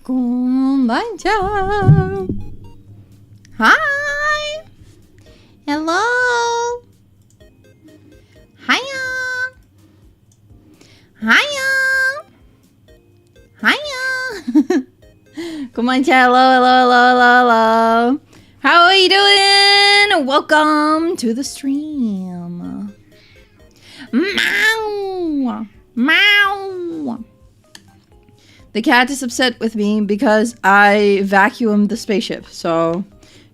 Konbancha. Hi. Hello. Hiya. Hiya. Hiya. Konbancha. Hello. How are you doing? Welcome to the stream. Meow. Meow. The cat is upset with me because I vacuumed the spaceship. So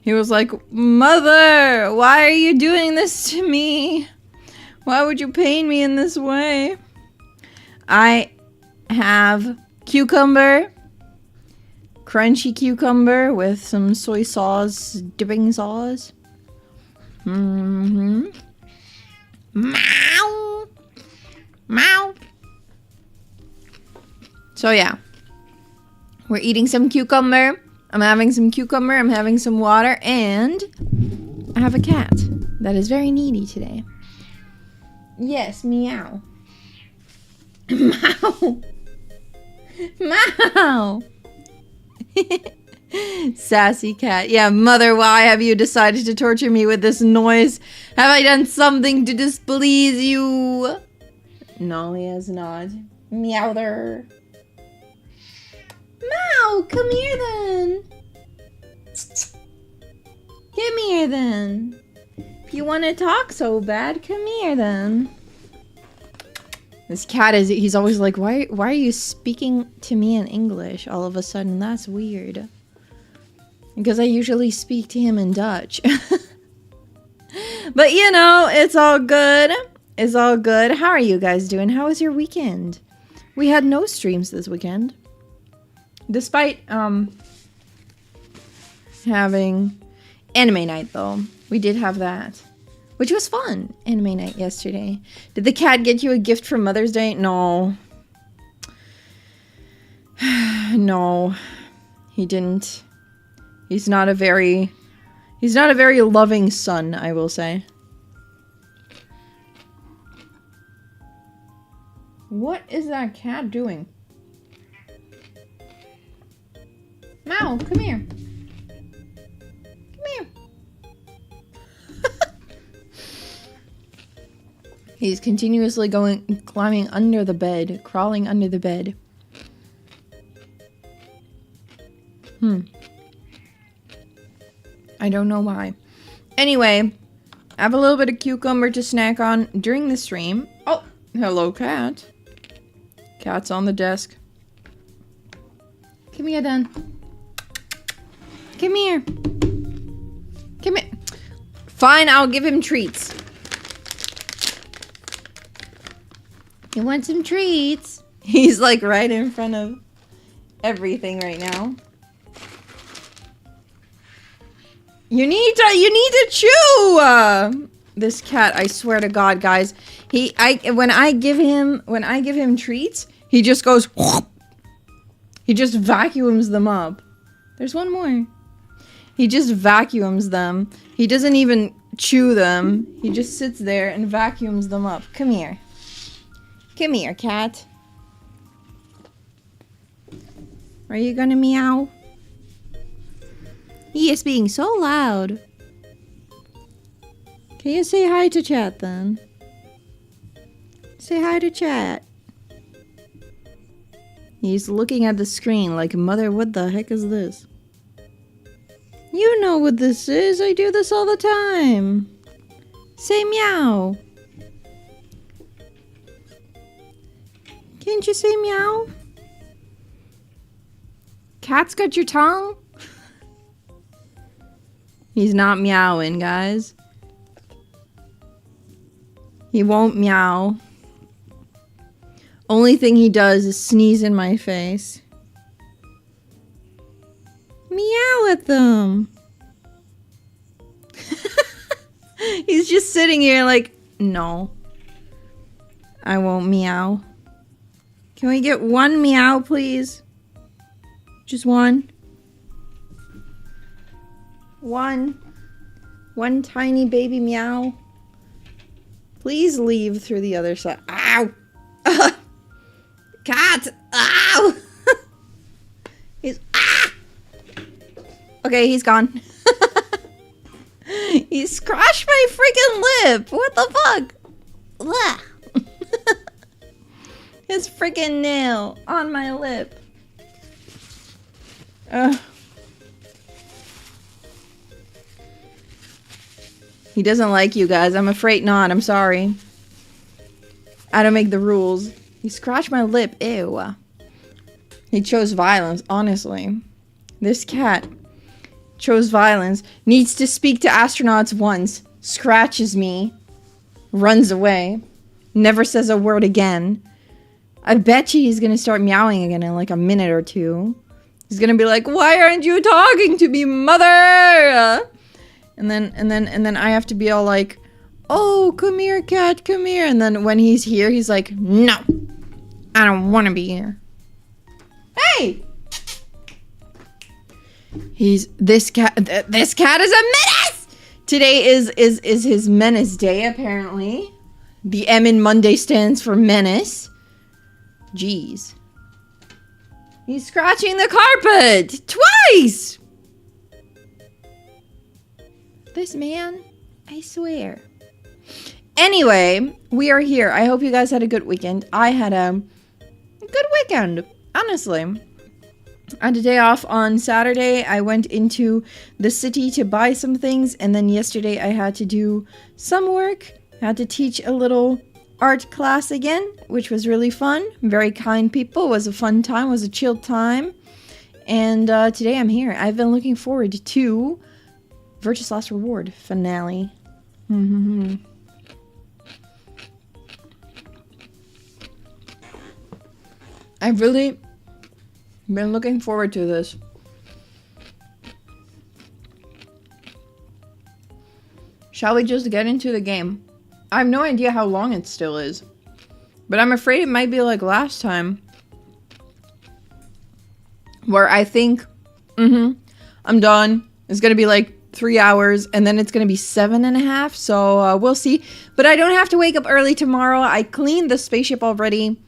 he was like, "Mother, why are you doing this to me? Why would you pain me in this way?" I have cucumber, crunchy cucumber with some soy sauce, dipping sauce. Meow. Meow. So yeah. We're eating some cucumber. I'm having some cucumber. I'm having some water. And I have a cat that is very needy today. Yes, meow. Meow. Meow. Sassy cat. Yeah, mother, why have you decided to torture me with this noise? Have I done something to displease you? No, he has not. Meowther. Meow, come here then. Come here then. If you want to talk so bad, come here then. This cat is, he's always like, why are you speaking to me in English all of a sudden? That's weird. Because I usually speak to him in Dutch. But you know, it's all good. It's all good. How are you guys doing? How was your weekend? We had no streams this weekend. Despite having anime night though. We did have that. Which was fun. Anime night yesterday. Did the cat get you a gift for Mother's Day? No. No. He didn't. He's not a very loving son, I will say. What is that cat doing? Meow, come here. Come here. He's continuously climbing under the bed, crawling under the bed. I don't know why. Anyway, I have a little bit of cucumber to snack on during the stream. Oh, hello, cat. Cat's on the desk. Come here, then. Come here. Come here. Fine, I'll give him treats. You want some treats? He's like right in front of everything right now. You need to chew. This cat, I swear to God, guys. When I give him treats, he just goes whoop. He just vacuums them up. There's one more. He just vacuums them. He doesn't even chew them. He just sits there and vacuums them up. Come here. Come here, cat. Are you gonna meow? He is being so loud. Can you say hi to chat then? Say hi to chat. He's looking at the screen like, "Mother, what the heck is this?" You know what this is. I do this all the time. Say meow. Can't you say meow? Cat's got your tongue? He's not meowing, guys. He won't meow. Only thing he does is sneeze in my face. Meow at them. He's just sitting here like, no. I won't meow. Can we get one meow, please? Just one? One tiny baby meow. Please leave through the other side. Ow! Cat! Ow! He's... Ah! Okay, he's gone. He scratched my freaking lip! What the fuck? Blah. His freaking nail on my lip. He doesn't like you guys. I'm afraid not. I'm sorry. I don't make the rules. He scratched my lip. Ew. He chose violence, honestly. This cat chose violence. Needs to speak to astronauts once. Scratches me. Runs away. Never says a word again. I bet you he's gonna start meowing again in like a minute or two. He's gonna be like, "Why aren't you talking to me, mother?" And then I have to be all like, "Oh, come here, cat, come here." And then when he's here, he's like, "No, I don't want to be here." Hey! This cat is a menace! Today is his menace day, apparently. The M in Monday stands for menace. Jeez. He's scratching the carpet! Twice! This man, I swear. Anyway, we are here. I hope you guys had a good weekend. I had a good weekend, honestly. I had a day off on Saturday. I went into the city to buy some things, and then yesterday I had to do some work. I had to teach a little art class again, which was really fun. Very kind people. It was a fun time. It was a chilled time. And today I'm here. I've been looking forward to Virtuous Last Reward finale. I've really been looking forward to this. Shall we just get into the game? I have no idea how long it still is. But I'm afraid it might be like last time. Where I think, I'm done. It's gonna be like 3 hours, and then it's gonna be 7.5, so we'll see. But I don't have to wake up early tomorrow. I cleaned the spaceship already.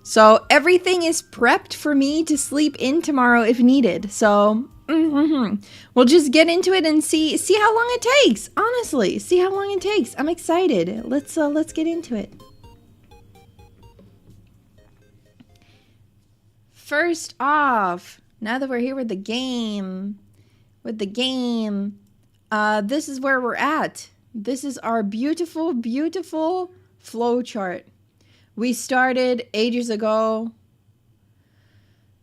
So everything is prepped for me to sleep in tomorrow if needed. So, we'll just get into it and see how long it takes. Honestly, see how long it takes. I'm excited. Let's get into it. First off, now that we're here with the game, this is where we're at. This is our beautiful, beautiful flow chart. We started ages ago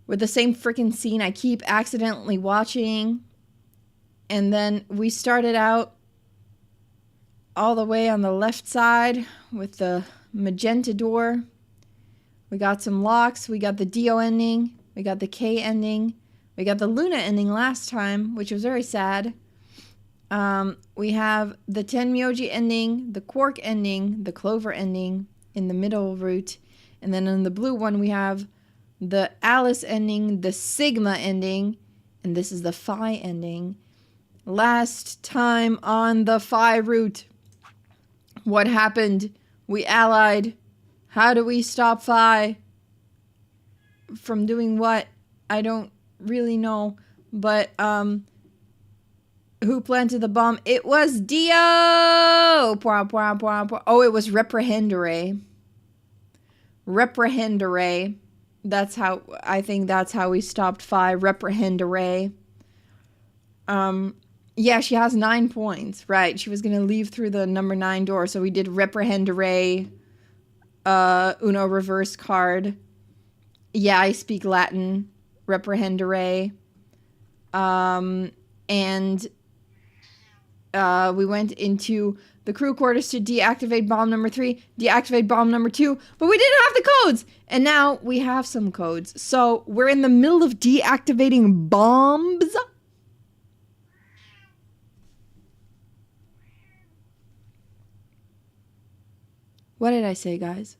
with the same freaking scene I keep accidentally watching. And then we started out all the way on the left side with the magenta door. We got some locks. We got the Dio ending. We got the K ending. We got the Luna ending last time, which was very sad. We have the Tenmyoji ending, the Quark ending, the Clover ending in the middle route. And then in the blue one, we have the Alice ending, the Sigma ending, and this is the Phi ending. Last time on the Phi route, what happened? We allied. How do we stop Phi from doing what? I don't really know. But, who planted the bomb? It was Dio! Oh, it was Reprehendere. Reprehendere. That's how, I think that's how we stopped Phi. Reprehendere. Yeah, she has 9 points. Right, she was going to leave through the number 9 door. So we did Reprehendere. Uno reverse card. Yeah, I speak Latin. Reprehendere. And we went into the crew quarters to deactivate bomb number 3, deactivate bomb number 2, but we didn't have the codes! And now we have some codes. So we're in the middle of deactivating bombs. What did I say, guys?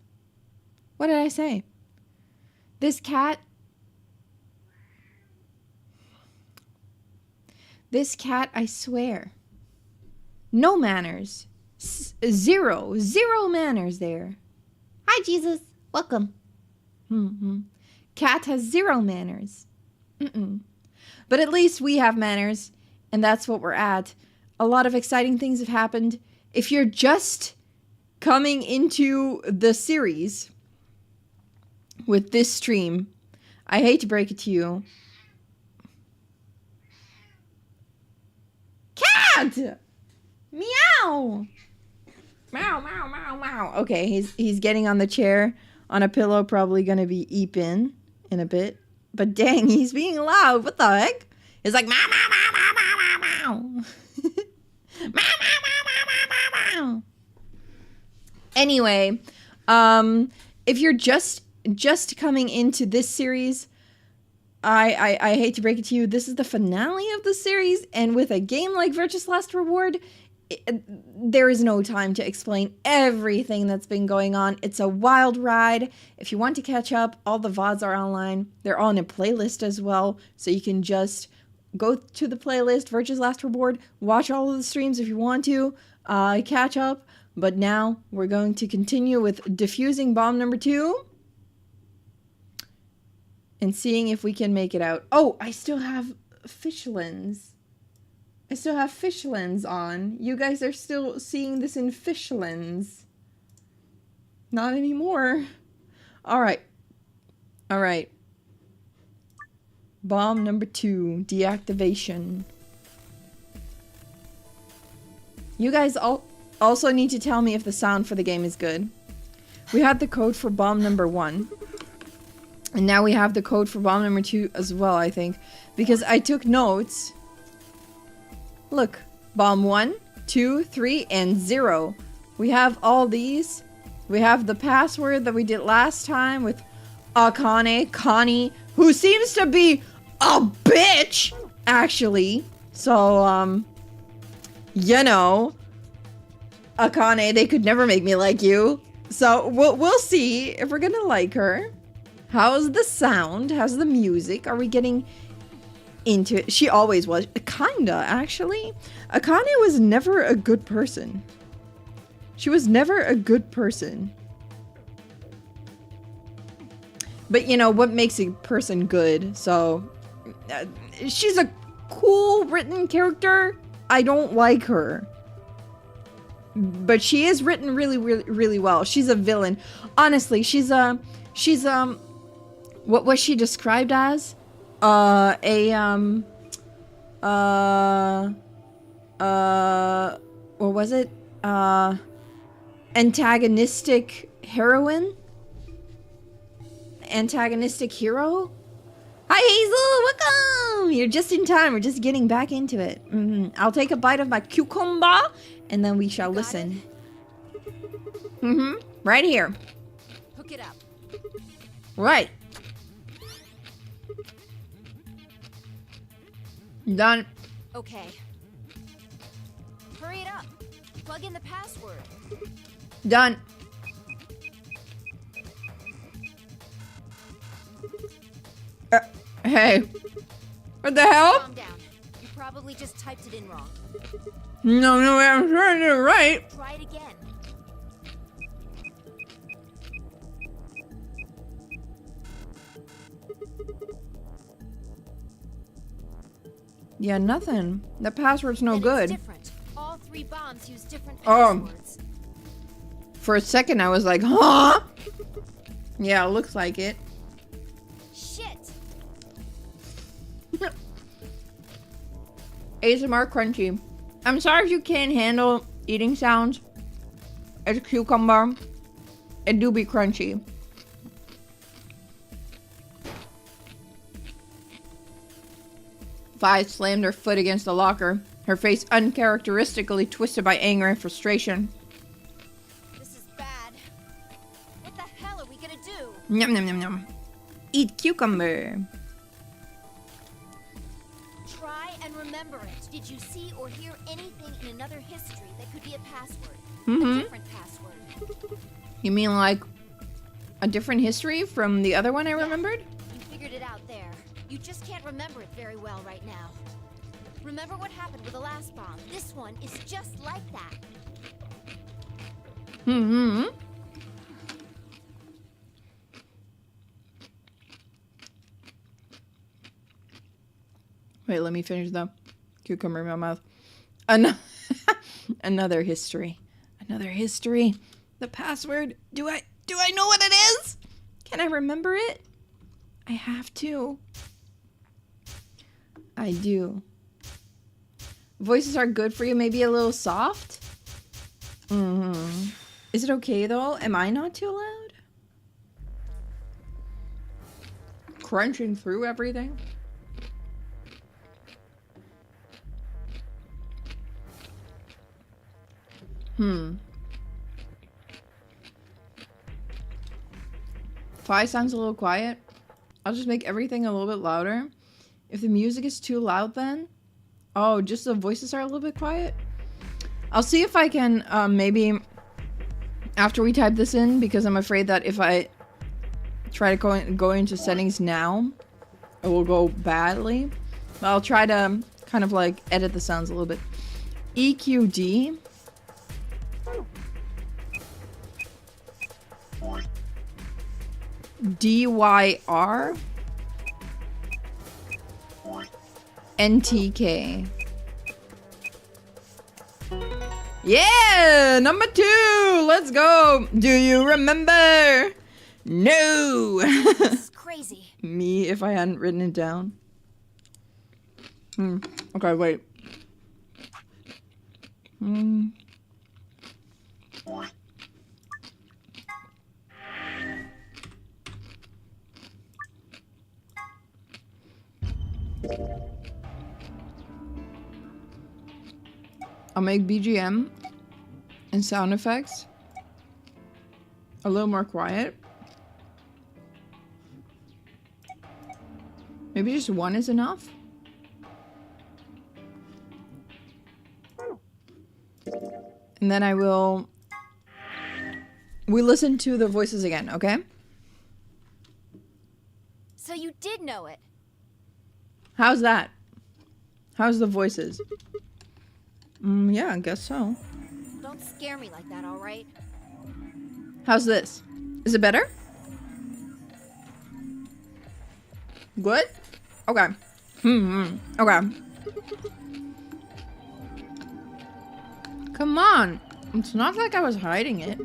What did I say? This cat, I swear. No manners. Zero manners there. Hi, Jesus. Welcome. Cat has zero manners. But at least we have manners, and that's what we're at. A lot of exciting things have happened. If you're just coming into the series with this stream, I hate to break it to you. Cat! Meow! Meow, meow, meow, meow. Okay, he's getting on the chair, on a pillow, probably gonna be eeping in a bit. But dang, he's being loud. What the heck? He's like, meow, meow, meow, meow, meow, meow, meow. Meow, meow, meow, meow, meow, meow. Anyway, if you're just coming into this series, I hate to break it to you, this is the finale of the series, and with a game like Virtue's Last Reward, there is no time to explain everything that's been going on. It's a wild ride. If you want to catch up, all the VODs are online. They're all in a playlist as well, so you can just go to the playlist, Virtue's Last Reward, watch all of the streams if you want to, catch up. But now we're going to continue with defusing bomb number 2 and seeing if we can make it out. Oh, I still have fish lens. I still have fish lens on. You guys are still seeing this in fish lens. Not anymore. All right. All right. Bomb number 2, deactivation. You guys also need to tell me if the sound for the game is good. We had the code for bomb number 1. And now we have the code for bomb number 2 as well, I think. Because I took notes. Look, bomb 1, 2, 3, and 0. We have all these. We have the password that we did last time with Connie, who seems to be a bitch, actually. So, you know, Akane, they could never make me like you. So we'll see if we're gonna like her. How's the sound? How's the music? Are we getting into it? She always was. Kinda, actually. Akane was never a good person. She was never a good person. But, you know, what makes a person good? So, she's a cool written character. I don't like her. But she is written really, really, really well. She's a villain. Honestly, what was she described as? What was it? Antagonistic heroine? Antagonistic hero? Hi Hazel, welcome! You're just in time, we're just getting back into it. I'll take a bite of my cucumber, and then we shall listen. Right here. Hook it up. Right. Done. Okay. Hurry it up. Plug in the password. Done. Hey. What the hell? Calm down. You probably just typed it in wrong. No, I'm trying to do it right. Try it again. Yeah, nothing. The password's no good. It's different. All 3 bombs use different Oh. passwords. For a second, I was like, huh? Yeah, it looks like it. Shit. ASMR crunchy. I'm sorry if you can't handle eating sounds. It's cucumber. It do be crunchy. Vi slammed her foot against the locker, her face uncharacteristically twisted by anger and frustration. This is bad. What the hell are we gonna do? Yum, yum, yum, yum. Eat cucumber. Try and remember it. Did you see or hear anything in another history that could be a password? A different password. You mean like a different history from the other one I remembered? You figured it out there. You just can't remember it very well right now. Remember what happened with the last bomb? This one is just like that. Mm-hmm. Wait, let me finish the cucumber in my mouth. Another history. Another history. The password. Do I know what it is? Can I remember it? I have to. I do. Voices are good for you. Maybe a little soft? Mm-hmm. Is it okay though? Am I not too loud? Crunching through everything? Fi sounds a little quiet. I'll just make everything a little bit louder. If the music is too loud then... Oh, just the voices are a little bit quiet? I'll see if I can maybe... After we type this in, because I'm afraid that if I try to go into settings now, it will go badly. But I'll try to kind of like edit the sounds a little bit. EQD. DYR. NTK. Yeah! Number 2! Let's go! Do you remember? No! This is crazy. Me, if I hadn't written it down. Okay, wait. I'll make BGM and sound effects a little more quiet. Maybe just one is enough. And then I will... We listen to the voices again, okay? So you did know it. How's that? How's the voices? Yeah, I guess so. Don't scare me like that, all right? How's this? Is it better? Good? Okay. Okay. Come on. It's not like I was hiding it.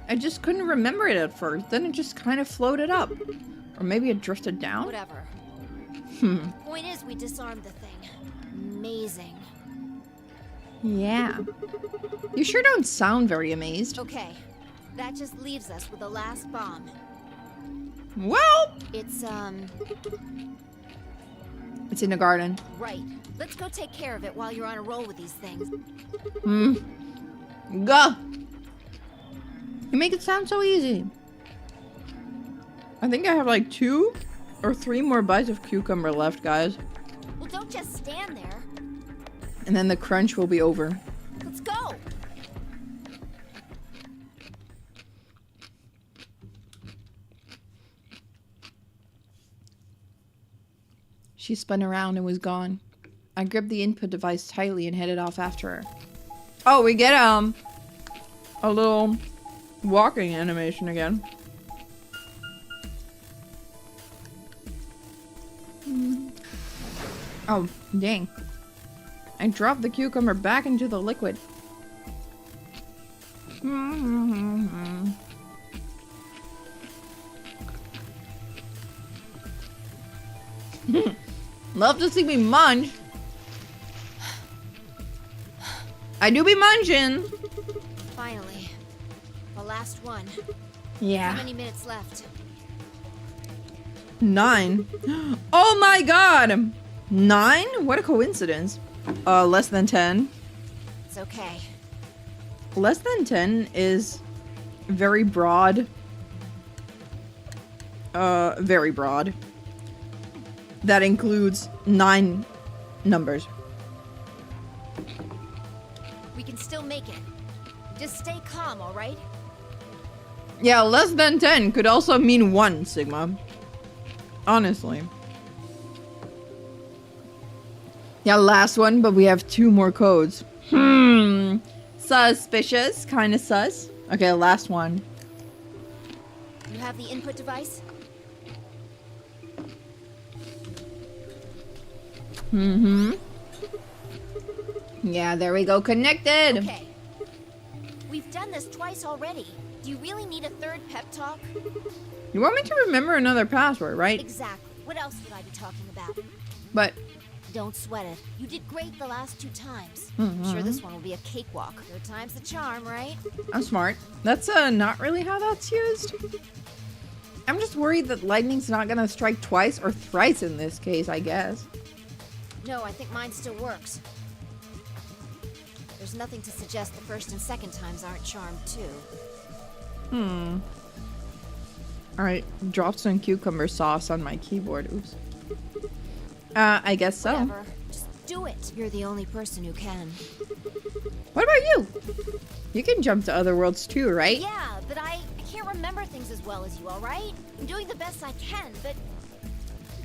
I just couldn't remember it at first. Then it just kind of floated up. Or maybe it drifted down? Whatever. Point is, we disarmed the thing. Amazing. Yeah. You sure don't sound very amazed. Okay. That just leaves us with the last bomb. Well... It's in the garden. right. Let's go take care of it while you're on a roll with these things. Go! You make it sound so easy. I think I have like 2 or 3 more bites of cucumber left, guys. Well, don't just stand there. And then the crunch will be over. Let's go! She spun around and was gone. I gripped the input device tightly and headed off after her. Oh, we get a little walking animation again. Oh, dang. I dropped the cucumber back into the liquid. Love to see me munch. I do be munching. Finally. The last one. Yeah. How many minutes left? 9. Oh my god! 9? What a coincidence. Less than 10. It's okay. Less than 10 is very broad. Very broad. That includes 9 numbers. We can still make it. Just stay calm, all right? Yeah, less than 10 could also mean 1, Sigma. Honestly. Yeah, last one, but we have 2 more codes. Suspicious. Kind of sus. Okay, last one. You have the input device? Yeah, there we go. Connected. Okay. We've done this twice already. Do you really need a 3rd pep talk? You want me to remember another password, right? Exactly. What else would I be talking about? But Don't sweat it. You did great the last 2 times. I'm sure this one will be a cakewalk. 3rd time's the charm, right? I'm smart. That's not really how that's used. I'm just worried that lightning's not gonna strike twice or thrice in this case, I guess. No, I think mine still works. There's nothing to suggest the 1st and 2nd times aren't charmed too. Alright, dropped some cucumber sauce on my keyboard. Oops. I guess so. Whatever. Just do it. You're the only person who can. What about you? You can jump to other worlds too, right? Yeah, but I can't remember things as well as you, alright? I'm doing the best I can, but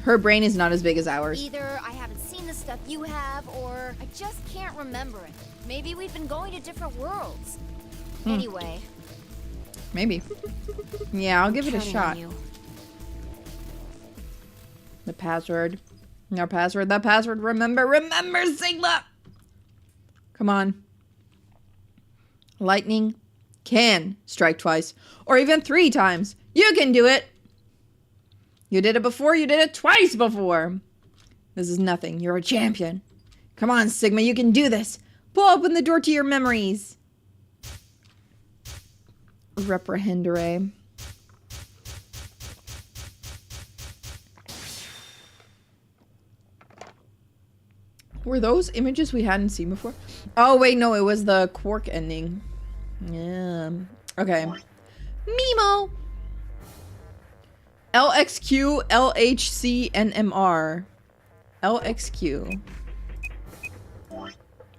Her brain is not as big as ours. either I haven't seen the stuff you have, or I just can't remember it. Maybe we've been going to different worlds. Anyway, Maybe. Yeah, I'll give it a counting on shot. you. The password. No password. The password. Remember. Remember, Sigma! Come on. Lightning can strike twice. Or even 3 times. You can do it! You did it before. You did it twice before. This is nothing. You're a champion. Come on, Sigma. You can do this. Pull open the door to your memories. Reprehendere. Were those images we hadn't seen before? Oh, wait, no, it was the quark ending. Yeah. Okay. Mimo. LXQ, LHC, NMR. LXQ.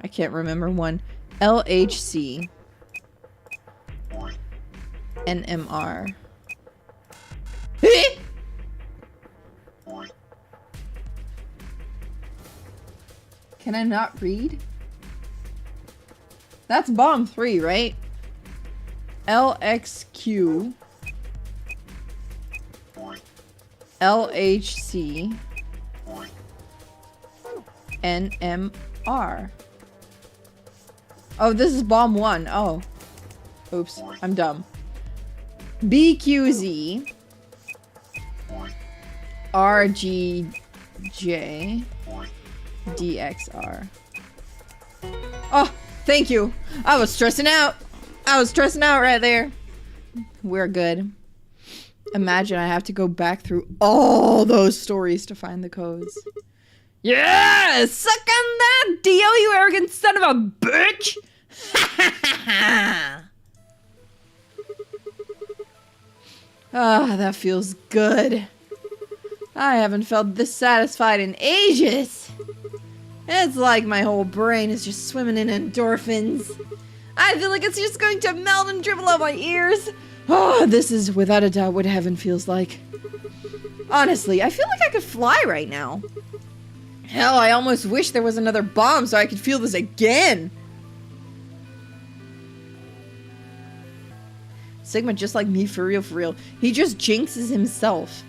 I can't remember one. LHC. NMR. Can I not read? That's bomb 3, right? LXQ. LHC. NMR. Oh, this is bomb 1. Oh. Oops, I'm dumb. BQZ. RGJ. DXR. Oh, thank you. I was stressing out. I was stressing out right there. We're good. Imagine I have to go back through all those stories to find the codes. Yeah! Suck on that, Dio, you arrogant son of a bitch! Ah, that feels good. I haven't felt this satisfied in ages. It's like my whole brain is just swimming in endorphins. I feel like it's just going to melt and dribble out my ears. Oh, this is without a doubt what heaven feels like. Honestly, I feel like I could fly right now. Hell, I almost wish there was another bomb so I could feel this again. Sigma just like me, for real, for real. He just jinxes himself.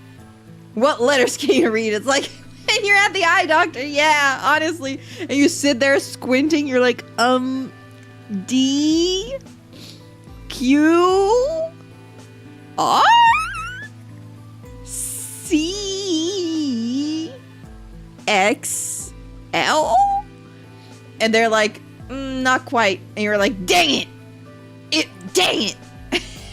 What letters can you read? It's like when you're at the eye doctor, yeah, honestly. And you sit there squinting, you're like, D, Q, R, C, X, L? And they're like, not quite. And you're like, dang it, dang it.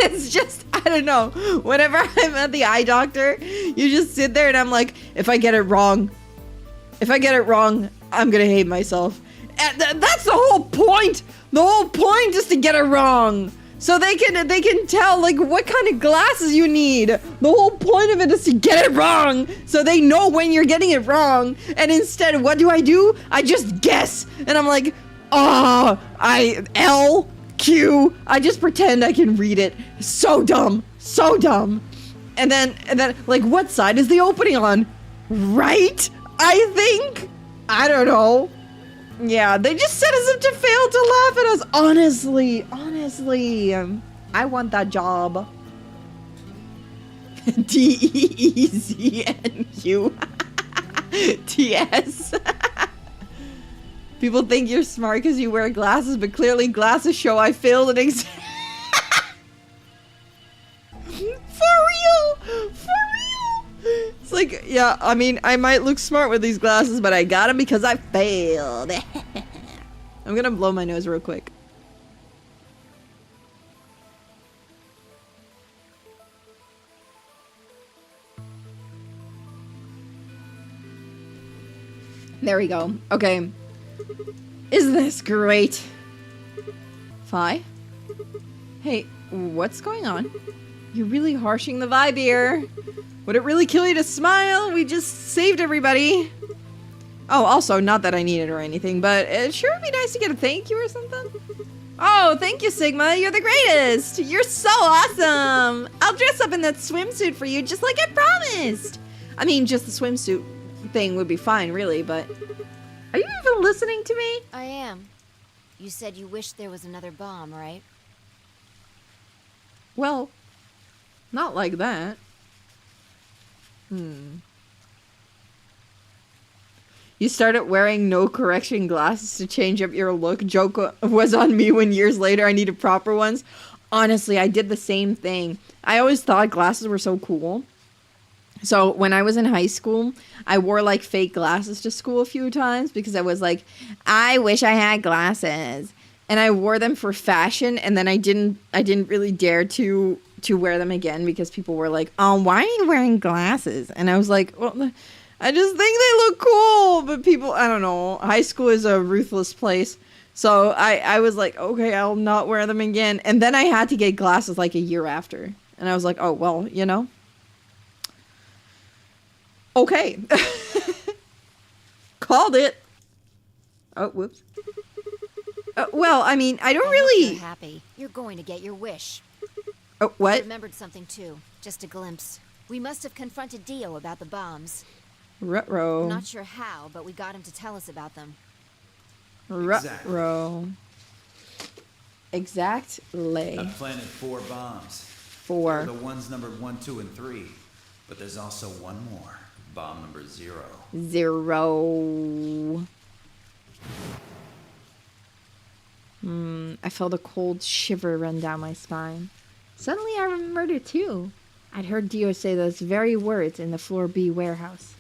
It's just, I don't know. Whenever I'm at the eye doctor, you just sit there and I'm like, if I get it wrong, I'm gonna hate myself. And that's the whole point. The whole point is to get it wrong. So they can tell like what kind of glasses you need. The whole point of it is to get it wrong. So they know when you're getting it wrong. And instead, what do? I just guess. And I'm like, oh, L. Q. I just pretend I can read it. So dumb. So dumb. And then, like, what side is the opening on? Right? I think? I don't know. Yeah, they just set us up to fail to laugh at us. Honestly, I want that job. DEEZNU. TS. People think you're smart because you wear glasses, but clearly glasses show I failed an exam. For real! It's like, yeah, I mean, I might look smart with these glasses, but I got them because I failed. I'm gonna blow my nose real quick. There we go. Okay. Is this great? Fi? Hey, what's going on? You're really harshing the vibe here. Would it really kill you to smile? We just saved everybody. Oh, also, not that I need it or anything, but it sure would be nice to get a thank you or something. Oh, thank you, Sigma. You're the greatest. You're so awesome. I'll dress up in that swimsuit for you just like I promised. I mean, just the swimsuit thing would be fine, really, but... Are you even listening to me? I am. You said you wished there was another bomb, right? Well, not like that. You started wearing no correction glasses to change up your look. Joke was on me when years later I needed proper ones. Honestly, I did the same thing. I always thought glasses were so cool. So when I was in high school, I wore like fake glasses to school a few times because I was like, I wish I had glasses. And I wore them for fashion, and then I didn't really dare to wear them again because people were like, oh, why are you wearing glasses? And I was like, well, I just think they look cool. But people, I don't know, high school is a ruthless place. So I was like, okay, I'll not wear them again. And then I had to get glasses like a year after. And I was like, oh, well, you know. Okay. Called it. Oh, whoops. Well, I mean, I don't really... You're happy. You're going to get your wish. Oh, what? I remembered something too. Just a glimpse. We must have confronted Dio about the bombs. Ruh-roh. I'm not sure how, but we got him to tell us about them. Ruh-roh. Exactly. I've planted 4 bombs. 4. They're the ones numbered 1, 2, and 3. But there's also one more. Bomb number 0. 0. I felt a cold shiver run down my spine. Suddenly I remembered it too. I'd heard Dio say those very words in the Floor B warehouse.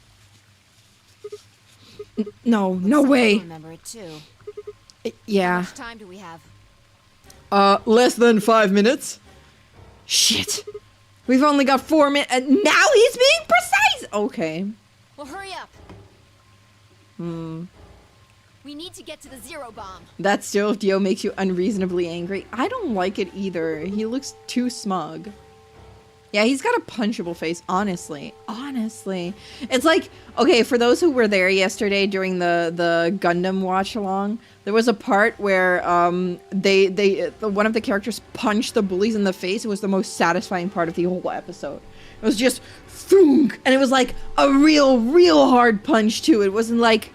No way. I remember it too. Yeah. How much time do we have? Less than 5 minutes. Shit. We've only got 4 minutes. Now he's being precise. Okay. Well, hurry up. We need to get to the 0 bomb. That stove Dio makes you unreasonably angry. I don't like it either. He looks too smug. Yeah, he's got a punchable face, honestly. Honestly. It's like, okay, for those who were there yesterday during the Gundam watch along, there was a part where one of the characters punched the bullies in the face. It was the most satisfying part of the whole episode. It was just thunk, and it was like a real hard punch too. It wasn't like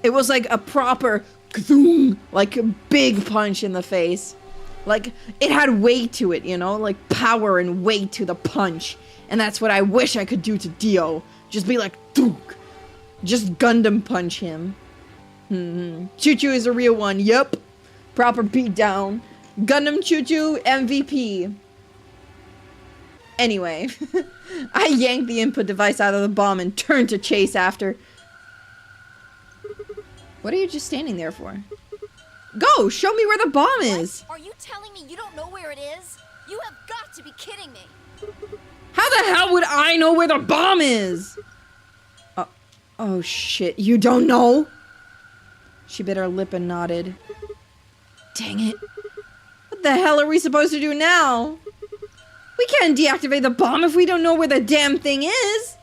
it was like a proper thunk, like a big punch in the face. Like, it had weight to it, you know? Like, power and weight to the punch. And that's what I wish I could do to Dio. Just be like, thunk. Just Gundam punch him. Choo-Choo is a real one. Yup. Proper beatdown. Gundam Choo-Choo MVP. Anyway. I yanked the input device out of the bomb and turned to chase after. What are you just standing there for? Go! Show me where the bomb is! Are you telling me you don't know where it is? You have got to be kidding me! How the hell would I know where the bomb is? Oh shit, you don't know? She bit her lip and nodded. Dang it. What the hell are we supposed to do now? We can't deactivate the bomb if we don't know where the damn thing is!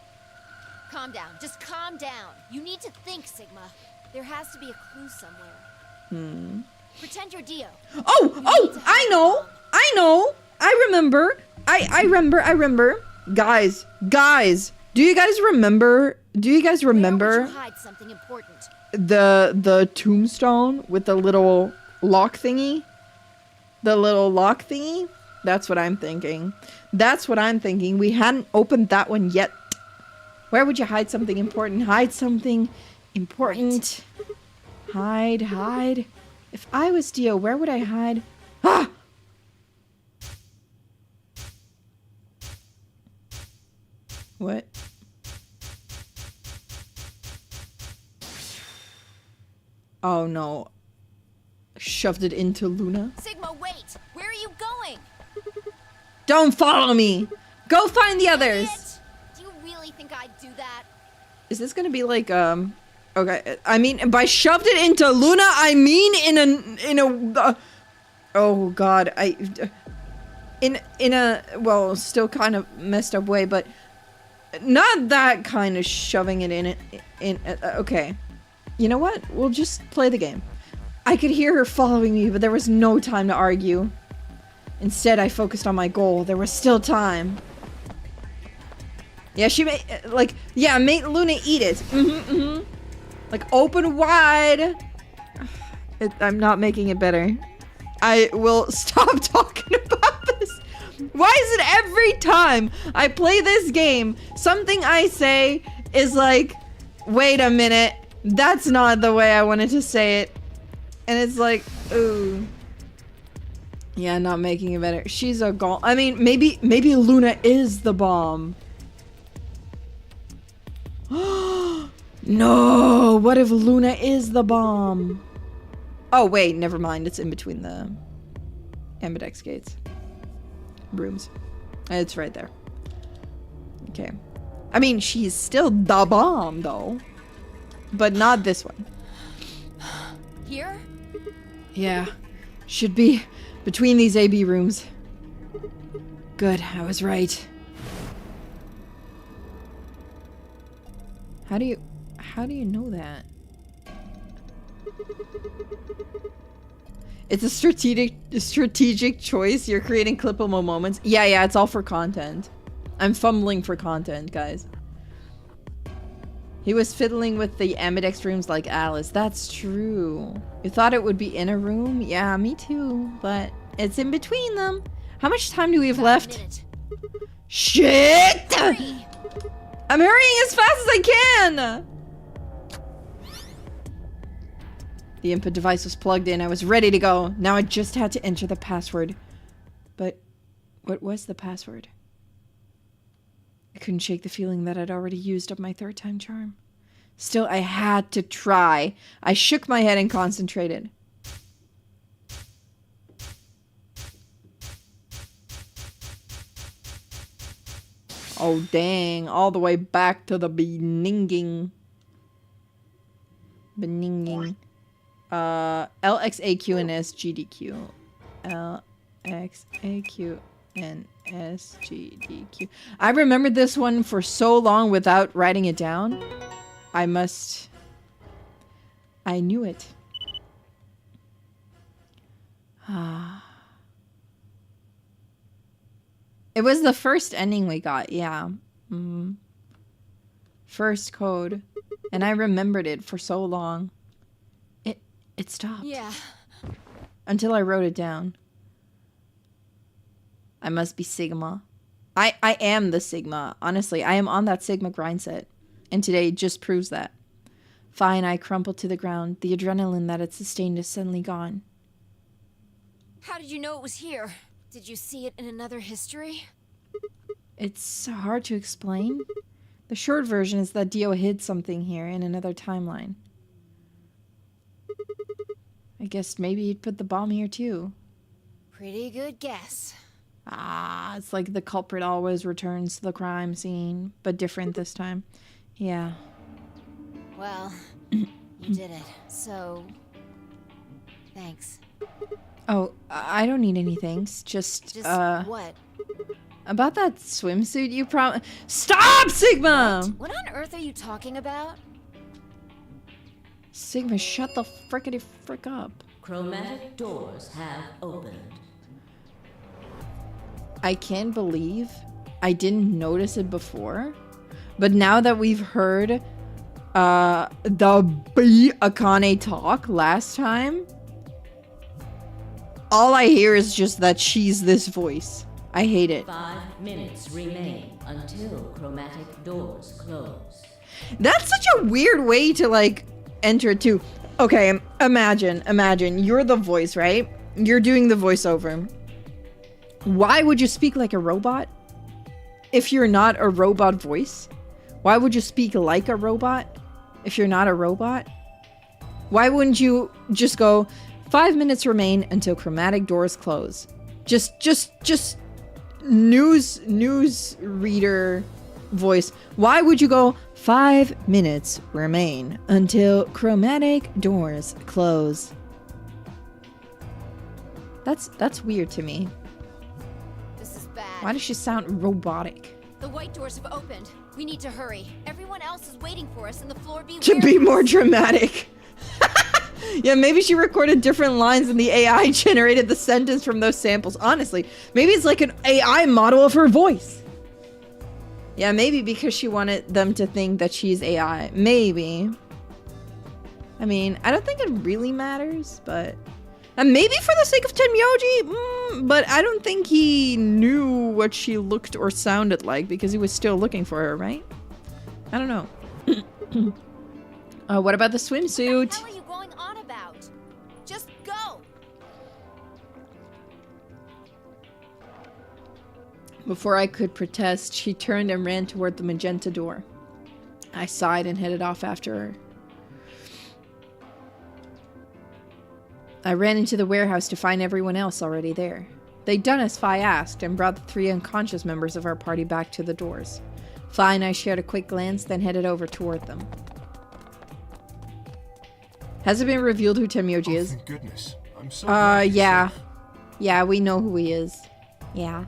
Calm down, just calm down. You need to think, Sigma. There has to be a clue somewhere. Pretend you're Dio. Oh, I know. I remember. I remember. Guys, Do you guys remember? Where would you hide something important? The tombstone with the little lock thingy? The little lock thingy? That's what I'm thinking. That's what I'm thinking. We hadn't opened that one yet. Where would you hide something important? Hide something important. Hide, hide. If I was Dio, where would I hide? Ah! What? Oh no. Shoved it into Luna. Sigma, wait! Where are you going? Don't follow me! Go find the others! Idiot! Do you really think I'd do that? Is this gonna be like, okay, I mean, by shoved it into Luna, I mean in a, oh god, in a, well, still kind of messed up way, but not that kind of shoving it in, okay. You know what? We'll just play the game. I could hear her following me, but there was no time to argue. Instead, I focused on my goal. There was still time. Yeah, she made, like, yeah, make Luna eat it. Like, open wide. I'm not making it better. I will stop talking about this. Why is it every time I play this game, something I say is like, wait a minute, that's not the way I wanted to say it. And it's like, ooh. Yeah, not making it better. She's a gall. I mean, maybe Luna is the bomb. No, what if Luna is the bomb? Oh wait, never mind. It's in between the ambidex gates. Rooms. It's right there. Okay. I mean, she's still the bomb though. But not this one. Here? Yeah. Should be between these AB rooms. Good, I was right. How do you know that? It's a strategic choice. You're creating clippable moments. Yeah, it's all for content. I'm fumbling for content, guys. He was fiddling with the ambidex rooms like Alice. That's true. You thought it would be in a room? Yeah, me too. But it's in between them. How much time do we have left? Shit! Hurry. I'm hurrying as fast as I can! The input device was plugged in. I was ready to go. Now I just had to enter the password. But what was the password? I couldn't shake the feeling that I'd already used up my third time charm. Still, I had to try. I shook my head and concentrated. Oh, dang. All the way back to the beninging. LXAQ and SGDQ. LXAQ and SGDQ. I remembered this one for so long without writing it down. I knew it. It was the first ending we got, yeah. First code. And I remembered it for so long. It stopped. Yeah. Until I wrote it down. I must be Sigma. I am the Sigma. Honestly, I am on that Sigma grind set. And today just proves that. Fine, I crumpled to the ground. The adrenaline that it sustained is suddenly gone. How did you know it was here? Did you see it in another history? It's hard to explain. The short version is that Dio hid something here in another timeline. I guess maybe he'd put the bomb here too. Pretty good guess. Ah, it's like the culprit always returns to the crime scene, but different this time. Yeah. Well, you did it, so... thanks. Oh, I don't need any thanks. Just what? About that swimsuit you Stop, Sigma! What on earth are you talking about? Sigma, shut the frickety frick up. Chromatic doors have opened. I can't believe I didn't notice it before. But now that we've heard the B Akane talk last time, all I hear is just that she's this voice. I hate it. 5 minutes remain until chromatic doors close. That's such a weird way to like enter it too. Okay, imagine you're the voice, right? You're doing the voiceover. Why would you speak like a robot? If you're not a robot voice? Why would you speak like a robot if you're not a robot? Why wouldn't you just go 5 minutes remain until chromatic doors close? Just news reader voice. Why would you go 5 minutes remain until chromatic doors close? That's weird to me. This is bad. Why does she sound robotic? The white doors have opened. We need to hurry. Everyone else is waiting for us, and the floor be To be more dramatic. Yeah, maybe she recorded different lines and the AI generated the sentence from those samples. Honestly, maybe it's like an AI model of her voice. Yeah, maybe because she wanted them to think that she's AI. Maybe. I mean, I don't think it really matters, but... And maybe for the sake of Tenmyoji, but I don't think he knew what she looked or sounded like because he was still looking for her, right? I don't know. What about the swimsuit? What the hell are you going on about? Just go! Before I could protest, she turned and ran toward the magenta door. I sighed and headed off after her. I ran into the warehouse to find everyone else already there. They'd done as Fi asked and brought the 3 unconscious members of our party back to the doors. Fi and I shared a quick glance, then headed over toward them. Has it been revealed who Tenmyoji is? Thank goodness. I'm so glad you're Yeah. safe. Yeah, we know who he is. Yeah.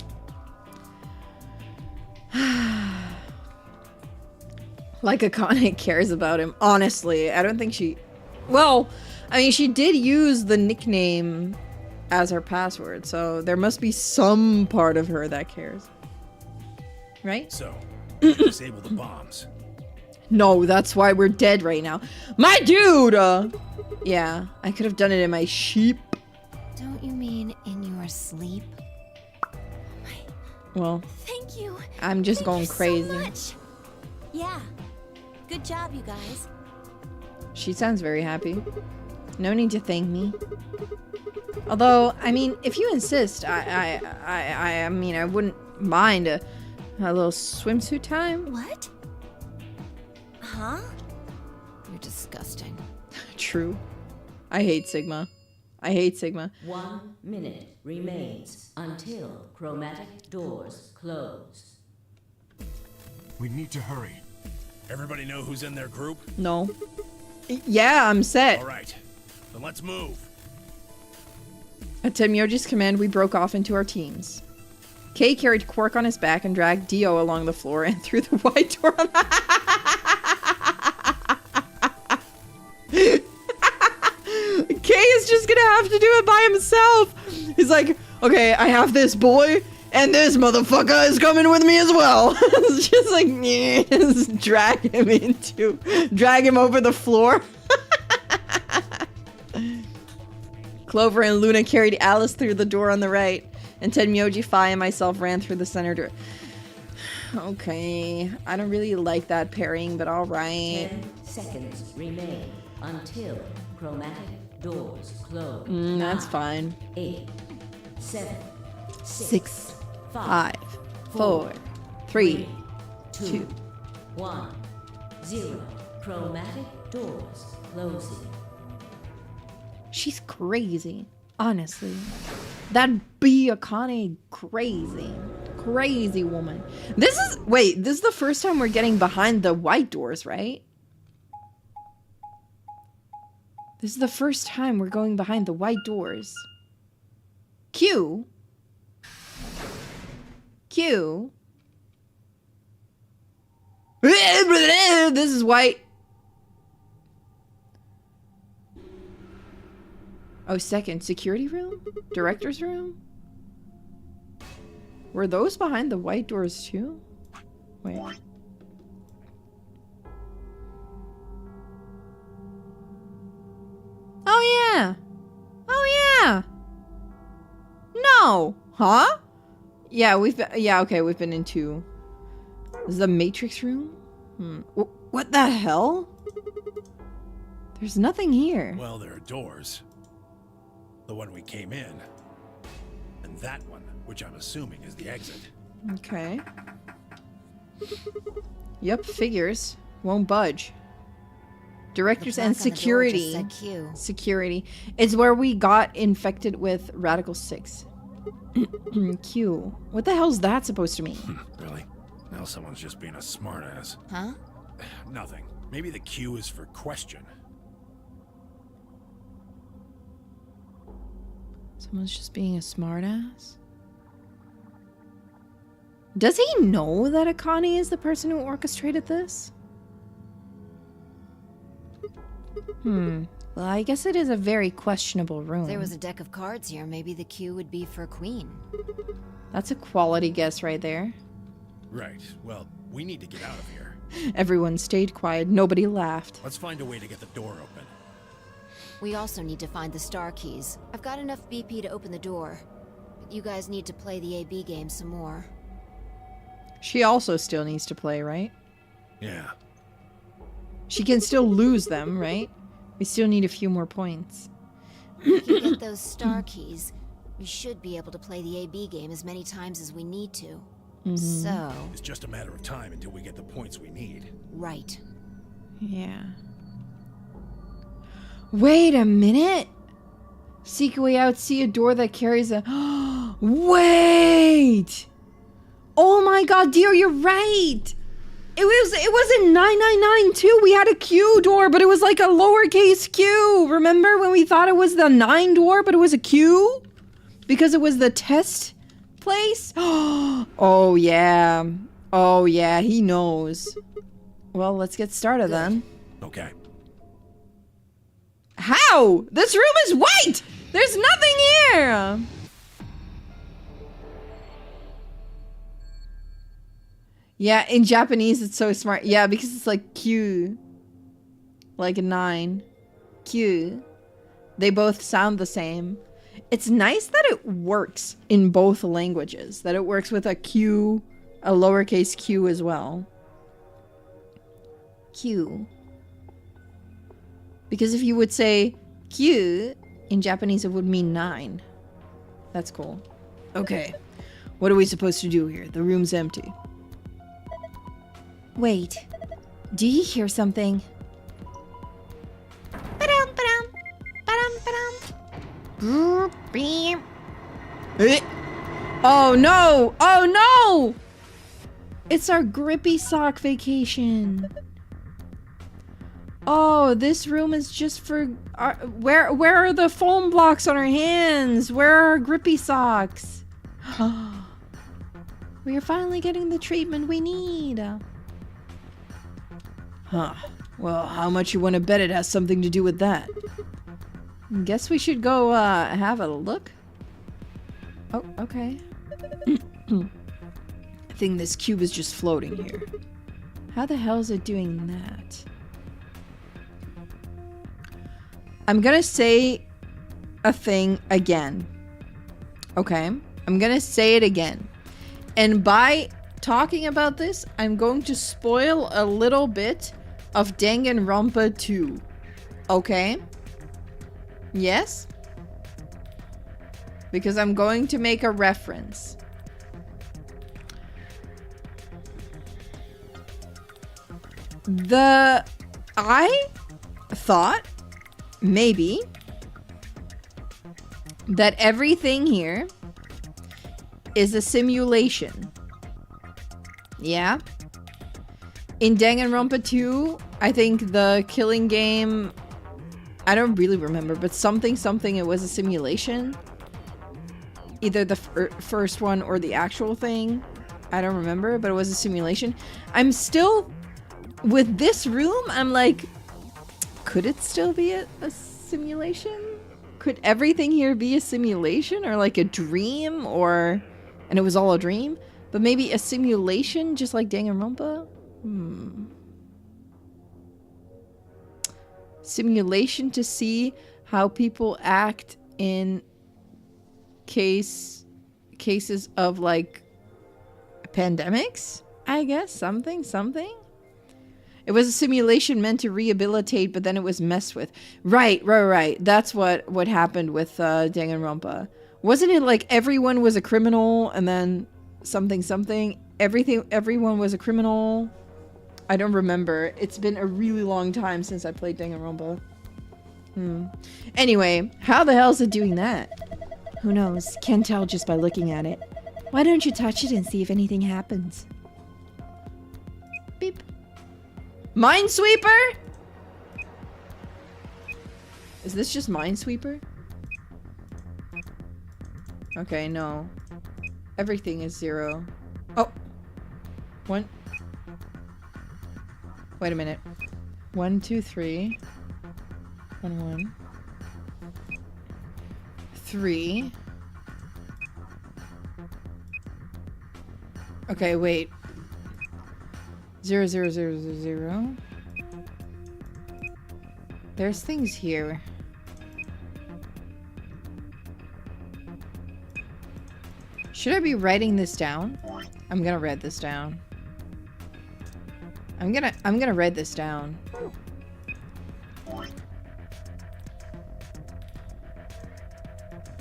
Like Akane cares about him. Honestly, I don't think she... Well, I mean, she did use the nickname as her password, so there must be some part of her that cares. Right? So, disable the bombs. No, that's why we're dead right now. My dude! Yeah, I could have done it in my sheep. Don't you mean in your sleep? Well, Thank you. I'm just Thank going you crazy. So much. Yeah. Good job, you guys. She sounds very happy. No need to thank me. Although, I mean, if you insist, I mean, I wouldn't mind a little swimsuit time. What? Huh? You're disgusting. True. I hate Sigma. I hate Sigma. 1 minute remains until chromatic doors close. We need to hurry. Everybody know who's in their group? No. Yeah, I'm set. All right, then let's move. At Tenmyoji's command, we broke off into our teams. Kei carried Quark on his back and dragged Dio along the floor and through the white door on Kei is just gonna have to do it by himself. He's like, okay, I have this boy, and this motherfucker is coming with me as well. It's just like, yeah, just drag him over the floor. Clover and Luna carried Alice through the door on the right, and Tenmyoji, Fi, and myself ran through the center door. Okay, I don't really like that pairing, but alright. 10 seconds remain until chromatic doors close. That's 9, fine. 8, 7, 6, 5, 5, 4, 3, 2, 2. 1, 0. Chromatic doors closing. She's crazy, honestly. That B Akane, crazy. Crazy woman. This is the first time we're getting behind the white doors, right? This is the first time we're going behind the white doors. Q. This is white. Oh, second. Security room? Director's room? Were those behind the white doors too? Wait. know. Huh? Yeah, we've been, yeah, okay, we've been in 2. This is the Matrix room? What the hell? There's nothing here. Well, there are doors. The one we came in. And that one, which I'm assuming is the exit. Okay. Yep, figures. Won't budge. Directors and security. Security. It's where we got infected with Radical 6. Q. What the hell's that supposed to mean? Really? Now someone's just being a smartass. Huh? Nothing. Maybe the Q is for question. Someone's just being a smartass? Does he know that Akane is the person who orchestrated this? Well, I guess it is a very questionable room. If there was a deck of cards here, maybe the Q would be for queen. That's a quality guess right there. Right. Well, we need to get out of here. Everyone stayed quiet. Nobody laughed. Let's find a way to get the door open. We also need to find the star keys. I've got enough BP to open the door. But you guys need to play the AB game some more. She also still needs to play, right? Yeah. She can still lose them, right? We still need a few more points. If you get those star keys, we should be able to play the AB game as many times as we need to. So... It's just a matter of time until we get the points we need. Right. Yeah. Wait a minute! Seek a way out, see a door that carries a... Wait! Oh my god, dear, you're right! It was in 999 too. We had a Q door, but it was like a lowercase q. Remember when we thought it was the 9 door, but it was a Q? Because it was the test place? Oh yeah. Oh yeah, he knows. Well, let's get started then. Okay. How? This room is white! There's nothing here! Yeah, in Japanese it's so smart. Yeah, because it's like Q. Like a 9. Q. They both sound the same. It's nice that it works in both languages. That it works with a Q, a lowercase q as well. Q. Because if you would say Q, in Japanese it would mean 9. That's cool. Okay. What are we supposed to do here? The room's empty. Wait. Do you hear something? Ba-dum, ba-dum, ba-dum, ba-dum. Oh no! Oh no! It's our grippy sock vacation. Oh, this room is just for our, where are the foam blocks on our hands? Where are our grippy socks? We are finally getting the treatment we need. Huh. Well, how much you want to bet it has something to do with that? Guess we should go have a look. Oh, okay. I think this cube is just floating here. How the hell is it doing that? I'm gonna say a thing again. Okay? I'm gonna say it again. And by talking about this, I'm going to spoil a little bit of Danganronpa 2. Okay? Yes? Because I'm going to make a reference. I thought maybe that everything here is a simulation. Yeah? In Danganronpa 2, I think the killing game, I don't really remember, but something, it was a simulation. Either the first one or the actual thing. I don't remember, but it was a simulation. I'm still, with this room, I'm like, could it still be a simulation? Could everything here be a simulation or like a dream or, and it was all a dream? But maybe a simulation just like Danganronpa? Simulation to see how people act in case cases of like pandemics, I guess. Something. It was a simulation meant to rehabilitate, but then it was messed with. Right. That's what happened with Danganronpa. Wasn't it like everyone was a criminal and then something? Everyone was a criminal. I don't remember. It's been a really long time since I played Danganronpa. Anyway, how the hell is it doing that? Who knows? Can't tell just by looking at it. Why don't you touch it and see if anything happens? Beep. Minesweeper? Is this just Minesweeper? Okay, no. Everything is 0. Oh! 1. Wait a minute. 1, 2, 3. 1, 1. 3. Okay, wait. 0, 0, 0, 0, 0. There's things here. Should I be writing this down? I'm gonna write this down. I'm gonna write this down.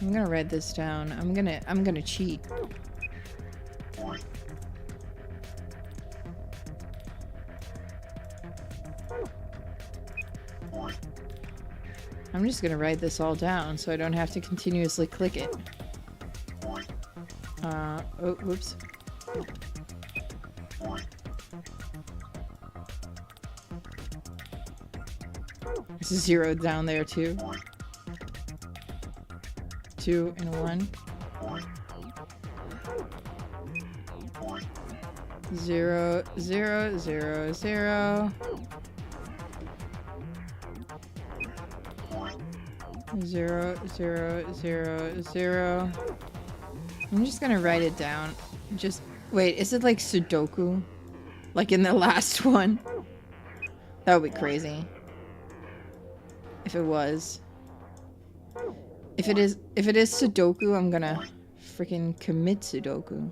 I'm gonna write this down. I'm gonna cheat. I'm just gonna write this all down so I don't have to continuously click it. Oh, whoops. There's a 0 down there too. 2 and 1. 0, 0, 0, 0. 0, 0, 0, 0. I'm just gonna write it down. Just wait, is it like Sudoku? Like in the last one? That would be crazy. If it was. If it is Sudoku, I'm gonna freaking commit Sudoku.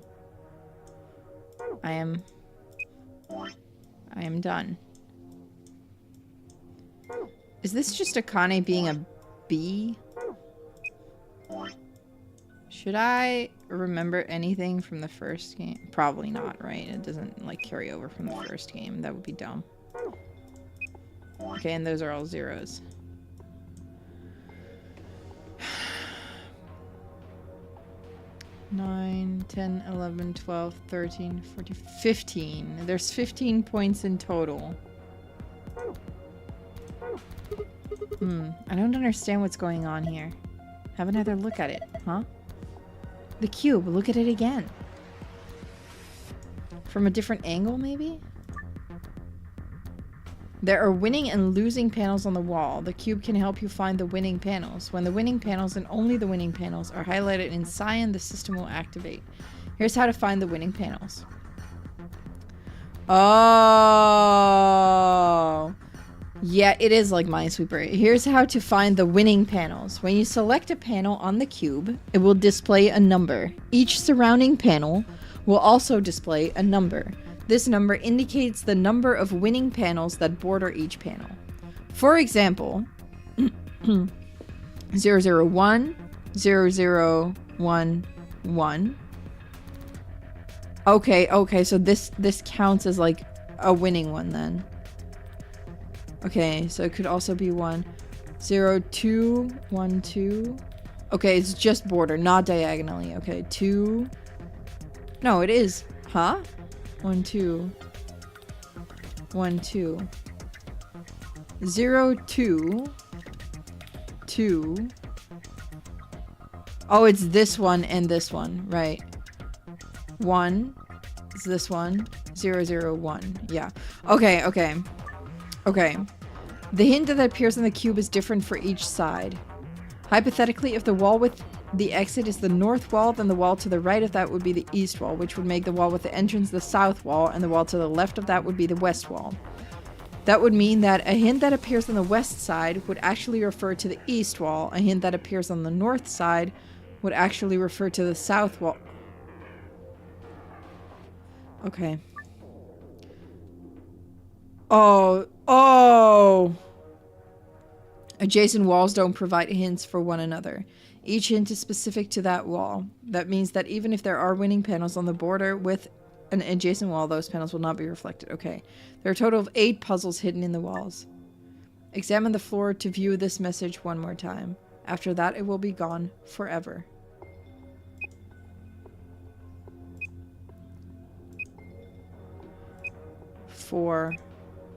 I am done. Is this just Akane being a bee? Should I remember anything from the first game? Probably not, right? It doesn't like carry over from the first game. That would be dumb. Okay, and those are all 0s. Nine, 10, 11, 12, 13, 14, 15. There's 15 points in total. I don't understand what's going on here. Have another look at it, huh? The cube, look at it again. From a different angle, maybe? There are winning and losing panels on the wall. The cube can help you find the winning panels. When the winning panels and only the winning panels are highlighted in cyan, the system will activate. Here's how to find the winning panels. Oh. Yeah, it is like Minesweeper. Here's how to find the winning panels. When you select a panel on the cube, it will display a number. Each surrounding panel will also display a number. This number indicates the number of winning panels that border each panel. For example, 001, 0011. Okay, so this counts as like a winning one then. Okay, so it could also be 10212. Okay, it's just border, not diagonally. Okay, 2. No, it is. Huh? 1 2 1 2 0 2 2. Oh, it's this one and this one, right? 1 is this one. 0 0 1. Yeah. Okay. The hint that appears on the cube is different for each side. Hypothetically, if the wall with the exit is the north wall, then the wall to the right of that would be the east wall, which would make the wall with the entrance the south wall, and the wall to the left of that would be the west wall. That would mean that a hint that appears on the west side would actually refer to the east wall. A hint that appears on the north side would actually refer to the south wall. Okay. Oh! Adjacent walls don't provide hints for one another. Each hint is specific to that wall. That means that even if there are winning panels on the border with an adjacent wall, those panels will not be reflected. Okay. There are a total of 8 puzzles hidden in the walls. Examine the floor to view this message one more time. After that, it will be gone forever. Four.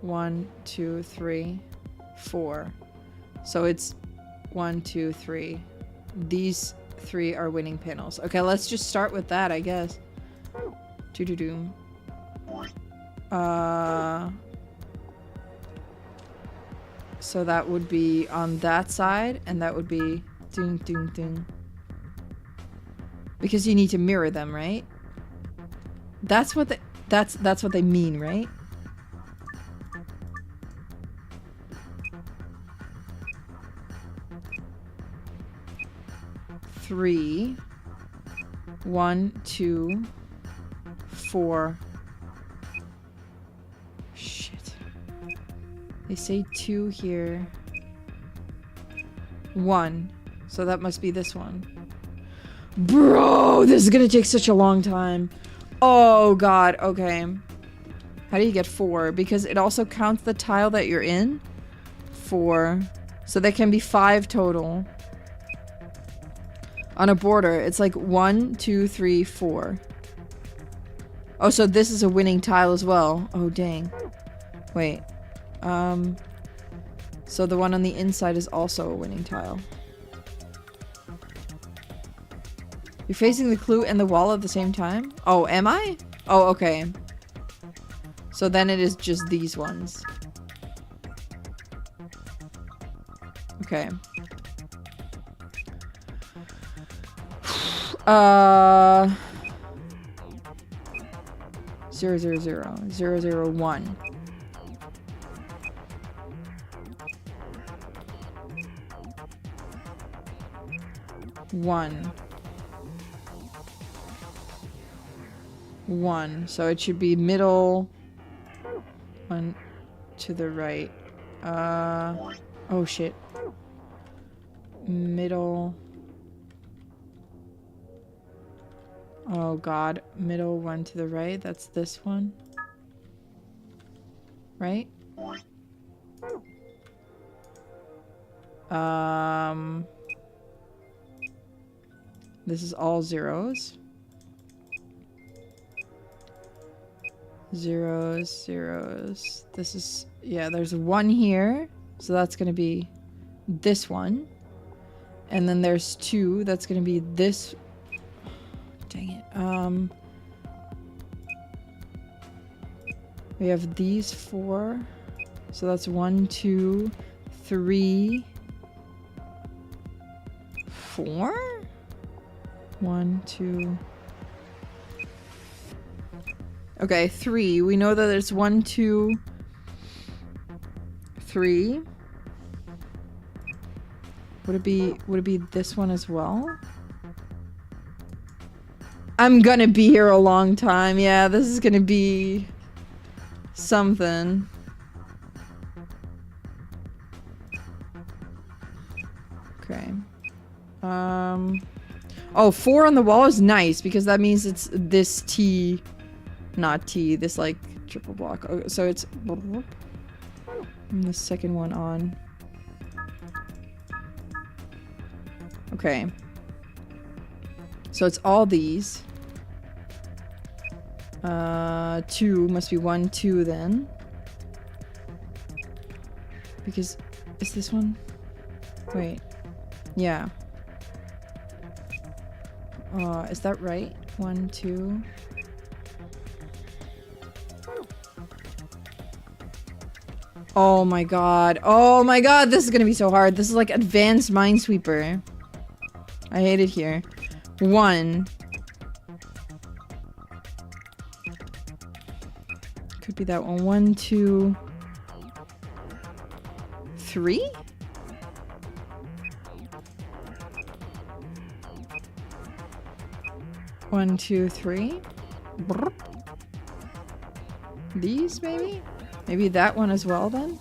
1, 2, 3, 4. So it's 1, 2, 3. These 3 are winning panels. Okay, let's just start with that, I guess. Doo-doo-doo. So that would be on that side, and that would be ding, ding, ding. Because you need to mirror them, right? That's what they mean, right? Three, 1, 2, 4. Shit. They say 2 here. 1. So that must be this one. Bro, this is gonna take such a long time. Oh god, okay. How do you get 4? Because it also counts the tile that you're in. 4. So there can be 5 total. On a border, it's like 1, 2, 3, 4. Oh, so this is a winning tile as well. Oh, dang. Wait. So the one on the inside is also a winning tile. You're facing the clue and the wall at the same time? Oh, am I? Oh, okay. So then it is just these ones. Okay. 0, 0, 0, 0, 0, 1. 1. 1. So it should be middle. 1 to the right. Oh shit. Middle. Oh god, middle 1 to the right, that's this one. Right? This is all zeros. Zeros, zeros. This is, yeah, there's 1 here. So that's gonna be this one. And then there's 2, that's gonna be this. Dang it. We have these 4. So that's 1, 2, 3, 4? 1, 2. Okay, 3. We know that there's 1, 2, 3. Would it be this one as well? I'm gonna be here a long time. Yeah, this is gonna be something. Okay. Oh, 4 on the wall is nice because that means it's this T, not T, this like triple block. Oh, so it's and the second one on. Okay. So it's all these. 2 must be 1, 2 then. Because is this one? Wait. Yeah. Is that right? 1, 2. Oh my god. Oh my god, this is gonna be so hard. This is like advanced Minesweeper. I hate it here. 1. Could be that one. 1, 2, 3? One, 2, 3. These, maybe? Maybe that one as well, then?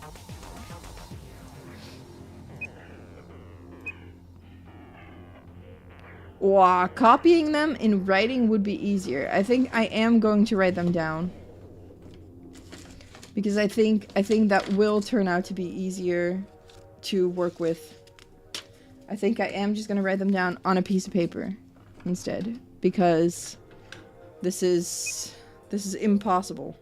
Wow, copying them in writing would be easier. I think I am going to write them down. Because I think that will turn out to be easier to work with. I think I am just going to write them down on a piece of paper instead. Because this is impossible.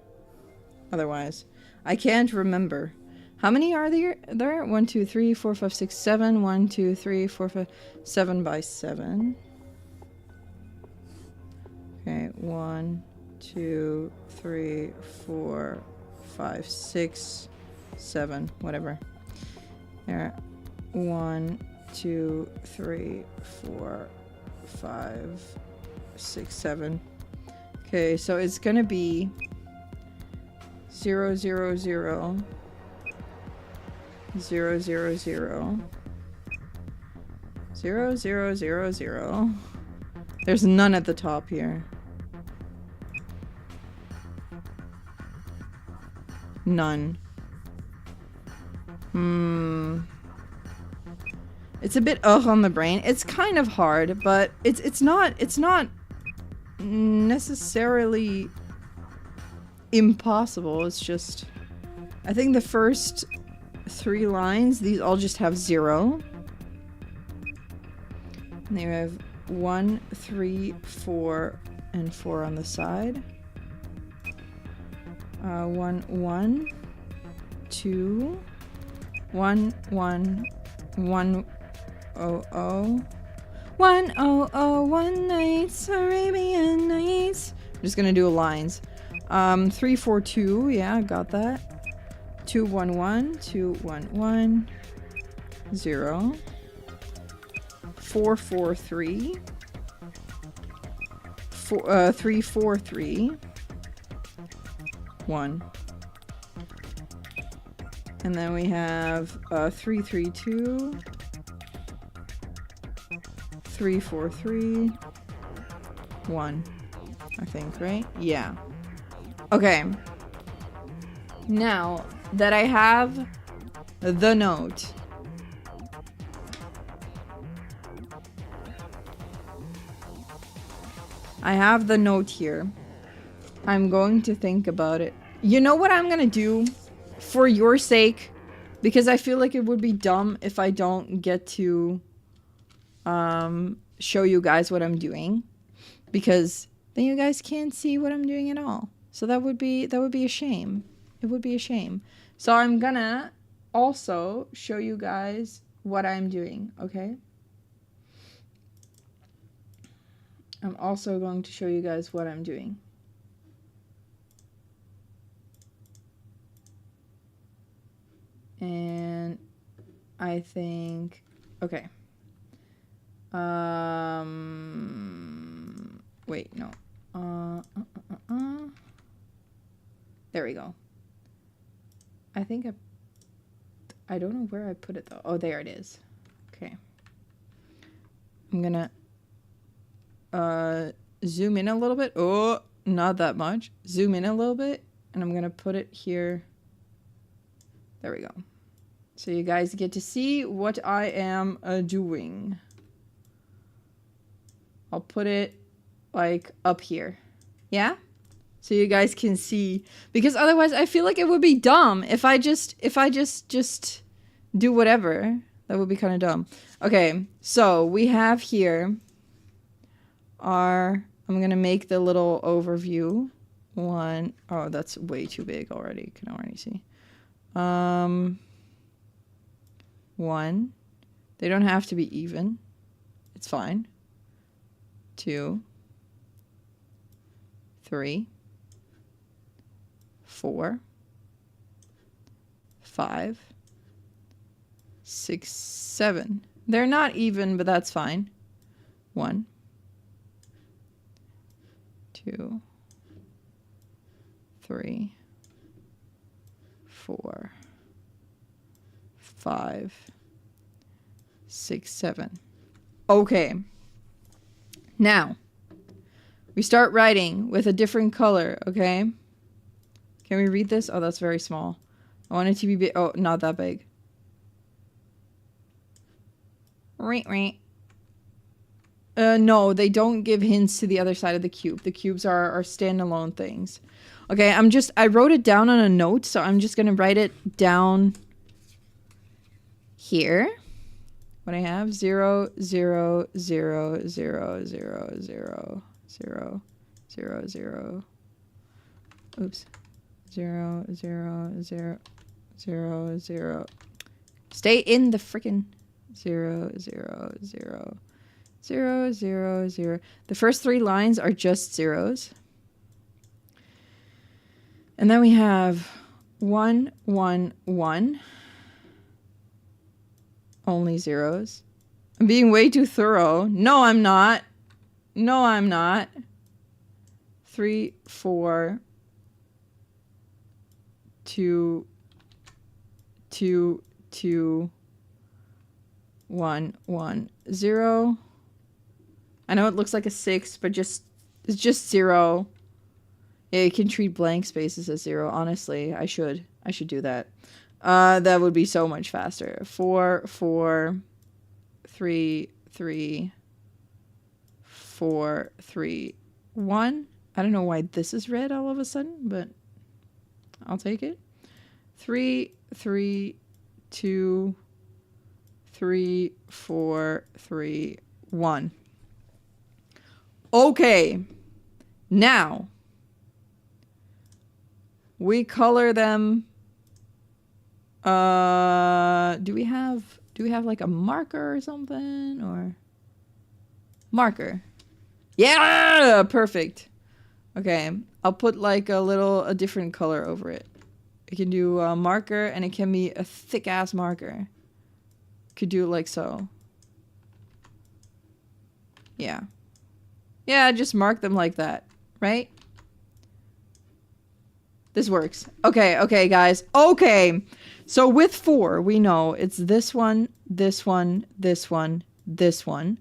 Otherwise. I can't remember. How many are there? 1, 2, 3, 4, 5, 6, 7. 1, 2, 3, 4, 5, 7 by 7. Okay, 1, 2, 3, 4, 5, 6, 7, whatever. There. 1, 2, 3, 4, 5, 6, 7. Okay, so it's gonna be 0, 0, 0, 0, 0, 0, 0, 0, 0, 0. There's none at the top here. None. It's a bit ugh on the brain. It's kind of hard, but it's not necessarily impossible. It's just, I think the first 3 lines, these all just have 0. And they have 1, 3, 4, and 4 on the side. 1, 1, 2, 1, 1, 1, 0, 0, 1, 0, 0, 1 nights, Arabian Nights. I'm just gonna do lines. 3, 4, 2, yeah, got that. 2, 1, 1, 2, 1, 1, 0. 4, 4, 3. 3, 4, 3. 1. And then we have 3, 3, 2. 3, 4, 3. 1. I think, right? Yeah. Okay. Now that I have the note, here. I'm going to think about it. You know what I'm gonna do? For your sake, because I feel like it would be dumb if I don't get to show you guys what I'm doing, because then you guys can't see what I'm doing at all. So that would be a shame. It would be a shame. So I'm gonna also show you guys what I'm doing, okay? I'm also going to show you guys what I'm doing. And I think, okay. Wait, no. There we go. I think I don't know where I put it though. Oh, there it is. Okay. I'm gonna zoom in a little bit. Oh, not that much. Zoom in a little bit, and I'm gonna put it here. There we go. So you guys get to see what I am doing. I'll put it like up here. Yeah? So you guys can see, because otherwise I feel like it would be dumb if I just do whatever. That would be kind of dumb. Okay, so we have here I'm gonna make the little overview one. Oh, that's way too big already. Can already see. 1. They don't have to be even. It's fine. 2, 3, 4, 5, 6, 7. They're not even, but that's fine. 1, 2, 3, 4, 5, 6, 7. Okay. Now, we start writing with a different color, okay? Can we read this? Oh, that's very small. I want it to be big. Oh, not that big. No, they don't give hints to the other side of the cube. The cubes are standalone things. Okay, I wrote it down on a note, so I'm just gonna write it down here. What I have, 0, 0, 0, 0, 0, 0, 0, 0, 0. Oops. 0, 0, 0, 0, 0. Stay in the frickin' 0, 0, 0, 0, 0, 0. The first 3 lines are just zeros. And then we have 1, 1, 1. Only zeros. I'm being way too thorough. No, I'm not. No, I'm not. 3, 4, 2, 2, 2, 1, 1, 0. I know it looks like a 6, but it's just 0. Yeah, you can treat blank spaces as 0. Honestly, I should do that. That would be so much faster. 4, 4, 3, 3, 4, 3, 1. I don't know why this is red all of a sudden, but I'll take it. 3, 3, 2, 3, 4, 3, 1. Okay. Now we color them. Do we have like a marker or something, or marker? Yeah, perfect. Okay, I'll put like a different color over it. I can do a marker, and it can be a thick ass marker. Could do it like so. Yeah. Yeah, just mark them like that, right? This works. Okay, guys. Okay. So with 4, we know it's this one, this one, this one, this one.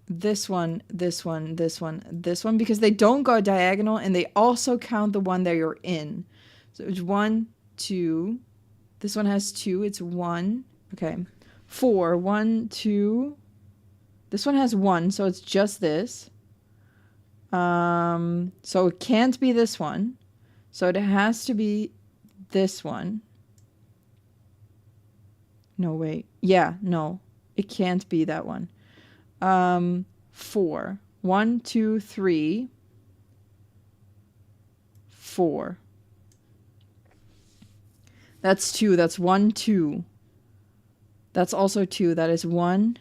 This one, this one, this one, this one, because they don't go diagonal, and they also count the one that you're in. So it's 1, 2. This one has 2. It's 1. Okay. 4. 1, 2. This one has 1, so it's just this. So it can't be this one. So it has to be this one. No, wait. Yeah, no. It can't be that one. 4. 1, 2, 3. 4. That's 2. That's 1, 2. That's also 2. That is 1.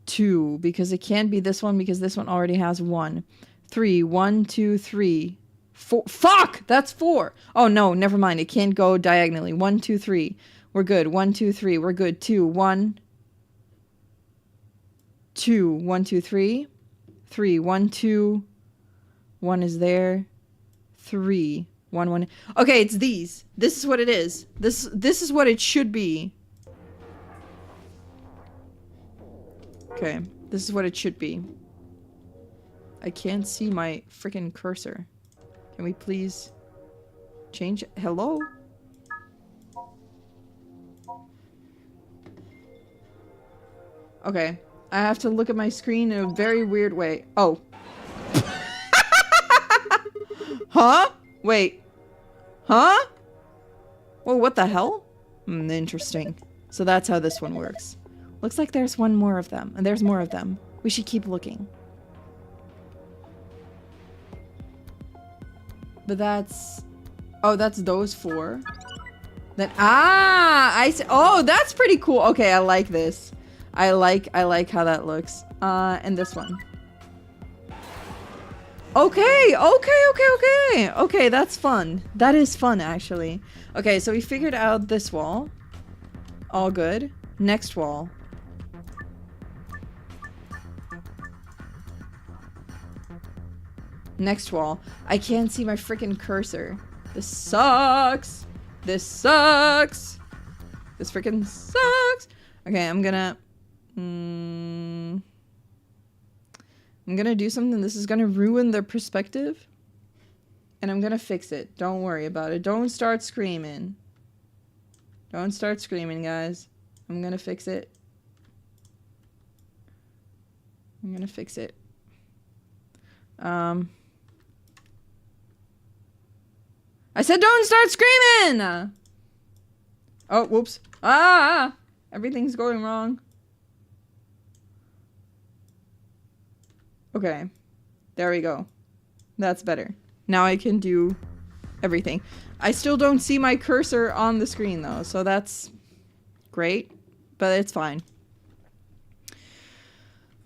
2, because it can't be this one, because this one already has 1. 3. 1, 2, 3. 4. Fuck! That's 4. Oh, no, never mind. It can't go diagonally. 1, 2, 3. We're good. 1, 2, 3. We're good. 2. 1. 2. 1, 2, 3. 3. 1, 2. 1 is there. 3. 1, 1. Okay, it's these. This is what it is. This is what it should be. Okay, this is what it should be. I can't see my freaking cursor. Can we please change it? Hello? Okay, I have to look at my screen in a very weird way. Oh. Huh? Wait. Huh? Whoa, what the hell? Interesting. So that's how this one works. Looks like there's one more of them. And there's more of them. We should keep looking. But that's... Oh, that's those 4. Then... Ah! I see. Oh, that's pretty cool. Okay, I like this. I like how that looks. And this one. Okay! Okay, that's fun. That is fun, actually. Okay, so we figured out this wall. All good. Next wall. Next wall. I can't see my freaking cursor. This sucks. This sucks. This freaking sucks. Okay, I'm gonna... I'm gonna do something. This is gonna ruin their perspective. And I'm gonna fix it. Don't worry about it. Don't start screaming. Don't start screaming, guys. I'm gonna fix it. I'm gonna fix it. I said don't start screaming! Oh, whoops. Ah! Everything's going wrong. Okay. There we go. That's better. Now I can do everything. I still don't see my cursor on the screen though, so that's great, but it's fine.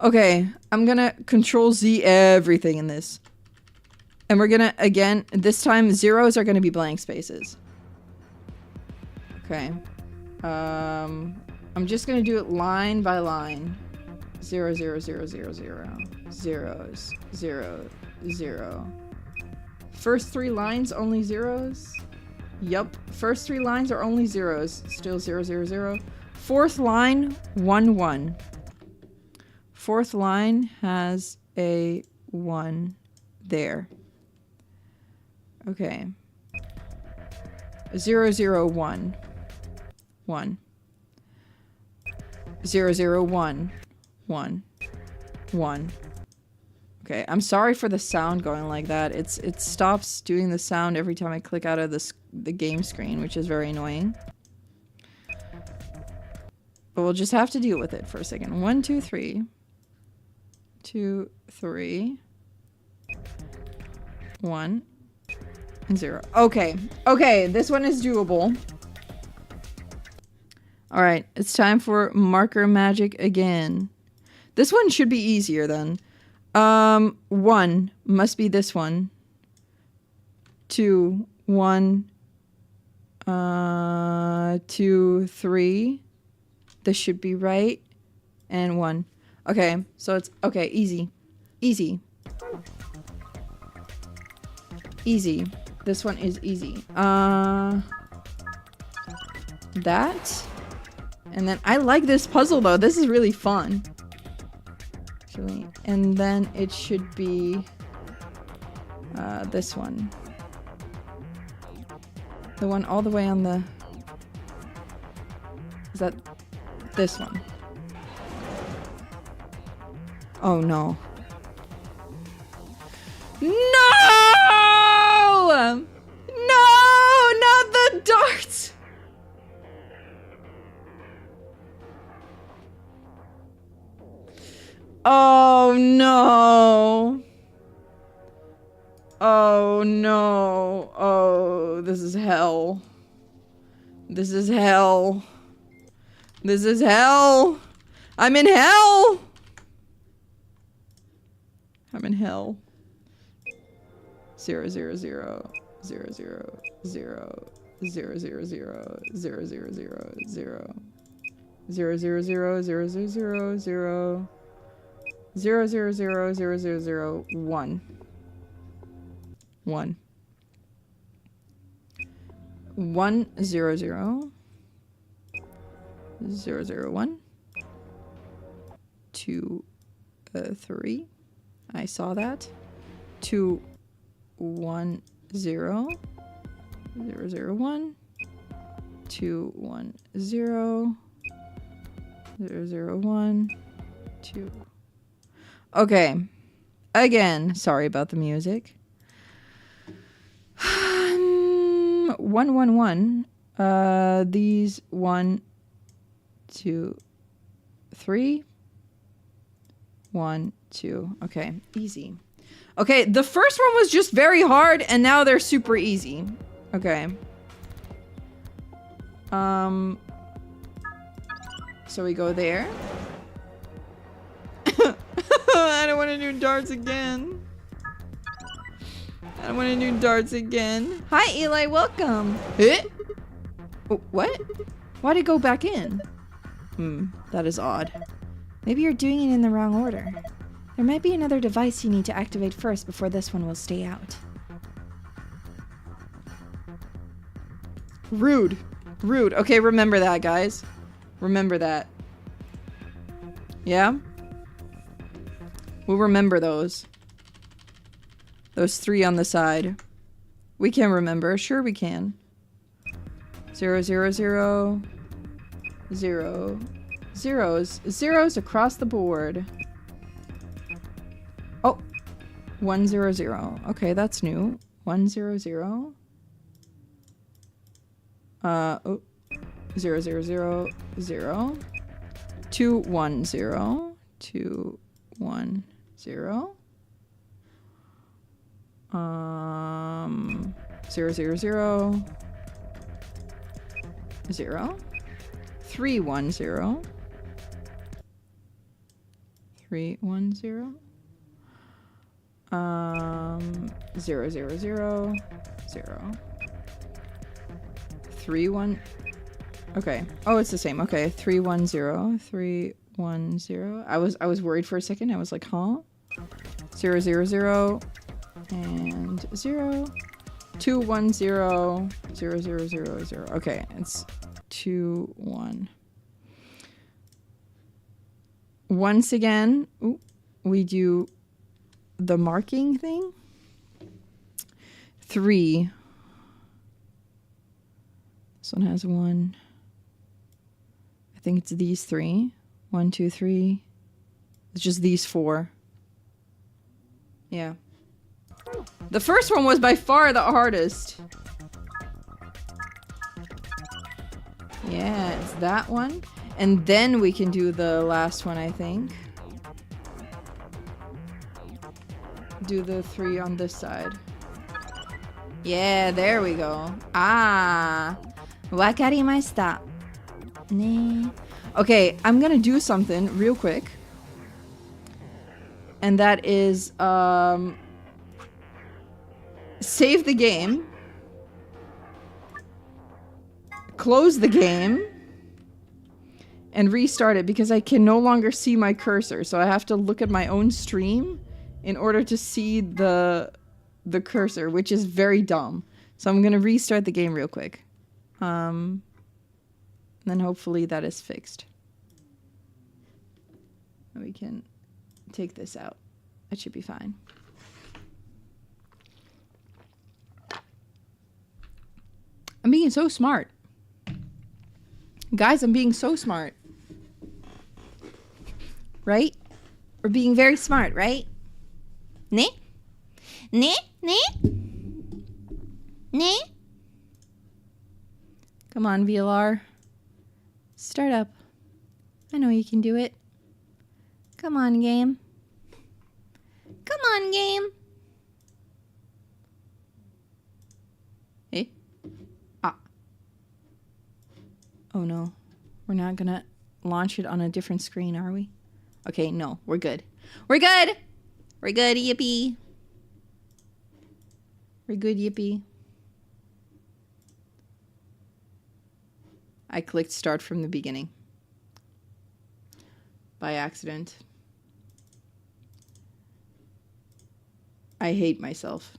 Okay, I'm gonna Control Z everything in this. And we're gonna, again, this time zeros are gonna be blank spaces. Okay. I'm just gonna do it line by line. 0, 0, 0, 0, 0. Zeros. 0, 0. First 3 lines, only zeros. Yup. First 3 lines are only zeros. Still 0, 0, 0. Fourth line, 1, 1. Fourth line has a 1 there. Okay. 0, 0, 1. 1. 0, 0, 1. 1. 1. Okay, I'm sorry for the sound going like that. It stops doing the sound every time I click out of the game screen, which is very annoying. But we'll just have to deal with it for a second. 1, 2, 3. 2, 3. 1. And 0. Okay. Okay, this one is doable. Alright, it's time for marker magic again. This one should be easier then. 1 must be this one. 2, 1, 2, 3. This should be right. And 1. Okay, so it's, okay, easy. Easy. Easy. This one is easy. That. And then, I like this puzzle though. This is really fun. Actually. And then it should be this one. The one all the way on the... Is that this one? Oh no. No! No! Not the darts! Oh no. Oh no. Oh, this is hell. This is hell. This is hell. I'm in hell. I'm in hell. 0, 0, 0, 0, 0, 0, 0, 0, 0, 0, 0, 0, 0, 0, 0, 0, 0, 0, 0, 0, 0, 0. 0, 0, 0, 0, 0, 0, 1. 1. 1, 0, 0. 0, 0, 1. 2, 3. I saw that. 2, 1, 0. 0, 0, 1. 2, 1, 0. 0, 0, 1. 2. Okay. Again, sorry about the music. 1, 1, 1. These 1, 2, 3. 1, 2. Okay, easy. Okay, the first one was just very hard, and now they're super easy. Okay. So we go there. I don't want to do darts again. I don't want to do darts again. Hi, Eli. Welcome. Eh? Oh, what? Why'd it go back in? That is odd. Maybe you're doing it in the wrong order. There might be another device you need to activate first before this one will stay out. Rude. Rude. Okay, remember that, guys. Remember that. Yeah? We'll remember those. Those 3 on the side. We can remember. Sure we can. 0, 0, 0. 0. Zeros. Zeros across the board. Oh. 1, 0, 0. Okay, that's new. 1, 0, 0. Oh. 0, 0, 0, 0. 2, 1, 0. 2, 1, 0. 0, 0, 0. 0. 3, 1, 0. 3, 1, 0. 0, 0, 0. 0. 3, 1. Okay. Oh, it's the same. Okay. 3, 1, 0. 3, 1, 0. I was worried for a second. I was like, huh? 0, 0, 0. And 0. 2, 1, 0. 0, 0, 0, 0. Okay. It's 2, 1. Once again, ooh, we do the marking thing. 3. This one has 1. I think it's these 3. 1, 2, 3. It's just these 4. Yeah. The first one was by far the hardest. Yeah, it's that one. And then we can do the last one, I think. Do the 3 on this side. Yeah, there we go. Ah. Wakarimashita. Nee. Okay, I'm gonna do something real quick. And that is, save the game. Close the game. And restart it because I can no longer see my cursor. So I have to look at my own stream in order to see the cursor, which is very dumb. So I'm gonna restart the game real quick. Then hopefully that is fixed. We can take this out. It should be fine. I'm being so smart. Guys, I'm being so smart. Right? We're being very smart, right? Ne? Ne? Ne? Ne? Come on, VLR. Start up. I know you can do it. Come on, game. Come on, game. Eh? Ah. Oh no. We're not gonna launch it on a different screen, are we? Okay, no. We're good. We're good! We're good, yippee. We're good, yippee. I clicked start from the beginning. By accident. I hate myself.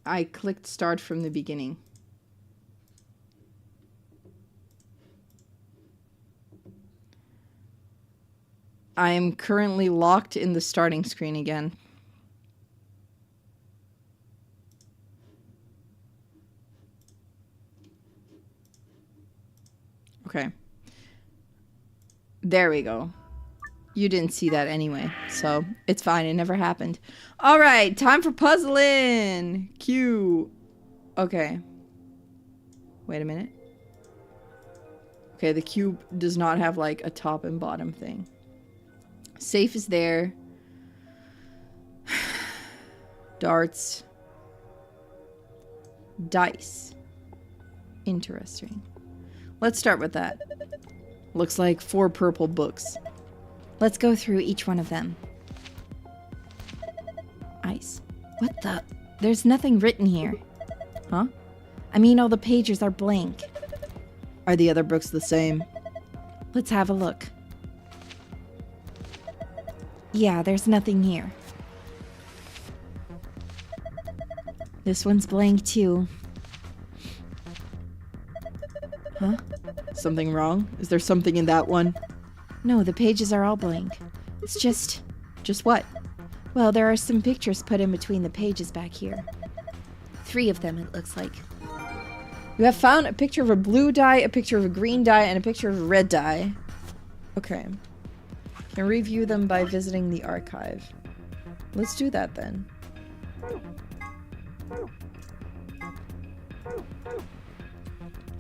I clicked start from the beginning. I am currently locked in the starting screen again. Okay. There we go. You didn't see that anyway, so it's fine. It never happened. All right, time for puzzling. Cue. Okay. Wait a minute. Okay, the cube does not have like a top and bottom thing. Safe is there. Darts. Dice. Interesting. Let's start with that. Looks like 4 purple books. Let's go through each one of them. Ice. What the? There's nothing written here. Huh? I mean, all the pages are blank. Are the other books the same? Let's have a look. Yeah, there's nothing here. This one's blank too. Huh? Something wrong? Is there something in that one? No, the pages are all blank. It's just... Just what? Well, there are some pictures put in between the pages back here. 3 of them, it looks like. You have found a picture of a blue dye, a picture of a green dye, and a picture of a red dye. Okay. Can review them by visiting the archive. Let's do that then.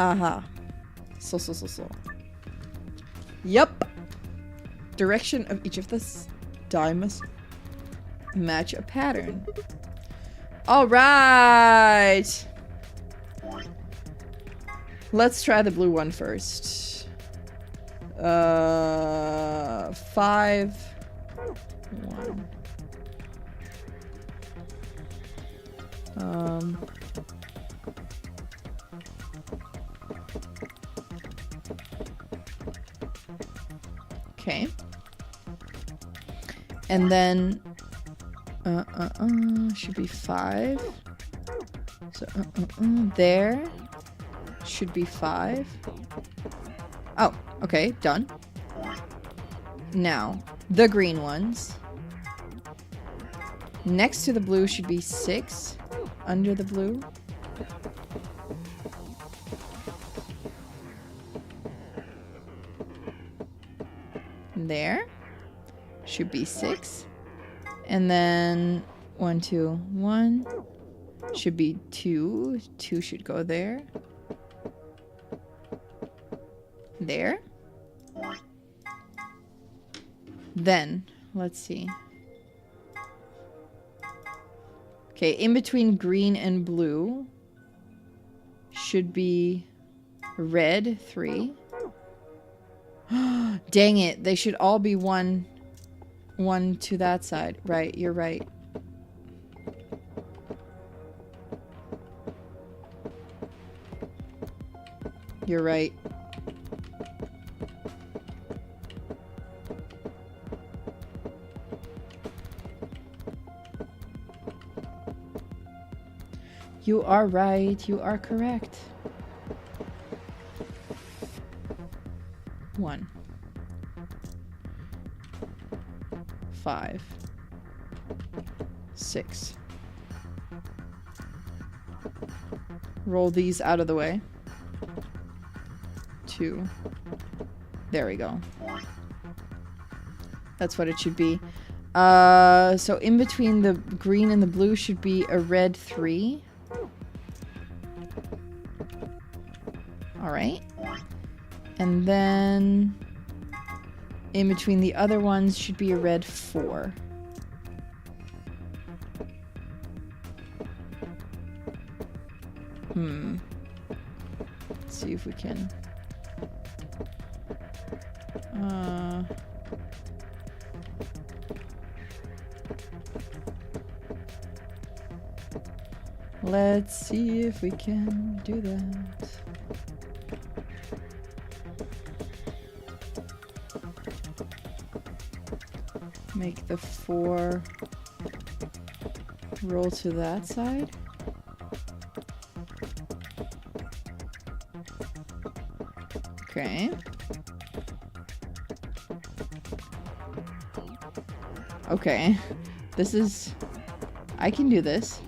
Aha. So. Yup. Direction of each of this dye must match a pattern. Alright. Let's try the blue one first. 5 1. Okay. And then should be 5. So there should be 5. Oh, okay, done. Now, the green ones. Next to the blue should be 6. Under the blue. There should be 6. And then 1 2 1 should be 2. 2 should go there. There. Then let's see. Okay, in between green and blue should be red 3. Dang it, they should all be one to that side. Right, you're right. You're right. You are right. You are correct. 1 5 6. Roll these out of the way. 2. There we go. That's what it should be. So in between the green and the blue should be a red 3. Alright. And then in between the other ones should be a red 4. Let's see if we can. Let's see if we can do that. Make the 4 roll to that side. Okay. Okay. This is... I can do this.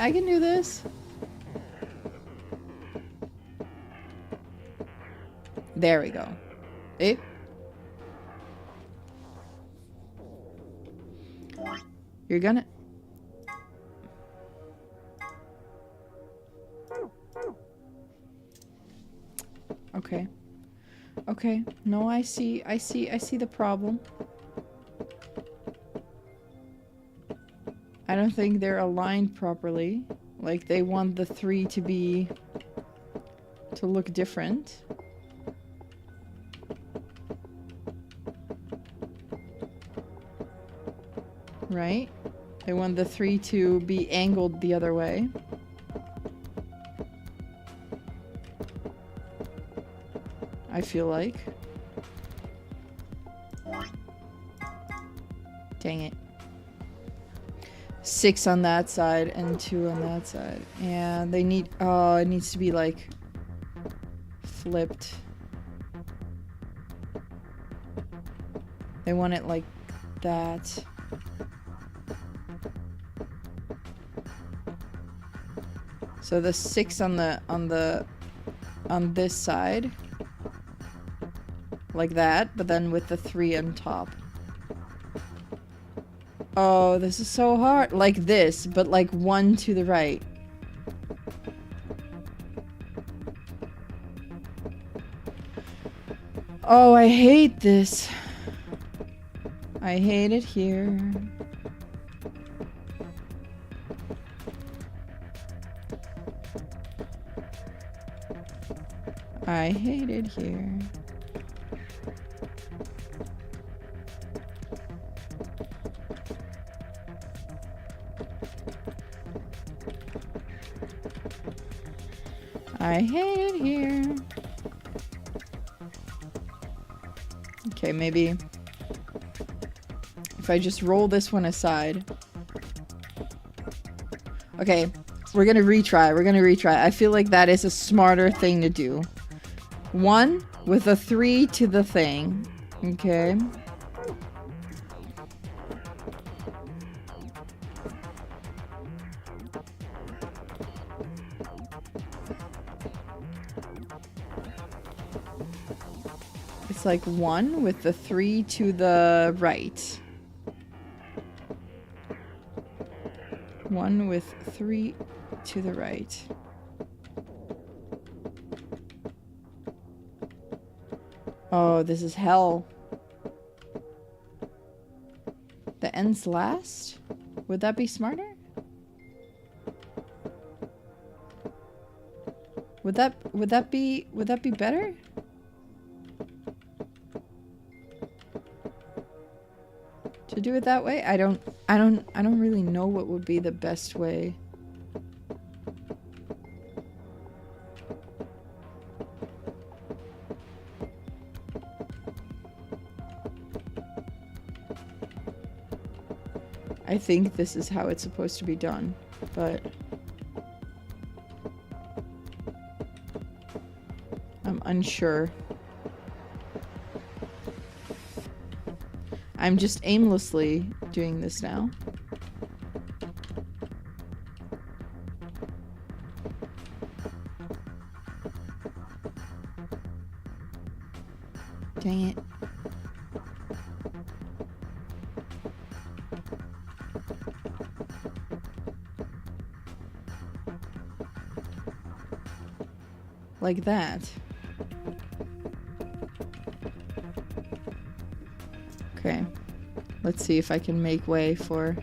I can do this. There we go. You're gonna... Okay. Okay. No, I see the problem. I don't think they're aligned properly. Like, they want the 3 to look different. Right? They want the 3 to be angled the other way. I feel like. Dang it. 6 on that side and 2 on that side. And they need, oh, it needs to be like flipped. They want it like that. So the 6 on this side, like that, but then with the 3 on top. Oh, this is so hard. Like this, but like 1 to the right. Oh, I hate this. I hate it here. I hate it here. I hate it here. Okay, maybe if I just roll this one aside. Okay, we're gonna retry. We're gonna retry. I feel like that is a smarter thing to do. 1 with a 3 to the thing. Okay. It's like 1 with the 3 to the right. 1 with 3 to the right. Oh, this is hell. The ends last? Would that be smarter? Would that be better? To do it that way? I don't really know what would be the best way. I think this is how it's supposed to be done, but I'm unsure. I'm just aimlessly doing this now. Dang it. Like that. Okay. Let's see if I can make way for...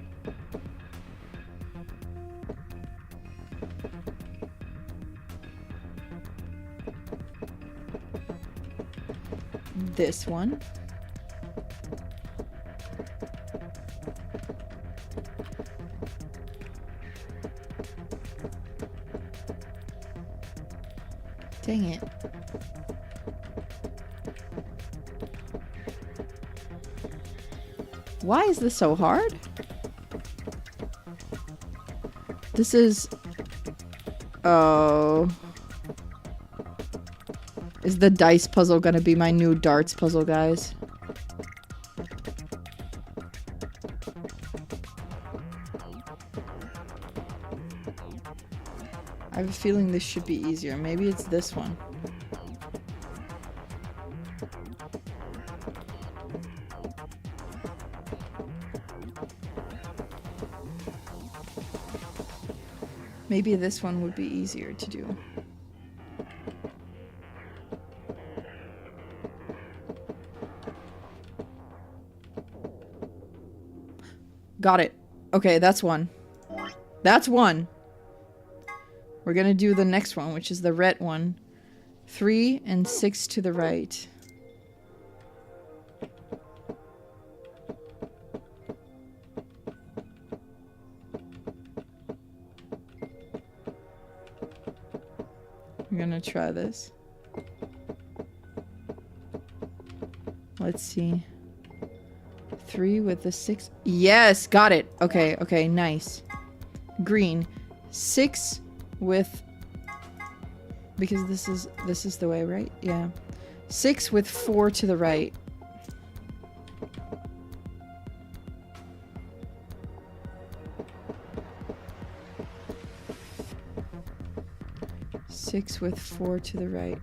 this one. Dang it. Why is this so hard? This is... oh... Is the dice puzzle gonna be my new darts puzzle, guys? I have a feeling this should be easier. Maybe it's this one. Maybe this one would be easier to do. Got it. Okay, that's one. That's one. We're gonna do the next one, which is the red one. 3 and 6 to the right. I'm gonna try this. Let's see. 3 with the 6. Yes, got it. Okay, okay, nice. Green. 6 with, because this is the way, right? Yeah. 6 with 4 to the right. Six with 4 to the right.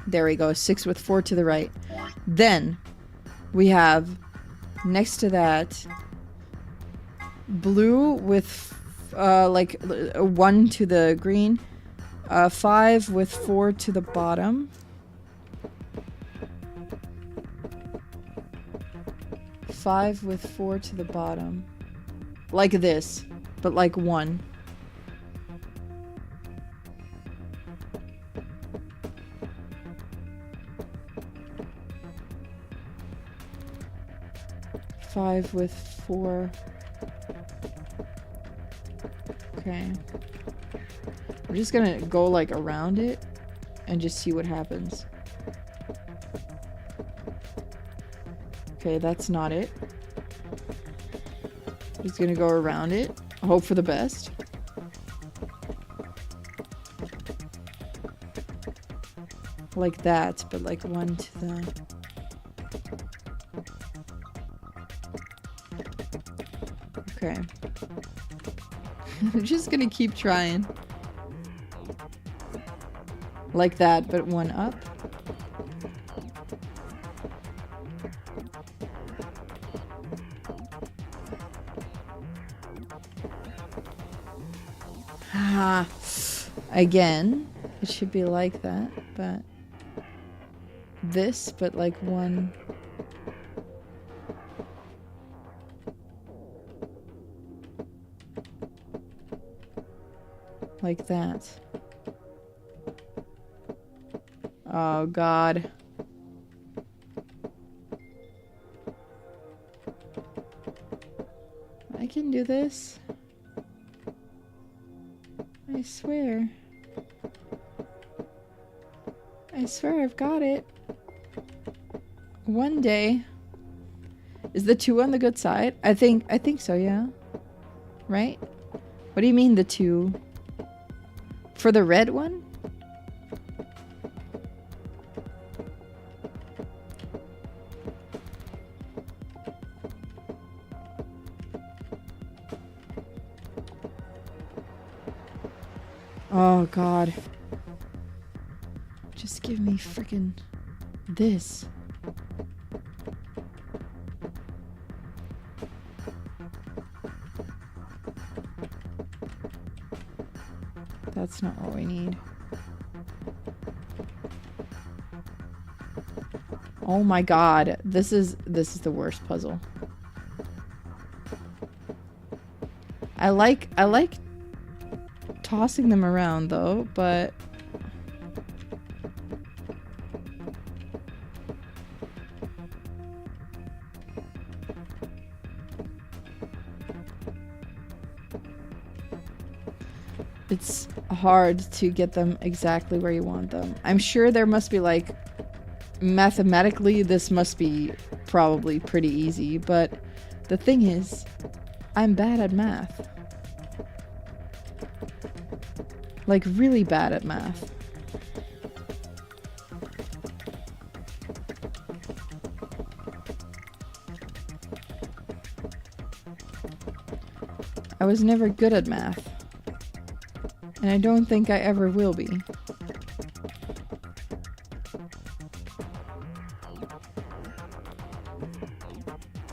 There we go. 6 with 4 to the right. Then we have next to that blue with like 1 to the green. 5 with 4 to the bottom. 5 with 4 to the bottom. Like this, but like 1. Five with 4. Okay. We're just gonna go like around it and just see what happens. Okay, that's not it. Just gonna go around it. Hope for the best. Like that, but like 1 to the... Okay. I'm just gonna keep trying. Like that, but 1 up. Ah, again, it should be like that, but this, but like 1. Like that. Oh God. I can do this. I swear. I swear I've got it. One day. Is the 2 on the good side? I think so, yeah. Right? What do you mean the 2? For the red one? Oh God. Just give me freaking this. That's not what we need. Oh my God. This is the worst puzzle. I like tossing them around though, but it's hard to get them exactly where you want them. I'm sure there must be like mathematically this must be probably pretty easy, but the thing is I'm bad at math. Like really bad at math. I was never good at math. And I don't think I ever will be.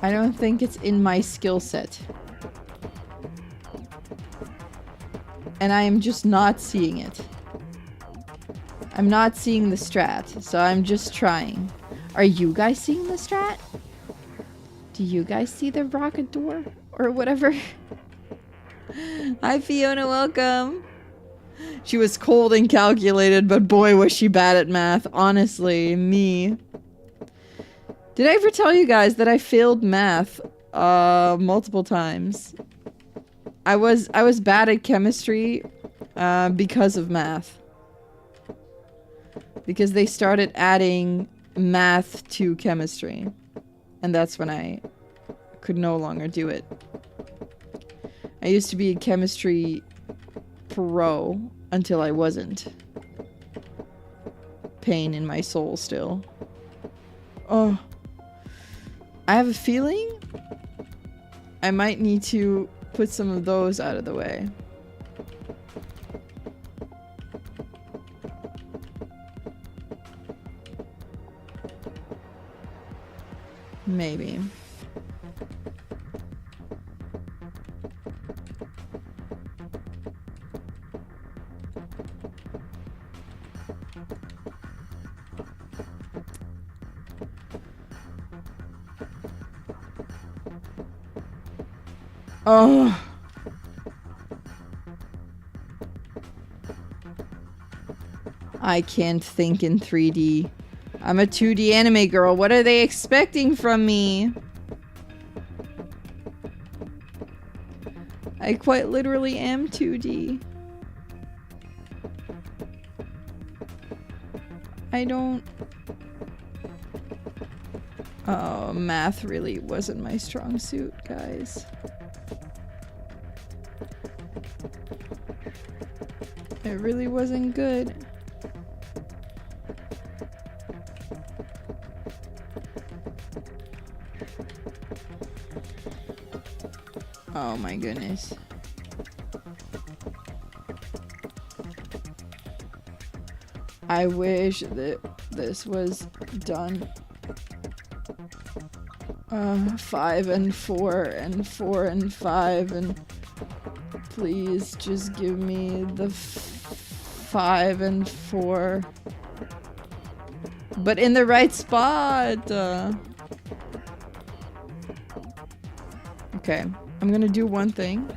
I don't think it's in my skill set. And I am just not seeing it. I'm not seeing the strat, so I'm just trying. Are you guys seeing the strat? Do you guys see the rocket door? Or whatever? Hi Fiona, welcome! She was cold and calculated, but boy was she bad at math. Honestly, me. Did I ever tell you guys that I failed math multiple times? I was bad at chemistry because of math. Because they started adding math to chemistry. And that's when I could no longer do it. I used to be a chemistry pro until I wasn't. Pain in my soul still. Oh. I have a feeling I might need to put some of those out of the way. Maybe. Oh. I can't think in 3D. I'm a 2D anime girl. What are they expecting from me? I quite literally am 2D. I don't... Oh, math really wasn't my strong suit, guys. It really wasn't good. Oh my goodness. I wish that this was done. 5 and 4 and 4 and 5 and please just give me the 5 and 4. But in the right spot. Okay, I'm gonna do one thing.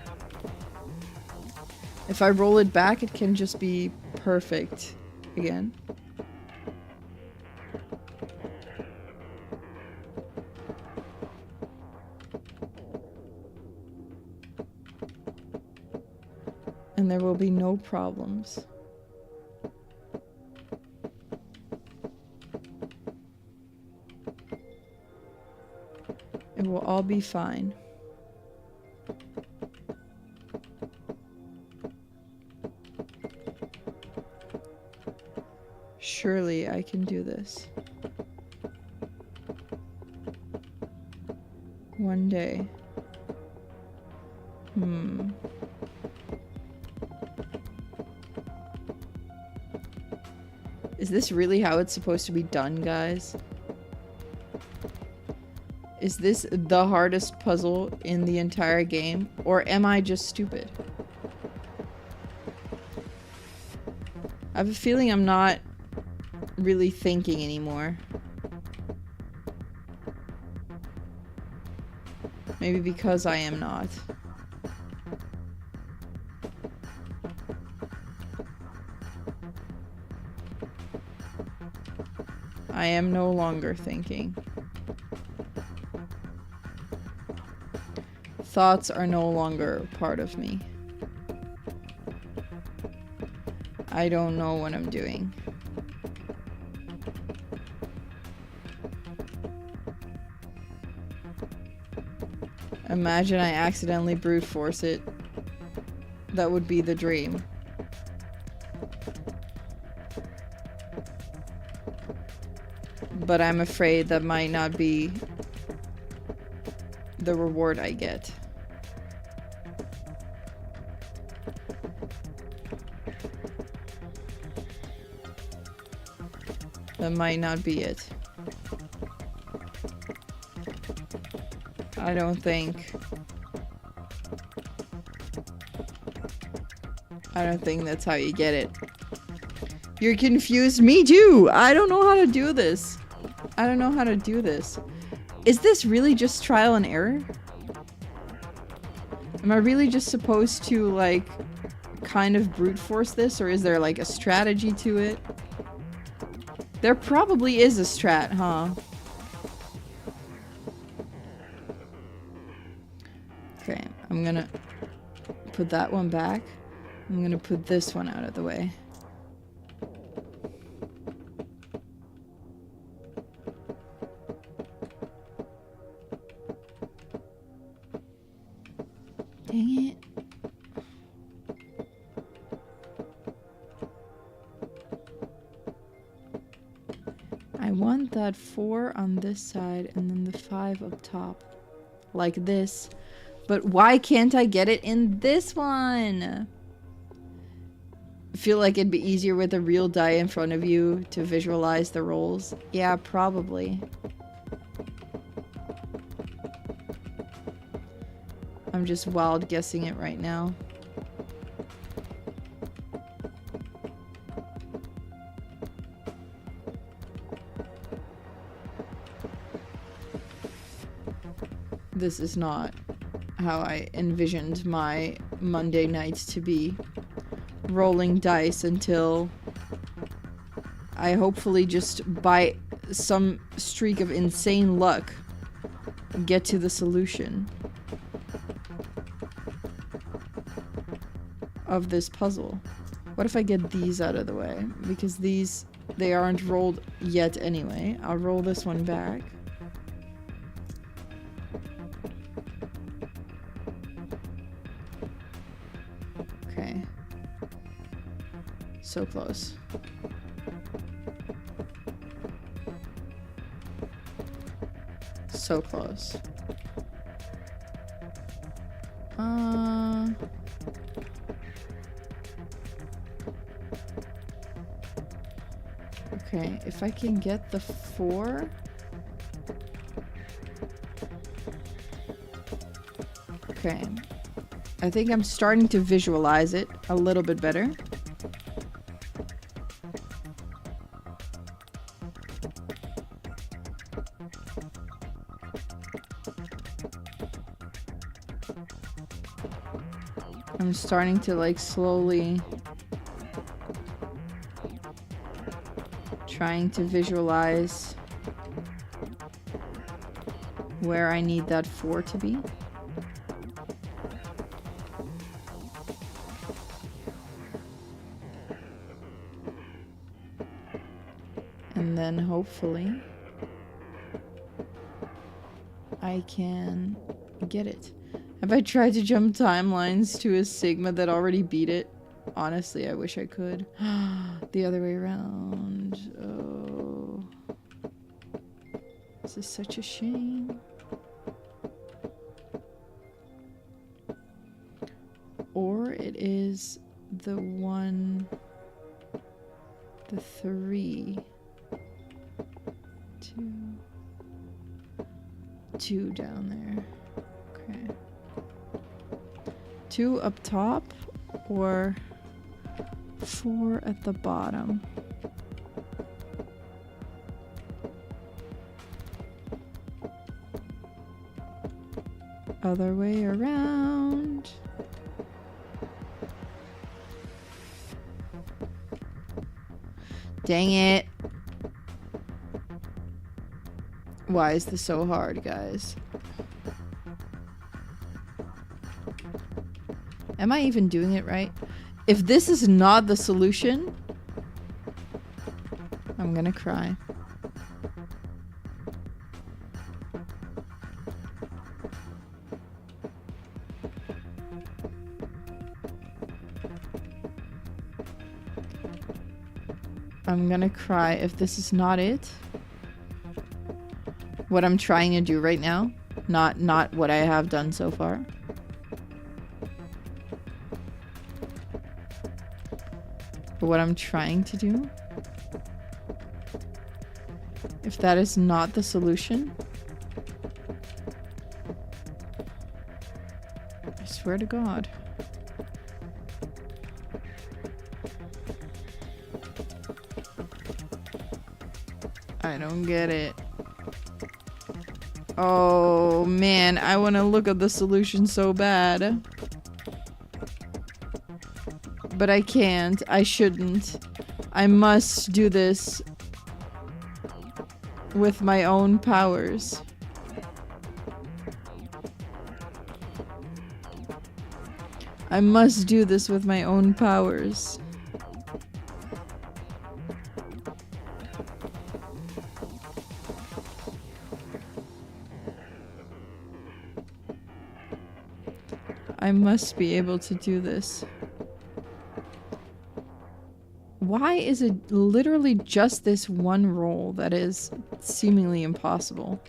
If I roll it back, it can just be perfect again. And there will be no problems. It will all be fine. Surely I can do this. One day. Is this really how it's supposed to be done, guys? Is this the hardest puzzle in the entire game? Or am I just stupid? I have a feeling I'm not really thinking anymore. Maybe because I am not. I am no longer thinking. Thoughts are no longer part of me. I don't know what I'm doing. Imagine I accidentally brute force it. That would be the dream. But I'm afraid that might not be the reward I get. That might not be it. I don't think that's how you get it. You're confused? Me too! I don't know how to do this. I don't know how to do this. Is this really just trial and error? Am I really just supposed to, like, kind of brute force this? Or is there, like, a strategy to it? There probably is a strat, huh? Okay, I'm gonna put that one back. I'm gonna put this one out of the way. want that 4 on this side and then the 5 up top. Like this. But why can't I get it in this one? I feel like it'd be easier with a real die in front of you to visualize the rolls. Yeah, probably. I'm just wild guessing it right now. This is not how I envisioned my Monday nights to be. Rolling dice until I hopefully just by some streak of insane luck get to the solution of this puzzle. What if I get these out of the way? Because these, they aren't rolled yet anyway. I'll roll this one back. Okay. So close. So close. Okay, if I can get the 4. Okay. I think I'm starting to visualize it a little bit better. I'm starting to like slowly trying to visualize where I need that 4 to be. And then hopefully I can get it. Have I tried to jump timelines to a Sigma that already beat it? Honestly, I wish I could. The other way around. Oh. This is such a shame. Or it is the 1, the 3, 2 down there. Okay. 2 up top or 4 at the bottom. Other way around. Dang it. Why is this so hard, guys? Am I even doing it right? If this is not the solution, I'm gonna cry. I'm gonna cry if this is not it. What I'm trying to do right now, not what I have done so far. But what I'm trying to do, if that is not the solution, I swear to God. I don't get it. Oh man, I want to look at the solution so bad. But I can't. I shouldn't. I must do this with my own powers. I must do this with my own powers. I must be able to do this. Why is it literally just this one roll that is seemingly impossible?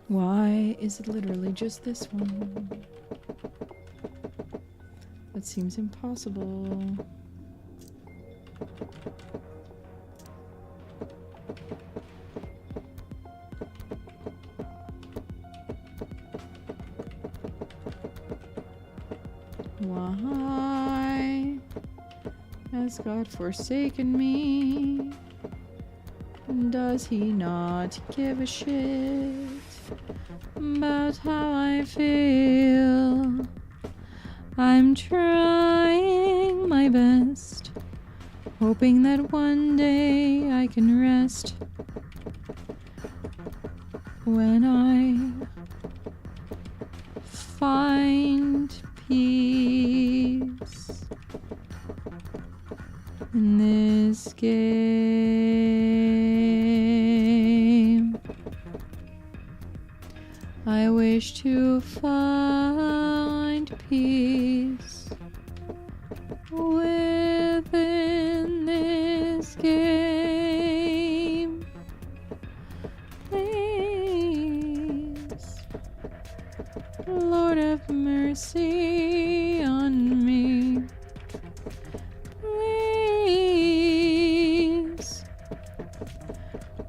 Why is it literally just this one? That seems impossible. Why has God forsaken me? Does he not give a shit about how I feel? I'm trying my best, hoping that one day I can rest when I find peace in this game. I wish to find peace within this game. Please, Lord, have mercy on me. Please,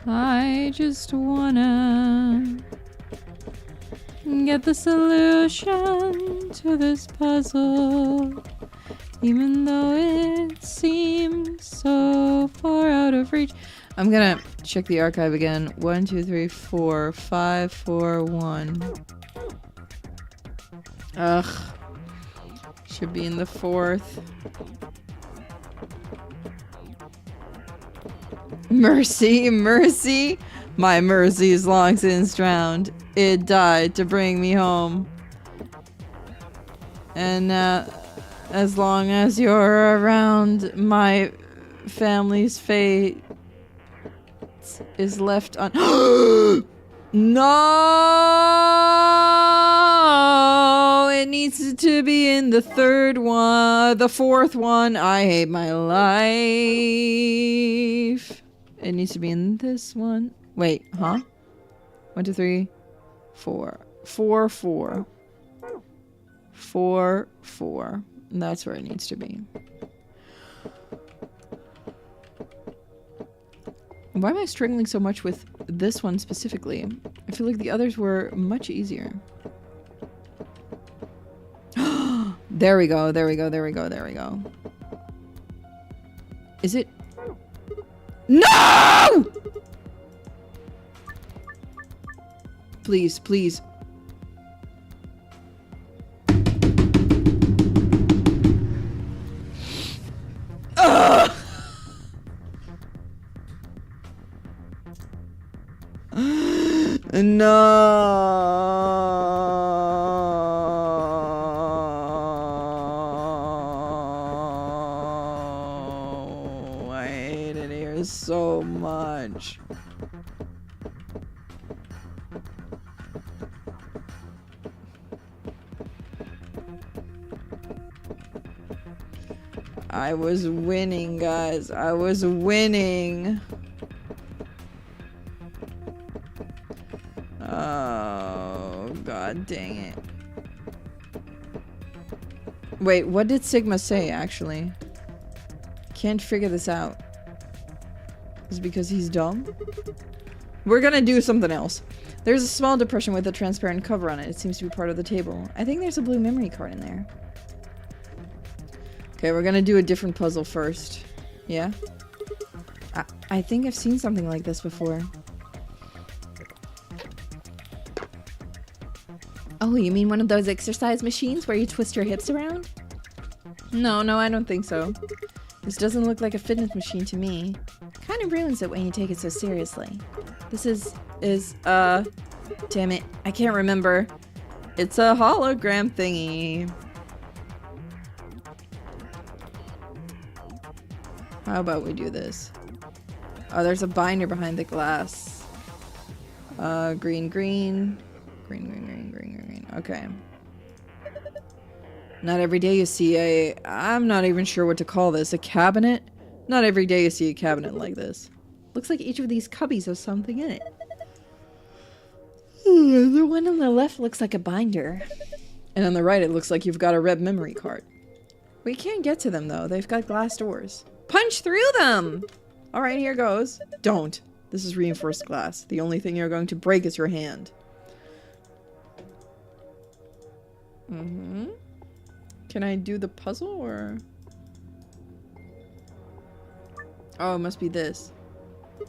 I just wanna get the solution to this puzzle, even though it seems so far out of reach. I'm gonna check the archive again. 1, 2, 3, 4, 5, 4, 1. Ugh. Should be in the 4th. Mercy, mercy. My mercy is long since drowned. It died to bring me home. And as long as you're around, my family's fate is left on. No! It needs to be in the 3rd one, the 4th one. I hate my life. It needs to be in this one. Wait, huh? 1, 2, 3, 4. 4, 4. 4, 4. That's where it needs to be. Why am I struggling so much with this one specifically? I feel like the others were much easier. There we go, there we go, there we go, there we go. Is it? No! Please, please. Ugh! No, I hate it here so much. I was winning, guys. I was winning. Oh, god dang it. Wait, what did Sigma say, actually? Can't figure this out. Is it because he's dumb? We're gonna do something else. There's a small depression with a transparent cover on it. It seems to be part of the table. I think there's a blue memory card in there. Okay, we're gonna do a different puzzle first. Yeah? I think I've seen something like this before. Oh, you mean one of those exercise machines where you twist your hips around? No, I don't think so. This doesn't look like a fitness machine to me. Kind of ruins it when you take it so seriously. This is damn it, I can't remember. It's a hologram thingy. How about we do this? Oh, there's a binder behind the glass. Green, green. Green, green, green, green, green, green. Okay. Not every day you see a... I'm not even sure what to call this. A cabinet? Not every day you see a cabinet like this. Looks like each of these cubbies has something in it. The one on the left looks like a binder. And on the right it looks like you've got a red memory card. We can't get to them though. They've got glass doors. Punch through them! Alright, here goes. Don't. This is reinforced glass. The only thing you're going to break is your hand. Mm-hmm. Can I do the puzzle or... Oh, it must be this. I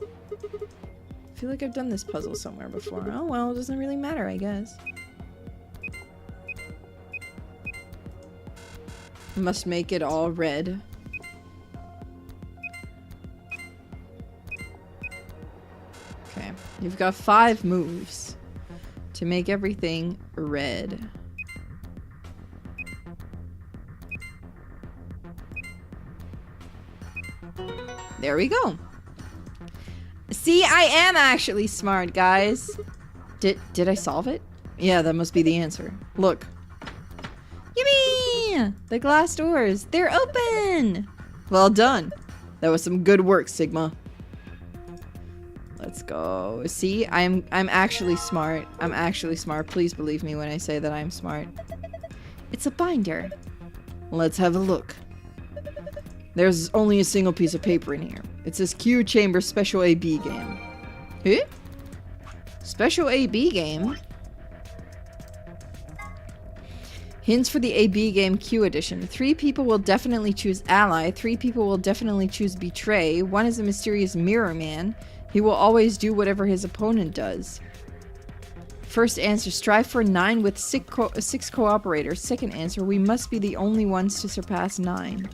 feel like I've done this puzzle somewhere before. Oh well, it doesn't really matter, I guess. Must make it all red. Okay, you've got 5 moves to make everything red. There we go. See, I am actually smart, guys. Did I solve it? Yeah, that must be the answer. Look. Yippee! The glass doors, they're open! Well done. That was some good work, Sigma. Let's go. See, I'm actually smart. I'm actually smart. Please believe me when I say that I'm smart. It's a binder. Let's have a look. There's only a single piece of paper in here. It says Q Chamber Special AB Game. Huh? Special AB Game? Hints for the AB Game Q Edition. 3 people will definitely choose Ally. 3 people will definitely choose Betray. 1 is a mysterious mirror man. He will always do whatever his opponent does. First answer, strive for 9 with 6 cooperators. Second answer, we must be the only ones to surpass 9.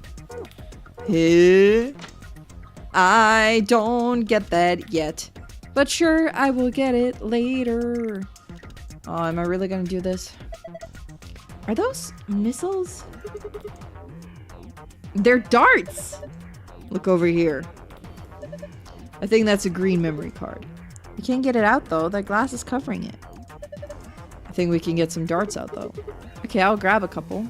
Huh? I don't get that yet. But sure, I will get it later. Oh, am I really gonna do this? Are those missiles? They're darts! Look over here. I think that's a green memory card. You can't get it out though, that glass is covering it. I think we can get some darts out though. Okay, I'll grab a couple.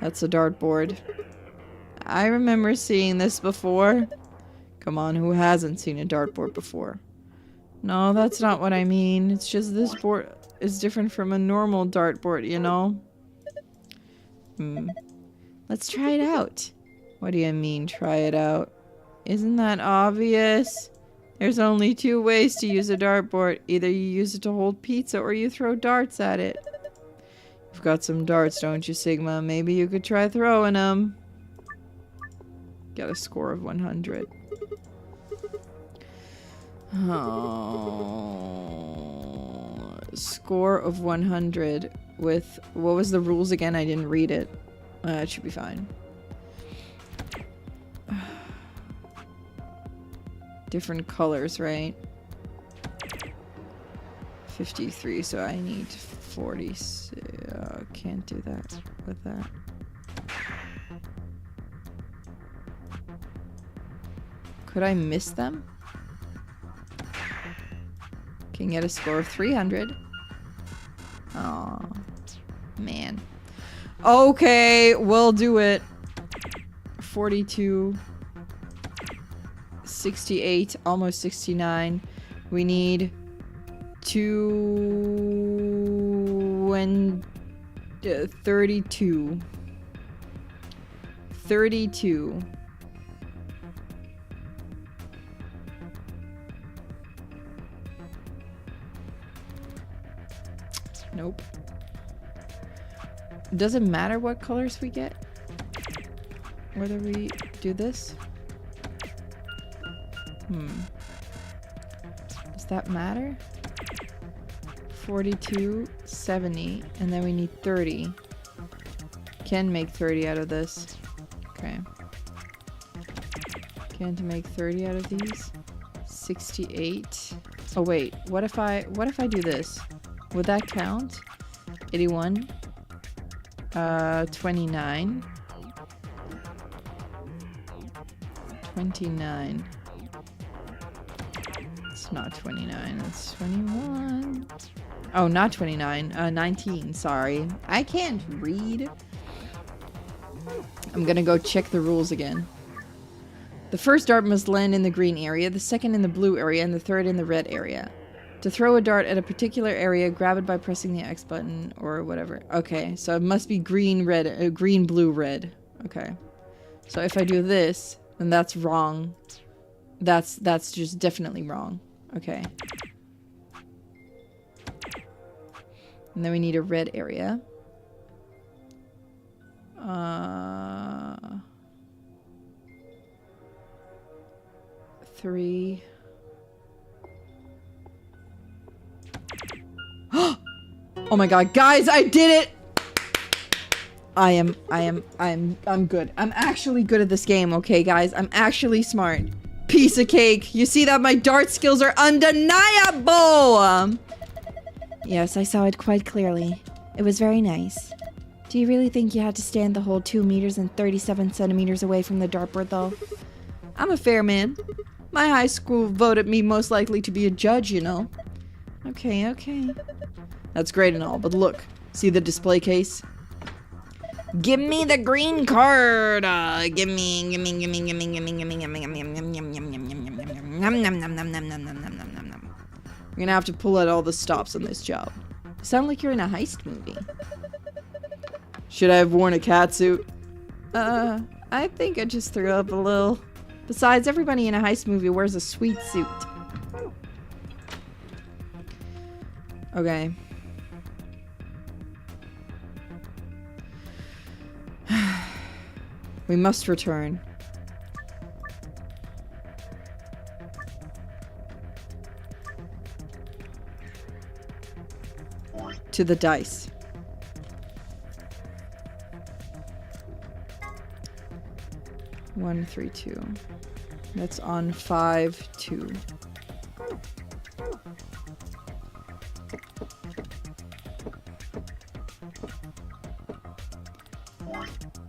That's a dartboard. I remember seeing this before. Come on, who hasn't seen a dartboard before? No, that's not what I mean. It's just this board is different from a normal dartboard, you know? Let's try it out. What do you mean, try it out? Isn't that obvious? There's only 2 ways to use a dartboard. Either you use it to hold pizza or you throw darts at it. You've got some darts, don't you, Sigma? Maybe you could try throwing them. Got a score of 100. Oh, score of 100 with... What was the rules again? I didn't read it. It should be fine. Different colors, right? 53, so I need 40. Can't do that with that. Could I miss them? Can get a score of 300. Oh, man. Okay, we'll do it. 42. 68, almost 69. We need 32. 32. Nope. Does it matter what colors we get? Whether we do this? Does that matter? 42, 70, and then we need 30. Can make 30 out of this. Okay. Can to make 30 out of these. 68. Oh wait, what if I do this? Would that count? 81. 29. 29. It's not 29, it's 21. Oh, not 29, 19, sorry. I can't read. I'm gonna go check the rules again. The first dart must land in the green area, the second in the blue area, and the third in the red area. To throw a dart at a particular area, grab it by pressing the X button or whatever. Okay, so it must be green, red, green, blue, red. Okay. So if I do this, then that's wrong. That's just definitely wrong. Okay. And then we need a red area. 3. Oh my god, guys, I did it! I'm good. I'm actually good at this game, okay, guys? I'm actually smart. Piece of cake. You see that my dart skills are undeniable! Yes, I saw it quite clearly. It was very nice. Do you really think you had to stand the whole 2 meters and 37 centimeters away from the dartboard, though? I'm a fair man. My high school voted me most likely to be a judge, you know. Okay, okay. That's great and all, but look. See the display case? Give me the green card! Give me. You're gonna have to pull out all the stops on this job. You sound like you're in a heist movie. Should I have worn a catsuit? I think I just threw up a little. Besides, everybody in a heist movie wears a sweet suit. Okay. We must return. To the dice. One, 3, 2. That's on 5, 2.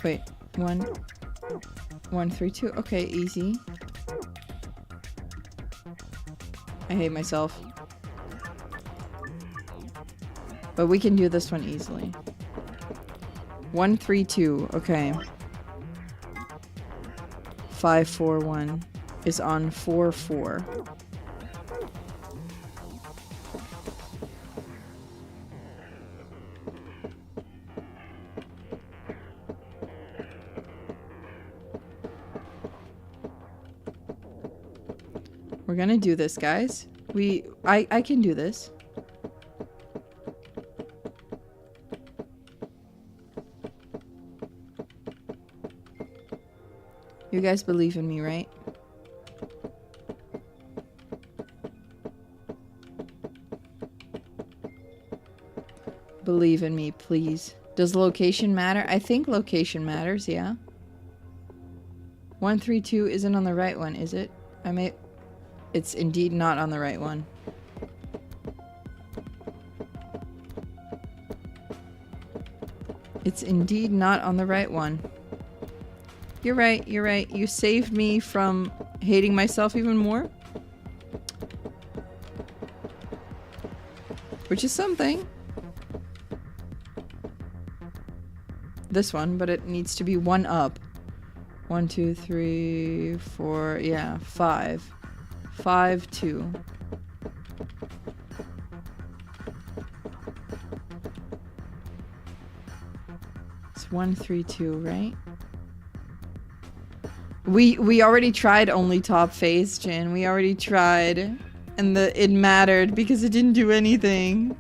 Wait, 1, 3, 2. Okay, easy. I hate myself. But we can do this one easily. 1, 3, 2. Okay. 5, 4, 1 is on 4, 4. We're gonna do this, guys. I can do this. You guys believe in me, right? Believe in me, please. Does location matter? I think location matters, yeah. 1, 3, 2 isn't on the right one, is it? It's indeed not on the right one. It's indeed not on the right one. You're right, you're right. You saved me from hating myself even more. Which is something. This one, but it needs to be 1 up. 1, 2, 3, 4, yeah, 5. 5, 2. It's 1, 3, 2, right? We already tried only top face, Jin. We already tried. And it mattered because it didn't do anything.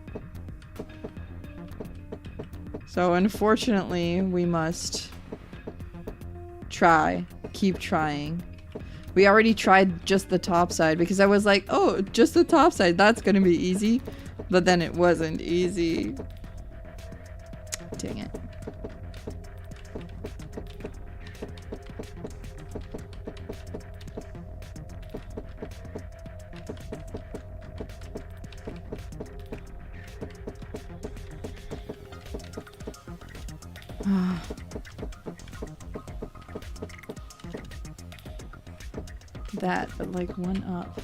So unfortunately, we must try. Keep trying. We already tried just the top side because I was like, oh, just the top side. That's gonna be easy. But then it wasn't easy. Dang it. That, but like one up.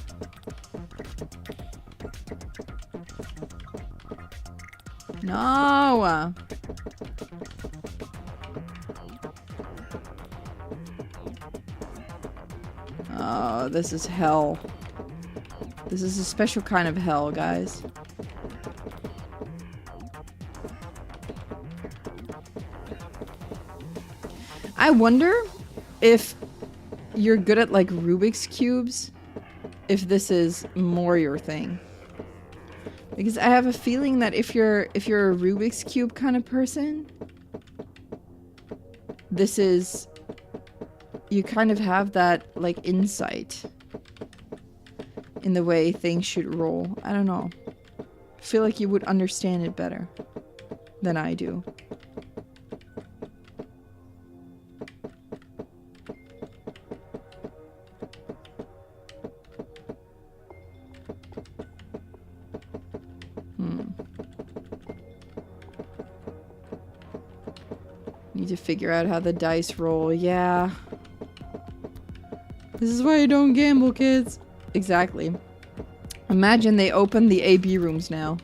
No! Oh, this is hell. This is a special kind of hell, guys. I wonder if you're good at like Rubik's cubes, if this is more your thing. Because I have a feeling that if you're a Rubik's cube kind of person, this is, you kind of have that like insight in the way things should roll. I don't know. I feel like you would understand it better than I do. Need to figure out how the dice roll. Yeah. This is why you don't gamble, kids. Exactly. Imagine they open the AB rooms now.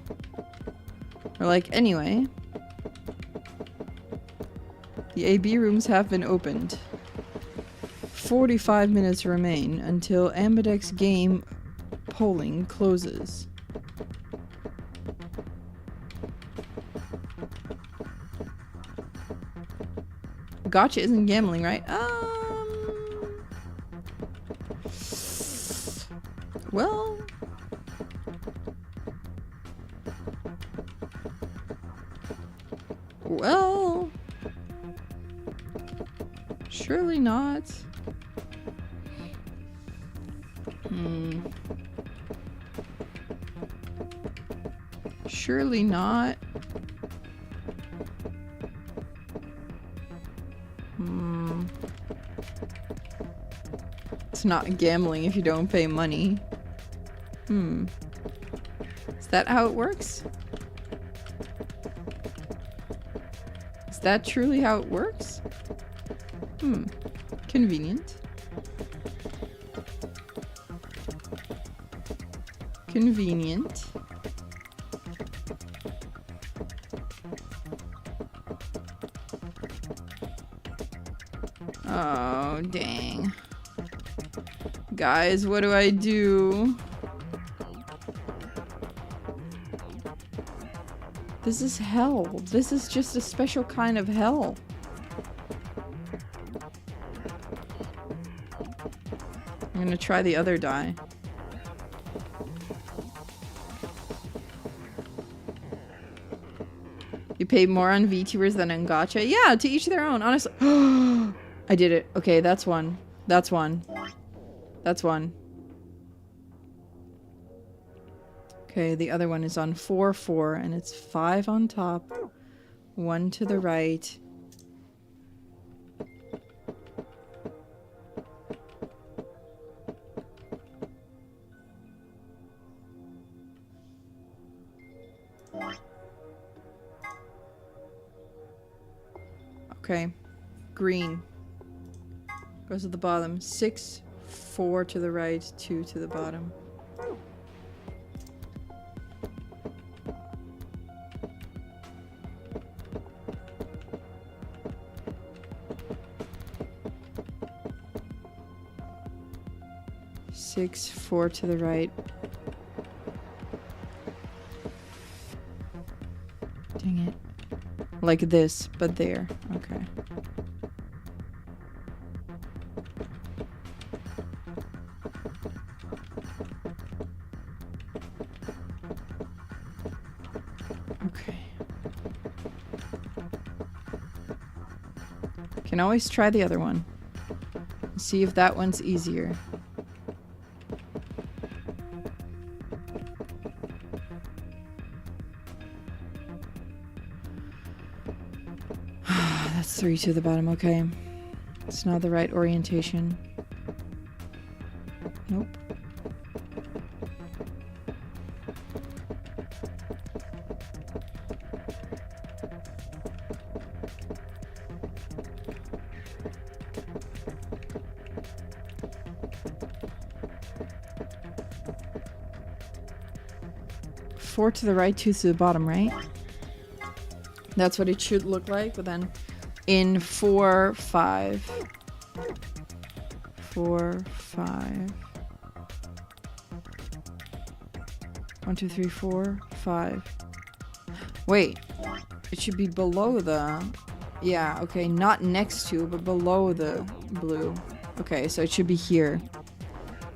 Or like, anyway. The AB rooms have been opened. 45 minutes remain until Ambidex game polling closes. Gotcha isn't gambling, right? Well... Well... Surely not. Surely not. It's not gambling if you don't pay money. Is that how it works? Is that truly how it works? Convenient. Convenient. Oh, dang. Guys, what do I do? This is hell. This is just a special kind of hell. I'm gonna try the other die. You pay more on VTubers than on Gacha? Yeah, to each their own, honestly. I did it. Okay, that's one. That's one. That's one. Okay, the other one is on 4, and it's 5 on top, 1 to the right. Okay, green goes at the bottom. 6, 4 to the right, 2 to the bottom. Six, 4 to the right. Dang it. Like this, but there. Okay. Okay. Can always try the other one. See if that one's easier. That's 3 to the bottom, okay. It's not the right orientation. Nope. 4 to the right, 2 to the bottom, right? That's what it should look like, but then in 4, 5. 4, 5. 1, 2, 3, 4, 5. Wait. It should be below the... Yeah, okay, not next to, but below the blue. Okay, so it should be here.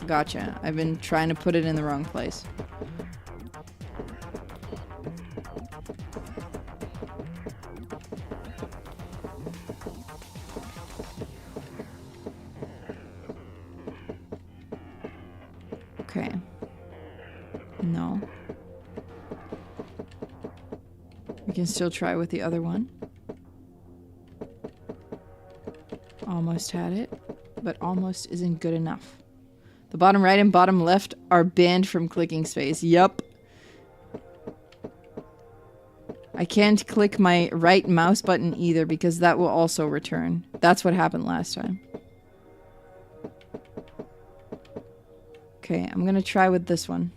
Gotcha. I've been trying to put it in the wrong place. Okay. No. We can still try with the other one. Almost had it, but almost isn't good enough. The bottom right and bottom left are banned from clicking space. Yup. I can't click my right mouse button either because that will also return. That's what happened last time. Okay, I'm gonna try with this one.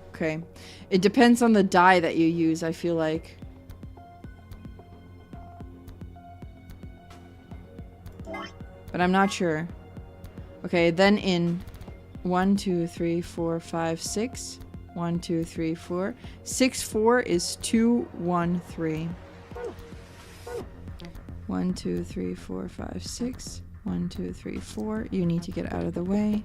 Okay. It depends on the die that you use, I feel like. But I'm not sure. Okay, then in 1, 2, 3, 4, 5, 6. 1, 2, 3, 4. 6, 4 is 2, 1, 3. 1, 2, 3, 4, 5, 6. 1, 2, 3, 4. You need to get out of the way.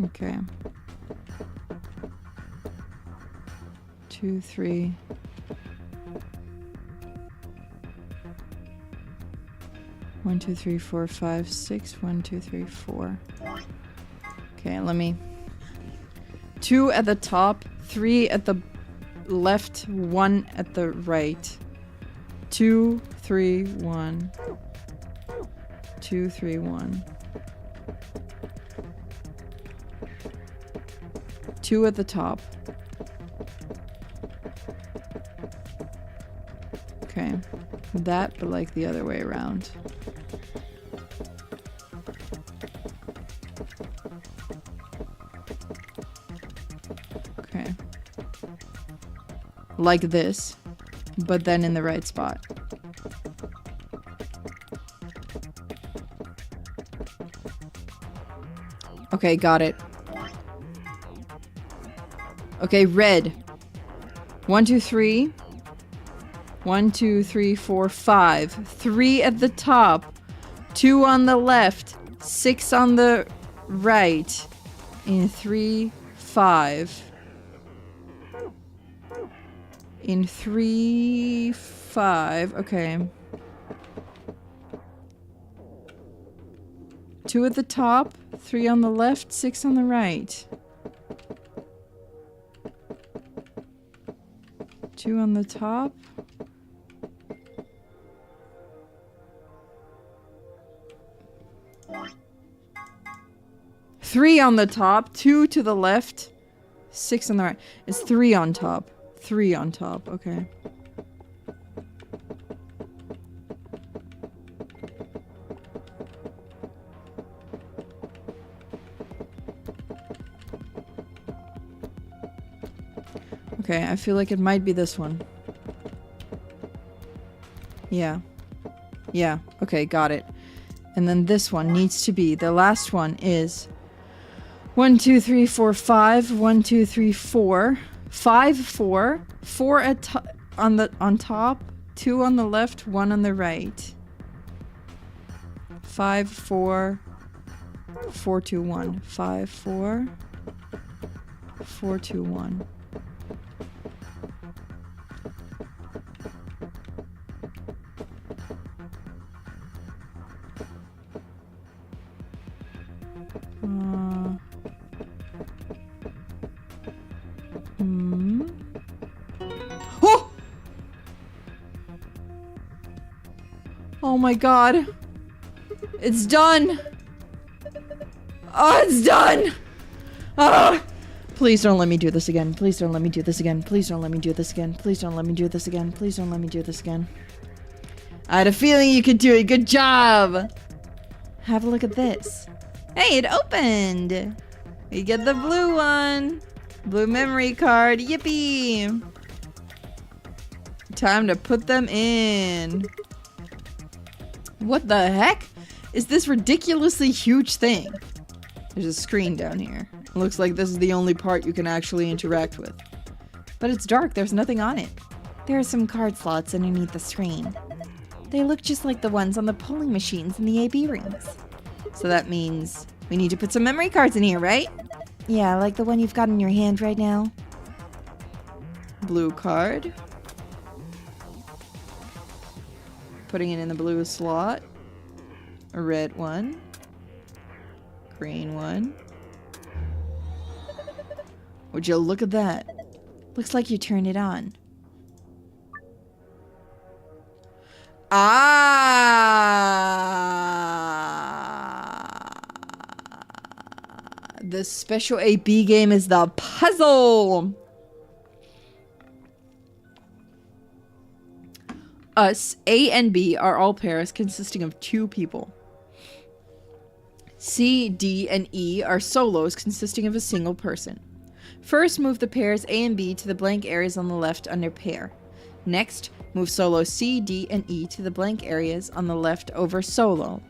Okay. 2, 3. One, 2, 3, 4, 5, 6. 1, 2, 3, 4. Okay, let me. 2 at the top, 3 at the left, 1 at the right. 2, 3, 1. 2, 3, 1. 2 at the top. Okay. That, but like the other way around. Okay. Like this, but then in the right spot. Okay, got it. Okay, red. 1, 2, 3. 1, 2, 3, 4, 5. 3 at the top. 2 on the left. 6 on the right. In 3, 5. In 3, 5. Okay. 2 at the top. 3 on the left. 6 on the right. 2 on the top. 3 on the top, 2 to the left, 6 on the right. It's 3 on top. 3 on top, okay. Okay, I feel like it might be this one. Yeah. Yeah, okay, got it. And then this one needs to be, the last one is 1, 2, 3, 4, 5. 1, 2, 3, 4. 5, 4. 4 on top. 2 on the left. 1 on the right. 5, 4. 4, 2, 1. 5, 4. 4, 2, 1. Oh! Oh my god. It's done. Oh, it's done. Oh, Please don't let me do this again. Please don't let me do this again. Please don't let me do this again. Please don't let me do this again. Please don't let me do this again. I had a feeling you could do it. Good job. Have a look at this. Hey, it opened. You get the blue one. Blue memory card. Yippee. Time to put them in. What the heck is this ridiculously huge thing? There's a screen down here. It looks like this is the only part you can actually interact with. But it's dark, there's nothing on it. There are some card slots underneath the screen. They look just like the ones on the polling machines in the AB rooms. So that means we need to put some memory cards in here, right? Yeah, like the one you've got in your hand right now. Blue card. Putting it in the blue slot. A red one. Green one. Would you look at that? Looks like you turned it on. Ah! The special AB game is the puzzle! Us, A and B, are all pairs consisting of 2 people. C, D, and E are solos consisting of a single person. First, move the pairs A and B to the blank areas on the left under pair. Next, move solo C, D, and E to the blank areas on the left over solo.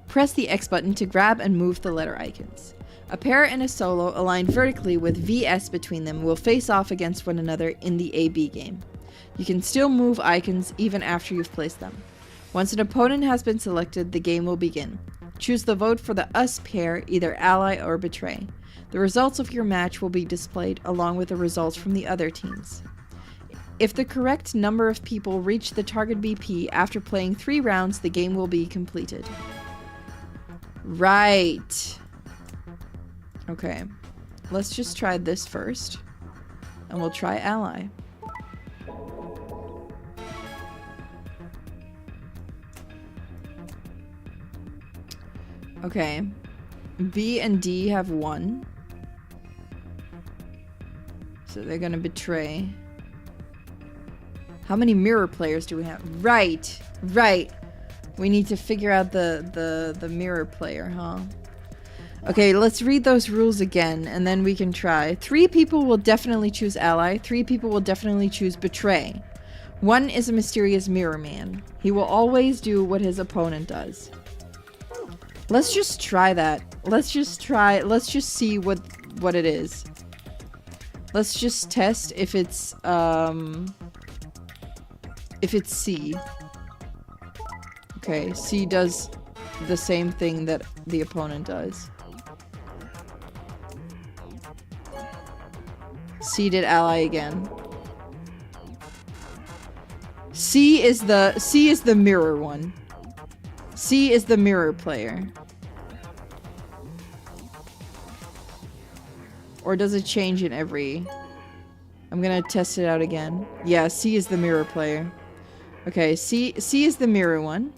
Press the X button to grab and move the letter icons. A pair and a solo aligned vertically with VS between them will face off against one another in the AB game. You can still move icons even after you've placed them. Once an opponent has been selected, the game will begin. Choose the vote for the US pair, either ally or betray. The results of your match will be displayed along with the results from the other teams. If the correct number of people reach the target BP after playing 3 rounds, the game will be completed. Right. Okay. Let's just try this first. And we'll try ally. Okay. B and D have 1. So they're gonna betray. How many mirror players do we have? Right. Right. We need to figure out the mirror player, huh? Okay, let's read those rules again, and then we can try. 3 people will definitely choose ally. 3 people will definitely choose betray. 1 is a mysterious mirror man. He will always do what his opponent does. Let's just try that. Let's just see what it is. Let's just test if it's C. Okay, C does the same thing that the opponent does. C did ally again. C is the mirror one. C is the mirror player. Or does it change in every... I'm gonna test it out again. Yeah, C is the mirror player. Okay, C is the mirror one.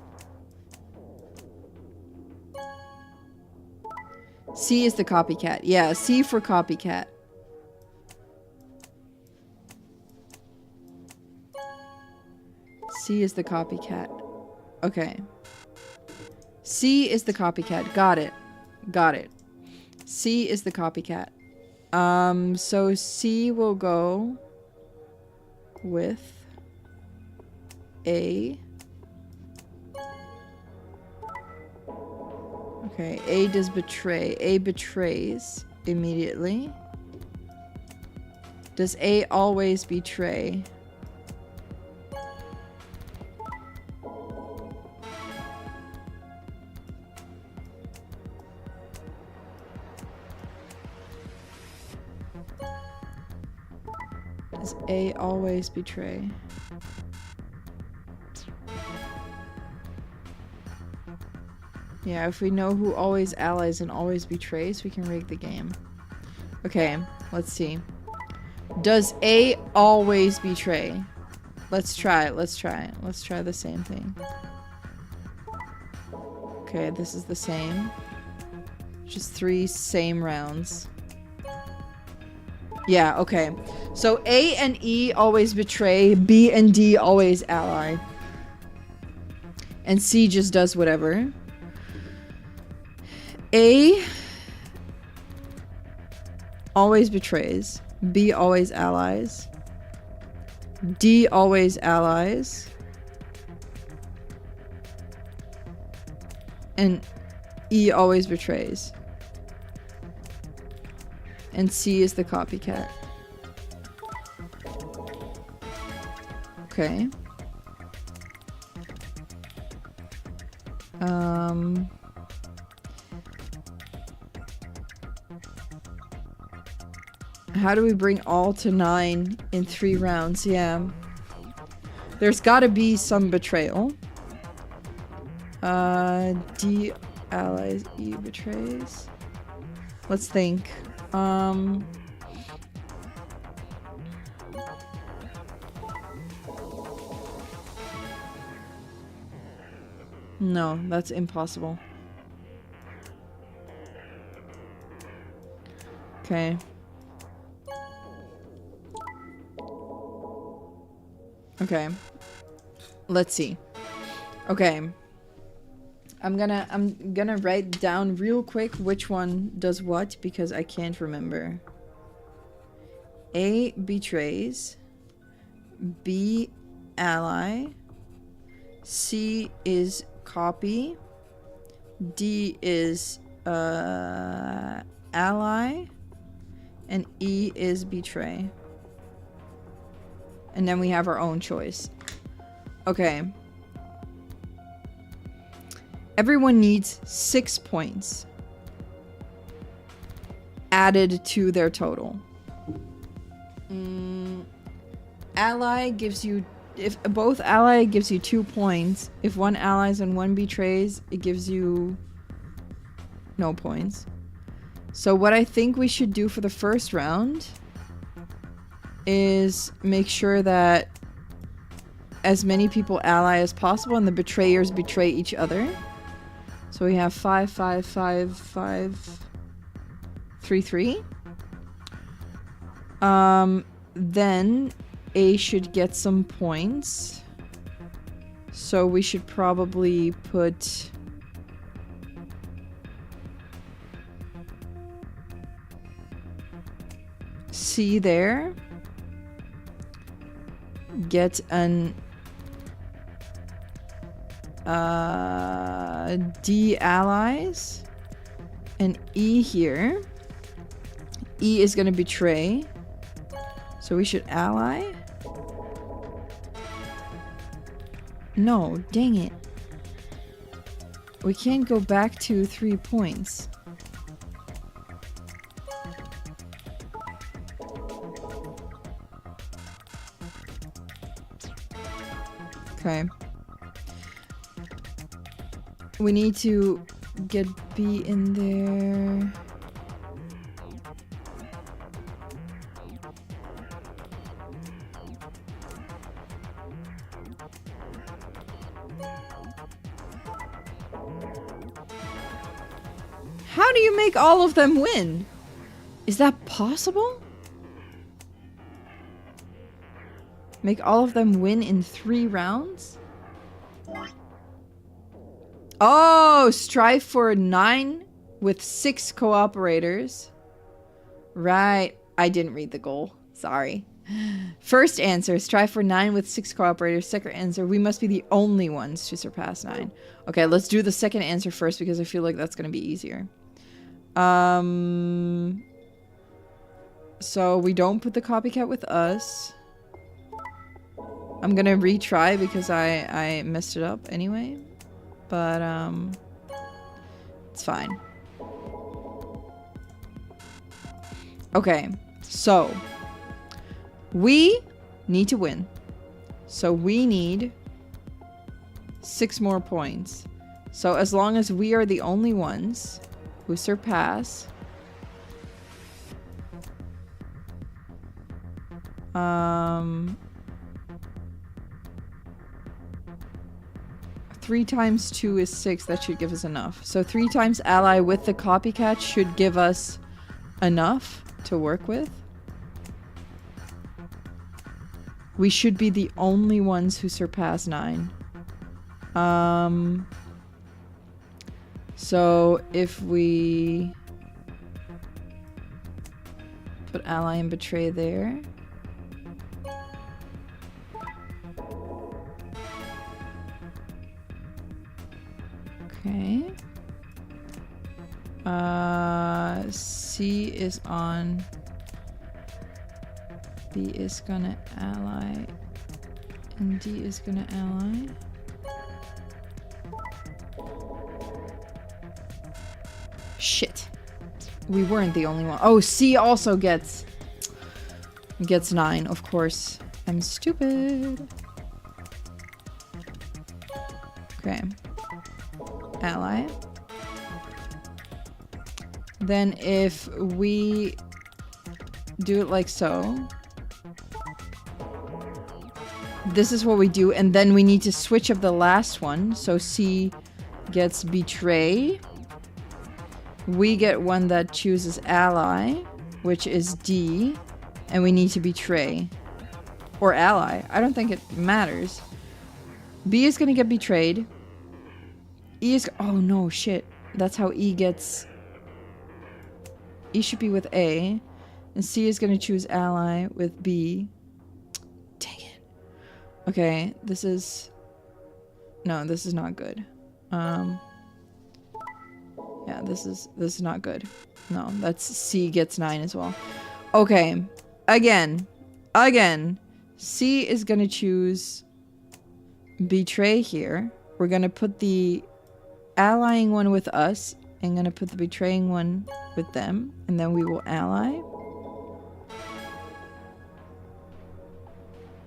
C is the copycat. Yeah, C for copycat. C is the copycat. Okay. C is the copycat. Got it. Got it. C is the copycat. So C will go with A. Okay, A does betray. A betrays immediately. Does A always betray? Does A always betray? Yeah, if we know who always allies and always betrays, we can rig the game. Okay, let's see. Does A always betray? Let's try it, let's try it. Let's try the same thing. Okay, this is the same. Just 3 same rounds. Yeah, okay. So A and E always betray, B and D always ally. And C just does whatever. A always betrays. B always allies. D always allies. And E always betrays. And C is the copycat. Okay. How do we bring all to 9 in 3 rounds? Yeah. There's gotta be some betrayal. D allies, E betrays. Let's think. No, that's impossible. Okay. Okay. Let's see. Okay. I'm gonna write down real quick which one does what because I can't remember. A betrays. B ally. C is copy. D is ally. And E is betray. And then we have our own choice. Okay. Everyone needs 6 points added to their total. Ally gives you, if both ally gives you 2 points. If one allies and one betrays, it gives you no points. So what I think we should do for the first round is make sure that as many people ally as possible and the betrayers betray each other. So we have 5, 5, 5, 5, 3, 3. Then A should get some points. So we should probably put C there. Get an D allies and E here. E is gonna betray, so we should ally. No, dang it, we can't go back to 3 points. Okay. We need to get B in there. How do you make all of them win? Is that possible? Make all of them win in 3 rounds? Oh, strive for 9 with 6 cooperators. Right. I didn't read the goal. Sorry. First answer, strive for 9 with 6 cooperators. Second answer, we must be the only ones to surpass 9. Okay, let's do the second answer first because I feel like that's going to be easier. So we don't put the copycat with us. I'm gonna retry because I messed it up anyway. But, it's fine. Okay, so we need to win. So we need 6 more points. So as long as we are the only ones who surpass, 3 times 2 is 6. That should give us enough. So 3 times ally with the copycat should give us enough to work with. we should be the only ones who surpass 9. So if we put ally and betray there. Okay. C is on. B is gonna ally. And D is gonna ally. Shit. We weren't the only one. Oh, C also gets 9, of course. I'm stupid. Okay. Ally. Then if we do it like so, this is what we do, and then we need to switch up the last one. So C gets betray. We get one that chooses ally, which is D, and we need to betray. Or ally. I don't think it matters. B is gonna get betrayed. E is... Oh no, shit. That's how E gets... E should be with A. And C is gonna choose ally with B. Dang it. Okay, this is... No, this is not good. Yeah, this is not good. No, that's C gets 9 as well. Okay. Again. C is gonna choose betray here. We're gonna put the allying one with us and gonna put the betraying one with them, and then we will ally.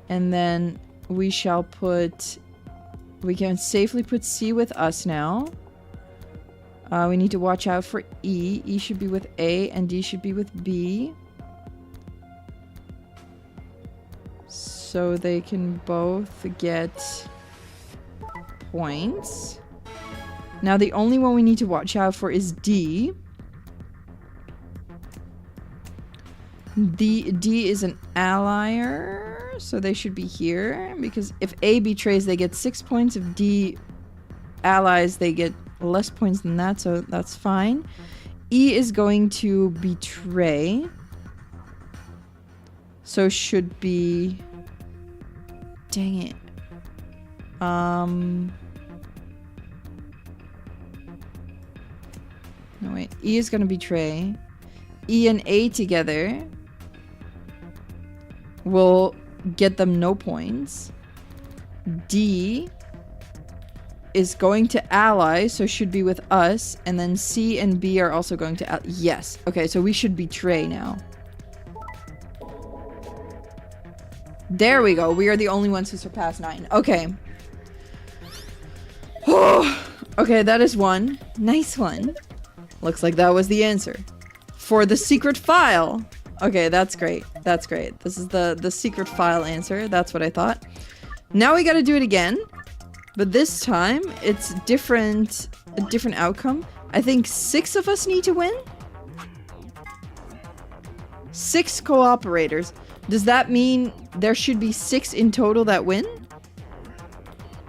And then we shall put... We can safely put C with us now. We need to watch out for E. E should be with A, and D should be with B. So they can both get points. Now the only one we need to watch out for is D. D is an allier, so they should be here. Because if A betrays, they get 6 points. If D allies, they get less points than that, so that's fine. E is going to betray. So should be... Dang it. No, wait. E is going to betray. E and A together will get them no points. D is going to ally, so should be with us. And then C and B are also going to... Yes. Okay, so we should betray now. There we go. We are the only ones who surpass 9. Okay. Okay, that is one. Nice one. Looks like that was the answer. For the secret file. Okay, that's great. That's great. This is the secret file answer. That's what I thought. Now we gotta do it again. But this time, it's a different outcome. I think 6 of us need to win. 6 cooperators. Does that mean there should be 6 in total that win?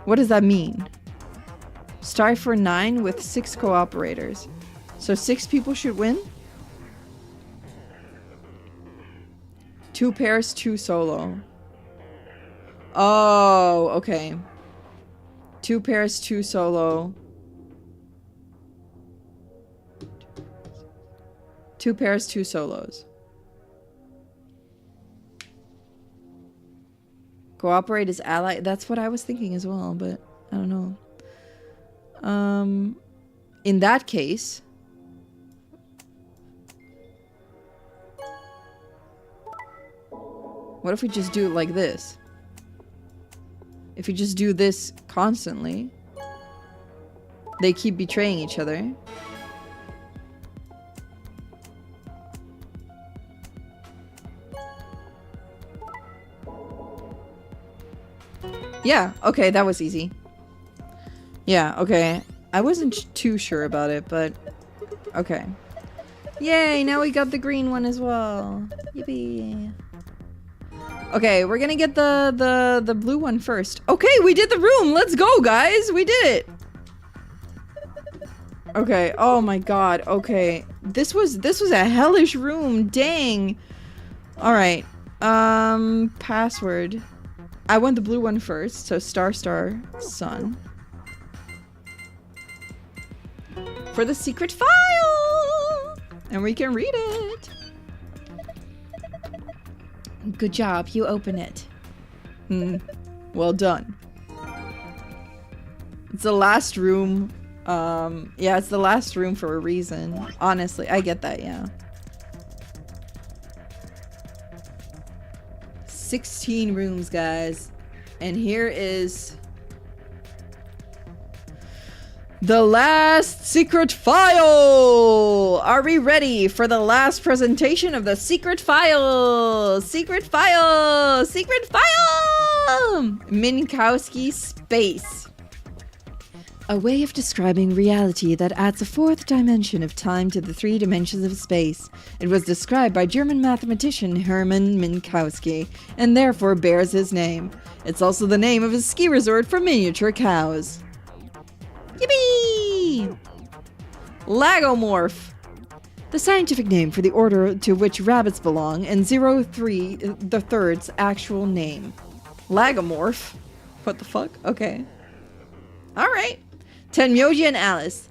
What does that mean? Strive for 9 with 6 cooperators. So 6 people should win? 2 pairs, 2 solo. Oh, okay. 2 pairs, 2 solo. 2 pairs, 2 solos. Cooperate as ally. That's what I was thinking as well, but I don't know. In that case, what if we just do it like this? If you just do this constantly, they keep betraying each other. Yeah, okay, that was easy. Yeah, okay. I wasn't too sure about it, but okay. Yay, now we got the green one as well. Yippee. Okay, we're gonna get the blue one first. Okay, we did the room. Let's go, guys. We did it. Okay. Oh my god. Okay. This was a hellish room. Dang. All right. Password. I want the blue one first. So star sun. For the secret file. And we can read it. Good job. You open it. Well done. It's the last room. Yeah, it's the last room for a reason. Honestly, I get that, yeah. 16 rooms, guys. And here is the last secret file! Are we ready for the last presentation of the secret file? Secret file! Secret file! Minkowski space. A way of describing reality that adds a fourth dimension of time to the 3 dimensions of space. It was described by German mathematician Hermann Minkowski, and therefore bears his name. It's also the name of a ski resort for miniature cows. Yippee! Lagomorph. The scientific name for the order to which rabbits belong, and 03 the third's actual name. Lagomorph? What the fuck? Okay. Alright. Tenmyoji and Alice.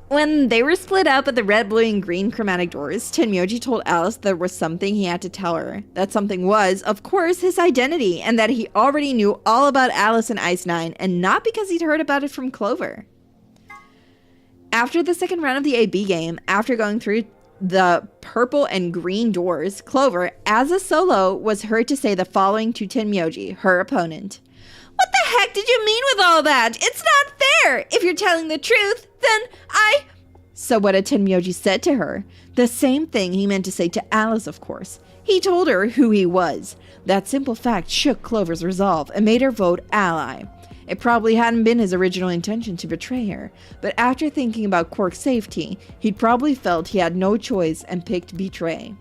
When they were split up at the red, blue, and green chromatic doors, Tenmyoji told Alice there was something he had to tell her. That something was, of course, his identity, and that he already knew all about Alice and Ice Nine, and not because he'd heard about it from Clover. After the second round of the AB game, after going through the purple and green doors, Clover, as a solo, was heard to say the following to Tenmyoji, her opponent. What the heck did you mean with all that? It's not fair! If you're telling the truth, then So what had Tenmyoji said to her? The same thing he meant to say to Alice, of course. He told her who he was. That simple fact shook Clover's resolve and made her vote ally. It probably hadn't been his original intention to betray her, but after thinking about Quark's safety, he'd probably felt he had no choice and picked betray.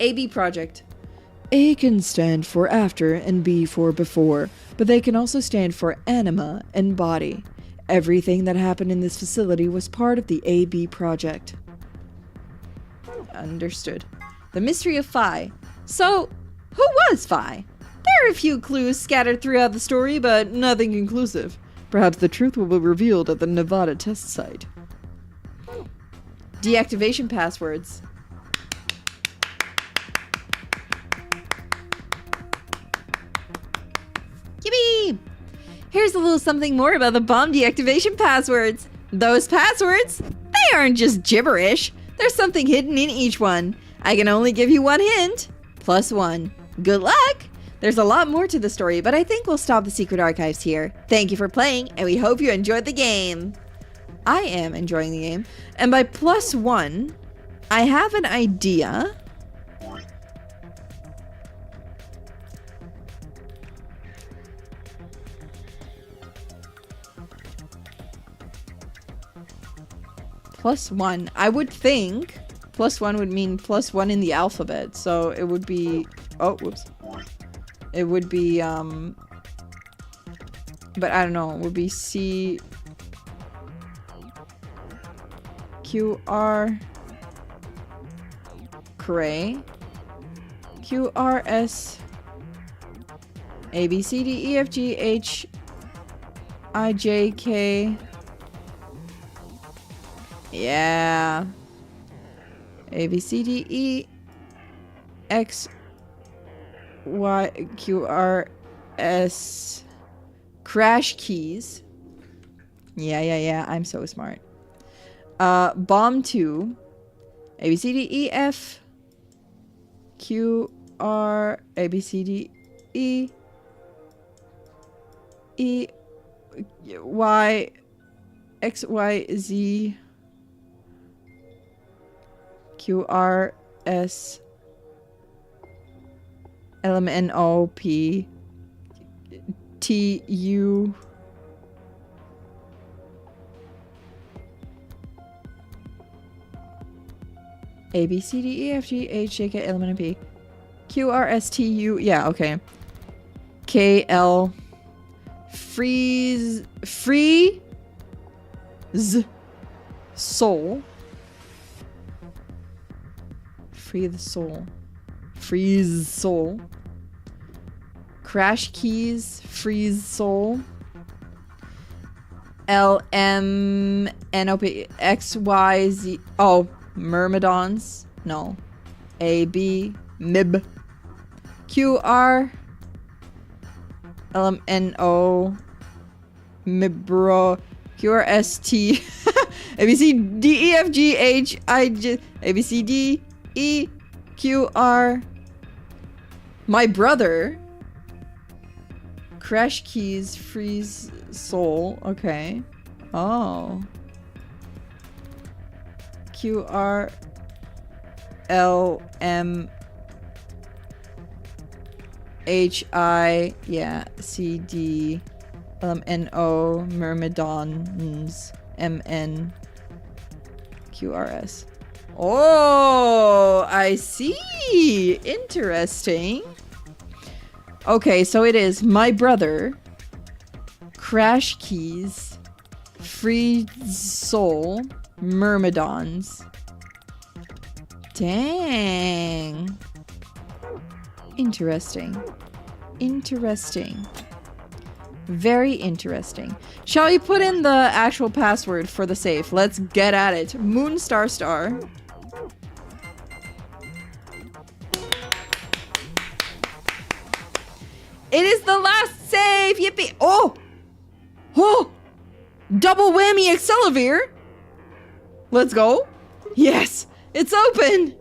AB Project. A can stand for after and B for before, but they can also stand for anima and body. Everything that happened in this facility was part of the AB Project. Understood. The mystery of Phi. So, who was Phi? There are a few clues scattered throughout the story, but nothing conclusive. Perhaps the truth will be revealed at the Nevada test site. Deactivation passwords. Yippee! Here's a little something more about the bomb deactivation passwords. Those passwords, they aren't just gibberish. There's something hidden in each one. I can only give you one hint. +1. Good luck! There's a lot more to the story, but I think we'll stop the secret archives here. Thank you for playing, and we hope you enjoyed the game. I am enjoying the game, and by +1, I have an idea. +1. I would think +1 would mean +1 in the alphabet, so it would be... Oh, whoops. It would be, but I don't know, it would be C... Q, R... Cray... Q, R, S... A, B, C, D, E, F, G, H... I, J, K... Yeah. A, B, C, D, E, X, Y, Q, R, S. Crash keys. Yeah. I'm so smart. Bomb 2. A, B, C, D, E, F. Q, R, A, B, C, D, E. E, Y, X, Y, Z. Q, R, S, L, M, N, O, P, T, U, A, B, C, D, E, F, G, H, J, K, L, M, N, O, P, QRSTU. Yeah, okay. KL. Freeze. Free. Soul. Free the soul. Freeze soul. Crash keys. Freeze soul. LMNOP Oh, Myrmidons. No. AB MIB. QR LMNO Mibro QRST ABCDEFGHIJ ABCDEQR. My brother. Crash keys, freeze soul. Okay. Oh. QR LM HI. Yeah. CD NO Myrmidons MN QRS. Oh, I see. Interesting. Okay, so it is my brother, Crash Keys, Free Soul, Myrmidons. Dang. Interesting. Interesting. Very interesting. Shall we put in the actual password for the safe? Let's get at it. Moonstar Star. It is the last save! Yippee! Oh! Oh! Double whammy Accelavir! Let's go. Yes! It's open!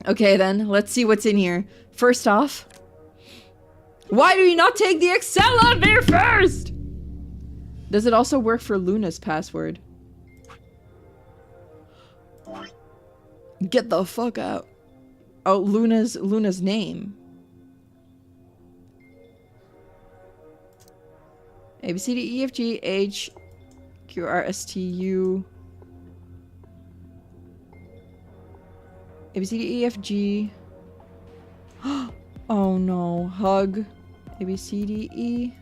Okay then, let's see what's in here. First off, why do you not take the Accelavir first? Does it also work for Luna's password? Get the fuck out. Oh, Luna's name. A B C D E F G H Q R S T U A B C D E F G. Oh no, hug. A B C D E.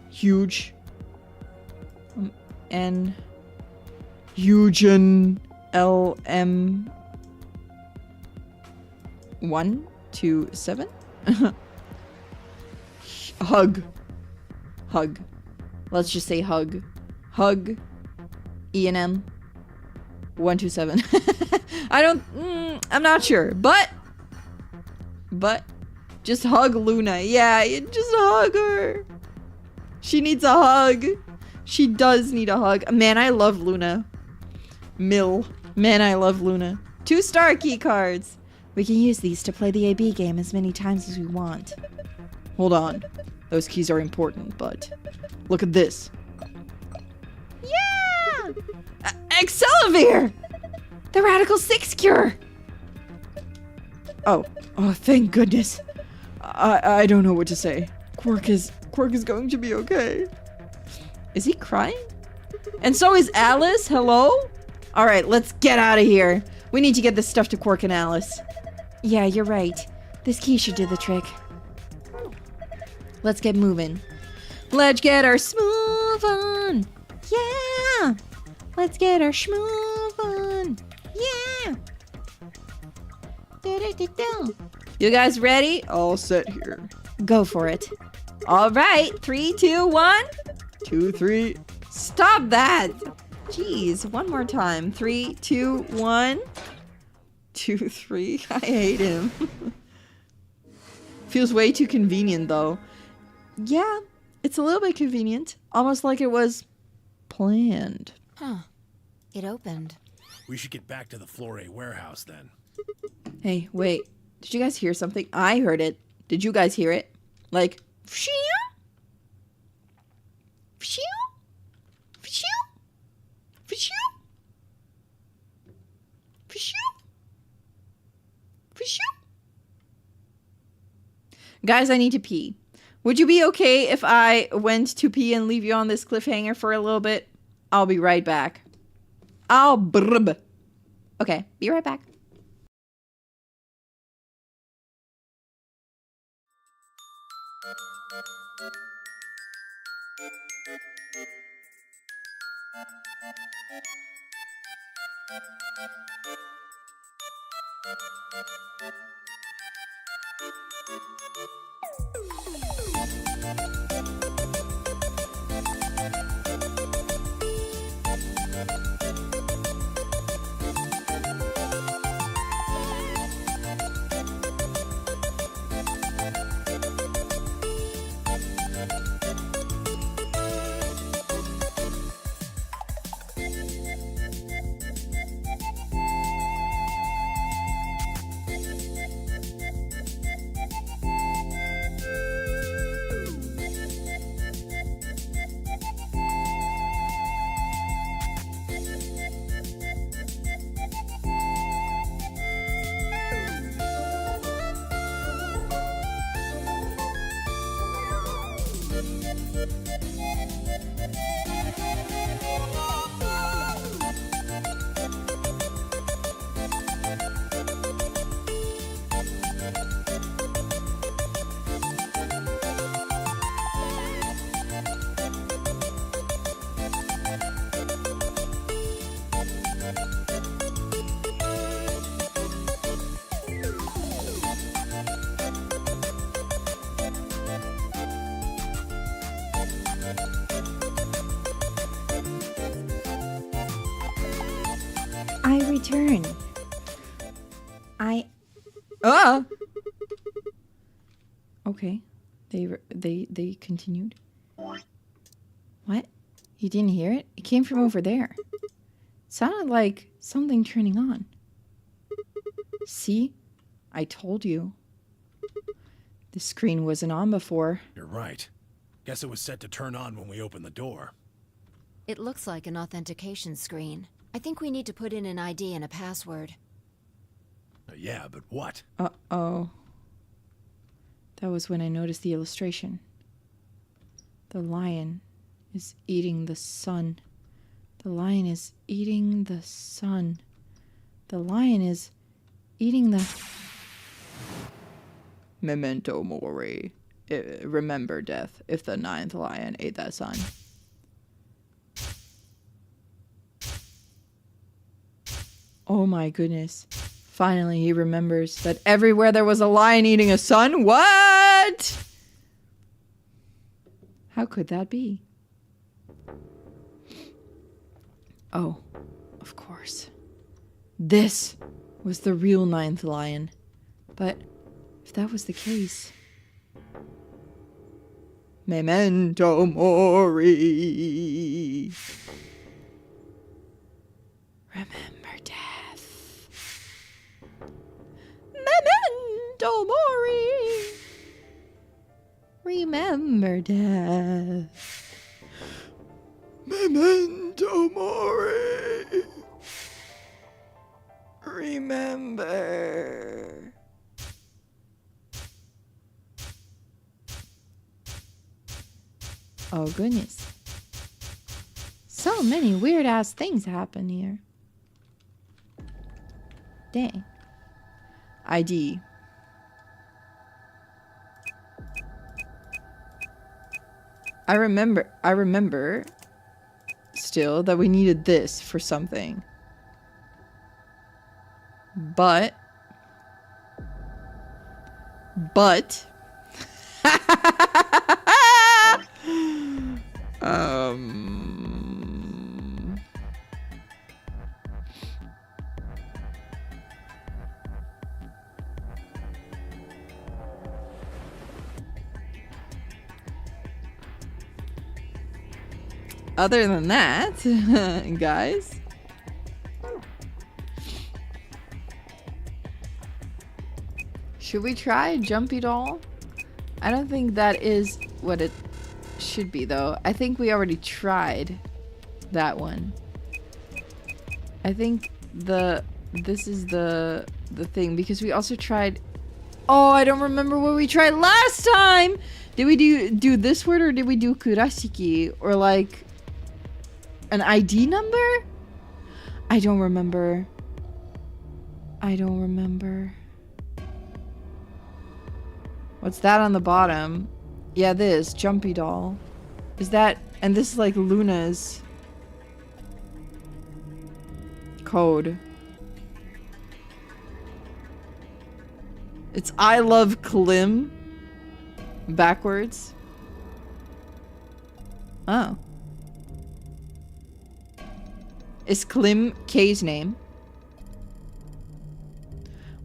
Huge. N. Eugen. L M. 1 2 7. Hug. Hug. Let's just say hug. Hug. E&M. 127. I'm not sure, but just hug Luna. Yeah, you just hug her. She needs a hug. She does need a hug. Man, I love Luna. Man, I love Luna. 2-star key cards. We can use these to play the AB game as many times as we want. Hold on. Those keys are important, but look at this. Yeah! Accelavir! The Radical 6 cure! Oh, thank goodness. I don't know what to say. Quark is going to be okay. Is he crying? And so is Alice. Hello? Alright, let's get out of here. We need to get this stuff to Quark and Alice. Yeah, you're right. This key should do the trick. Let's get moving. Let's get our smooth on. Yeah! Let's get our schmoove on. Yeah! You guys ready? All set here. Go for it. All right. 3, 2, 1. 2, 3. Stop that. Jeez. One more time. 3, 2, 1. 2, 3. I hate him. Feels way too convenient, though. Yeah, it's a little bit convenient. Almost like it was planned. Huh. It opened. We should get back to the Flore warehouse then. Hey, wait. Did you guys hear something? I heard it. Did you guys hear it? Like, phew? Phew? Phew? Phew? Phew? Phew? Guys, I need to pee. Would you be okay if I went to pee and leave you on this cliffhanger for a little bit? I'll be right back. Okay, be right back. I return. Okay. They continued. What? You didn't hear it? It came from over there. It sounded like something turning on. See? I told you. The screen wasn't on before. You're right. Guess it was set to turn on when we opened the door. It looks like an authentication screen. I think we need to put in an ID and a password. Yeah, but what? Uh-oh. That was when I noticed the illustration. The lion is eating the sun. The lion is eating the sun. The lion is eating the... Memento mori. Remember death if the 9th lion ate that sun. Oh my goodness. Finally, he remembers that everywhere there was a lion eating a sun. What? How could that be? Oh, of course. This was the real 9th lion. But if that was the case... Memento mori. Remember death. Memento mori. Remember death. Memento mori. Remember. Oh goodness. So many weird ass things happen here. Dang. ID. I remember still that we needed this for something. But other than that, guys, should we try Jumpy Doll? I don't think that is what it should be, though. I think we already tried that one. I think this is the thing, because we also tried... Oh, I don't remember what we tried last time! Did we do this word, or did we do kurashiki? Or like an ID number? I don't remember. What's that on the bottom? Yeah, this Jumpy Doll. Is that... And this is like Luna's code. It's I love Klim. Backwards. Oh. Is Klim K's name?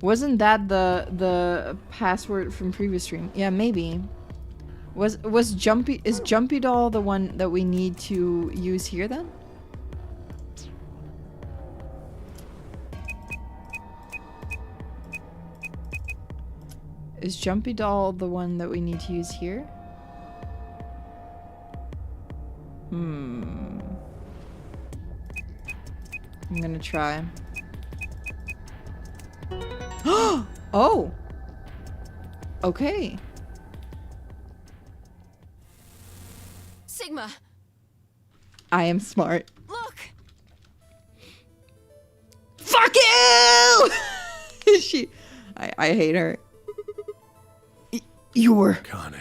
Wasn't that the password from previous stream? Yeah, maybe. Is Jumpy Doll the one that we need to use here then? Is Jumpy Doll the one that we need to use here? I'm gonna try. Oh! Okay. Sigma, I am smart. look! Fuck you! I hate her. You're Akane.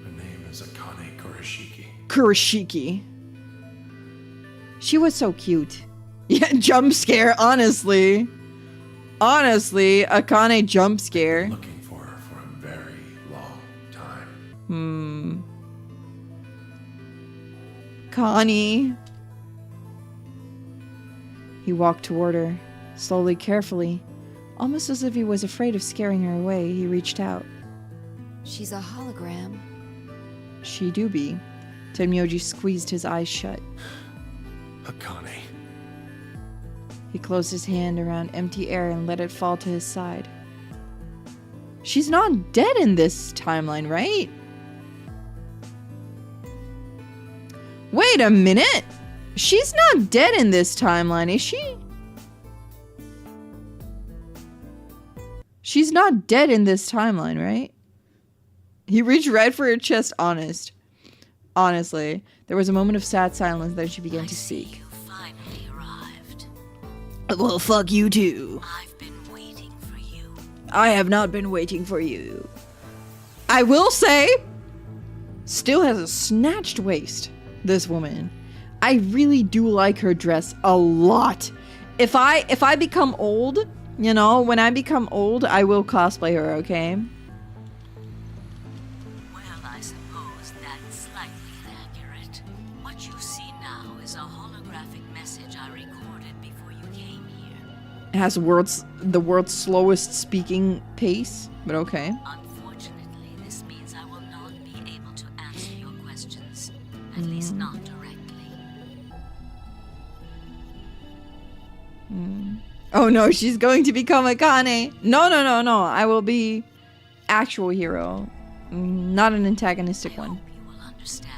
Her name is Akane Kurashiki. Kurashiki. She was so cute. Yeah, jump scare, honestly. Honestly, Akane jump scare. Looking for her for a very long time. Connie. He walked toward her, slowly, carefully. Almost as if he was afraid of scaring her away, he reached out. She's a hologram. She do be. Tenmyoji squeezed his eyes shut. Akane. He closed his hand around empty air and let it fall to his side. She's not dead in this timeline, right? Wait a minute! She's not dead in this timeline, is she? She's not dead in this timeline, right? He reached right for her chest, honestly. There was a moment of sad silence, then she began to speak. You finally arrived. Well, fuck you too. I've been waiting for you. I have not been waiting for you. I will say, still has a snatched waist, this woman. I really do like her dress a lot. If I become old, you know, when I become old, I will cosplay her, okay? Well, I suppose that's slightly inaccurate. What you see now is a holographic message I recorded before you came here. It has the world's slowest speaking pace, but okay. Unfortunately, this means I will not be able to answer your questions, at least not directly. Oh no, she's going to become Akane. No. I will be actual hero, not an antagonistic one. Hope you will understand.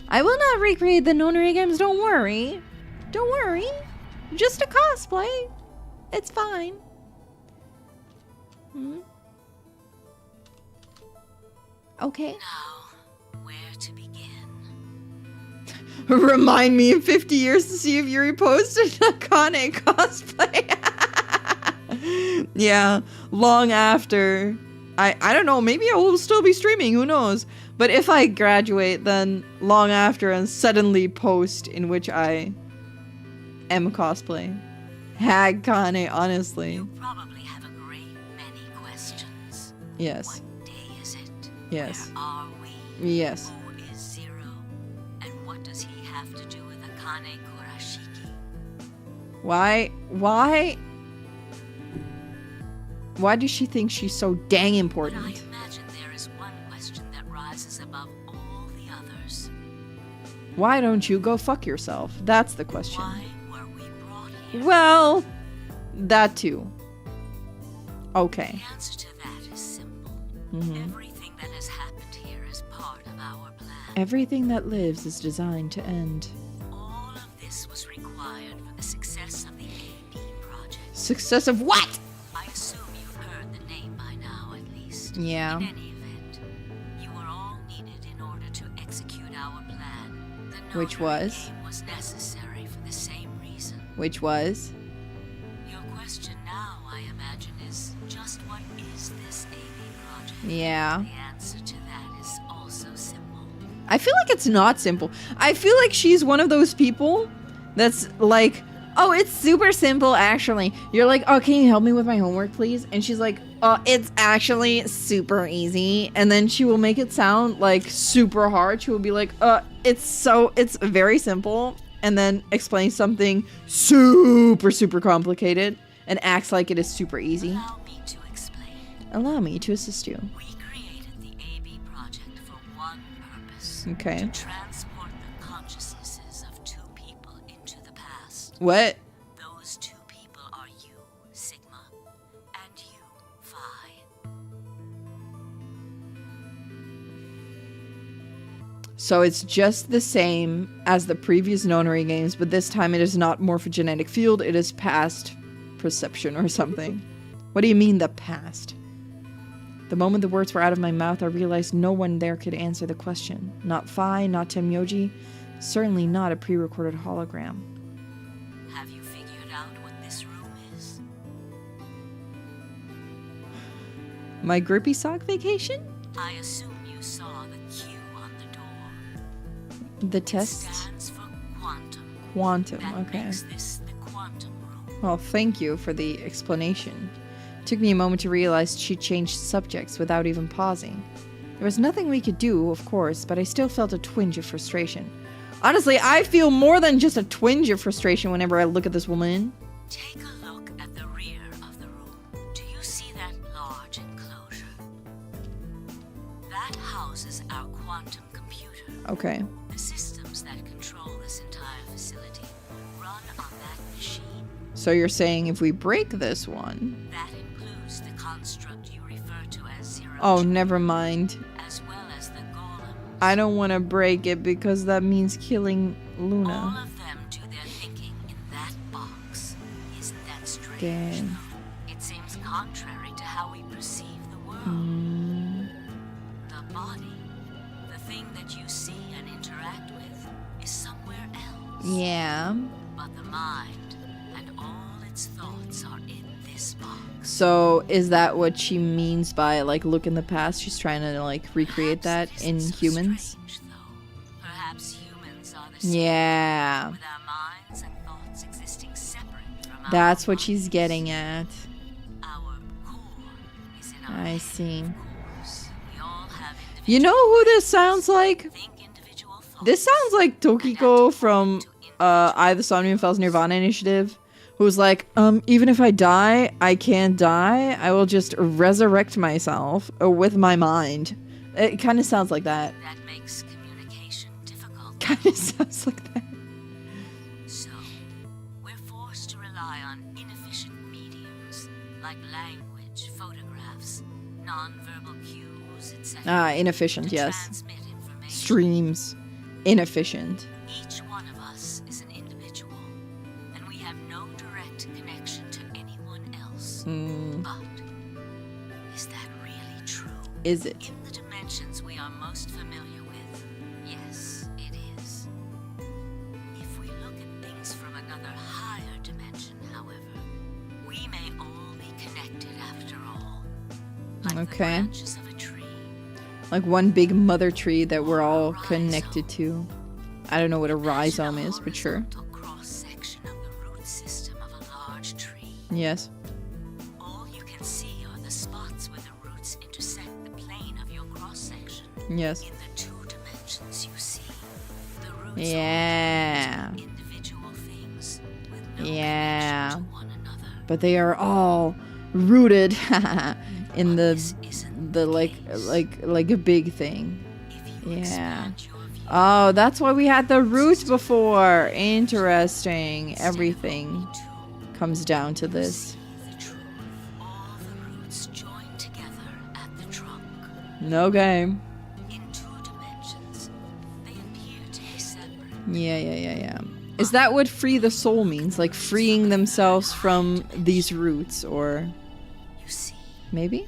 I will not recreate the nonary games, don't worry. Don't worry. Just a cosplay. It's fine. Okay. Now, where to begin? Remind me in 50 years to see if Yuri posted Akane cosplay. Yeah, long after. I don't know, maybe I will still be streaming, who knows? But if I graduate, then long after and suddenly post in which I am cosplay. Hag Kane, honestly. You probably have a great many questions. Yes. What day is it? Yes. Where are we? Yes. Who is Zero? And what does he have to do with Akane Kurashiki? Why does she think she's so dang But I important? imagine there is one question that rises above all the others. Why don't you go fuck yourself? That's the question. Why were we brought here? Well, that too. Okay. The answer to that is simple. Mm-hmm. Everything that has happened here is part of our plan. Everything that lives is designed to end. All of this was required for the success of the AD project. Success of what? I assume you've heard the name by now, at least. Yeah. In any event, you were all needed in order to execute our plan. The Which notary was? game was necessary for the same reason. Which was? Your question now, I imagine, is just what is this AD project? Yeah. The answer to that is also simple. I feel like it's not simple. I feel like she's one of those people That's like, oh, it's super simple, actually. You're like, oh, can you help me with my homework, please? And she's like, oh, it's actually super easy. And then she will make it sound like super hard. She will be like, it's very simple. And then explain something super, super complicated and acts like it is super easy. Allow me to explain. Allow me to assist you. We created the AB project for one purpose. Okay. To transport the consciousnesses of two people into the past. What? Those two people are you, Sigma, and you, Phi. So it's just the same as the previous nonary games, but this time it is not morphogenetic field, it is past perception or something. What do you mean, the past? The moment the words were out of my mouth, I realized no one there could answer the question. Not Phi, not Temyoji, certainly not a pre-recorded hologram. Have you figured out what this room is? My grippy sock vacation? I assume you saw the Q on the door. The It test? stands for quantum. Quantum, That okay. makes this the quantum room. Well, thank you for the explanation. It took me a moment to realize she changed subjects without even pausing. There was nothing we could do, of course, but I still felt a twinge of frustration. Honestly, I feel more than just a twinge of frustration whenever I look at this woman. Take a look at the rear of the room. Do you see that large enclosure? That houses our quantum computer. Okay. The systems that control this entire facility run on that machine. So you're saying if we break this one... That includes the construct you refer to as zero. Oh, never mind. As well as the golem. I don't want to break it because that means killing All Luna. of them do their thinking in that box. Isn't that strange? Damn. Though? It seems contrary to how we perceive the world. The body, the thing that you see and interact with, is somewhere else. Yeah. But the mind and all its thoughts are in this box. So is that what she means by, like, look in the past? She's trying to, like, recreate that Perhaps it in isn't so humans? strange, though. Perhaps humans are the same. Yeah. With our minds and thoughts existing separate from our That's what she's getting at. Our core is in our I head, see. of course. We all have You know who this sounds like? individual thoughts. This sounds like Tokiko from I, the Somnium Fells Nirvana Initiative, who's like, even if I die, I can't die. I will just resurrect myself with my mind. It kind of sounds like that. That makes communication difficult. Kind of sounds like that. So, we're forced to rely on inefficient mediums like language, photographs, non-verbal cues, etc. Ah, inefficient, to yes. transmit information. Streams. Inefficient. Each one of us is an individual, and we have no direct connection to anyone else. But is that really true? Is it? In the dimensions we are most familiar with, yes, it is. If we look at things from another higher dimension, however, we may all be connected after all. Like the Okay. branches of a tree. Like one big mother tree that we're all connected to. I don't know what a rhizome is, but sure. Cross-section of the root system of a large tree. Yes. All you can see are the spots where the roots intersect the plane of your cross-section. Yes. In the two dimensions you see, the roots Yeah. are individual things with no Yeah. connection to one another. But they are all rooted in This isn't the like a big thing. if you Yeah. expand your view. Oh, that's why we had the roots before. Interesting. Everything comes down to this. See the truth. All the roots join together at the trunk. Okay. In two dimensions, they appear to be separate. Yeah. Is that what free the soul means? Like freeing themselves from these roots, or You see, maybe?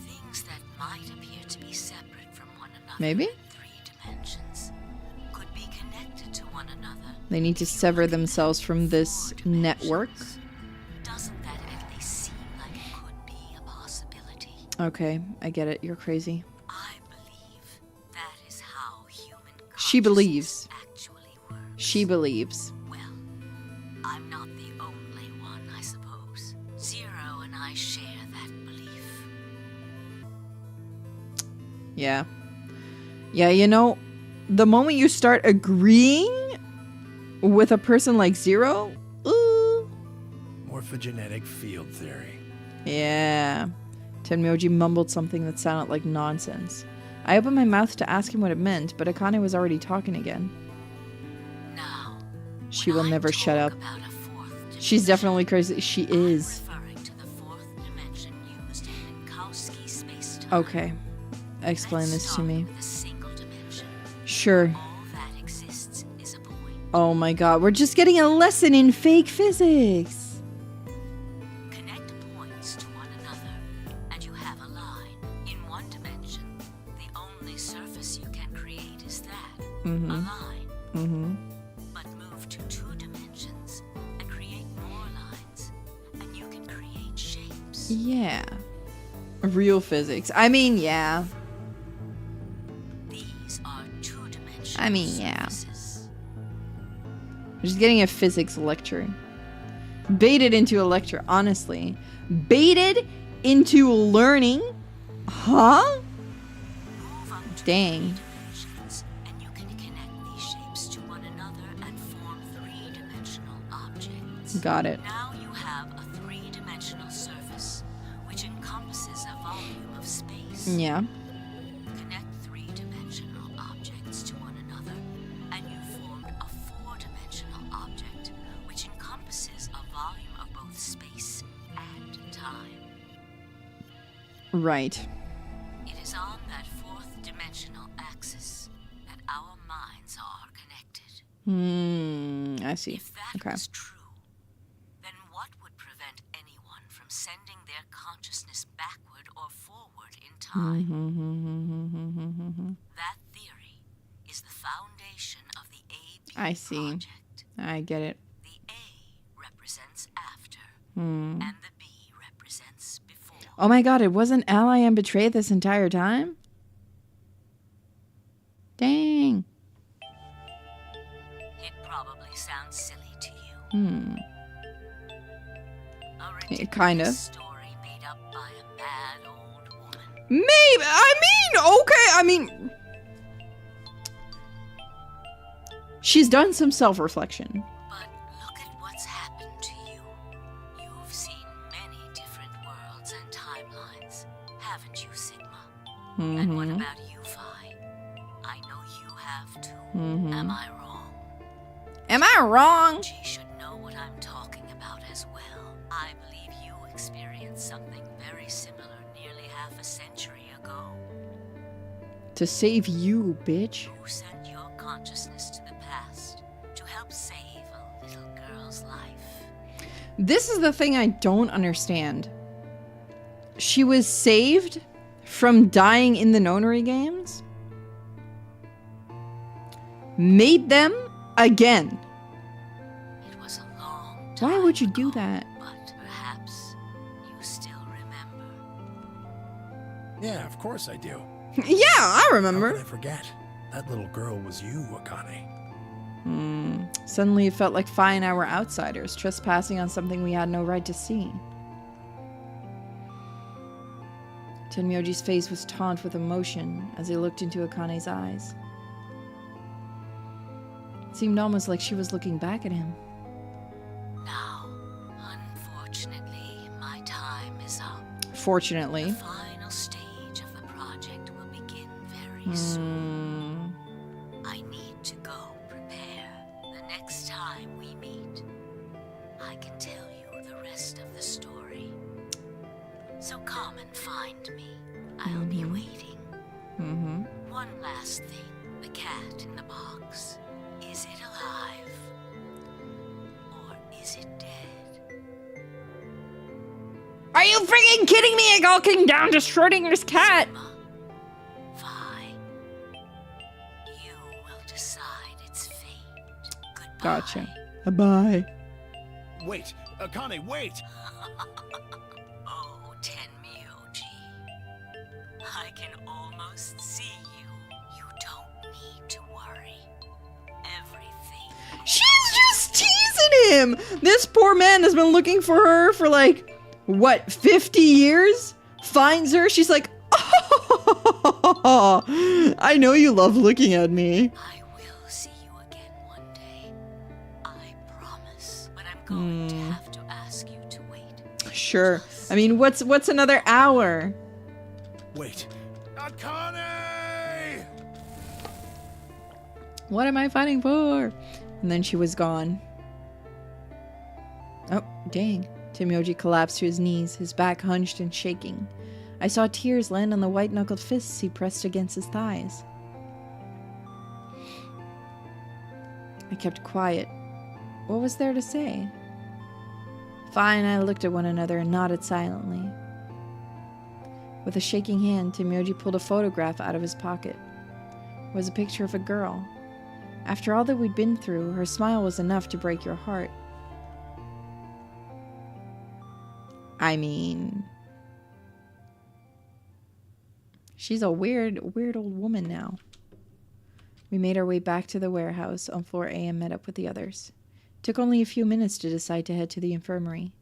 things that might appear to be separate from one another Maybe? in three dimensions could be connected to one another. They need to sever themselves from this network. Doesn't that at least seem like it could be a possibility? Okay, I get it. You're crazy. I believe that is how human She believes. consciousness actually works. She believes. Well, Yeah. Yeah, you know, the moment you start agreeing with a person like Zero, ooh. Morphogenetic field theory. Yeah. Tenmyoji mumbled something that sounded like nonsense. I opened my mouth to ask him what it meant, but Akane was already talking again. Now, She when will I never talk shut up. about a fourth dimension, She's definitely crazy. She is. I'm referring to the fourth dimension used in Minkowski space-time. Okay. Explain Let's this to start me. with a single dimension. Sure. All that exists is a point. Oh my god, we're just getting a lesson in fake physics. Connect points to one another, and you have a line. In one dimension, the only surface you can create is that, a line. But move to 2 dimensions and create more lines, and you can create shapes. Yeah. Real physics. I mean, yeah. These are 2-dimensional I mean, yeah. surfaces. Just getting a physics lecture. Baited into a lecture, honestly. Baited into learning? Huh? Move up to Dang. 3 dimensions, and you can connect these shapes to one another and form 3-dimensional objects. Got it. Now you have a 3-dimensional surface, which encompasses a volume of space. Yeah. Connect 3-dimensional objects to one another, and you formed a 4-dimensional object, which encompasses a volume of both space and time. Right. It is on that 4th-dimensional axis that our minds are connected. I see. If that Okay. was true, then what would prevent anyone from sending their consciousness backward or forward in time? That theory is the foundation of the AB I see. project. I get it. The A represents after, and the B represents before. Oh my god, it wasn't ally and betrayed this entire time? Dang. It probably sounds silly to you. A Yeah, kinda. ridiculous story made up by a mad old woman. Maybe. I mean. She's done some self-reflection. But look at what's happened to you. You've seen many different worlds and timelines, haven't you, Sigma? And what about you, Phi? I know you have too. Am I wrong? Am I wrong? She should know what I'm talking about as well. I believe you experienced something very similar nearly half a century ago. To save you, bitch. You sent your consciousness to the past to help save a little girl's life. This is the thing I don't understand. She was saved from dying in the nonary games? Made them again. It was a long Why time would you do ago, that? But perhaps you still remember. Yeah, of course I do. Yeah, I How remember. could I forget? That little girl was you, Akane. Suddenly it felt like Phi and I were outsiders, trespassing on something we had no right to see. Tenmyoji's face was taut with emotion as he looked into Akane's eyes. It seemed almost like she was looking back at him. Now, unfortunately, my time is up. Fortunately. The final stage of the project will begin very soon. I need to go prepare. The next time we meet, I can tell you the rest of the story. So come and find me. I'll be waiting. One last thing. The cat in the box. Is it alive? Or is it dead? Are you freaking kidding me? It all came down to Schrodinger's cat. Phi. You will decide its fate. Goodbye. Gotcha. Bye. Wait, Akane, wait! Oh, Tenmyoji. I can almost see you. You don't need to worry. Everything. She's just teasing him. This poor man has been looking for her for like, what, 50 years? Finds her. She's like, oh, I know you love looking at me. I will see you again one day. I promise. But I'm going to have to ask you to wait. Sure. I mean, what's another hour? Wait. Akane! What am I fighting for? And then she was gone. Oh, dang. Timyoji collapsed to his knees, his back hunched and shaking. I saw tears land on the white-knuckled fists he pressed against his thighs. I kept quiet. What was there to say? Fi and I looked at one another and nodded silently. With a shaking hand, Timyoji pulled a photograph out of his pocket. It was a picture of a girl. After all that we'd been through, her smile was enough to break your heart. I mean... she's a weird old woman now. We made our way back to the warehouse on floor A and met up with the others. It took only a few minutes to decide to head to the infirmary.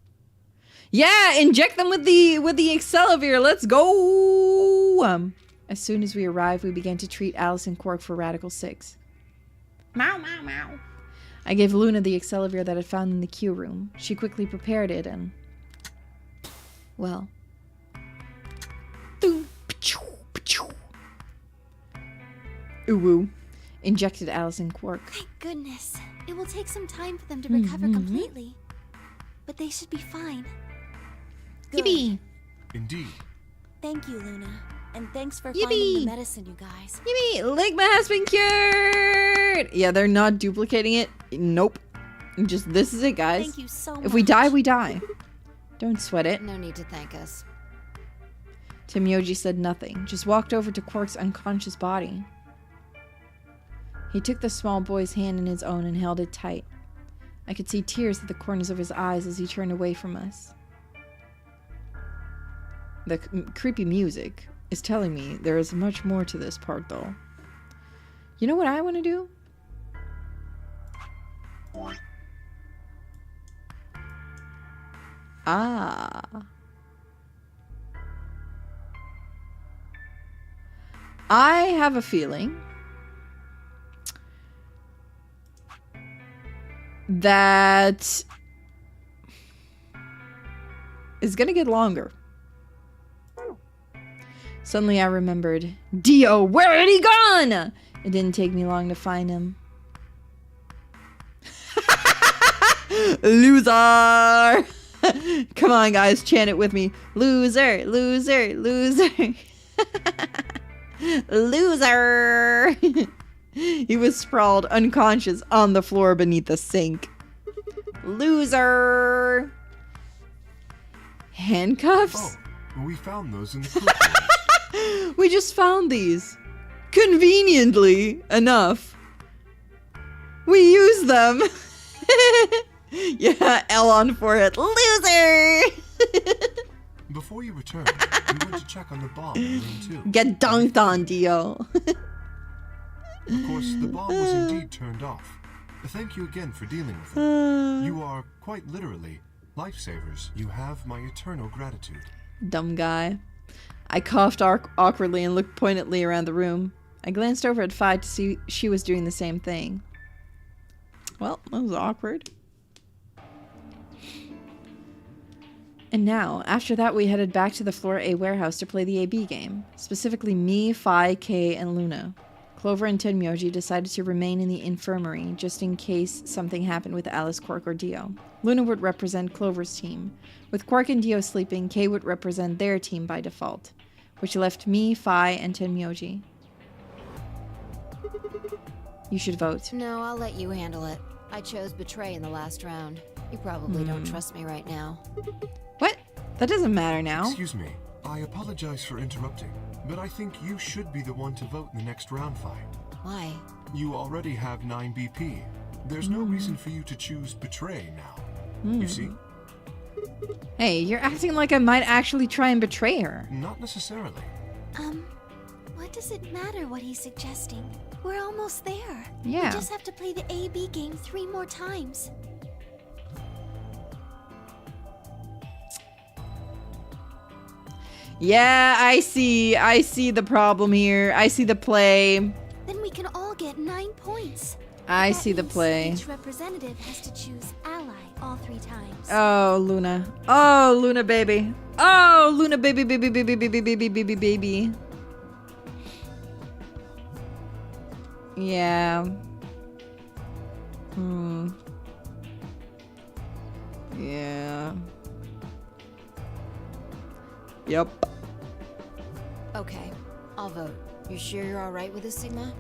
Yeah, inject them with the Accelavir. Let's go. As soon as we arrived, we began to treat Alice and Quark for Radical 6. Meow, meow, meow. I gave Luna the Accelavir that I found in the queue room. She quickly prepared it and... well... Uwu. Injected Alice and Quark. Thank goodness. It will take some time for them to recover completely. But they should be fine. Good. Yippee! Indeed. Thank you, Luna. And thanks for Yippee! finding the medicine, you guys. Yippee! Ligma has been cured! Yeah, they're not duplicating it. Nope. Just, this is it, guys. Thank you so much. If we die, we die. Don't sweat it. No need to thank us. Timyoji said nothing, just walked over to Quark's unconscious body. He took the small boy's hand in his own and held it tight. I could see tears at the corners of his eyes as he turned away from us. The creepy music is telling me there is much more to this part, though. You know what I want to do? Ah. I have a feeling that is gonna get longer. Suddenly I remembered, Dio, where had he gone? It didn't take me long to find him. Loser! Come on, guys, chant it with me. Loser, loser, loser. Loser! He was sprawled unconscious on the floor beneath the sink. Loser! Handcuffs? Oh, we found those in the cookroom. We just found these. Conveniently enough. We used them. Yeah, L on forehead. Loser! Before you returned, we went to check on the bomb in room 2. Get dunked on, Dio. Of course, the bomb was indeed turned off. Thank you again for dealing with it. You are, quite literally, lifesavers. You have my eternal gratitude. Dumb guy. I coughed awkwardly and looked pointedly around the room. I glanced over at Fi to see she was doing the same thing. Well, that was awkward. And now, after that, we headed back to the Floor A warehouse to play the AB game. Specifically me, Fi, Kay, and Luna. Clover and Tenmyoji decided to remain in the infirmary, just in case something happened with Alice, Quark, or Dio. Luna would represent Clover's team. With Quark and Dio sleeping, Kay would represent their team by default, which left me, Fi, and Tenmyoji. You should vote. No, I'll let you handle it. I chose Betray in the last round. You probably don't trust me right now. What? That doesn't matter now. Excuse me. I apologize for interrupting, but I think you should be the one to vote in the next round fight. Why? You already have 9 BP. There's no reason for you to choose Betray now. You see? Hey, you're acting like I might actually try and betray her. Not necessarily. What does it matter what he's suggesting? We're almost there. Yeah. We just have to play the AB game 3 more times. Yeah, I see the problem here. I see the play. Then we can all get 9 points. I That see the means play. Each representative has to choose ally all 3 times. Oh, Luna. Oh, Luna baby. Oh, Luna baby, baby, baby, baby, baby, baby, baby. Yeah. Yeah. Yep. Okay, I'll vote. You sure you're alright with this, Sigma?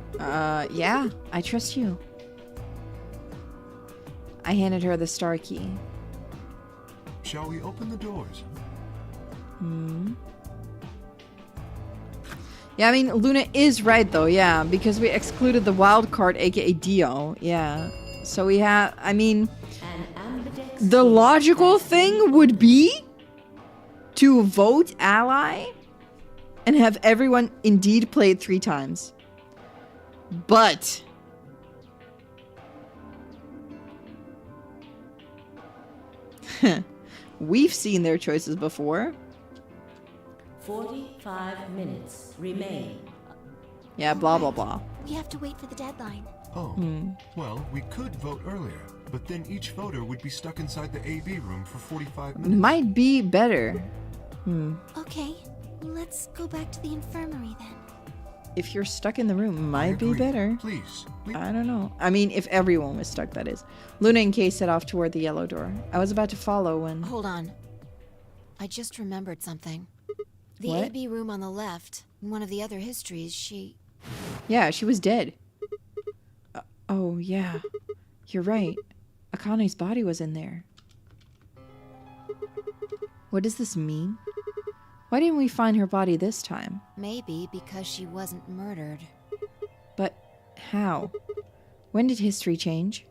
Yeah. I trust you. I handed her the star key. Shall we open the doors? Yeah, I mean, Luna is right, though, yeah, because we excluded the wild card, aka Dio, yeah. So we have, I mean, the logical thing would be to vote ally and have everyone indeed played 3 times. But we've seen their choices before. 45 minutes remain. Yeah, blah, blah, blah. We have to wait for the deadline. Oh, well, we could vote earlier, but then each voter would be stuck inside the AB room for 45 minutes. Might be better. Okay, let's go back to the infirmary then. If you're stuck in the room, might be agree. better. Please. I don't know. I mean, if everyone was stuck, that is. Luna and Kay set off toward the yellow door. I was about to follow when... Hold on. I just remembered something. The What? AB room on the left, in one of the other histories, she... Yeah, she was dead. Oh, yeah. You're right. Akane's body was in there. What does this mean? Why didn't we find her body this time? Maybe because she wasn't murdered. But how? When did history change?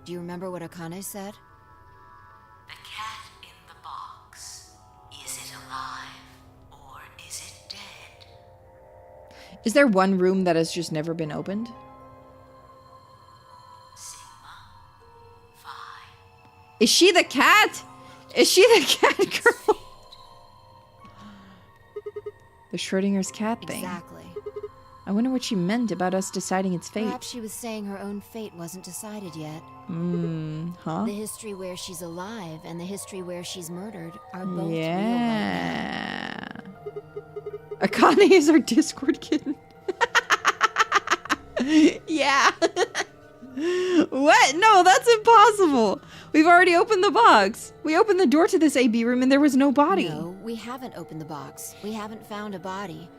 Do you remember what Akane said? The cat in the box. Is it alive or is it dead? Is there one room that has just never been opened? Sigma 5. Is she the cat? Is she the cat girl? The Schrodinger's cat thing. Exactly. I wonder what she meant about us deciding its fate. Perhaps she was saying her own fate wasn't decided yet. Huh? The history where she's alive and the history where she's murdered are both real right Yeah. Akane is our Discord kitten. Yeah. What? No, that's impossible. We've already opened the box. We opened the door to this AB room and there was no body. No, we haven't opened the box. We haven't found a body.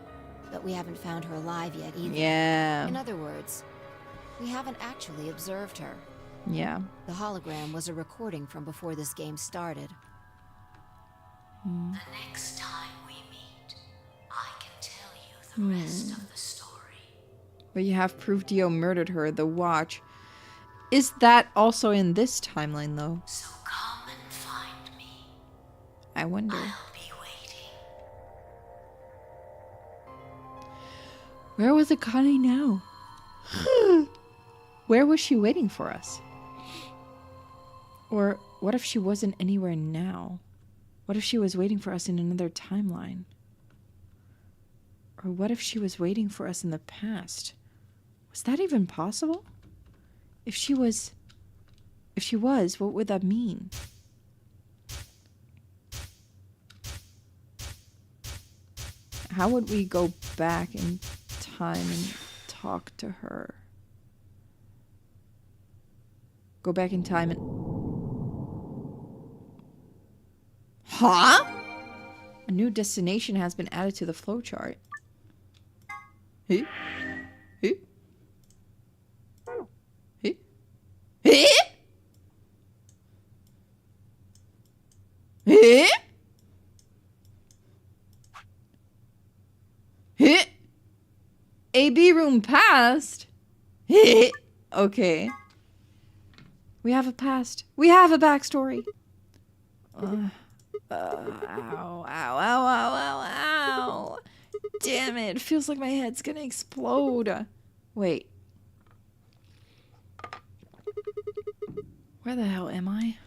But we haven't found her alive yet either. Yeah. In other words, we haven't actually observed her. Yeah. The hologram was a recording from before this game started. The next time we meet, I can tell you the rest of the story. But you have proof Dio murdered her, the watch. Is that also in this timeline, though? So come and find me. I wonder. I'll be waiting. Where was Akane now? Where was she waiting for us? Or what if she wasn't anywhere now? What if she was waiting for us in another timeline? Or what if she was waiting for us in the past? Was that even possible? If she was, what would that mean? How would we go back in time and talk to her? Go back in time and... Huh? A new destination has been added to the flowchart. Hey? Hey? Hey? Hey? Hey? Hey? AB room passed? Hey? Okay. We have a past. We have a backstory. Ow, ow, ow, ow, ow. Damn it. It feels like my head's gonna explode. Wait. Where the hell am I?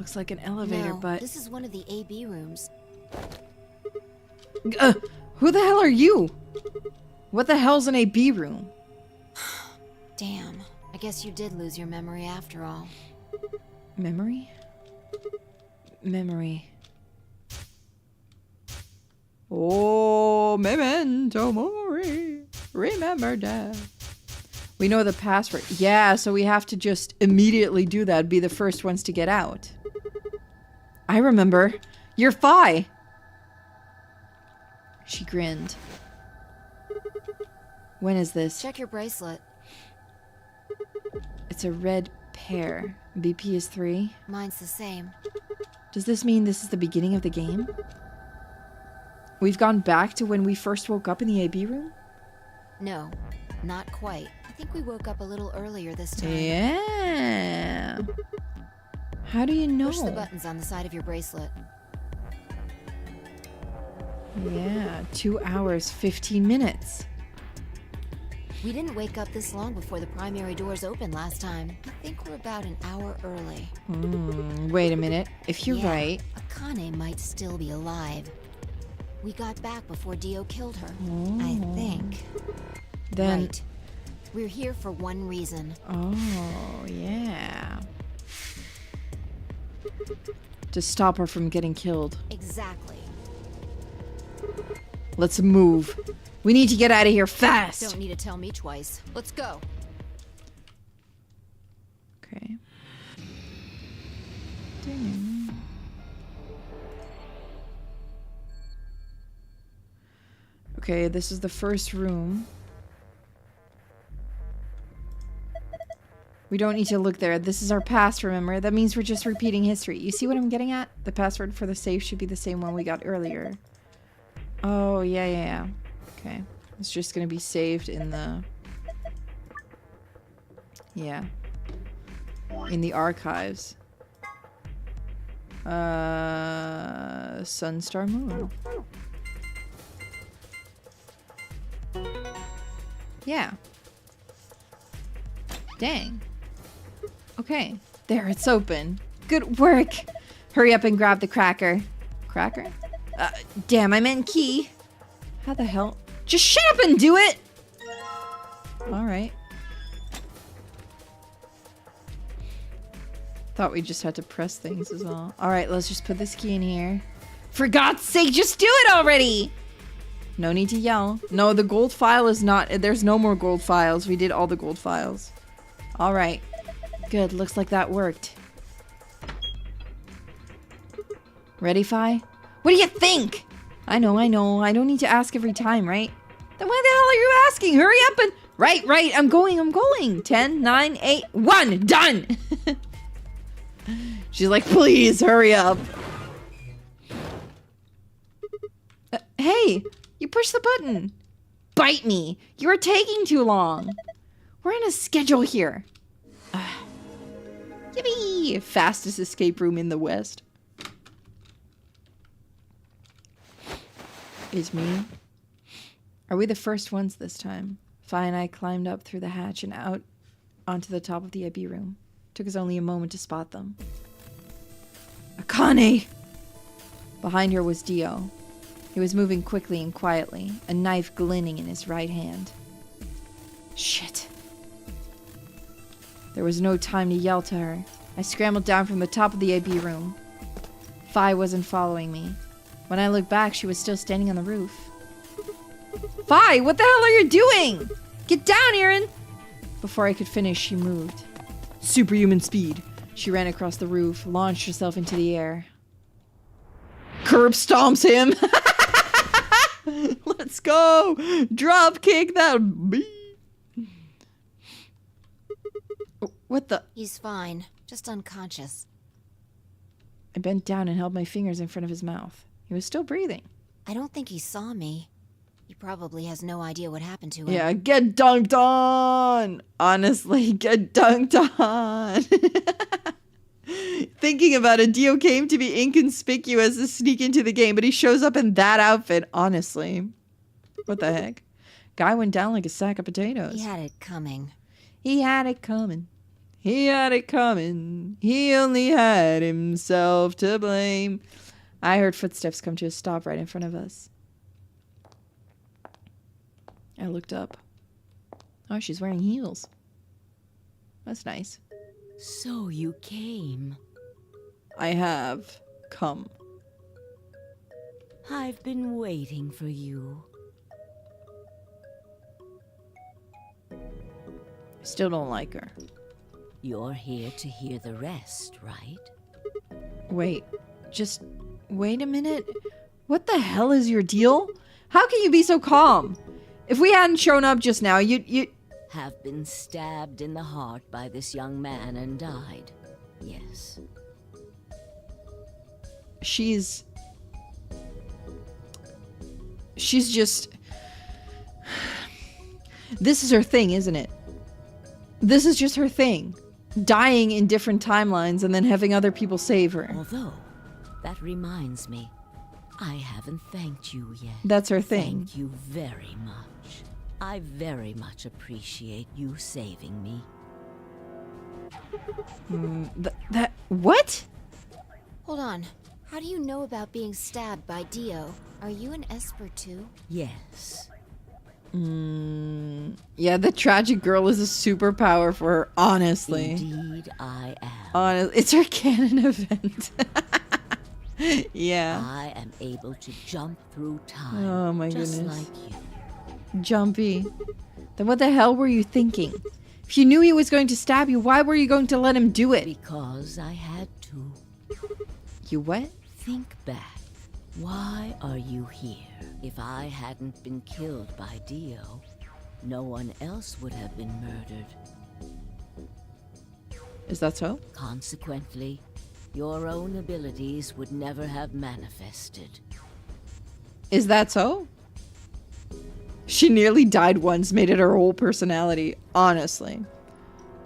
looks like an elevator, No, but... this is one of the AB rooms. Who the hell are you? What the hell's an AB room? Damn. I guess you did lose your memory after all. Memory? Memory. Oh, memento mori. Remember that. We know the password. Yeah, so we have to just immediately do that. Be the first ones to get out. I remember. You're Phi. She grinned. When is this? Check your bracelet. It's a red pair. BP is 3. Mine's the same. Does this mean this is the beginning of the game? We've gone back to when we first woke up in the AB room? No, not quite. I think we woke up a little earlier this time. Yeah. How do you know? Push the buttons on the side of your bracelet. Yeah, 2 hours, 15 minutes. We didn't wake up this long before the primary doors opened last time. I think we're about an hour early. Wait a minute. If you're Yeah, right... Akane might still be alive. We got back before Dio killed her. I think. Then... Right. We're here for one reason. Oh, yeah. To stop her from getting killed. Exactly. Let's move. We need to get out of here fast. Don't need to tell me twice. Let's go. Okay. Okay, this is the first room. We don't need to look there. This is our past, remember? That means we're just repeating history. You see what I'm getting at? The password for the safe should be the same one we got earlier. Oh, yeah. Okay. It's just gonna be saved in the... Yeah. In the archives. Sun, Star, Moon. Yeah. Dang. Okay. There, it's open. Good work. Hurry up and grab the cracker. Cracker? Damn, I meant key. How the hell? Just shut up and do it! Alright. Thought we just had to press things as well. Alright, let's just put this key in here. For God's sake, just do it already! No need to yell. No, the gold file is not... There's no more gold files. We did all the gold files. Alright. Good, looks like that worked. Ready, Phi? What do you think? I know. I don't need to ask every time, right? Then why the hell are you asking? Hurry up and... Right. I'm going. 10, 9, 8, 1. Done! She's like, please, hurry up. Hey, you pushed the button. Bite me. You are taking too long. We're on a schedule here. Yippee! Fastest escape room in the West. It's me. Are we the first ones this time? Phi and I climbed up through the hatch and out onto the top of the AB room. Took us only a moment to spot them. Akane! Behind her was Dio. He was moving quickly and quietly, a knife glinting in his right hand. Shit. There was no time to yell to her. I scrambled down from the top of the AB room. Phi wasn't following me. When I looked back, she was still standing on the roof. Phi, what the hell are you doing? Get down, Yuririn! Before I could finish, she moved. Superhuman speed. She ran across the roof, launched herself into the air. Curb stomps him! Let's go! Drop kick that beat! What the? He's fine. Just unconscious. I bent down and held my fingers in front of his mouth. He was still breathing. I don't think he saw me. He probably has no idea what happened to him. Yeah, get dunked on! Honestly, get dunked on! Thinking about it, Dio came to be inconspicuous to sneak into the game, but he shows up in that outfit, honestly. What the heck? Guy went down like a sack of potatoes. He had it coming. He had it coming. He had it coming. He only had himself to blame. I heard footsteps come to a stop right in front of us. I looked up. Oh, she's wearing heels. That's nice. So you came. I have come. I've been waiting for you. Still don't like her. You're here to hear the rest, right? Wait. Just wait a minute. What the hell is your deal? How can you be so calm? If we hadn't shown up just now, you Have been stabbed in the heart by this young man and died. Yes. She's just... This is her thing, isn't it? This is just her thing. Dying in different timelines and then having other people save her. Although, that reminds me, I haven't thanked you yet. That's her thing. Thank you very much. I very much appreciate you saving me. What? Hold on. How do you know about being stabbed by Dio? Are you an Esper too? Yes. Yeah, the tragic girl is a superpower for her, honestly. Indeed, I am. It's her canon event. Yeah. I am able to jump through time. Oh my just goodness. like you. Jumpy. Then what the hell were you thinking? If you knew he was going to stab you, why were you going to let him do it? Because I had to. You what? Think back. Why are you here? If I hadn't been killed by Dio, no one else would have been murdered. Is that so? Consequently, your own abilities would never have manifested. Is that so? She nearly died once, made it her whole personality, honestly.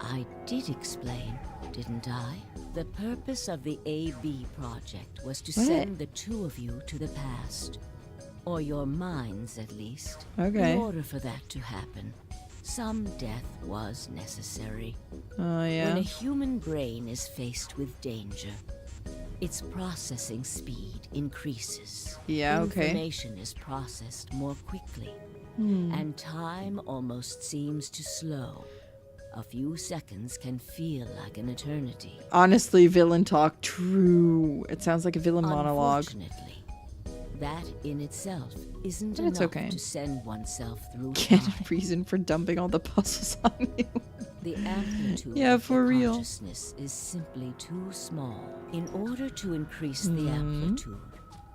I did explain, didn't I? The purpose of the AB project was to What? send the two of you to the past. Or your minds, at least. Okay. In order for that to happen, some death was necessary. Oh, yeah. When a human brain is faced with danger, its processing speed increases. Yeah, okay. Information is processed more quickly, and time almost seems to slow. A few seconds can feel like an eternity. Honestly, villain talk, true. It sounds like a villain monologue. Unfortunately, that in itself isn't But it's enough okay. to send oneself through Get time. a reason for dumping all the puzzles on you. The amplitude Yeah, of for the real. consciousness is simply too small. In order to increase the amplitude,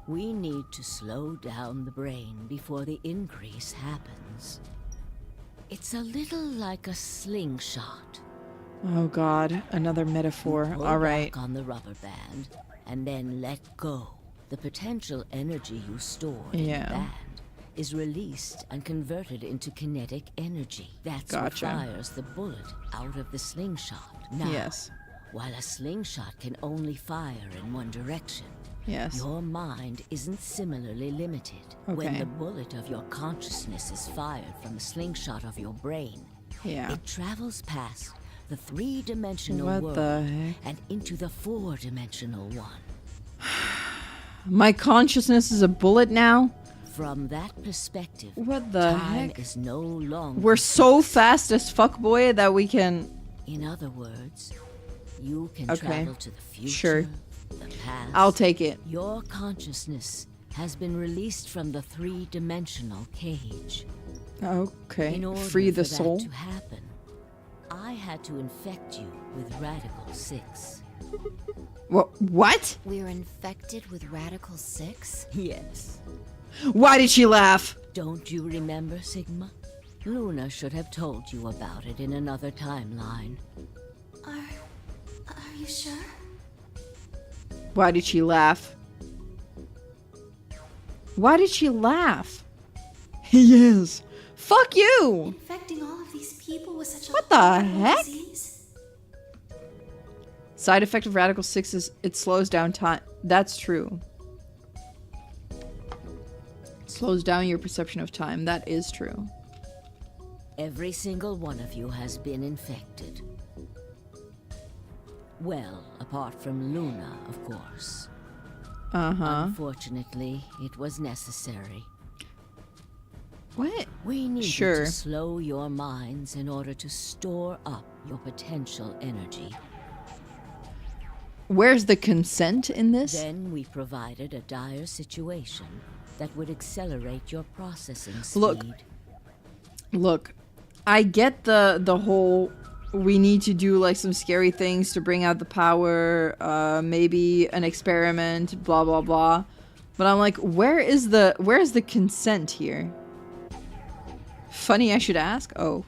we need to slow down the brain before the increase happens. It's a little like a slingshot. Oh god, another metaphor. Pull Alright. back on the rubber band and then let go. The potential energy you stored in Yeah. the band is released and converted into kinetic energy. That's Gotcha. what fires the bullet out of the slingshot. Now, Yes. while a slingshot can only fire in one direction, Yes. your mind isn't similarly limited. When Okay. the bullet of your consciousness is fired from the slingshot of your brain, Yeah. it travels past the three-dimensional What world the heck? and into the four-dimensional one. My consciousness is a bullet now? From that perspective, What the time heck? is no longer... We're so fast as fuck, boy, that we can... In other words, you can Okay. travel to the future, Sure. the past. I'll take it. Your consciousness has been released from the three-dimensional cage. Okay. In order Free the for soul. that to happen, I had to infect you with Radical 6. What? We're infected with Radical 6? Yes. Why did she laugh? Don't you remember, Sigma? Luna should have told you about it in another timeline. Are you sure? Why did she laugh? Why did she laugh? Yes. Fuck you! Infecting all of these people with such a What the horrible heck? disease? Side effect of Radical 6 is it slows down time. That's true. It slows down your perception of time. That is true. Every single one of you has been infected. Well, apart from Luna, of course. Uh-huh. Unfortunately, it was necessary. What? We needed Sure. to slow your minds in order to store up your potential energy. Where's the consent in this? Then we provided a dire situation that would accelerate your processing speed. Look, I get the whole we need to do like some scary things to bring out the power, maybe an experiment, blah blah blah. But I'm like, where's the consent here? Funny I should ask. Oh.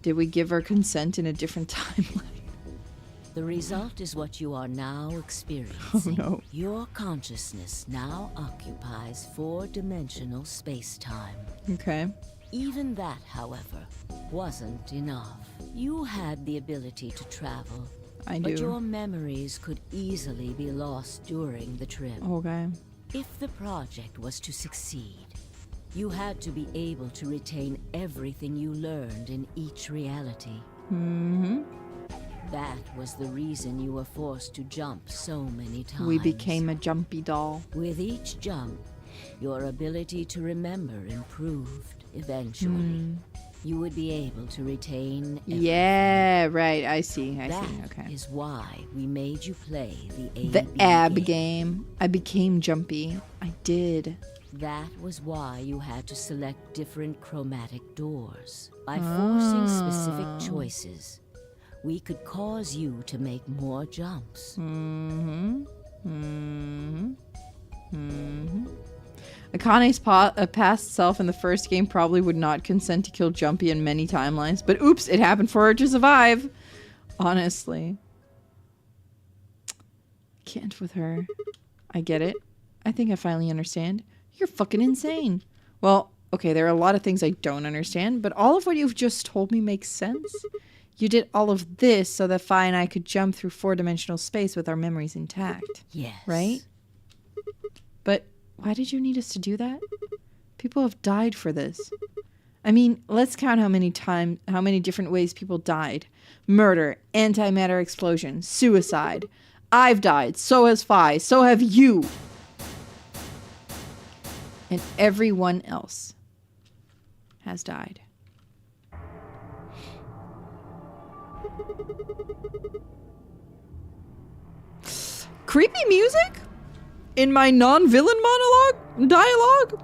Did we give our consent in a different timeline? The result is what you are now Oh experiencing. no. Your consciousness now occupies 4-dimensional space-time. Okay. Even that, however, wasn't enough. You had the ability to travel, I but do. your memories could easily be lost during the trip. Okay. If the project was to succeed, you had to be able to retain everything you learned in each reality. Mm-hmm. That was the reason you were forced to jump so many times. We became a jumpy doll. With each jump, your ability to remember improved. Eventually, you would be able to retain everything. Yeah, right. I see. I That see. Okay. is why we made you play the The AB ab game. I became jumpy. I did. That was why you had to select different chromatic doors. By forcing specific choices, we could cause you to make more jumps. Akane's past self in the first game probably would not consent to kill Jumpy in many timelines, but oops, it happened for her to survive. Honestly. Can't with her. I get it. I think I finally understand. You're fucking insane. Well, okay, there are a lot of things I don't understand, but all of what you've just told me makes sense. You did all of this so that Fi and I could jump through 4-dimensional space with our memories intact. Yes. Right? But why did you need us to do that? People have died for this. I mean, let's count how many different ways people died. Murder, antimatter explosion, suicide. I've died, so has Fi, so have you. And everyone else has died. Creepy music? In my non-villain dialogue?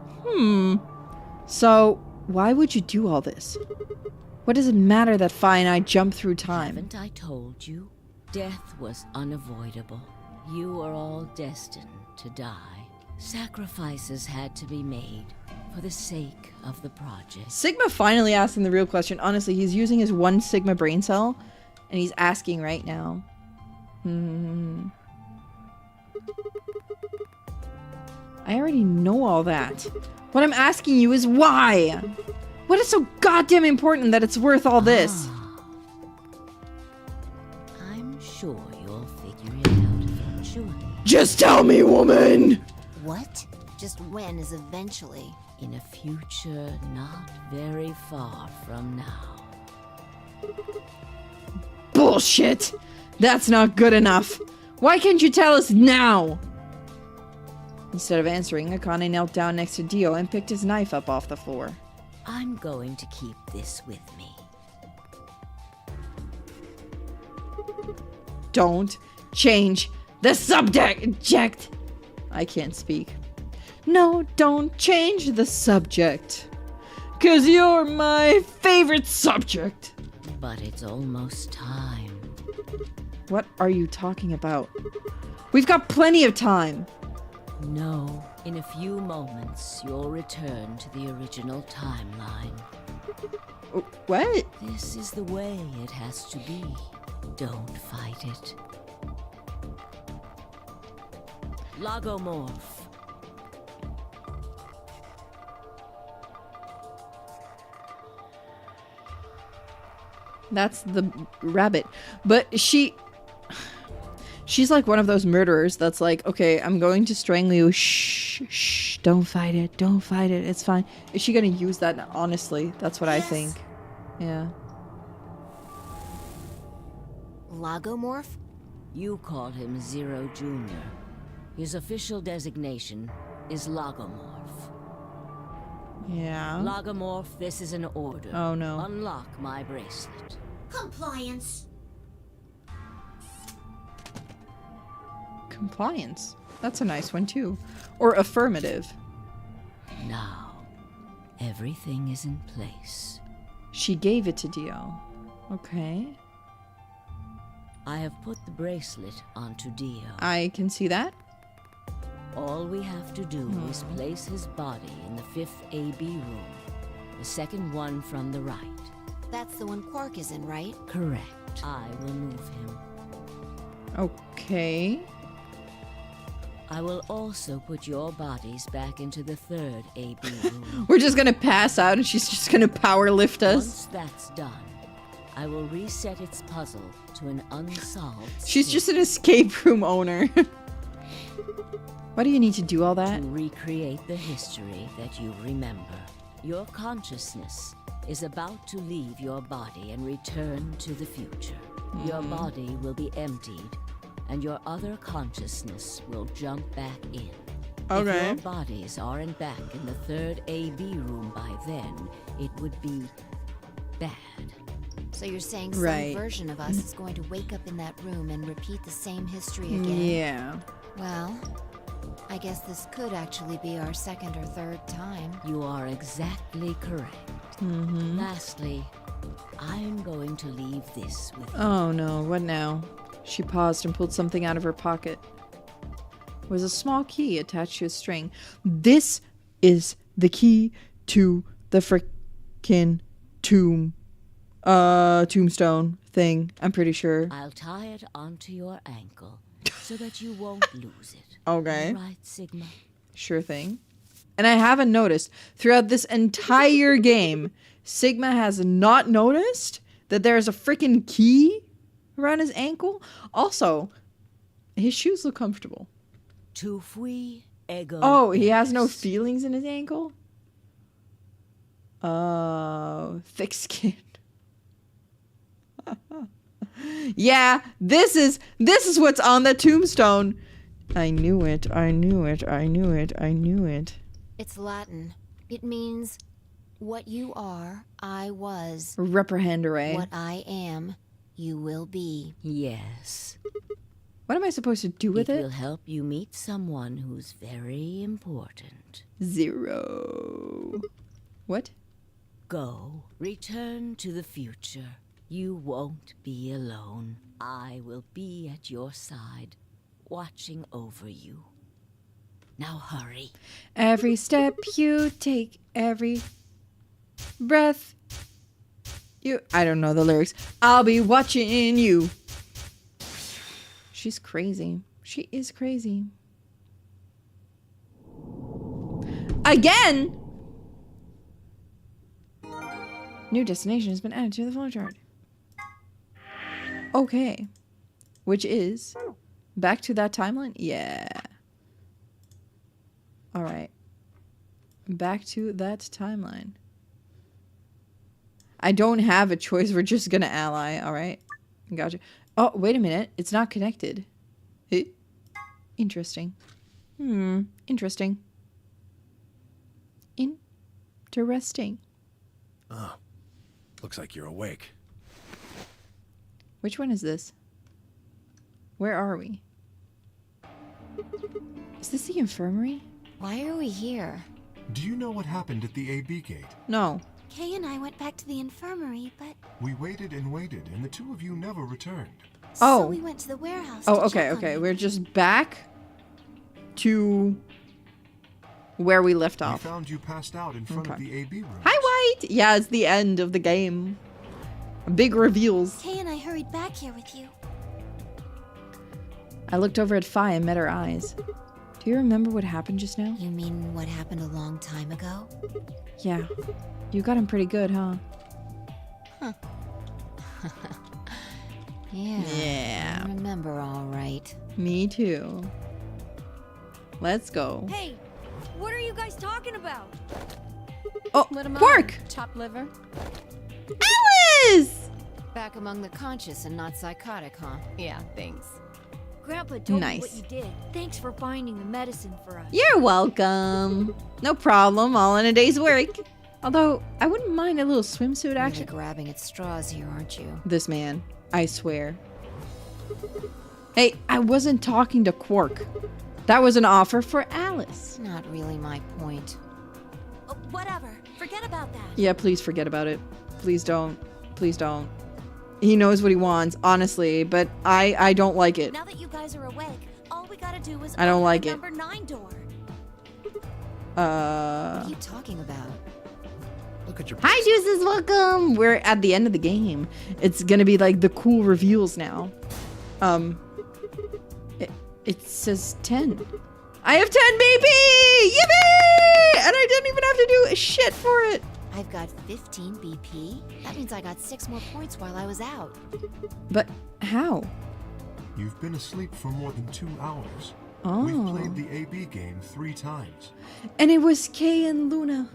So, why would you do all this? What does it matter that Fi and I jump through time? Haven't I told you? Death was unavoidable. You are all destined to die. Sacrifices had to be made for the sake of the project. Sigma finally asking the real question. Honestly, he's using his 1 Sigma brain cell, and he's asking right now. I already know all that. What I'm asking you is why? What is so goddamn important that it's worth all this? I'm sure you'll figure it out eventually. Just tell me, woman! What? Just when is eventually? In a future not very far from now. Bullshit! That's not good enough. Why can't you tell us now? Instead of answering, Akane knelt down next to Dio and picked his knife up off the floor. I'm going to keep this with me. Don't change the subject! I can't speak. No, don't change the subject. 'Cause you're my favorite subject. But it's almost time. What are you talking about? We've got plenty of time. No, in a few moments, you'll return to the original timeline. What? This is the way it has to be. Don't fight it. Logomorph. That's the rabbit. But she's like one of those murderers that's like, okay, I'm going to strangle you. Shh, don't fight it. Don't fight it. It's fine. Is she going to use that? Honestly, that's what I think. Yeah. logomorph? You call him Zero Jr. His official designation is Logomorph. Yeah. Logomorph, this is an order. Oh, no. Unlock my bracelet. Compliance. Compliance. That's a nice one, too. Or affirmative. Now, everything is in place. She gave it to Dio. Okay. I have put the bracelet onto Dio. I can see that. All we have to do is place his body in the 5th AB room, the second one from the right. That's the one Quark is in, right? Correct. I will move him. Okay. I will also put your bodies back into the 3rd AB room. We're just gonna pass out and she's just gonna power lift us. Once that's done, I will reset its puzzle to an unsolved She's state. just an escape room owner. Why do you need to do all that? To recreate the history that you remember. Your consciousness is about to leave your body and return to the future. Your body will be emptied, and your other consciousness will jump back in. Okay. If your bodies aren't back in the 3rd AB room by then, it would be bad. So you're saying some Right. version of us is going to wake up in that room and repeat the same history again? Yeah. Well, I guess this could actually be our 2nd or 3rd time. You are exactly correct. Lastly, I'm going to leave this with you. Oh no, what now? She paused and pulled something out of her pocket. It was a small key attached to a string. This is the key to the frickin' tombstone thing, I'm pretty sure. I'll tie it onto your ankle so that you won't lose it. Okay. All right, Sigma. Sure thing. And I haven't noticed throughout this entire game, Sigma has not noticed that there's a freaking key around his ankle. Also, his shoes look comfortable. Tu fui ego. Oh, he has no est. feelings in his ankle? Oh, thick skin. Yeah, this is what's on the tombstone. I knew it. It's Latin. It means, what you are, I was. Reprehendere. What I am, you will be. Yes. What am I supposed to do with It will it? help you meet someone who's very important. 0. What? Go. Return to the future. You won't be alone. I will be at your side, watching over you. Now hurry. Every step you take, every breath you... I don't know the lyrics. I'll be watching you. She's crazy. She is crazy. Again! New destination has been added to the flowchart. Okay. Which is... Back to that timeline? Yeah. Alright. Back to that timeline. I don't have a choice. We're just gonna ally. Alright. Gotcha. Oh, wait a minute. It's not connected. Interesting. Interesting. Interesting. Oh, looks like you're awake. Which one is this? Where are we? Is this the infirmary? Why are we here? Do you know what happened at the AB gate? No. Kay and I went back to the infirmary, but We waited and waited, and the two of you never returned. Oh. so we went to the warehouse. Oh, to okay, check on okay. you. We're just back to where we left We off. found you passed out in front of Okay. the AB room. Hi, White! Yeah, it's the end of the game. Big reveals. Kay and I hurried back here with you. I looked over at Fi and met her eyes. Do you remember what happened just now? You mean what happened a long time ago? Yeah. You got him pretty good, huh? Yeah. I remember all right. Me too. Let's go. Hey, what are you guys talking about? Oh, Let him Quark! Chop liver. Alice! Back among the conscious and not psychotic, huh? Yeah, thanks. Grandpa told me what Nice. you did. Thanks for finding the medicine for us. You're welcome. No problem. All in a day's work. Although, I wouldn't mind a little swimsuit Really action. grabbing at straws here, aren't you? This man. I swear. Hey, I wasn't talking to Quark. That was an offer for Alice. Not really my point. Whatever. Forget about that. Yeah, please forget about it. Please don't. Please don't. He knows what he wants, honestly, but I don't like it. Now that you guys are awake, all we gotta do is I don't open like the it. number 9 door. What are you talking about? Look at your Hi, Juices, welcome! We're at the end of the game. It's gonna be like the cool reveals now. It says 10. I have 10 BP! Yippee! And I didn't even have to do a shit for it. I've got 15 BP? That means I got 6 more points while I was out. But how? You've been asleep for more than 2 hours. Oh. We've played the AB game 3 times. And it was Kay and Luna.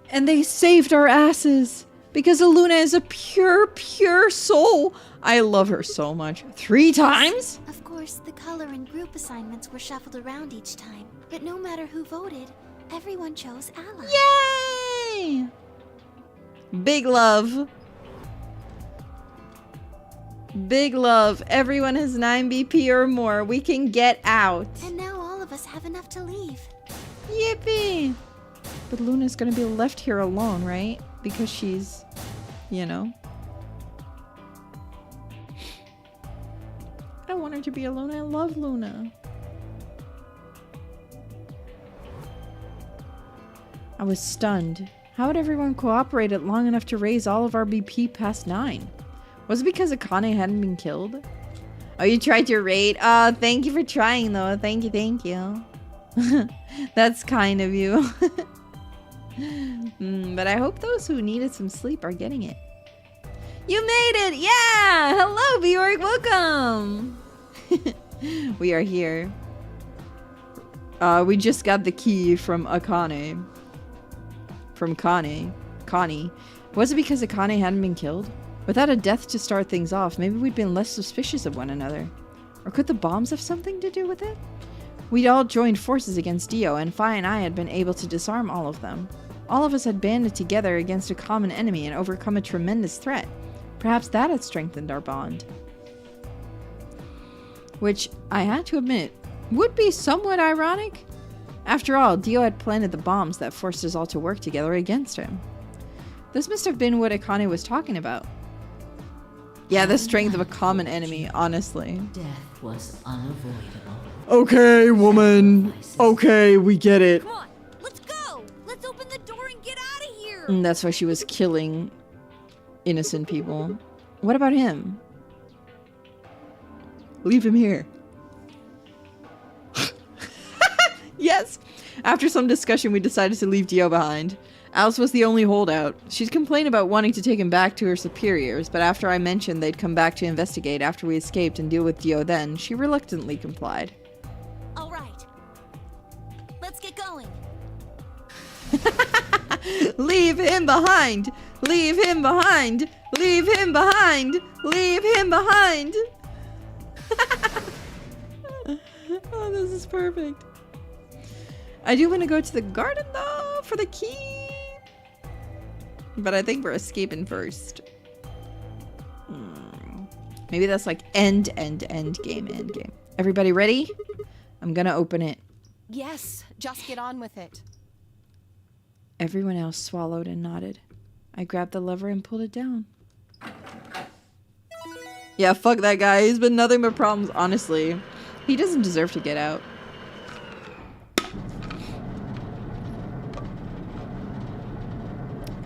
And they saved our asses. Because Luna is a pure, pure soul. I love her so much. 3 times? Of course, the color and group assignments were shuffled around each time. But no matter who voted, everyone chose Ally. Yay! Big love. Big love. Everyone has 9 BP or more. We can get out. And now all of us have enough to leave. Yippee! But Luna's gonna be left here alone, right? Because she's, you know. I don't want her to be alone. I love Luna. I was stunned. How had everyone cooperated long enough to raise all of our BP past 9? Was it because Akane hadn't been killed? Oh, you tried your raid? Oh, thank you for trying, though. Thank you, thank you. That's kind of you. But I hope those who needed some sleep are getting it. You made it! Yeah! Hello, Bjork! Welcome! We are here. We just got the key from Akane. From Connie. Was it because Akane hadn't been killed? Without a death to start things off, maybe we'd been less suspicious of one another. Or could the bombs have something to do with it? We'd all joined forces against Dio, and Fi and I had been able to disarm all of them. All of us had banded together against a common enemy and overcome a tremendous threat. Perhaps that had strengthened our bond. Which, I had to admit, would be somewhat ironic. After all, Dio had planted the bombs that forced us all to work together against him. This must have been what Akane was talking about. Yeah, the strength of a common enemy, honestly. Death was unavoidable. Okay, woman. Okay, we get it. Come on, let's go. Let's open the door and get out of here. And that's why she was killing innocent people. What about him? Leave him here. Yes! After some discussion, we decided to leave Dio behind. Alice was the only holdout. She'd complained about wanting to take him back to her superiors, but after I mentioned they'd come back to investigate after we escaped and deal with Dio then, she reluctantly complied. All right. Let's get going. Leave him behind! Leave him behind! Leave him behind! Leave him behind! Oh, this is perfect. I do want to go to the garden, though, for the key. But I think we're escaping first. Maybe that's like end game. Everybody ready? I'm gonna open it. Yes, just get on with it. Everyone else swallowed and nodded. I grabbed the lever and pulled it down. Yeah, fuck that guy. He's been nothing but problems, honestly. He doesn't deserve to get out.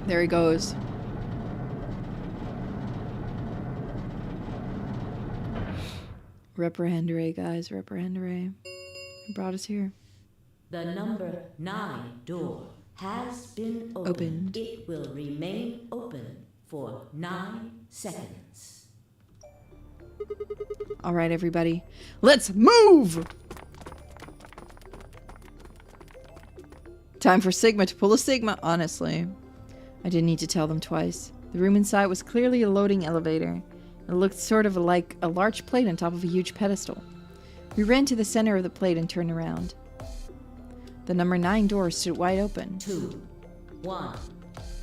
There he goes. Reprehendere, guys. Reprehendere. Who brought us here? The number 9 door has been opened. It will remain open for 9 seconds. All right, everybody. Let's move! Time for Sigma to pull a Sigma. Honestly, I didn't need to tell them twice. The room inside was clearly a loading elevator. It looked sort of like a large plate on top of a huge pedestal. We ran to the center of the plate and turned around. The number 9 door stood wide open. 2, 1,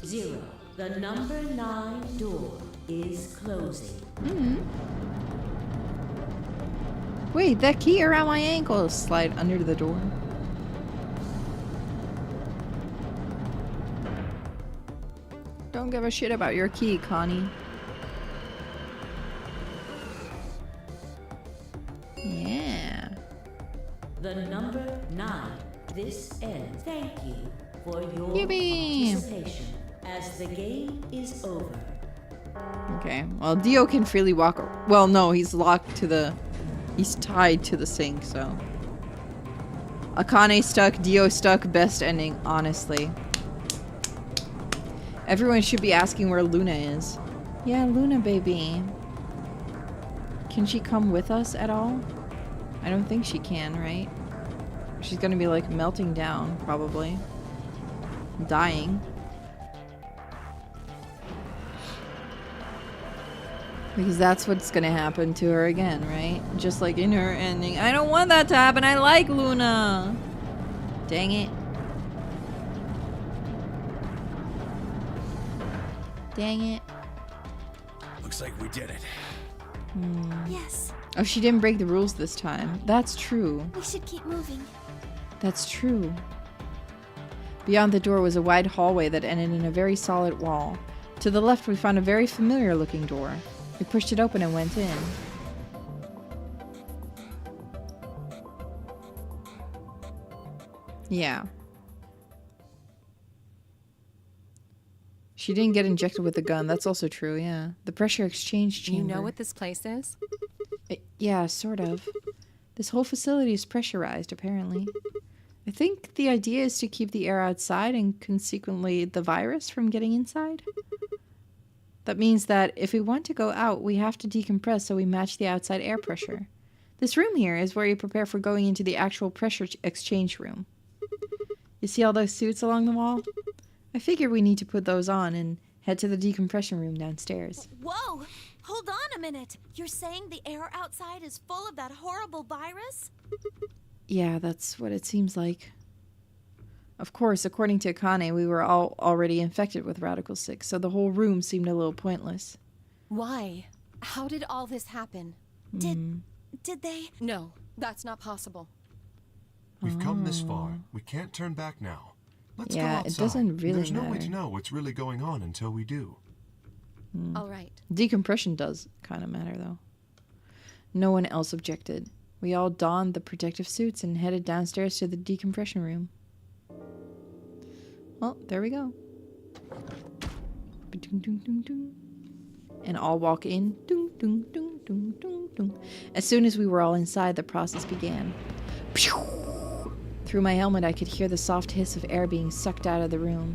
0. The number 9 door is closing. Wait, that key around my ankle. Slide under the door. Don't give a shit about your key, Connie. Yeah. The number 9. This ends. Thank you for your Yippee! participation as the game is over. Okay, well, Dio can freely walk. Well, no, he's locked to the... He's tied to the sink, so... Akane stuck, Dio stuck, best ending, honestly. Everyone should be asking where Luna is. Yeah, Luna, baby. Can she come with us at all? I don't think she can, right? She's gonna be, like, melting down, probably. Dying. Because that's what's gonna happen to her again, right? Just like in her ending. I don't want that to happen. I like Luna. Dang it. Dang it. Looks like we did it. Yes, Oh, she didn't break the rules this time. That's true. we should keep moving. That's true. Beyond the door was a wide hallway that ended in a very solid wall. To the left, we found a very familiar looking door. We pushed it open and went in. Yeah. She didn't get injected with a gun. That's also true, yeah. The pressure exchange chamber. You know what this place is? Yeah, sort of. This whole facility is pressurized, apparently. I think the idea is to keep the air outside and consequently the virus from getting inside. That means that if we want to go out, we have to decompress so we match the outside air pressure. This room here is where you prepare for going into the actual pressure exchange room. You see all those suits along the wall? I figure we need to put those on and head to the decompression room downstairs. Whoa! Hold on a minute. You're saying the air outside is full of that horrible virus? Yeah, that's what it seems like. Of course, according to Akane, we were all already infected with Radical 6, so the whole room seemed a little pointless. Why? How did all this happen? Did they? No, that's not possible. We've come this far. We can't turn back now. Let's go Yeah, outside. it doesn't really There's no way matter. to know what's really going on until we do. All right. Decompression does kind of matter, though. No one else objected. We all donned the protective suits and headed downstairs to the decompression room. Well, there we go. And all walk in. As soon as we were all inside, the process began. Through my helmet, I could hear the soft hiss of air being sucked out of the room.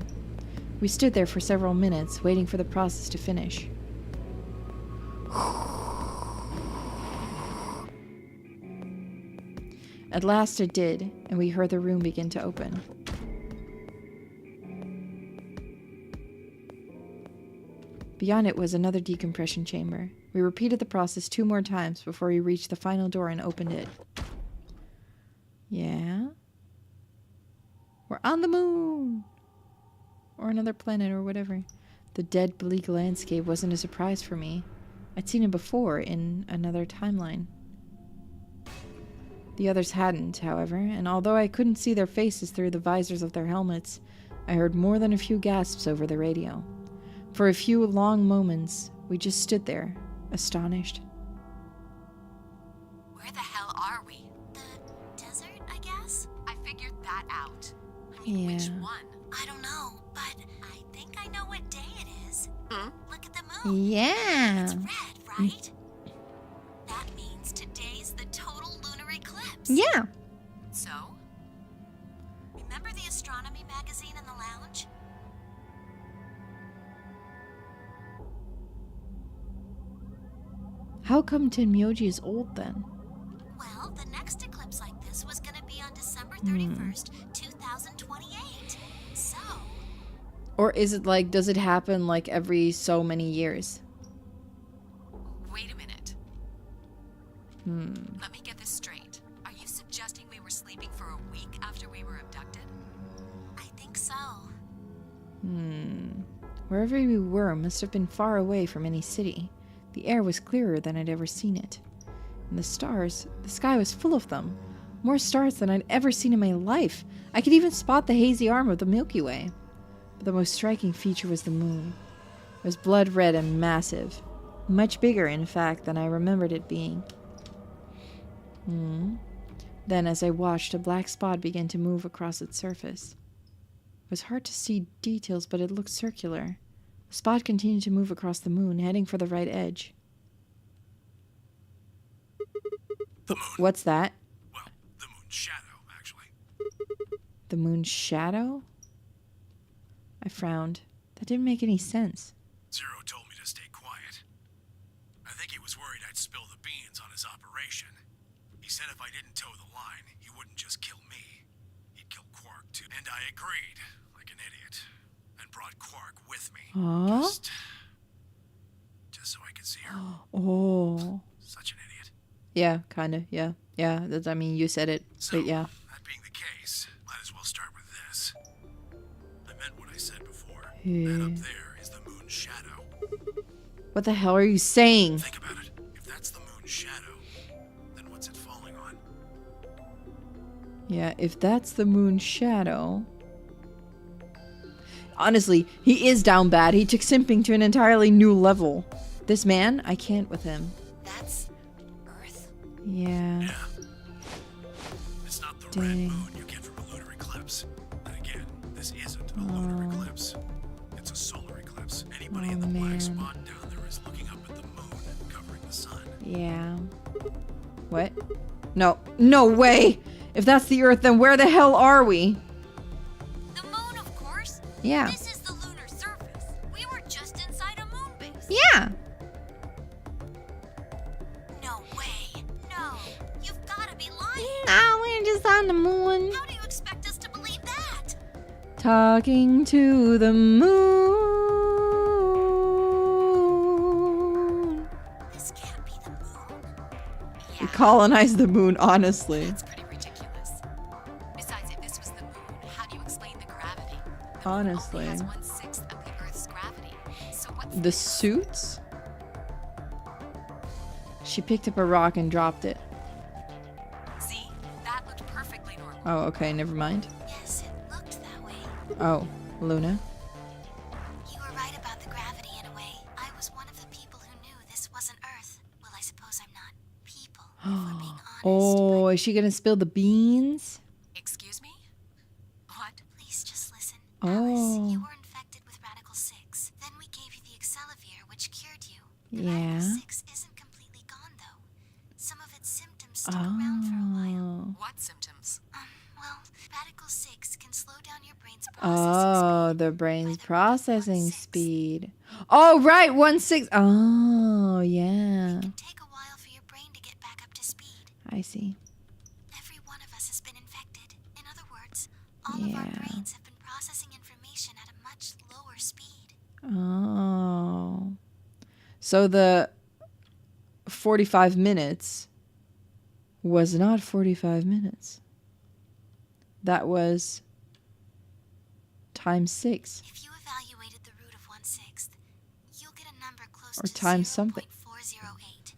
We stood there for several minutes, waiting for the process to finish. At last it did, and we heard the room begin to open. Beyond it was another decompression chamber. We repeated the process 2 more times before we reached the final door and opened it. Yeah? We're on the moon! Or another planet or whatever. The dead, bleak landscape wasn't a surprise for me. I'd seen it before in another timeline. The others hadn't, however, and although I couldn't see their faces through the visors of their helmets, I heard more than a few gasps over the radio. For a few long moments, we just stood there, astonished. Where the hell are we? The desert, I guess? I figured that out. I mean, which Yeah. one? I don't know, but I think I know what day it is. Look at the moon. Yeah! It's red, right? That means today's the total lunar eclipse. Yeah! So, remember the astronomy magazine in the lounge? How come Tenmyoji is old then? Well, the next eclipse like this was going to be on December 31st, 2028. So, Or is it like, does it happen like every so many years? Wait a minute. Let me get this straight. Are you suggesting we were sleeping for a week after we were abducted? I think so. Wherever we were must have been far away from any city. The air was clearer than I'd ever seen it. And the stars, the sky was full of them. More stars than I'd ever seen in my life. I could even spot the hazy arm of the Milky Way. But the most striking feature was the moon. It was blood red and massive. Much bigger, in fact, than I remembered it being. Then, as I watched, a black spot began to move across its surface. It was hard to see details, but it looked circular. The spot continued to move across the moon, heading for the right edge. The moon. What's that? Well, the moon's shadow, actually. The moon's shadow? I frowned. That didn't make any sense. Zero told me to stay quiet. I think he was worried I'd spill the beans on his operation. He said if I didn't toe the line, he wouldn't just kill me. He'd kill Quark, too. And I agreed, like an idiot. And brought Quark with me. Just so I could see her. Oh. Such an idiot. Yeah, kinda, yeah. Yeah, that's, I mean, you said it, So, but yeah. that being the case, might as well start with this. I meant what I said before. That up there is the moon's shadow. What the hell are you saying? Think about it. If that's the moon's shadow, then what's it falling on? Yeah, if that's the moon's shadow... Honestly, he is down bad. He took simping to an entirely new level. This man, I can't with him. That's Earth? Yeah. Yeah. It's not the red moon you get from a lunar eclipse. And again, this isn't a lunar eclipse. It's a solar eclipse. Anybody in the black spot down there is looking up at the moon covering the sun. Yeah. What? No. No way! If that's the Earth, then where the hell are we? The moon, of course. Yeah. This is the lunar surface. We were just inside a moon base. Yeah! No way. No. You've got to be lying. No, we're just on the moon. How do you expect us to believe that? Talking to the moon. This can't be the moon. We colonized the moon, honestly. That's pretty ridiculous. Besides, if this was the moon, how do you explain the gravity? The Honestly. moon only has 1/6 of the Earth's gravity. So what's The suits? She picked up a rock and dropped it. See, that looked perfectly normal. Oh, okay, never mind. Yes, it looked that way. Oh, Luna. You were right about the gravity in a way. I was one of the people who knew this wasn't Earth. Well, I suppose I'm not people, if we're being honest. Oh, is she gonna spill the beans? Excuse me? What? Please just listen. Oh. Alice, you were infected with Radical 6. Then we gave you the Excelavir, which cured you. The Yeah. Radical 6 isn't completely gone, though. Some of its symptoms stick around for a while. What symptoms? Well, Radical 6 can slow down your brain's processing Oh, the brain's processing speed. Oh, right, 1/6. Oh, yeah. It can take a while for your brain to get back up to speed. I see. Every one of us has been infected. In other words, all of our brains have been processing information at a much lower speed. Oh. So the 45 minutes was not 45 minutes. That was times 6. If you evaluated the root of 1/6, you'll get a number close Or to times something. 0.408.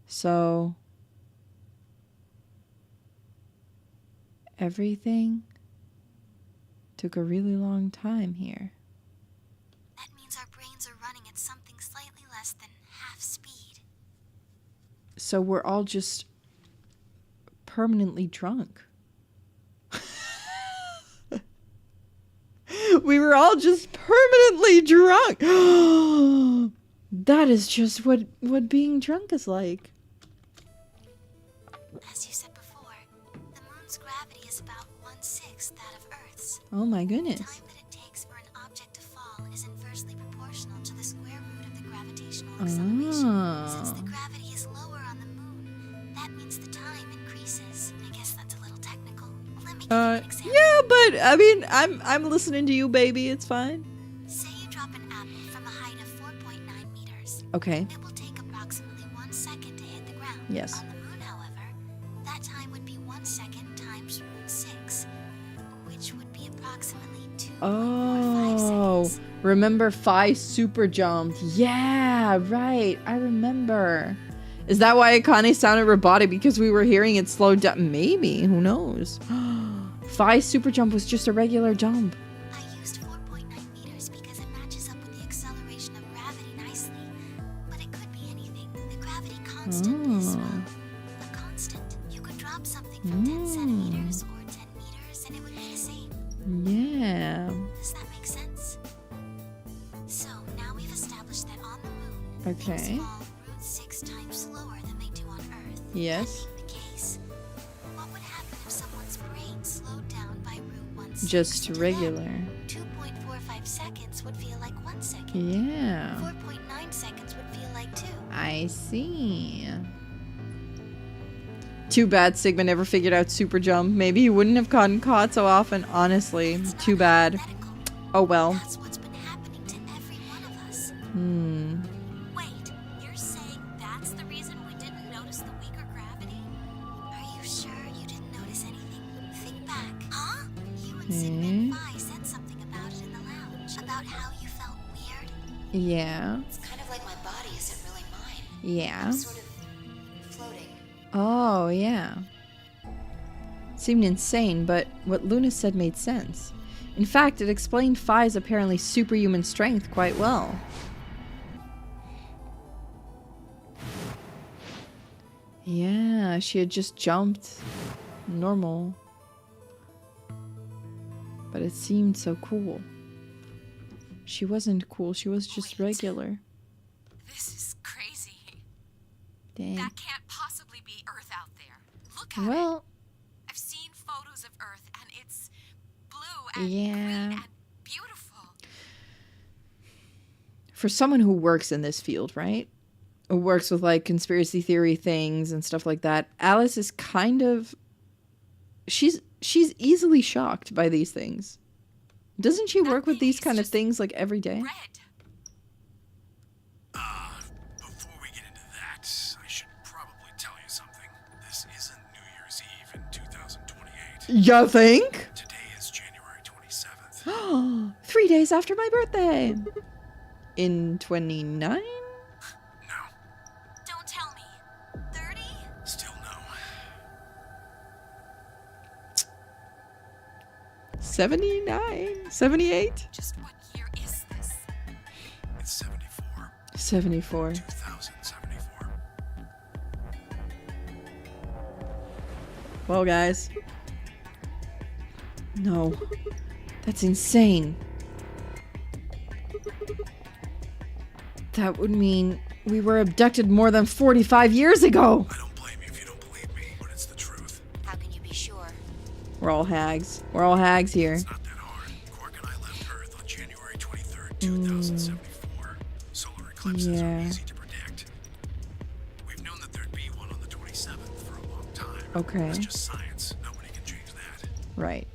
So everything took a really long time here. That means our brains are running at something slightly less than half speed. So we're all just permanently drunk. We were all just permanently drunk. That is just what being drunk is like. As you said before, the moon's gravity is about 1/6 that of Earth's. Oh my The goodness. time that it takes for an object to fall is inversely proportional to the square root of the gravitational acceleration. Since the gravity is lower on the moon, that means the time increases. I guess that's a little technical. Let me give you an example. Yeah, but I mean, I'm listening to you, baby. It's fine. drop an apple from a height of 4.9 meters. Okay. It will take approximately 1 second to hit the ground. Yes. On the moon, however, that time would be 1 second times root 6, which would be approximately 2.45 seconds. Remember Phi super jumped. Yeah, right. I remember. Is that why it kind of sounded robotic? Because we were hearing it slowed down? Maybe. Who knows? Phi super jump was just a regular jump. I used 4.9 meters because it matches up with the acceleration of gravity nicely. But it could be anything. The gravity constant is, well, a constant. You could drop something from 10 centimeters or 10 meters and it would be the same. Yeah. Does that make sense? So now we've established that on the moon, things fall root 6 times slower than they do on Earth. Yes. That being the case, what would happen if someone's brain slowed down by root 1 Just to regular. them? 2.45 seconds would feel like 1 second. Yeah. 4.9 seconds would feel like 2. I see. Too bad Sigma never figured out super jump. Maybe he wouldn't have gotten caught so often. Honestly, too bad. Oh well. That's what's been happening to every one of us. Wait, you're saying that's the reason we didn't notice the weaker gravity? Are you sure you didn't notice anything? Think back. Huh? You and Sigma and Phi said something about it in the lounge. About how you felt weird. Yeah. It's kind of like my body isn't really mine. Yeah. I'm sort of floating. Oh, yeah. Seemed insane, but what Luna said made sense. In fact, it explained Phi's apparently superhuman strength quite well. Yeah, she had just jumped. Normal. But it seemed so cool. She wasn't cool, she was just regular. This is crazy. Dang. That can't possibly be Earth out there. Look at it. Well, I've seen photos of Earth and it's blue and yeah. green and beautiful. For someone who works in this field, right? Who works with like conspiracy theory things and stuff like that, Alice is kind of she's easily shocked by these things. Doesn't she work with these kind of things like every day? Red. Before we get into that, I should probably tell you something. This isn't New Year's Eve in 2028. You think? Today is January 27th. 3 days after my birthday. In 29? No, Don't tell me. 30? still no. 79? 78? Just what year is this? It's 74. 74. 2074. Well, guys. No. That's insane. That would mean we were abducted more than 45 years ago. I don't blame you if you don't believe me, but it's the truth. How can you be sure? We're all hags. We're all hags here. It's not that hard. Quark and I left Earth on January 23rd, 2074. Solar eclipses are easy to predict. We've known that there'd be one on the 27th for a long time. Okay. It's just science. Nobody can change that. Right.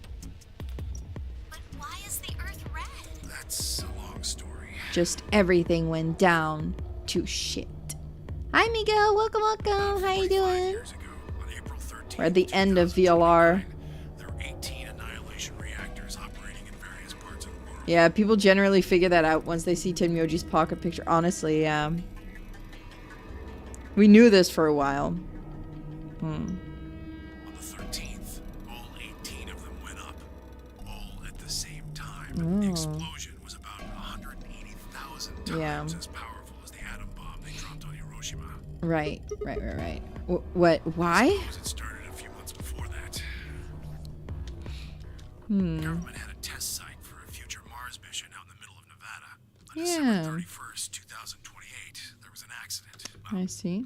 But why is the Earth red? That's a long story. Just everything went down to shit. Hi, Miguel. Welcome, welcome. How you doing? Years ago, on April 13th, We're at the end of VLR. there were 18 annihilation reactors operating in various parts of the world. Yeah, people generally figure that out once they see Tenmyoji's pocket picture. Honestly, yeah. We knew this for a while. On the 13th, all 18 of them went up, all at the same time. The explosion was about 180,000 times Yeah. as powerful as the atom bomb they dropped on Hiroshima. Right. What? Why? Suppose it started a few months before that. The government had a test site for a future Mars mission out in the middle of Nevada. On December 31st, 2028, there was an accident. Well, I see.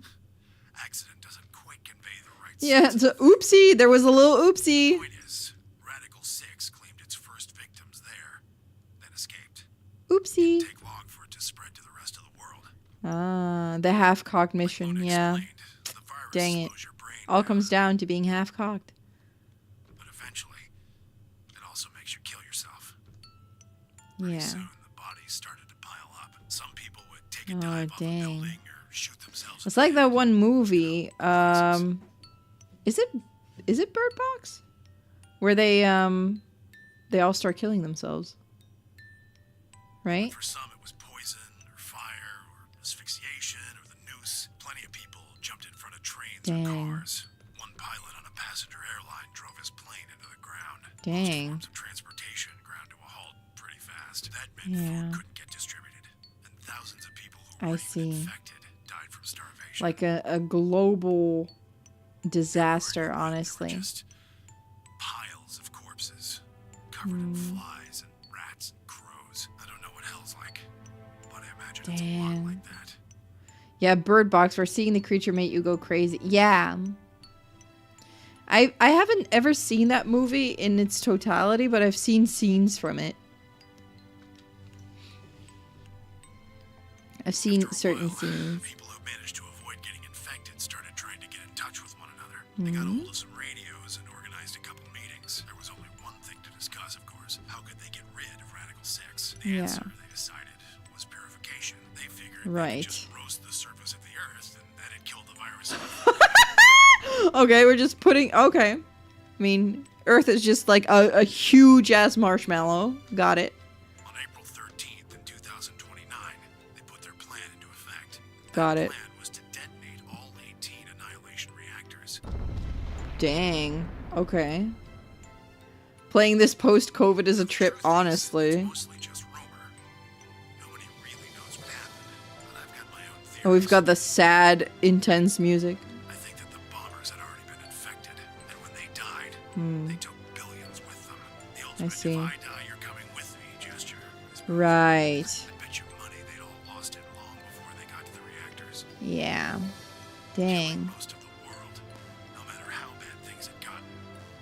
accident doesn't quite convey the right Yeah, sense. it's a oopsie. There was a little oopsie. Point is, Radical 6 claimed its first victims there, then escaped. Oopsie. Take long for it to spread to the rest of the world. Ah, the half-cocked mission. Luna Yeah. explained, the virus Dang it. slows your brain All down, comes down to being half-cocked. but eventually, it also makes you kill yourself. Pretty Yeah. soon, the bodies started to Some people would take a dive off a building or shoot themselves. It's like that one movie. Is it Bird Box? Where they all start killing themselves. Right? For some, it was poison or fire or asphyxiation or the noose. Plenty of people jumped in front of trains or cars. One pilot on a passenger airline drove his plane into the ground. Dang. Most forms of transportation ground to a halt pretty fast. That meant food couldn't get distributed, and thousands of people who were infected died from starvation. Like a global disaster, honestly. Just piles of corpses covered in flies and rats and crows. I don't know what hell's like, but I imagine it's a lot like that. Yeah, Bird Box, where seeing the creature made you go crazy. Yeah. I haven't ever seen that movie in its totality, but I've seen scenes from it. I've seen certain scenes. People who managed to avoid getting infected started trying to get in touch with one another. They got hold of some radios and organized a couple meetings. There was only one thing to discuss, of course. How could they get rid of Radical 6? The answer, they decided, was purification. They figured they could just roast the surface of the Earth and that'd kill the virus. Okay, we're just putting... Okay. I mean, Earth is just like a huge-ass marshmallow. Got it. On April 13th in 2029, they put their plan into effect. Got it. The plan was to detonate all 18 annihilation reactors. Dang. Okay. Playing this post-COVID is a trip, honestly. Mostly just rumor. Nobody really knows what happened, but I've got my own theories. Oh, we've got the sad, intense music. I think that the bombers had already been infected, and when they died, they took billions with them. The ultimate see. if I die, you're coming with me gesture. Right. I bet you money they'd all lost it long before they got to the reactors. Yeah. Dang. Most of the world, no matter how bad things had gotten,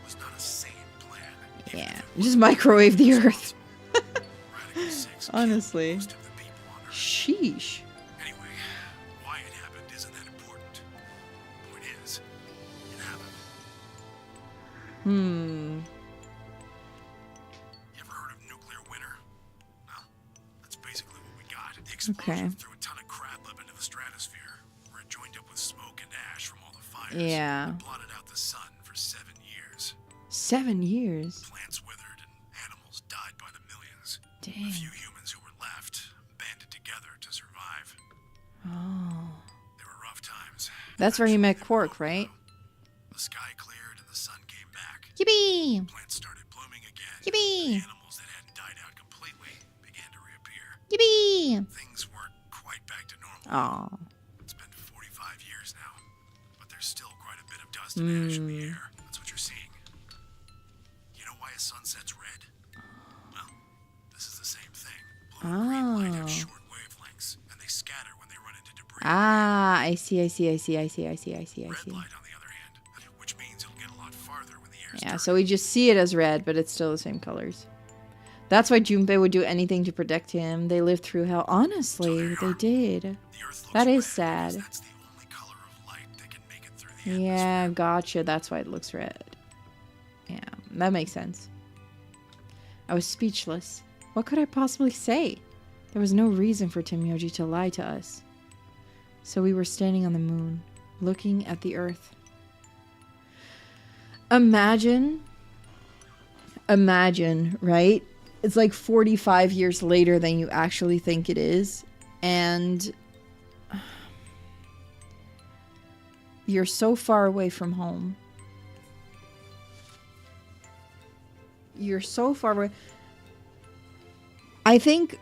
was not a sane plan. Yeah. Just microwave the Earth. Radical 6 Honestly. most of the people on Earth. Sheesh. Anyway, why it happened isn't that important. Point is, it happened. You ever heard of nuclear winter? Well, that's basically what we got. The explosion threw a ton of crap up into the stratosphere, where it joined up with smoke and ash from all the fires. Yeah. It blotted out the sun for 7 years. 7 years. Plants withered and animals died by the millions. Dang. A few humans who were left banded together to survive. Oh. They were rough times. That's where he met Quark, right? The sky cleared and the sun came back. Yippee! Plants started blooming again. Yippee! The animals that hadn't died out completely began to reappear. Yippee! Things weren't quite back to normal. Aw. It's been 45 years now, but there's still quite a bit of dust and ash in the air. That's what you're seeing. You know why a sunset's red? Well, this is the same thing. Blue and green light have short wavelengths, and they scatter when they run into debris. Ah, I see. Red light, on the other hand, which means it'll get a lot farther when the air's Yeah, dirty. so we just see it as red, but it's still the same colors. That's why Junpei would do anything to protect him. They lived through hell. Honestly, they did. The Earth looks That is red because sad. that's the only color of light that can make it through the atmosphere. Yeah, gotcha. That's why it looks red. Yeah, that makes sense. I was speechless. What could I possibly say? There was no reason for Tenmyoji to lie to us. So we were standing on the moon, looking at the Earth. Imagine, right? It's like 45 years later than you actually think it is. And you're so far away from home. You're so far away. I think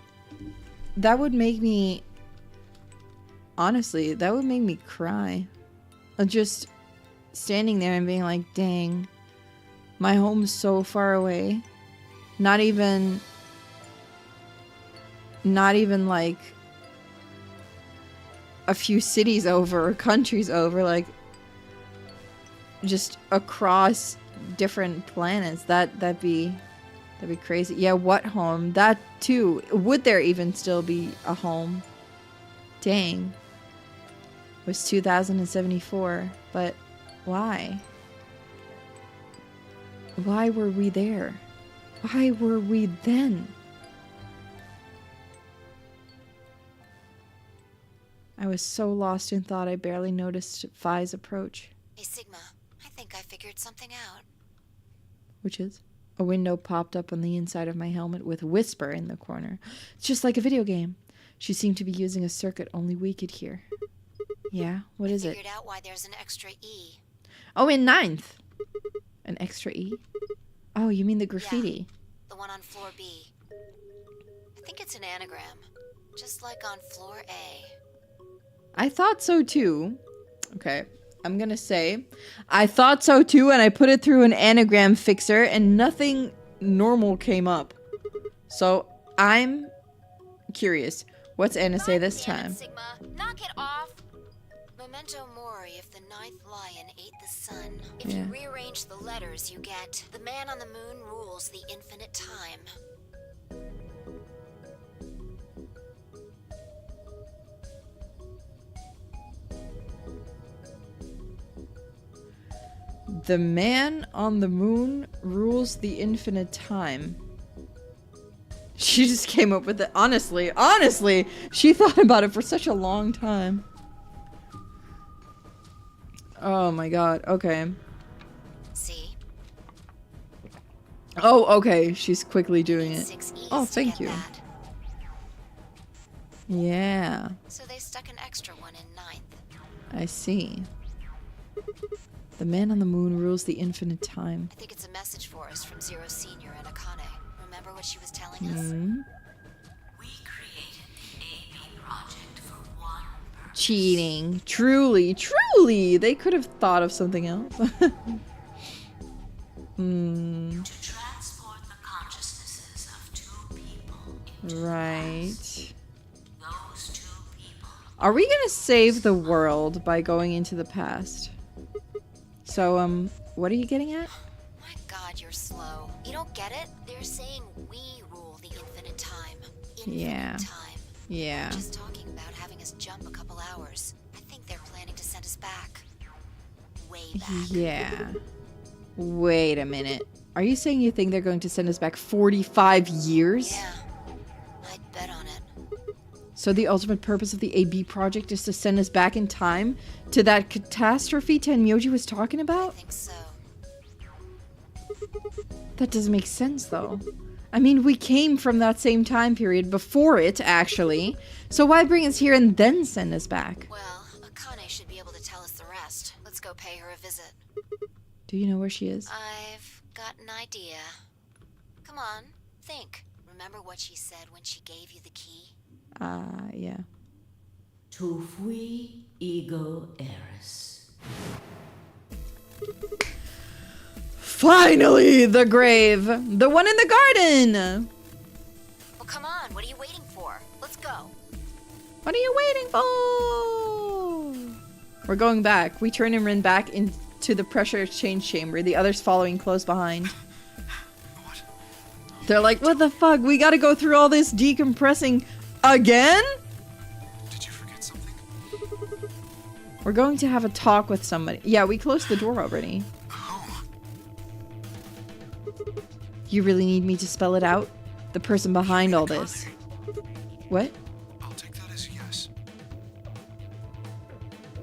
that would make me... Honestly, that would make me cry. Just standing there and being like, dang, my home's so far away. Not even like a few cities over or countries over, like just across different planets. That'd be crazy. Yeah, what home? That too. Would there even still be a home? Dang. It was 2074, but why? Why were we there? Why were we then? I was so lost in thought I barely noticed Phi's approach. Hey, Sigma, I think I figured something out. Which is? A window popped up on the inside of my helmet with Whisper in the corner. It's just like a video game. She seemed to be using a circuit only we could hear. Yeah, what is it? I figured out why there's an extra E. Oh, in 9th. An extra E? Oh, you mean the graffiti? Yeah, the one on floor B. I think it's an anagram, just like on floor A. I thought so too. Okay, I'm gonna say I thought so too, and I put it through an anagram fixer and nothing normal came up. So I'm curious. What's Anna say this time? Sigma, knock it off. Memento mori, if the ninth lion ate the sun. If you rearrange the letters, you get the man on the moon rules the infinite time. The man on the moon rules the infinite time. She just came up with it. Honestly, she thought about it for such a long time. Oh my god, okay. See? Oh, okay, she's quickly doing it. Oh, thank you. That. Yeah. So they stuck an extra one in 9th. I see. The man on the moon rules the infinite time. I think it's a message for us from Zero Senior and Akane. Remember what she was telling us? We created the AB project for one purpose. Cheating. Truly. They could have thought of something else. To transport the consciousnesses of two people into Right. those two people. Are we gonna save the world by going into the past? So, what are you getting at? My god, you're slow. You don't get it? They're saying we rule the infinite time. Infinite time. Yeah. Just talking about having us jump a couple hours. I think they're planning to send us back. Way back. Yeah. Wait a minute. Are you saying you think they're going to send us back 45 years? Yeah. I'd bet on it. So the ultimate purpose of the AB project is to send us back in time to that catastrophe Tenmyoji was talking about? I think so. That doesn't make sense, though. I mean, we came from that same time period before it, actually. So why bring us here and then send us back? Well, Akane should be able to tell us the rest. Let's go pay her a visit. Do you know where she is? I've got an idea. Come on, think. Remember what she said when she gave you the key? Yeah. Tu fui ego eris. Finally, the grave! The one in the garden! Well, come on, what are you waiting for? Let's go. What are you waiting for? We're going back. We turn and run back into the pressure exchange chamber, the others following close behind. What? They're like, what the fuck? We gotta go through all this decompressing again? Did you forget something? We're going to have a talk with somebody. Yeah, we closed the door already. Oh. You really need me to spell it out? The person behind all this. What? I'll take that as a yes.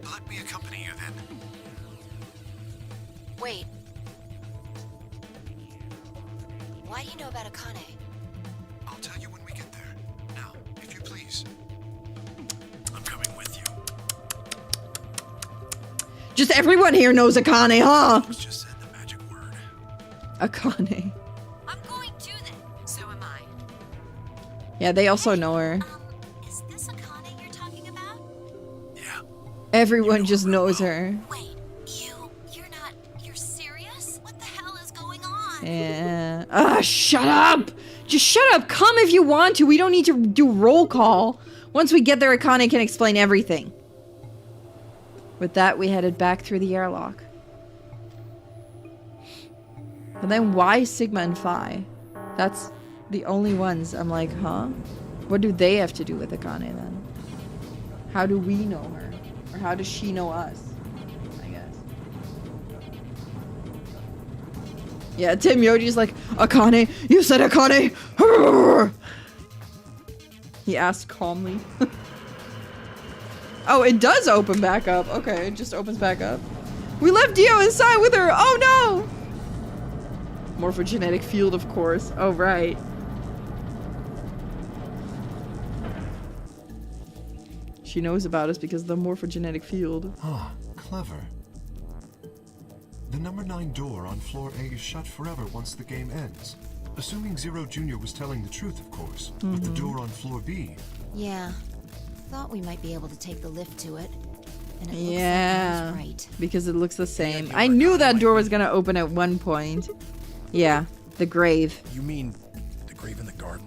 Let me accompany you then. Wait. Why do you know about Akane? I'll tell you when we get there. Now, if you please. I'm coming with you. Just everyone here knows Akane, huh? Let's just said the magic word. Akane. I'm going to then. So am I. Yeah, they also know her. Is this Akane you're talking about? Yeah. Everyone just knows her. Wait, you're serious? What the hell is going on? Yeah. Ah, shut up! Just shut up! Come if you want to. We don't need to do roll call. Once we get there, Akane can explain everything. With that, we headed back through the airlock. But then why Sigma and Phi? That's the only ones I'm like, huh? What do they have to do with Akane then? How do we know her? Or how does she know us? I guess. Yeah, Tim Yoji's like, Akane? You said Akane? He asked calmly. Oh, it does open back up. Okay, it just opens back up. We left Dio inside with her. Oh no! Morphogenetic field, of course. Oh, right. She knows about us because of the morphogenetic field. Ah, clever. The number 9 door on floor A is shut forever once the game ends. Assuming Zero Jr. was telling the truth, of course. But the door on floor B... Yeah. Thought we might be able to take the lift to it. And it looks Yeah, like he was right. because it looks the same. I knew that door was gonna open at one point. Yeah, the grave. You mean the grave in the garden?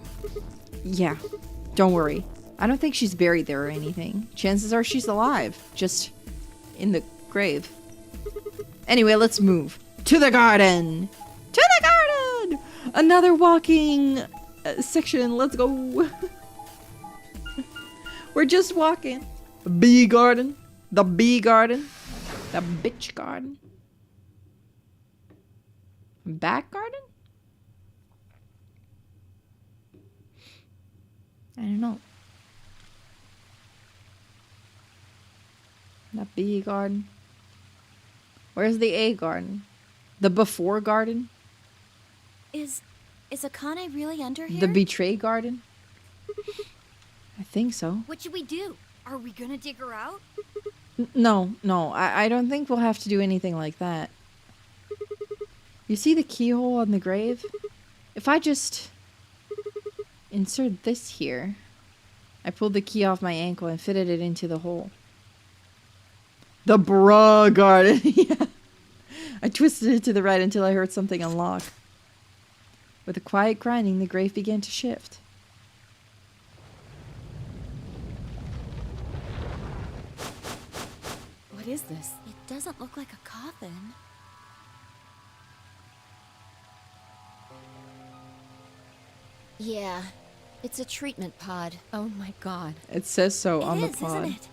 Yeah, don't worry. I don't think she's buried there or anything. Chances are she's alive, just in the grave. Anyway, let's move to the garden. To the garden! Another walking section. Let's go. We're just walking. Bee garden. The bee garden. The bitch garden. Back garden? I don't know. The bee garden. Where's the A garden? The before garden? Is Akane really under here? The betray garden? I think so. What should we do? Are we gonna dig her out? No, I don't think we'll have to do anything like that. You see the keyhole on the grave? If I just insert this here, I pulled the key off my ankle and fitted it into the hole. The bra garden. Yeah. I twisted it to the right until I heard something unlock. With a quiet grinding, the grave began to shift. What is this? It doesn't look like a coffin. Yeah. It's a treatment pod. Oh my god. It says so on the It is, pod. isn't it?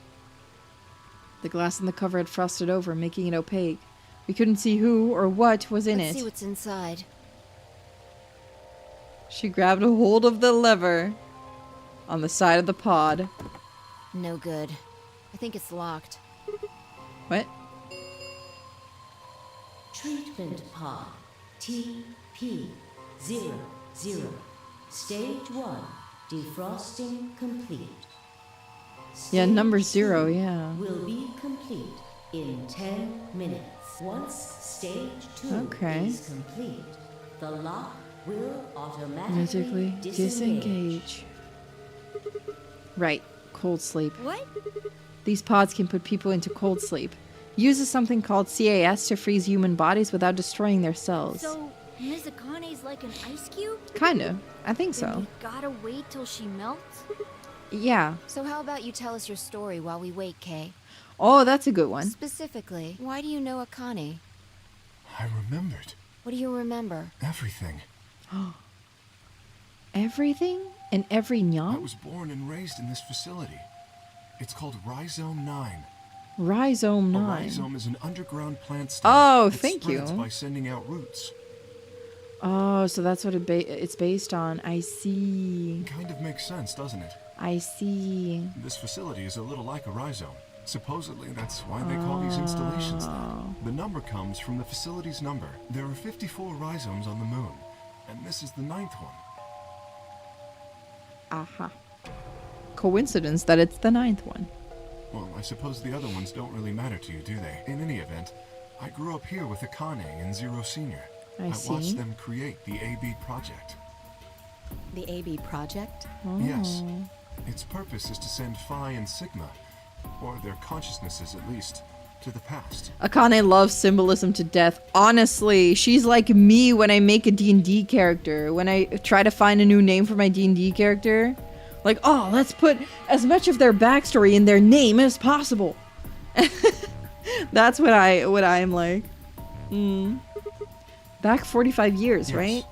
The glass in the cover had frosted over, making it opaque. We couldn't see who or what was in Let's it. see what's inside. She grabbed a hold of the lever on the side of the pod. No good. I think it's locked. What? Treatment pod TP00. Stage 1. Defrosting complete. Yeah, number Stage 0, two yeah. Will be complete in 10 minutes. Once stage 2 Okay. is complete, the lock will automatically Magically disengage. disengage. Right, cold sleep. What? These pods can put people into cold sleep. Uses something called CAS to freeze human bodies without destroying their cells. So Ms. Akane's like an ice cube? Kinda. I think Then so. we gotta wait till she melts? Yeah. So how about you tell us your story while we wait, Kay? Oh, that's a good one. Specifically, why do you know Akane? I remembered What do you remember? everything. Everything? And every I nyam? was born and raised in this facility. It's called Rhizome 9. Rhizome A 9. rhizome is an underground plant stem. Oh, that thank spreads you. by sending out roots. Oh, so that's what it's based on. I see. Kind of makes sense, doesn't it? I see. This facility is a little like a rhizome. Supposedly, that's why they call these installations that. The number comes from the facility's number. There are 54 rhizomes on the moon, and this is the 9th one. Aha. Coincidence that it's the 9th one. Well, I suppose the other ones don't really matter to you, do they? In any event, I grew up here with Akane and Zero Senior. I see. watched them create the AB project. The AB project? Yes. Its purpose is to send Phi and Sigma, or their consciousnesses at least, to the past. Akane loves symbolism to death. Honestly, she's like me when I make a D&D character. When I try to find a new name for my D&D character. Like, oh, let's put as much of their backstory in their name as possible. That's what I'm like. Back 45 years, Yes. right?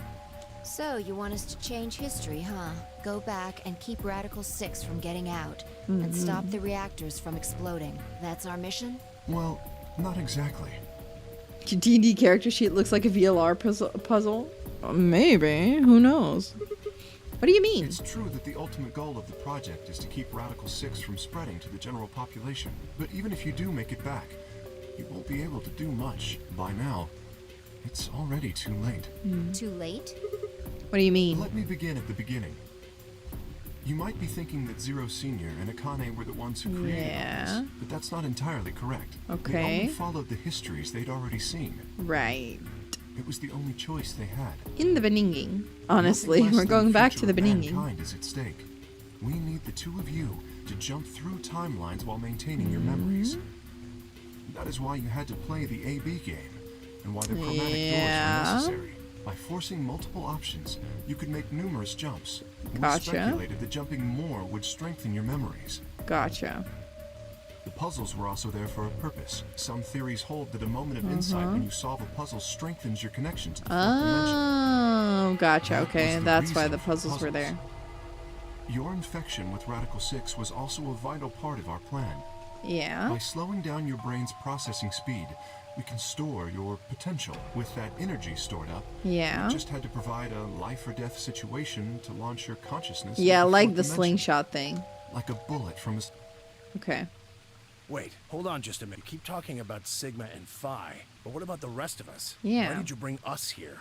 So, you want us to change history, huh? Go back and keep Radical 6 from getting out. And stop the reactors from exploding. That's our mission? Well, not exactly. D&D character sheet looks like a VLR puzzle. Maybe. Who knows? What do you mean? It's true that the ultimate goal of the project is to keep Radical 6 from spreading to the general population. But even if you do make it back, you won't be able to do much. By now, it's already too late. Too late? What do you mean? Let me begin at the beginning. You might be thinking that Zero Senior and Akane were the ones who created all this, but that's not entirely correct. Okay. They only followed the histories they'd already seen. Right. It was the only choice they had. In the beginning, honestly, Nothing less we're than going back to future the of beginning. mankind is at stake. We need the two of you to jump through timelines while maintaining your memories. That is why you had to play the AB game, and why the chromatic doors were necessary. By forcing multiple options, you could make numerous jumps. Gotcha. We speculated that jumping more would strengthen your memories. Gotcha. The puzzles were also there for a purpose. Some theories hold that a moment of insight when you solve a puzzle strengthens your connection to the fourth dimension. Oh, gotcha. That Okay, was the that's why reason the for puzzles were there. Your infection with Radical 6 was also a vital part of our plan. Yeah. By slowing down your brain's processing speed, we can store your potential. With that energy stored up, Yeah. we just had to provide a life or death situation to launch your consciousness. Yeah, into like fourth the dimension. slingshot thing. Like a bullet from a... Okay. Wait, hold on just a minute. You keep talking about Sigma and Phi, but what about the rest of us? Yeah. Why did you bring us here?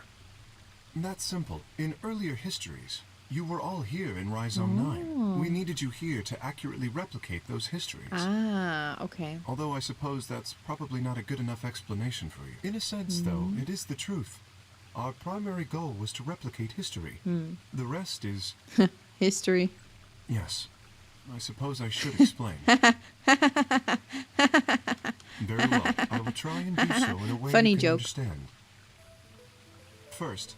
That's simple. In earlier histories, you were all here in Rhizome 9. We needed you here to accurately replicate those histories. Ah, okay. Although I suppose that's probably not a good enough explanation for you. In a sense, though, it is the truth. Our primary goal was to replicate history. The rest is... History. Yes. I suppose I should explain. Very well. I will try and do so in a way Funny you can joke. understand. First,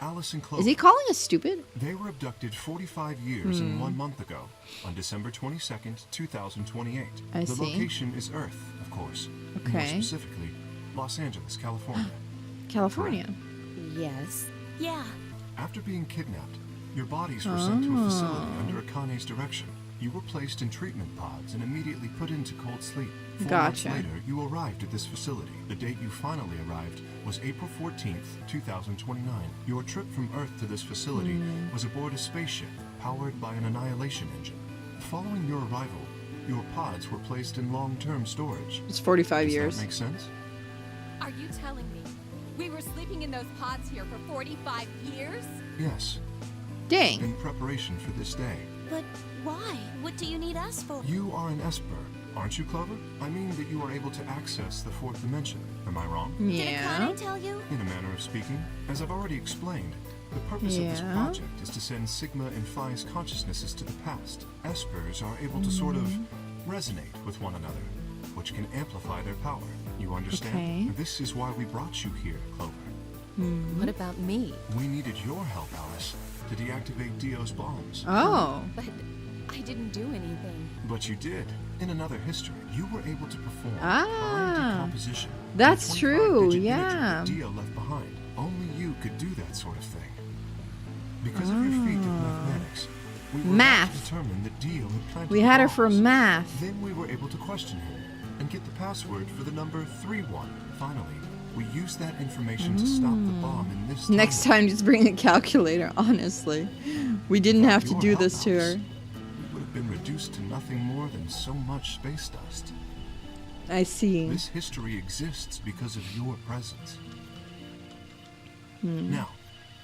Alice and Clover. Is he calling us stupid? They were abducted 45 years and 1 month ago, on December 22nd, 2028. I the see. location is Earth, of course. More Okay. specifically, Los Angeles, California. California. Yes. Yeah. After being kidnapped, your bodies were sent to a facility under Akane's direction. You were placed in treatment pods and immediately put into cold sleep. 4 months Gotcha. later, you arrived at this facility. The date you finally arrived was April 14th, 2029. Your trip from Earth to this facility was aboard a spaceship powered by an annihilation engine. Following your arrival, your pods were placed in long-term storage. It's 45 Does years. that make sense? Are you telling me we were sleeping in those pods here for 45 years? Yes, Dang. in preparation for this day. But why? What do you need us for? You are an Esper, aren't you, Clover? I mean that you are able to access the fourth dimension. Am I wrong? Did Yeah. Akane tell you? In a manner of speaking, as I've already explained, the purpose of this Yeah. project is to send Sigma and Phi's consciousnesses to the past. Espers are able to sort of resonate with one another, which can amplify their power. You understand? Okay. This is why we brought you here, Clover. What about me? We needed your help, Alice, to deactivate Dio's bombs. Oh. But I didn't do anything. But you did. In another history, you were able to perform Ah. prime decomposition. That's the 25-digit true, energy yeah. that Dio left behind. Only you could do that sort of thing. Because of your feat of mathematics, we were Math. able to determine that Dio had planted We the had her for bombs. math. Then we were able to question him and get the password for the number 31. Finally, we used that information to stop the bomb in this Next timeline. time, just bring a calculator, honestly. We didn't have to Your do help, this to Alice, her. we would have been reduced to nothing more than so much space dust. I see. This history exists because of your presence. Now,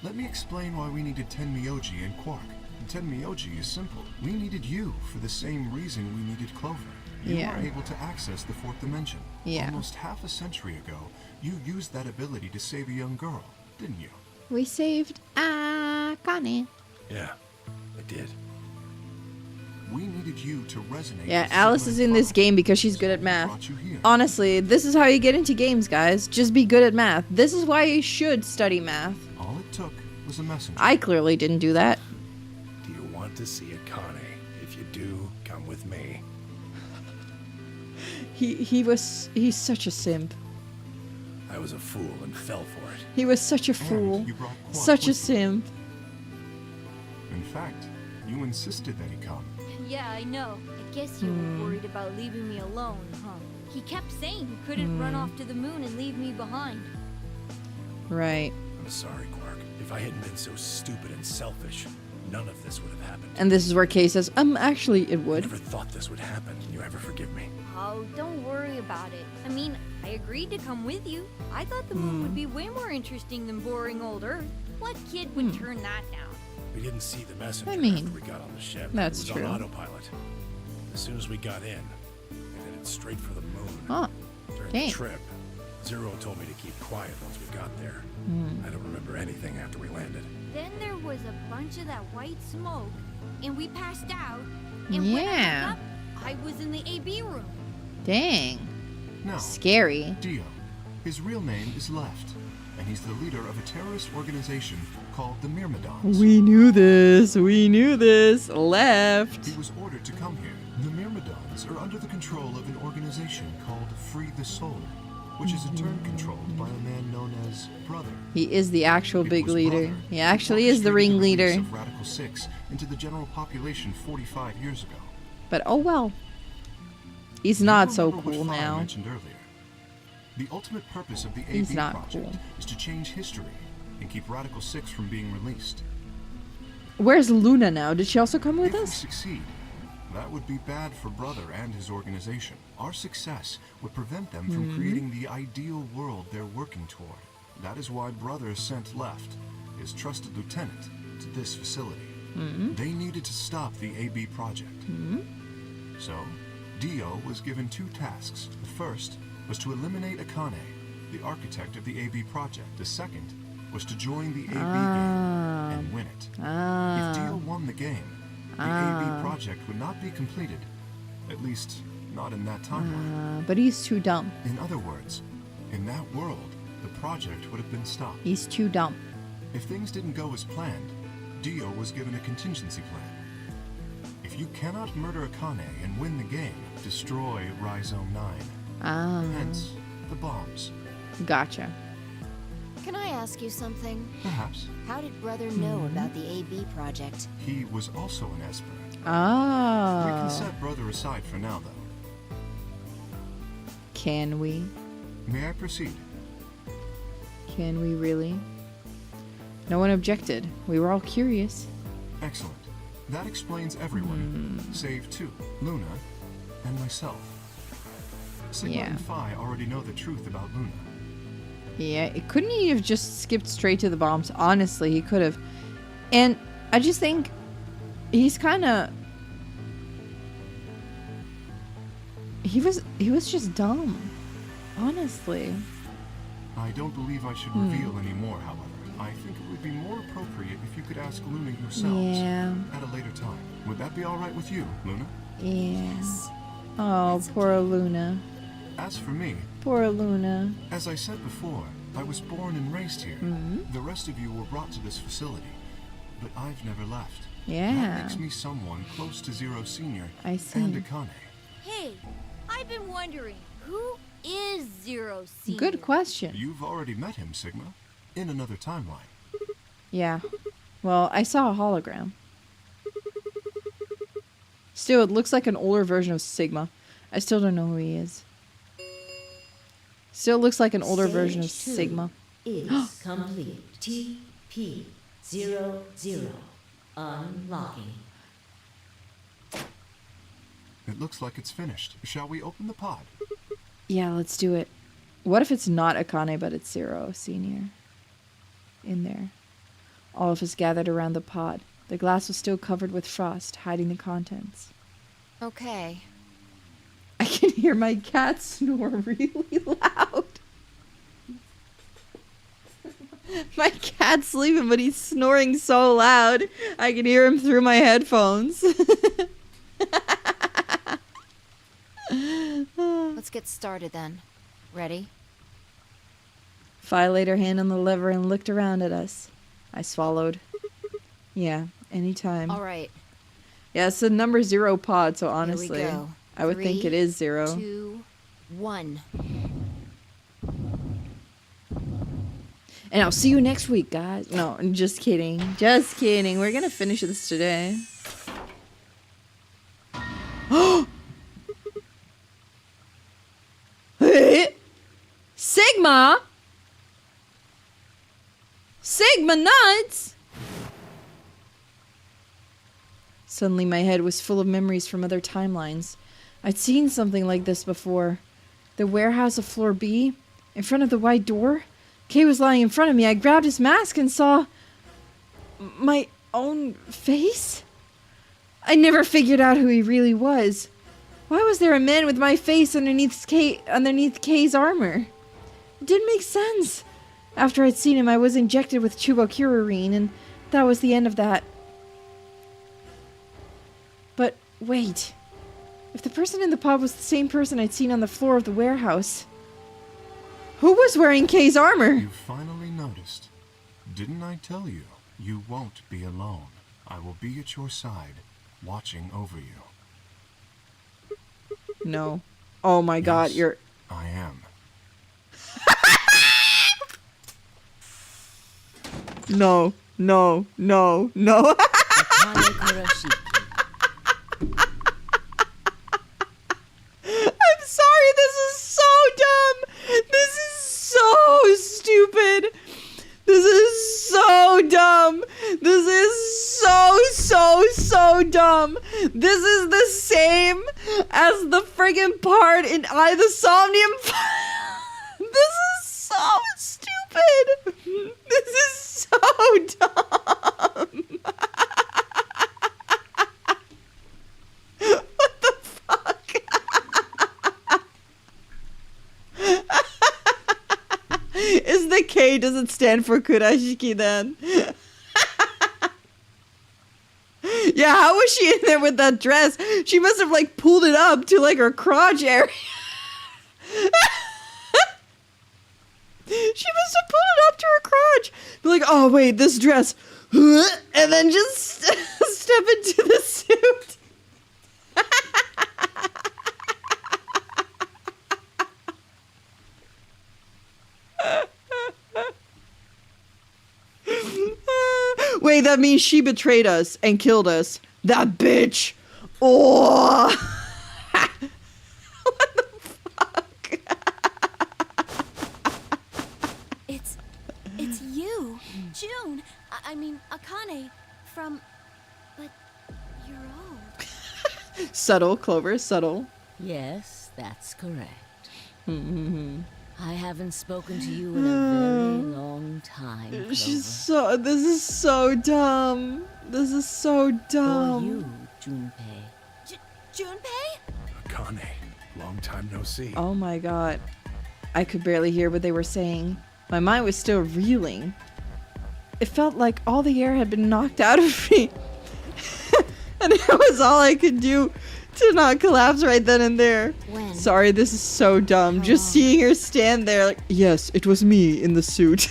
let me explain why we needed Tenmyoji and Quark. Tenmyoji is simple. We needed you for the same reason we needed Clover. You Yeah. are able to access the fourth dimension. Yeah. Almost half a century ago, you used that ability to save a young girl, didn't you? We saved Akane. Yeah, I did. We needed you to resonate. Yeah, with Alice Sigma is and in this Phi. game because she's good So at we math. brought you here. Honestly, this is how you get into games, guys. Just be good at math. This is why you should study math. All it took was a messenger. I clearly didn't do that. Do you want to see Akane? If you do, come with me. He's such a simp. I was a fool and fell for it. He was such a And fool. you brought Quark Such a with you. simp. In fact, you insisted that he come. Yeah, I know. I guess you were worried about leaving me alone, huh? He kept saying he couldn't run off to the moon and leave me behind. Right. I'm sorry, Quark. If I hadn't been so stupid and selfish, None of this would have happened. And this is where Kay says, actually, it I would. never thought this would happen. Can you ever forgive me? Oh, don't worry about it. I mean, I agreed to come with you. I thought the moon would be way more interesting than boring old Earth. What kid would turn that down? We didn't see the messenger I mean, after we got on the ship. that's it was true. on autopilot. As soon as we got in, we headed straight for the moon. Oh, During dang. the trip, Zero told me to keep quiet once we got there. I don't remember anything after we landed. Then there was a bunch of that white smoke, and we passed out. And when I Yeah. woke up, I was in the AB room. Dang. Now, Scary. Dio. His real name is Left, and he's the leader of a terrorist organization called the Myrmidons. We knew this. We knew this. Left. He was ordered to come here. The Myrmidons are under the control of an organization called Free the Soul, which is in turn controlled by a man known as Brother. He is the actual It big was leader. Brother He who actually is the orchestrated release ringleader. of Radical 6 into the general population 45 years ago. But oh well. He's You not so remember what cool Fire now. mentioned earlier. The ultimate purpose of the He's AB not project cool. is to change history and keep Radical 6 from being released. Where's Luna now? Did she also come with If we us? succeed, that would be bad for Brother and his organization. Our success would prevent them from creating the ideal world they're working toward. That is why Brother sent Left, his trusted lieutenant, to this facility. They needed to stop the AB project. So, Dio was given two tasks. The first was to eliminate Akane, the architect of the AB project. The second was to join the AB game and win it. If Dio won the game, the AB project would not be completed. At least, not in that timeline. But he's too dumb. In other words, in that world, the project would have been stopped. He's too dumb. If things didn't go as planned, Dio was given a contingency plan. If you cannot murder Akane and win the game, destroy Rhizome 9. Hence, the bombs. Gotcha. Can I ask you something? Perhaps. How did Brother know about the AB project? He was also an Esper. We can Oh. set Brother aside for now, though. Can we? May I proceed? Can we really? No one objected. We were all curious. Excellent. That explains everyone, save two, Luna and myself. Sigma Yeah. and Phi already know the truth about Luna. Yeah, couldn't he have just skipped straight to the bombs? Honestly, he could have. And I just think he's kind of... He was just dumb. Honestly. I don't believe I should reveal any more, however. I think it would be more appropriate if you could ask Luna yourselves Yeah. at a later time. Would that be all right with you, Luna? Yes. Oh, poor Luna. As for me, Poor Luna. as I said before, I was born and raised here. The rest of you were brought to this facility, but I've never left. That Yeah. makes me someone close to Zero Senior I see. and Akane. Hey, I've been wondering, who is Zero Senior? Good question. You've already met him, Sigma, in another timeline. Yeah. Well, I saw a hologram. Still, it looks like an older version of Sigma. I still don't know who he is. Still looks like an older version of Stage 2 Sigma. is complete. TP00 unlocking. It looks like it's finished. Shall we open the pod? Yeah, let's do it. What if it's not Akane, but it's Zero Senior? In there. All of us gathered around the pod. The glass was still covered with frost, hiding the contents. Okay. I can hear my cat snore really loud. My cat's sleeping, but he's snoring so loud. I can hear him through my headphones. Let's get started then. Ready? Phi laid her hand on the lever and looked around at us. I swallowed. Yeah, anytime. All right. Yeah, it's the number 0 pod, so Here we honestly, go. I would think it is 0. 2, 1. And I'll see you next week, guys. No, I'm just kidding. Just kidding. We're gonna finish this today. Sigma? Sigma nuts? Suddenly my head was full of memories from other timelines. I'd seen something like this before. The warehouse of floor B, in front of the white door. Kay was lying in front of me. I grabbed his mask and saw my own face? I never figured out who he really was. Why was there a man with my face underneath Kay's armor? It didn't make sense. After I'd seen him, I was injected with Yuririn, and that was the end of that. But wait. If the person in the pub was the same person I'd seen on the floor of the warehouse, who was wearing Kay's armor? You finally noticed. Didn't I tell you? You won't be alone. I will be at your side, watching over you. No. Oh my god, you're... I am. No, no, no, no. I'm sorry, this is so dumb. This is so stupid. This is so dumb. This is so dumb. This is the same as the friggin' part in I the Somnium. This is so stupid. This is so dumb. What the fuck? Is the K doesn't stand for Kurashiki then? Yeah, how was she in there with that dress? She must have like pulled it up to like her crotch area. She must have pulled it up to her crotch. Be like, oh wait, this dress. And then just step into the suit. Wait, that means she betrayed us and killed us. That bitch. Oh. What the fuck? It's you, June. I mean, Akane from... But you're old. Subtle, Clover, subtle. Yes, that's correct. Mm-hmm. I haven't spoken to you in a very long time, Clover. This is so dumb. This is so dumb. For you, Junpei. Junpei? Akane, long time no see. Oh my god. I could barely hear what they were saying. My mind was still reeling. It felt like all the air had been knocked out of me. And it was all I could do to not collapse right then and there. When? Sorry, this is so dumb. Just seeing her stand there like, yes, it was me in the suit.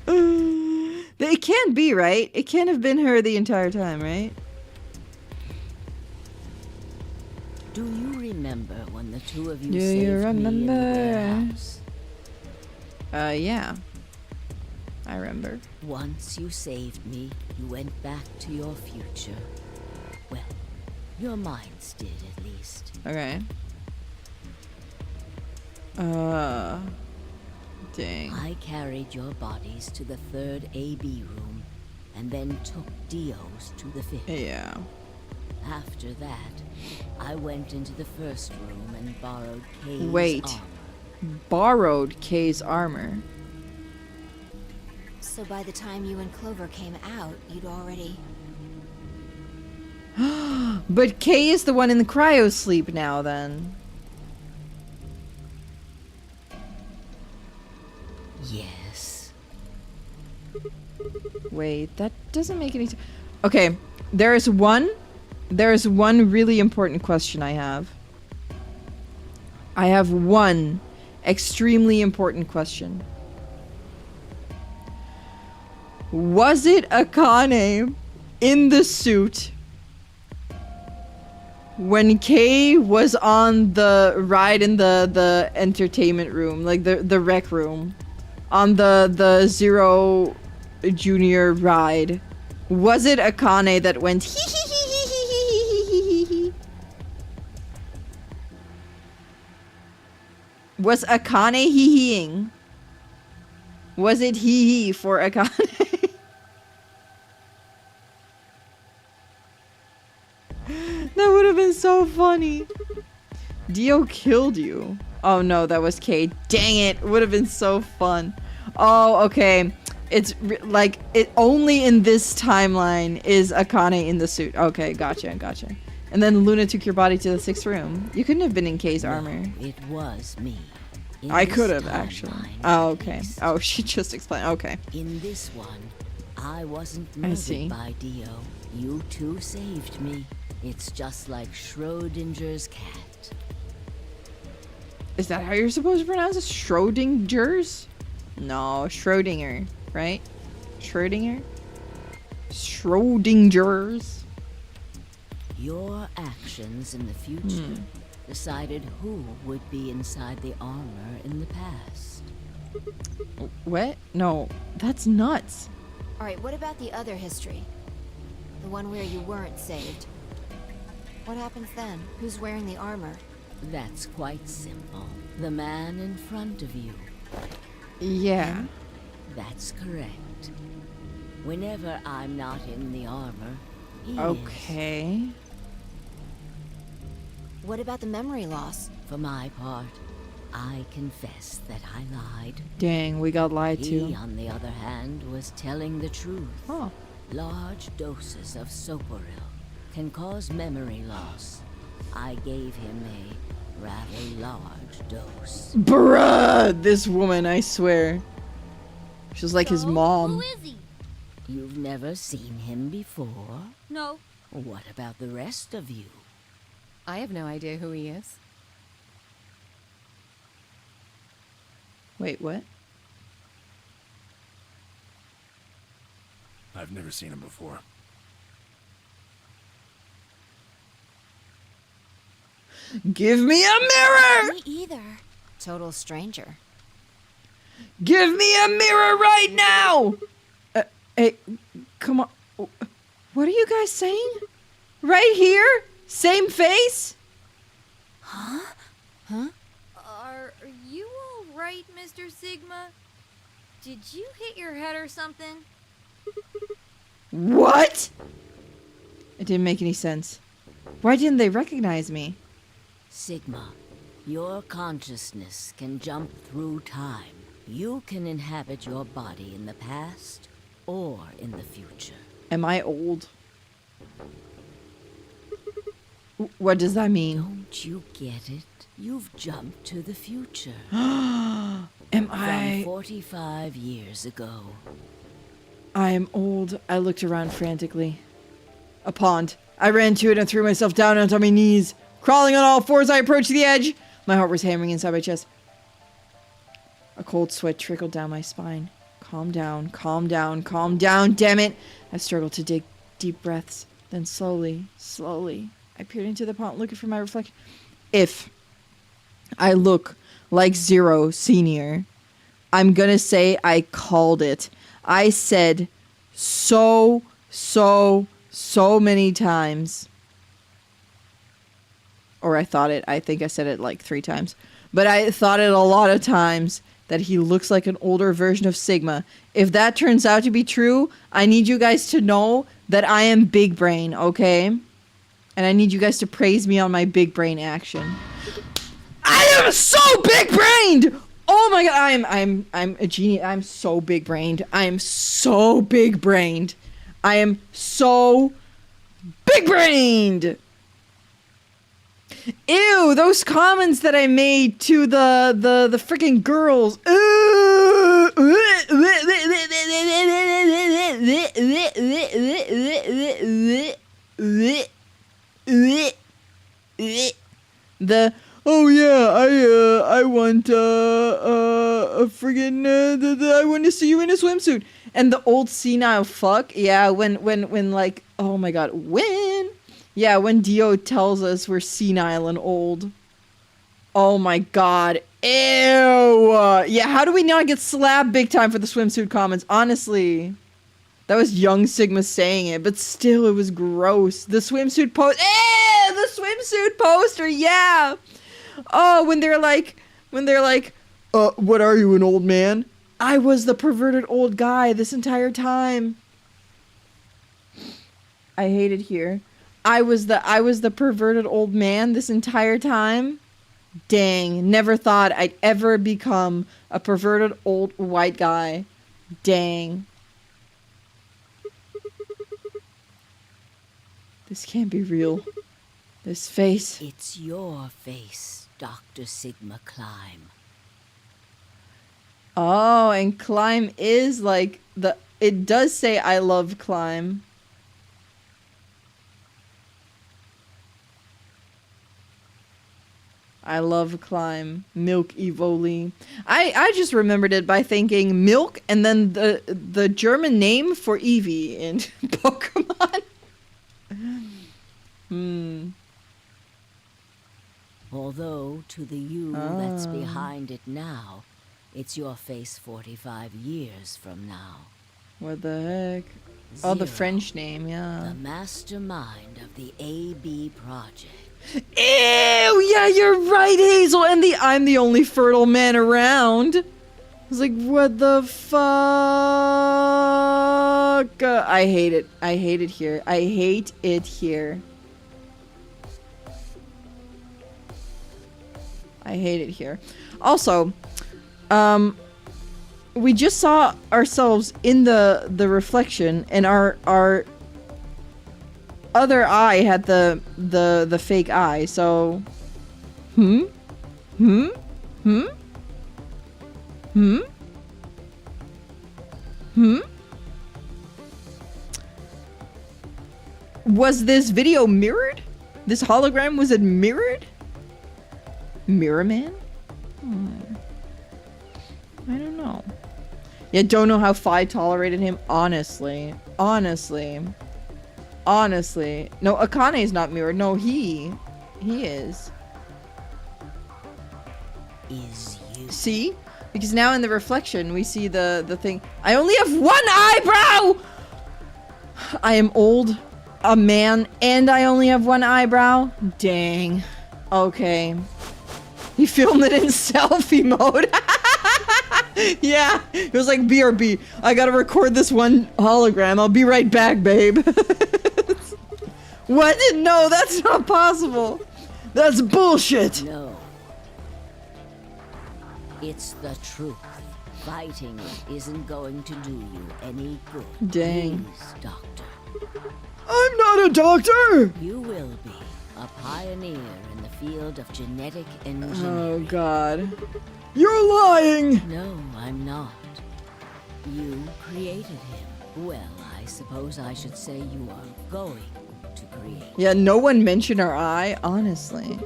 It can't be, right? It can't have been her the entire time, right? Do you remember when the two of you Do saved you me in the remember? warehouse? Yeah. I remember. Once you saved me, you went back to your future. Well, your minds did at least. Okay. Dang. I carried your bodies to the third AB room, and then took Dio's to the fifth. Yeah. After that, I went into the first room and borrowed Kay's Wait. armor. Borrowed Kay's armor. So by the time you and Clover came out, you'd already... But Kay is the one in the cryo sleep now, then. Yes. Wait, that doesn't make any sense. Okay, there is one really important question I have. I have one extremely important question. Was it Akane in the suit when Kay was on the ride in the entertainment room, like the rec room, on the Zero Junior ride? Was it Akane that went hee hee hee hee hee hee hee hee hee? Was Akane hee-heeing? Was it hee-hee for Akane? That would have been so funny. Dio killed you. Oh no, that was Kay. Dang it. Would have been so fun. Oh, okay. It's like, it only in this timeline is Akane in the suit. Okay, gotcha. And then Luna took your body to the 6th room. You couldn't have been in Kay's armor. It was me. I could have, actually. Oh, okay. Oh, she just explained. Okay. In this one, I wasn't I see. murdered by Dio. You two saved me. It's just like Schrodinger's cat. Is that how you're supposed to pronounce it? Schrodinger's? No, Schrodinger, right? Schrodinger? Schrodinger's. Your actions in the future decided who would be inside the armor in the past. What? No, that's nuts. Alright, what about the other history? The one where you weren't saved. What happens then? Who's wearing the armor? That's quite simple. The man in front of you. Yeah. That's correct. Whenever I'm not in the armor, he is. Okay. What about the memory loss? For my part, I confess that I lied. Dang, we got lied He, to. on the other hand, was telling the truth. Oh. Large doses of soporil can cause memory loss. I gave him a rather large dose. Bruh! This woman, I swear. She's like his Who mom. is he? You've never seen him before? No. What about the rest of you? I have no idea who he is. Wait, what? I've never seen him before. Give me a mirror! Me either. Total stranger. Give me a mirror right now! Hey, come on. What are you guys saying? Right here? Same face? Are you all right, Mr. Sigma? Did you hit your head or something? What? It didn't make any sense. Why didn't they recognize me? Sigma, your consciousness can jump through time. You can inhabit your body in the past or in the future. Am I old? What does that mean? Don't you get it? You've jumped to the future. Am From I... 45 years ago. I am old. I looked around frantically. A pond. I ran to it and threw myself down onto my knees. Crawling on all fours, I approached the edge. My heart was hammering inside my chest. A cold sweat trickled down my spine. Calm down, calm down, calm down, damn it! I struggled to take deep breaths. Then slowly, I peered into the pond looking for my reflection. If I look like Zero Senior, I'm gonna say I called it. I said so many times. Or I thought it. I think I said it like 3 times. But I thought it a lot of times that he looks like an older version of Sigma. If that turns out to be true, I need you guys to know that I am big brain, okay? And I need you guys to praise me on my big brain action. I am so big brained! Oh my god, I'm a genius. I'm so big brained. I am so big brained. I am so big brained! Ew, those comments that I made to the freaking girls. The oh yeah, I want a friggin' I want to see you in a swimsuit. And the old senile fuck, yeah, when like, oh my god, when? Yeah, when Dio tells us we're senile and old. Oh my god. Ew. Yeah, how do we not get slapped big time for the swimsuit comments? Honestly. That was young Sigma saying it, but still it was gross. The swimsuit post. The swimsuit poster, yeah. Oh, when they're like, what are you, an old man? I was the perverted old guy this entire time. I hate it here. I was the perverted old man this entire time. Dang, never thought I'd ever become a perverted old white guy. Dang. This can't be real. This face. It's your face, Dr. Sigma Climb. Oh, and Climb is like the... It does say I love Climb. I love Climb. Milk Evoli. I just remembered it by thinking milk and then the German name for Eevee in Pokemon. Although, to the you that's behind it now, it's your face 45 years from now. What the heck? Oh, the Zero, French name, yeah. the mastermind of the AB project. Ew, yeah, you're right, Hazel. And I'm the only fertile man around. I was like, what the fuck? I hate it. I hate it here. I hate it here. I hate it here. Also, we just saw ourselves in the reflection, and our other eye had the fake eye. So, Was this video mirrored? This hologram, was it mirrored? Mirror Man? I don't know. Yeah, don't know how Fi tolerated him. Honestly. Honestly. Honestly. No, Akane's not mirrored. No, he is. Is you. See? Because now in the reflection, we see the thing. I only have one eyebrow! I am old, a man, and I only have one eyebrow? Dang. Okay. He filmed it in selfie mode. Yeah. It was like, BRB, I gotta record this one hologram. I'll be right back, babe. What? No, that's not possible. That's bullshit. No. It's the truth. Fighting it isn't going to do you any good. Dang. Please, doctor. I'm not a doctor! You will be a pioneer in the field of genetic engineering. Oh, God. You're lying! No, I'm not. You created him. Well, I suppose I should say you are going to create. Yeah, no one mentioned our eye, honestly.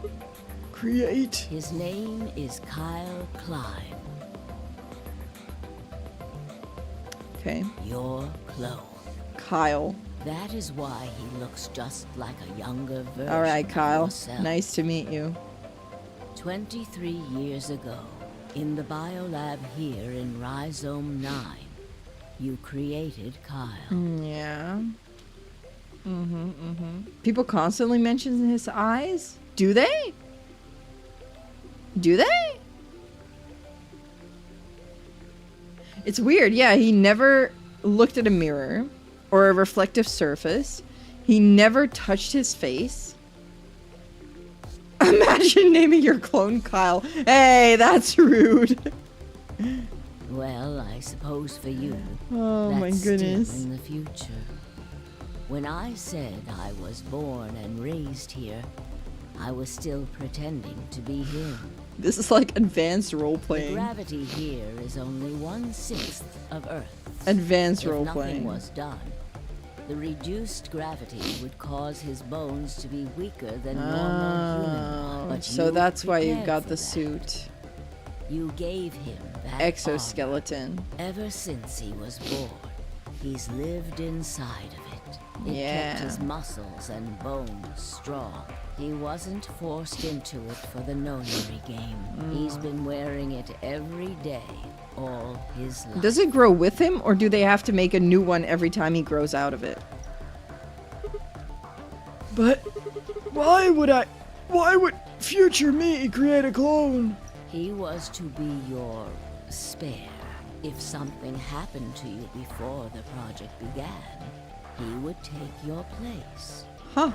Create. His name is Kyle Klein. Okay. Your clone. Kyle. That is why he looks just like a younger version Alright, Kyle. of yourself. Nice to meet you. 23 years ago, in the biolab here in Rhizome 9, you created Kyle. Yeah. People constantly mention his eyes? Do they? Do they? It's weird. Yeah, he never looked at a mirror or a reflective surface. He never touched his face. Imagine naming your clone Kyle. Hey, that's rude. Well, I suppose for you, Oh that's my goodness. still in the future. When I said I was born and raised here, I was still pretending to be him. This is like advanced role The playing. gravity here is only 1/6 of Earth. Advanced If role nothing playing. was done, the reduced gravity would cause his bones to be weaker than normal human. But So you that's why you prepared got for the that. suit. You gave him that Exoskeleton. armor. Ever since he was born, he's lived inside of it. It Yeah. kept his muscles and bones strong. He wasn't forced into it for the nonary game. He's been wearing it every day, all his life. Does it grow with him, or do they have to make a new one every time he grows out of it? But why would future me create a clone? He was to be your spare. If something happened to you before the project began, he would take your place. Huh.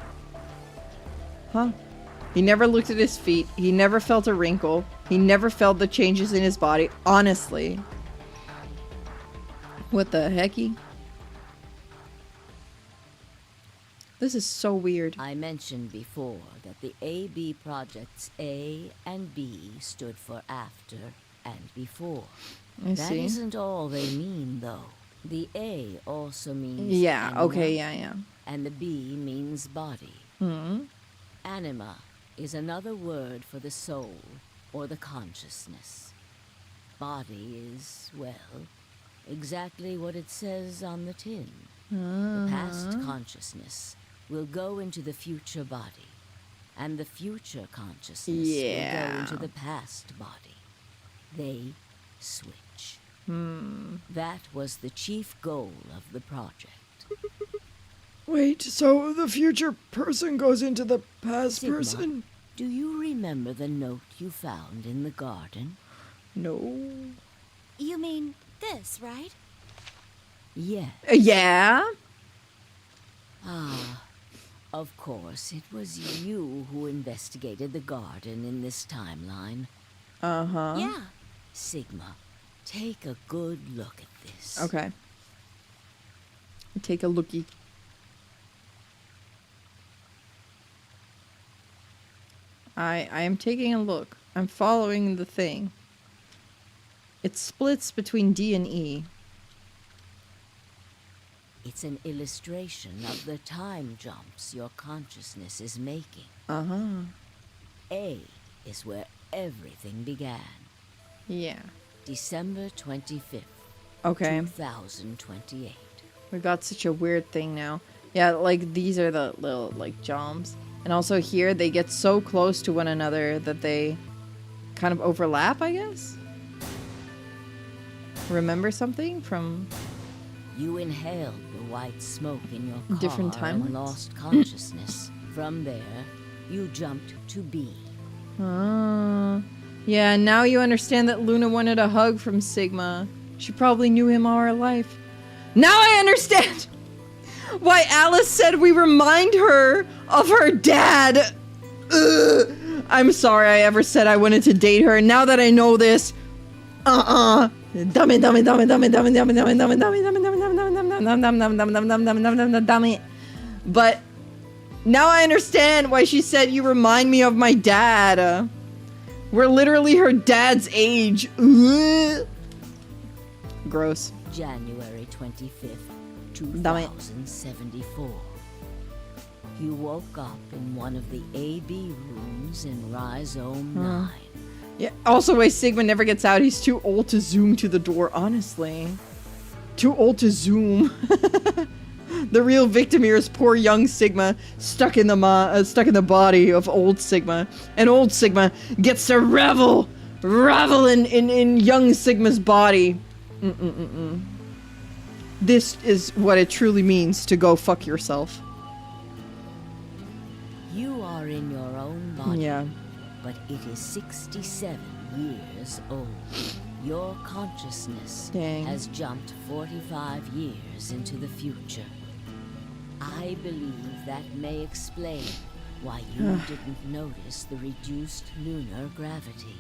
Huh? He never looked at his feet. He never felt a wrinkle. He never felt the changes in his body. Honestly. What the hecky? This is so weird. I mentioned before that the AB projects A and B stood for after and before. I That see. isn't all they mean, though. The A also means Yeah, anima, okay, yeah. and the B means body. Hmm. Anima is another word for the soul or the consciousness. Body is, well, exactly what it says on the tin. The past consciousness will go into the future body, and the future consciousness will go into the past body. They switch. That was the chief goal of the project. Wait, so the future person goes into the past Sigma, person? do you remember the note you found in the garden? No. You mean this, right? Yes. Yeah? Ah, of course, it was you who investigated the garden in this timeline. Uh-huh. Yeah. Sigma, take a good look at this. Okay. Take a looky. I am taking a look. I'm following the thing. It splits between D and E. It's an illustration of the time jumps your consciousness is making. Uh-huh. A is where everything began. Yeah. December 25th, Okay. 2028. We got such a weird thing now. Yeah, like these are the little like jumps. And also here they get so close to one another that they kind of overlap, I guess. Remember something from You inhaled the white smoke in your car different and timelines? lost consciousness. From there, you jumped to B. Yeah, now you understand that Luna wanted a hug from Sigma. She probably knew him all her life. Now I understand why Alice said we remind her of her dad. Ugh. I'm sorry I ever said I wanted to date her. Now that I know this, dummy. But now I understand why she said you remind me of my dad. We're literally her dad's age. Ugh. Gross. January 25th, 2074. You woke up in one of the AB rooms in Rhizome 9. Yeah. Also, why Sigma never gets out. He's too old to zoom to the door. Honestly, too old to zoom. The real victim here is poor young Sigma, stuck in the body of old Sigma, and old Sigma gets to revel in young Sigma's body. This is what it truly means to go fuck yourself. You are in your own body, Yeah. but it is 67 years old. Your consciousness Dang. has jumped 45 years into the future. I believe that may explain why you didn't notice the reduced lunar gravity.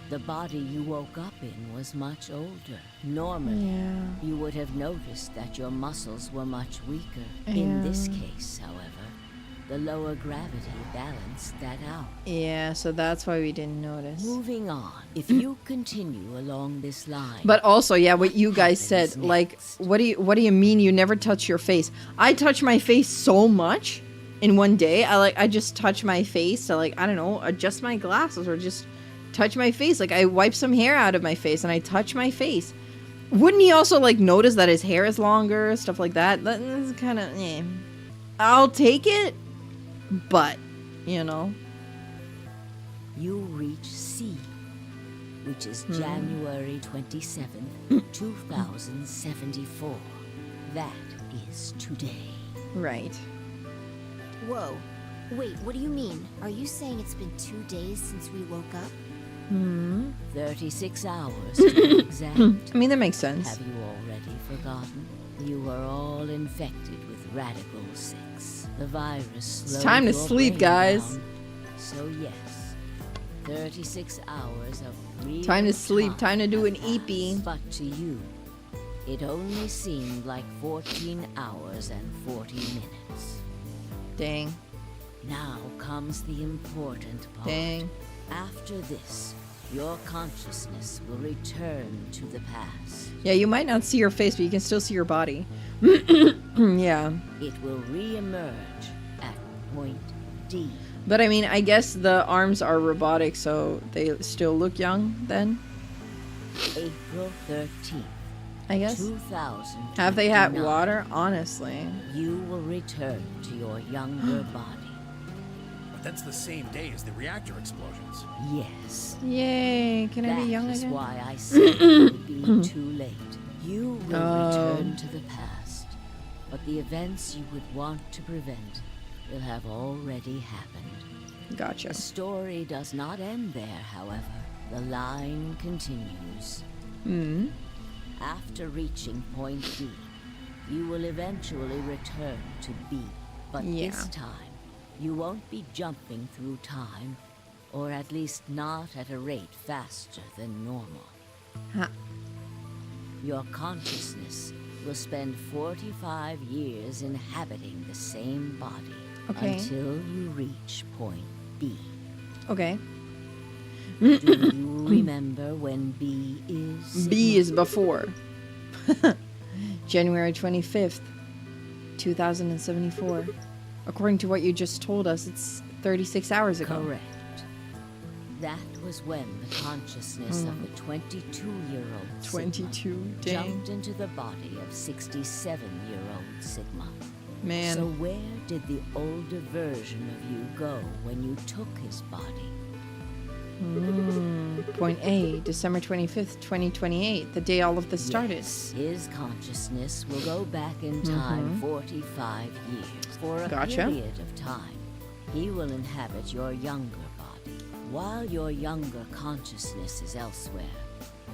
The body you woke up in was much older. Normally, you would have noticed that your muscles were much weaker. In this case, however, the lower gravity balanced that out. Yeah, so that's why we didn't notice. Moving on, if you continue along this line. But also, yeah, what you guys said, happens like, next? what do you mean you never touch your face? I touch my face so much in one day. I just touch my face to, like, I don't know, adjust my glasses or just touch my face. Like, I wipe some hair out of my face and I touch my face. Wouldn't he also, like, notice that his hair is longer, stuff like that? That's kind of, I'll take it, but, you know. You reach C, which is January 27th, 2074. That is today. Right. Whoa. Wait, what do you mean? Are you saying it's been 2 days since we woke up? 36 hours to be exact. I mean, that makes sense. Have you already forgotten? You were all infected with Radical 6. The virus slowed time to your sleep, brain guys. down So yes, 36 hours of real Time to sleep, time time to do an have eepee. passed. But to you, it only seemed like 14 hours and 40 minutes. Dang. Now comes the important part. Dang. After this, your consciousness will return to the past. Yeah, you might not see your face, but you can still see your body. Yeah. It will re-emerge at point D. But I mean, I guess the arms are robotic, so they still look young then? April 13th, I guess. 2000. Have they had water? Honestly. You will return to your younger body. But that's the same day as the reactor explosions. Yes. Yay, can I be young That is again? why I said it would be too late. You will return to the past, but the events you would want to prevent will have already happened. Gotcha. The story does not end there, however. The line continues. After reaching point D, you will eventually return to B. But this time, you won't be jumping through time, or at least not at a rate faster than normal. Huh. Your consciousness will spend 45 years inhabiting the same body Okay. until you reach point B. Okay. Do you remember when B is? B is before. January 25th, 2074. According to what you just told us, it's 36 hours ago. Correct. That was when the consciousness of the 22-year-old 22, dang. jumped into the body of 67-year-old Sigma. Man. So where did the older version of you go when you took his body? Point A, December 25th, 2028, the day all of this started. Yes, his consciousness will go back in time 45 years. For a Gotcha. period of time, he will inhabit your younger body. While your younger consciousness is elsewhere,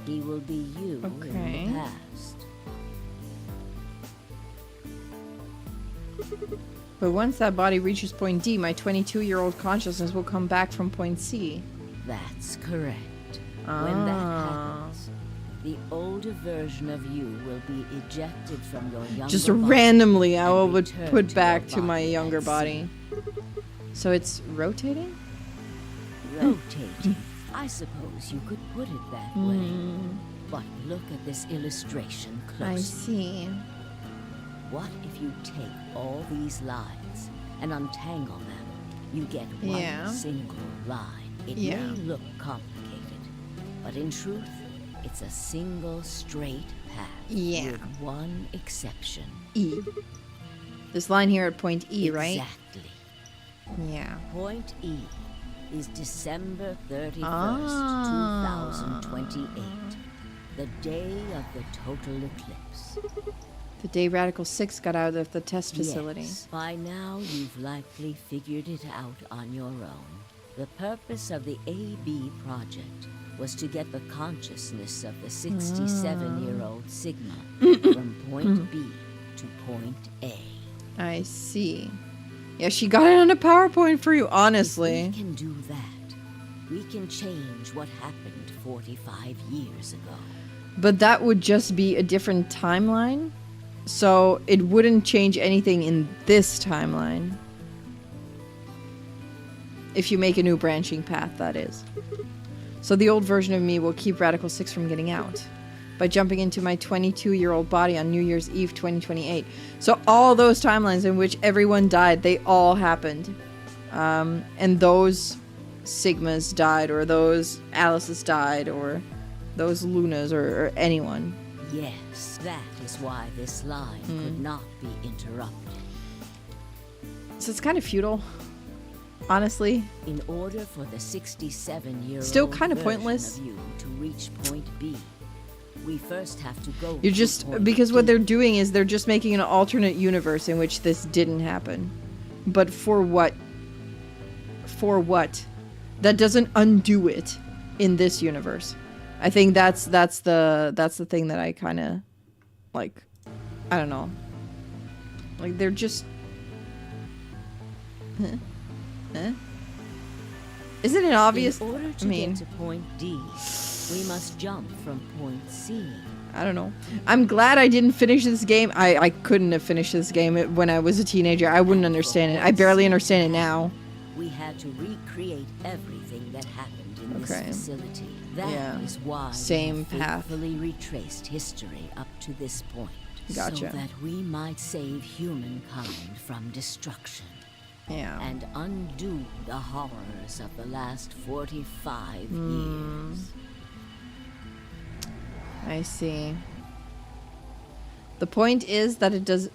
he will be you Okay. in the past. But once that body reaches point D, my 22-year-old consciousness will come back from point C. That's correct. When that happens, the older version of you will be ejected from your younger Just body randomly, I and will return put to back your to my body younger at body. So it's rotating? Rotating. I suppose you could put it that way. But look at this illustration closely. I see. What if you take all these lines and untangle them? You get Yeah. one single line. It Yeah. may look complicated, but in truth, it's a single straight path. Yeah. With one exception. E. This line here at point E, right? Exactly. Yeah. Point E is December 31st, Ah. 2028. The day of the total eclipse. The day Radical 6 got out of the test facility. Yes. By now, you've likely figured it out on your own. The purpose of the AB project was to get the consciousness of the 67-year-old Sigma from point B to point A. I see. Yeah, she got it on a PowerPoint for you, honestly. If we can do that, we can change what happened 45 years ago. But that would just be a different timeline. So it wouldn't change anything in this timeline. If you make a new branching path, that is. So the old version of me will keep Radical 6 from getting out by jumping into my 22-year-old body on New Year's Eve 2028. So all those timelines in which everyone died, they all happened. And those Sigmas died, or those Alices died, or those Lunas, or anyone. Yes, that is why this line could not be interrupted. So it's kind of futile, honestly. In order for the 67-year-old Still kind of version pointless. of you to reach point B, we first have to go. You're to just, point because D. what they're doing is they're just making an alternate universe in which this didn't happen. But for what? For what? That doesn't undo it in this universe. I think that's the thing that I kind of like. I don't know. Like they're just. Huh? Isn't it obvious? In order to I mean, get to point D, we must jump from point C. I don't know. I'm glad I didn't finish this game. I couldn't have finished this game when I was a teenager. I wouldn't understand it. I barely understand it now. We had to recreate everything that happened in this facility. That is why Same we path. faithfully retraced history up to this point. Gotcha. So that we might save humankind from destruction. Yeah. And undo the horrors of the last 45 years. I see. The point is that it does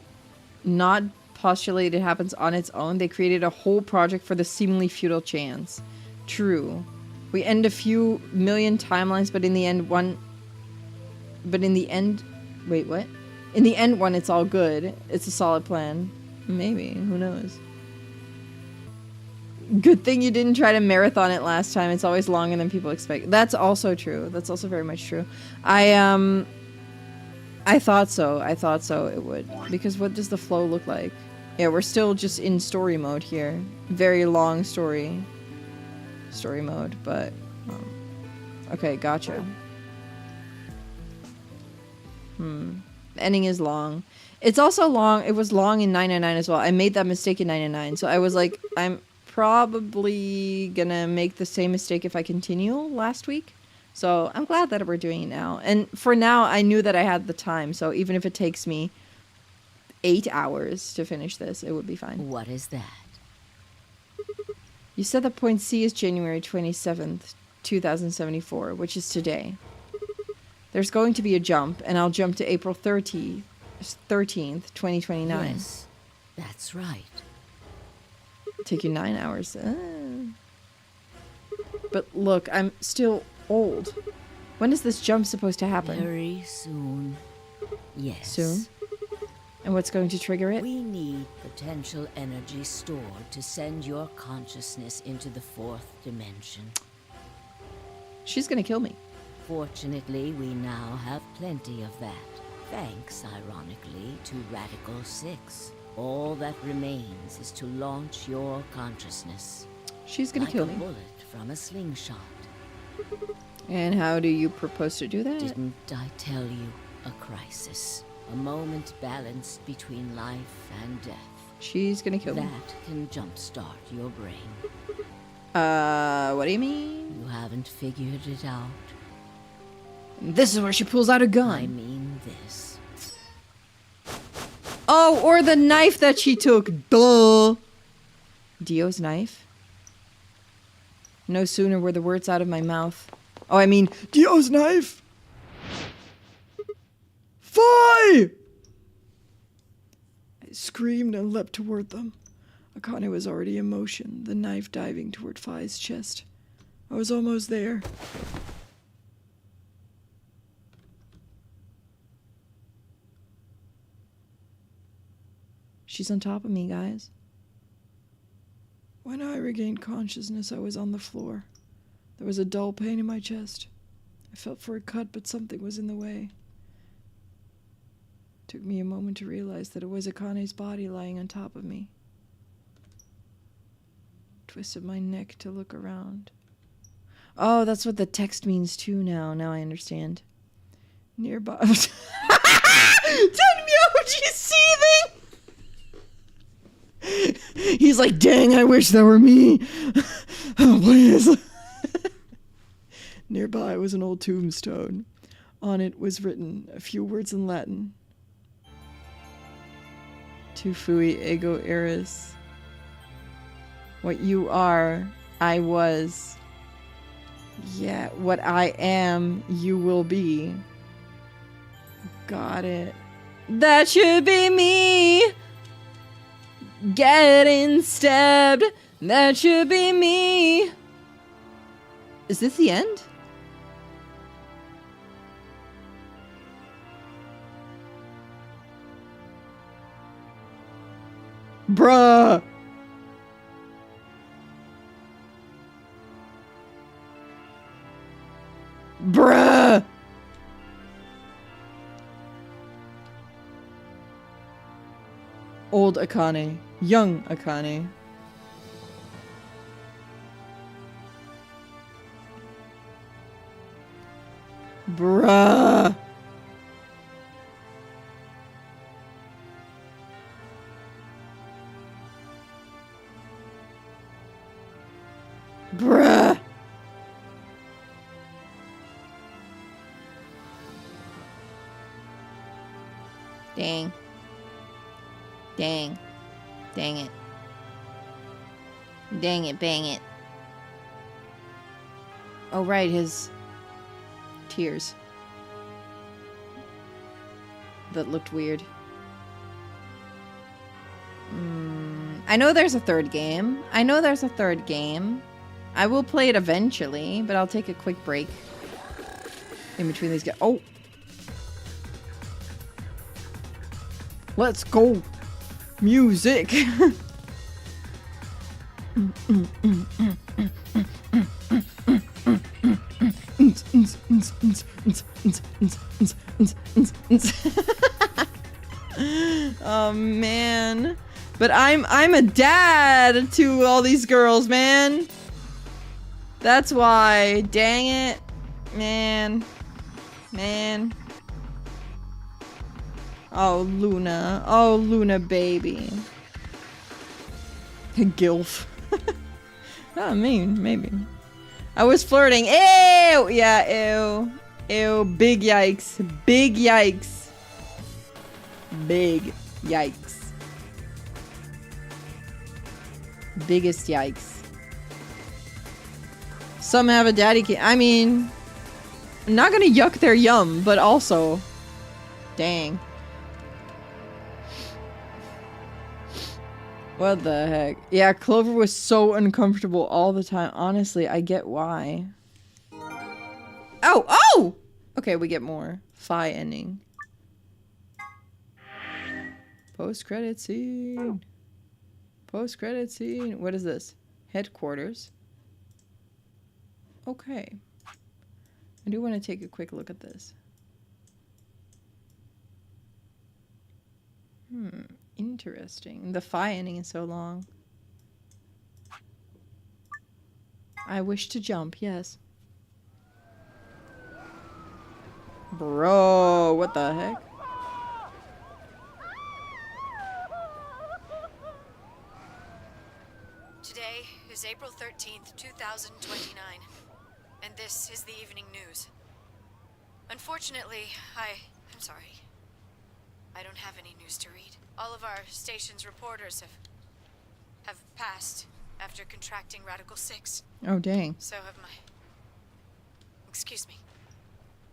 not postulate it happens on its own. They created a whole project for the seemingly futile chance. True. We end a few million timelines, but in the end one... But in the end... Wait, what? In the end one, it's all good. It's a solid plan. Maybe. Who knows? Good thing you didn't try to marathon it last time. It's always longer than people expect. That's also true. That's also very much true. I thought so. I thought so it would. Because what does the flow look like? Yeah, we're still just in story mode here. Very long story mode, but okay, gotcha. The ending is long. It's also long. It was long in 999 as well. I made that mistake in 999, so I was like, I'm probably gonna make the same mistake if I continue last week. So I'm glad that we're doing it now. And for now, I knew that I had the time, so even if it takes me 8 hours to finish this, it would be fine. What is that? You said that point C is January 27th, 2074, which is today. There's going to be a jump, and I'll jump to April 13th, 2029. Yes, that's right. Take you 9 hours. But look, I'm still old. When is this jump supposed to happen? Very soon. Yes. Soon? And what's going to trigger it? We need potential energy stored to send your consciousness into the 4th dimension. She's gonna kill me. Fortunately, we now have plenty of that. Thanks, ironically, to Radical 6. All that remains is to launch your consciousness. She's gonna kill me. Like a bullet from a slingshot. And how do you propose to do that? Didn't I tell you? A crisis. A moment balanced between life and death. She's gonna kill me. That can jumpstart your brain. What do you mean? You haven't figured it out. This is where she pulls out a gun. I mean this. Oh, or the knife that she took. Duh. Dio's knife? No sooner were the words out of my mouth. Oh, I mean, Dio's knife! Fie! I screamed and leapt toward them. Akane was already in motion, the knife diving toward Fi's chest. I was almost there. She's on top of me, guys. When I regained consciousness, I was on the floor. There was a dull pain in my chest. I felt for a cut, but something was in the way. It took me a moment to realize that it was Akane's body lying on top of me. Twisted my neck to look around. Oh, that's what the text means too now. Now I understand. Nearby. Tenmyoji's seething! He's like, dang, I wish that were me. Oh, please. Nearby was an old tombstone. On it was written a few words in Latin. Tu fui ego eris. What you are, I was. Yeah, what I am, you will be. Got it. That should be me. Getting stabbed. That should be me. Is this the end? Bruh. Bruh. Old Akane. Young Akane. Bruh. Bruh. Dang. Dang. Dang it. Dang it, bang it. Oh, right, his tears. That looked weird. I know there's a third game. I will play it eventually, but I'll take a quick break in between these guys. Oh! Let's go! Music! Oh man. But I'm a dad to all these girls, man. That's why. Dang it. Man. Man. Oh, Luna. Oh, Luna baby. Gilf. Oh, maybe. I was flirting. Ew! Yeah, ew. Ew. Big yikes. Big yikes. Big yikes. Biggest yikes. Some have a daddy I mean, I'm not gonna yuck their yum, but also, dang. What the heck? Yeah, Clover was so uncomfortable all the time. Honestly, I get why. Oh! Oh! Okay, we get more. Phi ending. Post-credit scene. Post-credit scene. What is this? Headquarters. Okay. I do want to take a quick look at this. Interesting. The Phi ending is so long. I wish to jump, yes. Bro, what the heck? Today is April 13th, 2029, and this is the evening news. Unfortunately, I'm sorry. I don't have any news to read. All of our station's reporters have passed after contracting Radical 6. Oh, dang. So have my... Excuse me.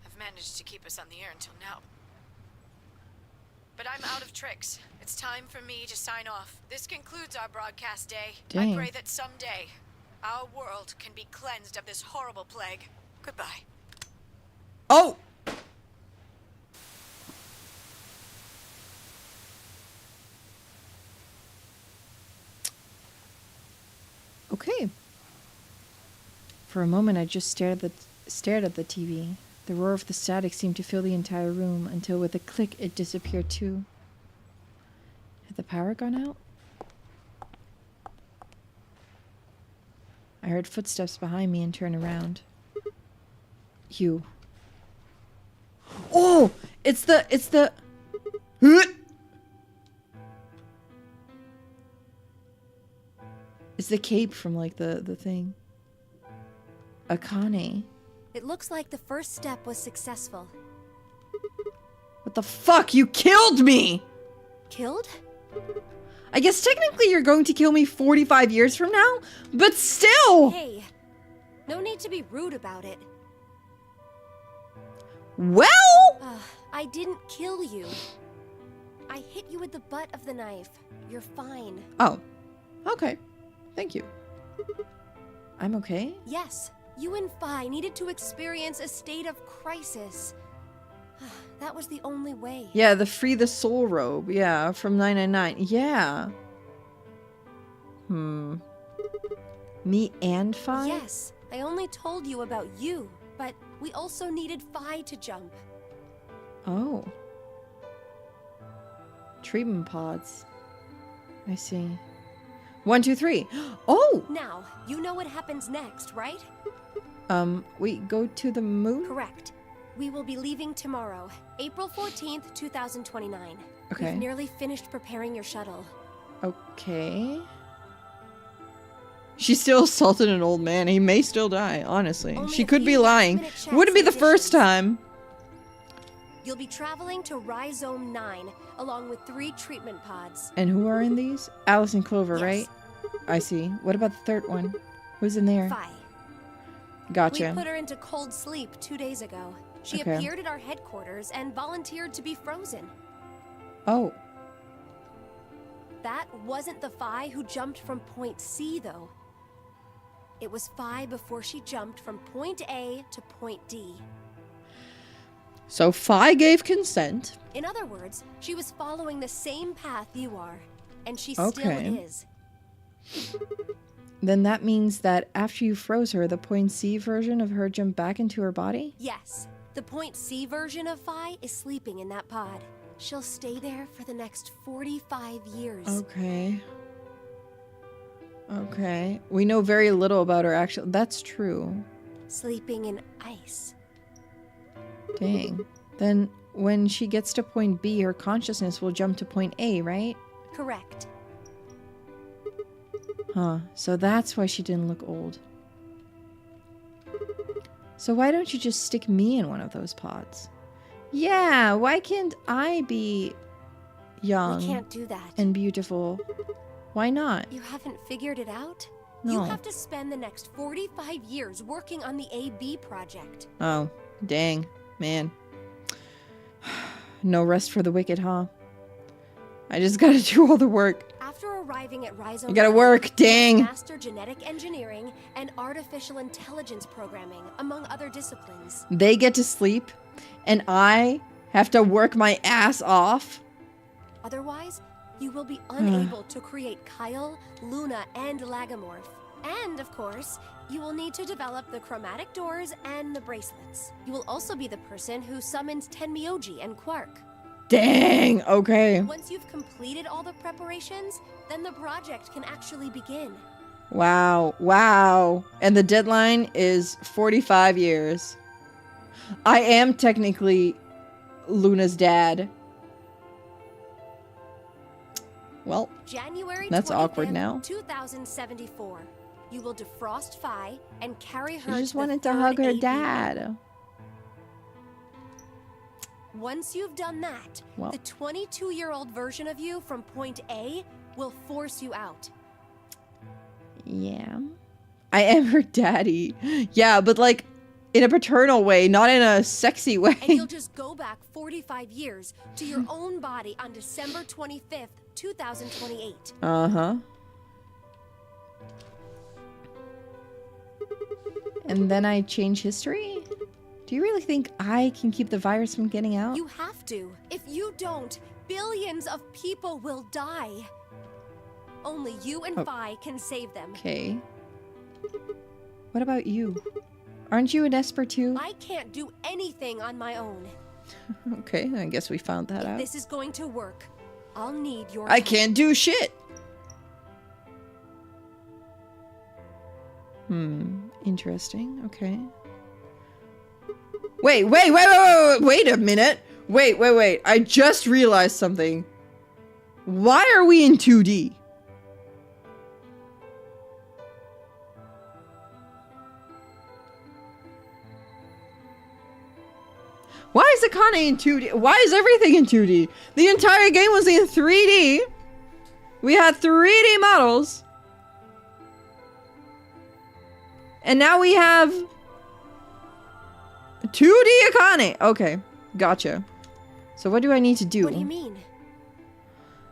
I've managed to keep us on the air until now. But I'm out of tricks. It's time for me to sign off. This concludes our broadcast day. Dang. I pray that someday our world can be cleansed of this horrible plague. Goodbye. Oh! Okay. For a moment, I just stared at the TV. The roar of the static seemed to fill the entire room, until with a click, it disappeared too. Had the power gone out? I heard footsteps behind me and turned around. You. Oh! It's the... It's the cape from, like, the thing. Akane. It looks like the first step was successful. What the fuck? You killed me! Killed? I guess technically you're going to kill me 45 years from now, but still! Hey, no need to be rude about it. Well? I didn't kill you. I hit you with the butt of the knife. You're fine. Oh. Okay. Thank you. I'm okay? Yes, you and Phi needed to experience a state of crisis. That was the only way. Yeah, the Free the Soul robe. Yeah, from 999. Yeah. Me and Phi? Yes, I only told you about you, but we also needed Phi to jump. Oh. Treatment pods. I see. 1, 2, 3. Oh! Now, you know what happens next, right? We go to the moon? Correct. We will be leaving tomorrow, April 14th, 2029. Okay. We've nearly finished preparing your shuttle. Okay. She still assaulted an old man. He may still die, honestly. Only She a could be few lying. last-minute checks Wouldn't be and the first additions. time. You'll be traveling to Rhizome 9, along with 3 treatment pods. And who are in these? Alice and Clover, Yes. right? I see. What about the third one? Who's in there? Phi. Gotcha. We put her into cold sleep 2 days ago. She Okay. appeared at our headquarters and volunteered to be frozen. Oh. That wasn't the Phi who jumped from point C, though. It was Phi before she jumped from point A to point D. So Phi gave consent. In other words, she was following the same path you are, and she Okay. still is. Then that means that after you froze her, the point C version of her jumped back into her body? Yes, the point C version of Phi is sleeping in that pod. She'll stay there for the next 45 years. Okay. Okay. We know very little about her actual. That's true. Sleeping in ice. Dang. Then when she gets to point B, her consciousness will jump to point A, right? Correct. Huh. So that's why she didn't look old. So why don't you just stick me in one of those pods? Yeah, why can't I be young We can't do that. and beautiful? Why not? You haven't figured it out? No. You have to spend the next 45 years working on the AB project. Oh, dang. Man. No rest for the wicked, huh? I just gotta do all the work. After arriving at Rhizome, You gotta work, dang. Master genetic engineering and artificial intelligence programming, among other disciplines. They get to sleep, and I have to work my ass off? Otherwise, you will be unable to create Kyle, Luna, and Lagomorph. And, of course, you will need to develop the chromatic doors and the bracelets. You will also be the person who summons Tenmyoji and Quark. Dang, okay. Once you've completed all the preparations, then the project can actually begin. Wow, wow. And the deadline is 45 years. I am technically Luna's dad. Well, January that's 25th, awkward now. 2074. You will defrost Phi and carry She her just to wanted the to hug third her AB. dad. Once you've done that, Well. the 22-year-old version of you from point A will force you out. Yeah. I am her daddy. Yeah, but like in a paternal way, not in a sexy way. And you'll just go back 45 years to your own body on December 25th, 2028. Uh-huh. And then I change history? Do you really think I can keep the virus from getting out? You have to. If you don't, billions of people will die. Only you and Phi can save them. Okay. What about you? Aren't you an Esper too? I can't do anything on my own. Okay, I guess we found that If out. this is going to work, I'll need your I help. can't do shit! Interesting. Okay. Wait a minute! Wait. I just realized something. Why are we in 2D? Why is Akane in 2D? Why is everything in 2D? The entire game was in 3D. We had 3D models. And now we have 2D Akane. Okay, gotcha. So what do I need to do? What do you mean?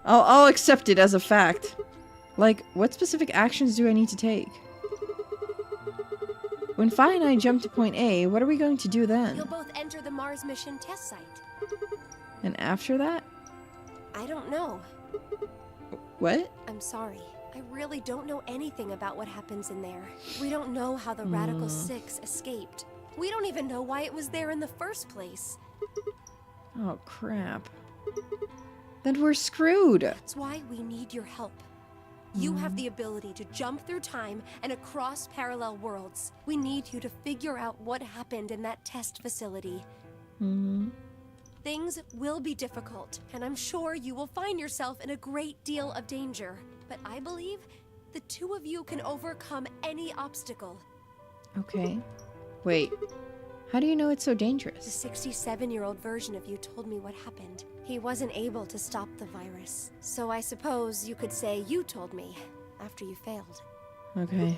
I'll accept it as a fact. Like, what specific actions do I need to take? When Phi and I jump to point A, what are we going to do then? You'll both enter the Mars mission test site. And after that? I don't know. What? I'm sorry. I really don't know anything about what happens in there. We don't know how the Radical Six escaped. We don't even know why it was there in the first place. Oh, crap. Then we're screwed. That's why we need your help. You have the ability to jump through time and across parallel worlds. We need you to figure out what happened in that test facility Things will be difficult, and I'm sure you will find yourself in a great deal of danger. But I believe the two of you can overcome any obstacle. Okay. Wait. How do you know it's so dangerous? The 67-year-old version of you told me what happened. He wasn't able to stop the virus. So I suppose you could say you told me after you failed. Okay.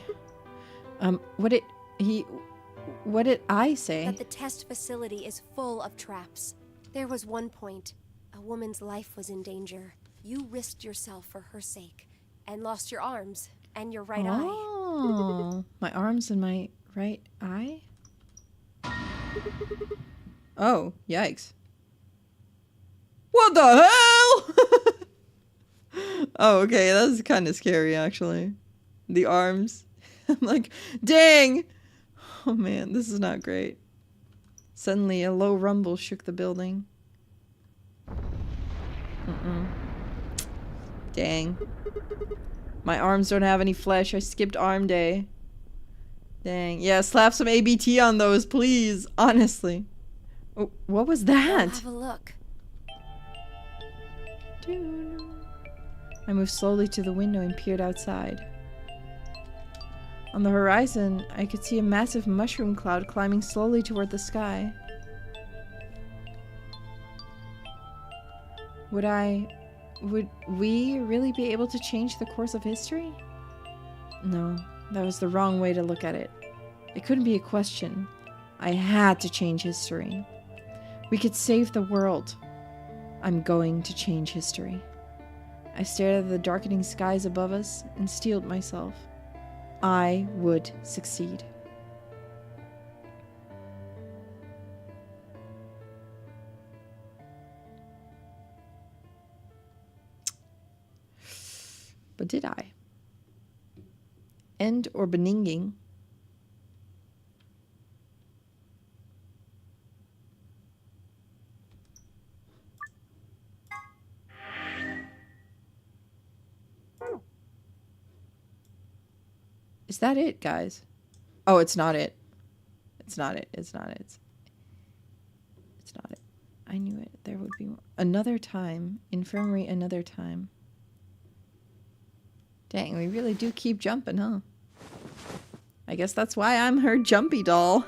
What did I say? That the test facility is full of traps. There was one point, a woman's life was in danger. You risked yourself for her sake, and lost your arms, and your right eye. Oh, my arms and my right eye? Oh, yikes. What the hell? Oh, okay, that's kind of scary, actually. The arms. I'm like, dang! Oh man, this is not great. Suddenly, a low rumble shook the building. Dang. My arms don't have any flesh. I skipped arm day. Dang. Yeah, slap some ABT on those, please. Honestly. Oh, what was that? Have a look. I moved slowly to the window and peered outside. On the horizon, I could see a massive mushroom cloud climbing slowly toward the sky. Would we really be able to change the course of history? No, that was the wrong way to look at it. It couldn't be a question. I had to change history. We could save the world. I'm going to change history. I stared at the darkening skies above us and steeled myself. I would succeed. But did I? End or beninging? Is that it, guys? Oh, it's not it. It's not it. It's not it. It's not it. I knew it. There would be more. Another time. Infirmary another time. Dang, we really do keep jumping, huh? I guess that's why I'm her jumpy doll.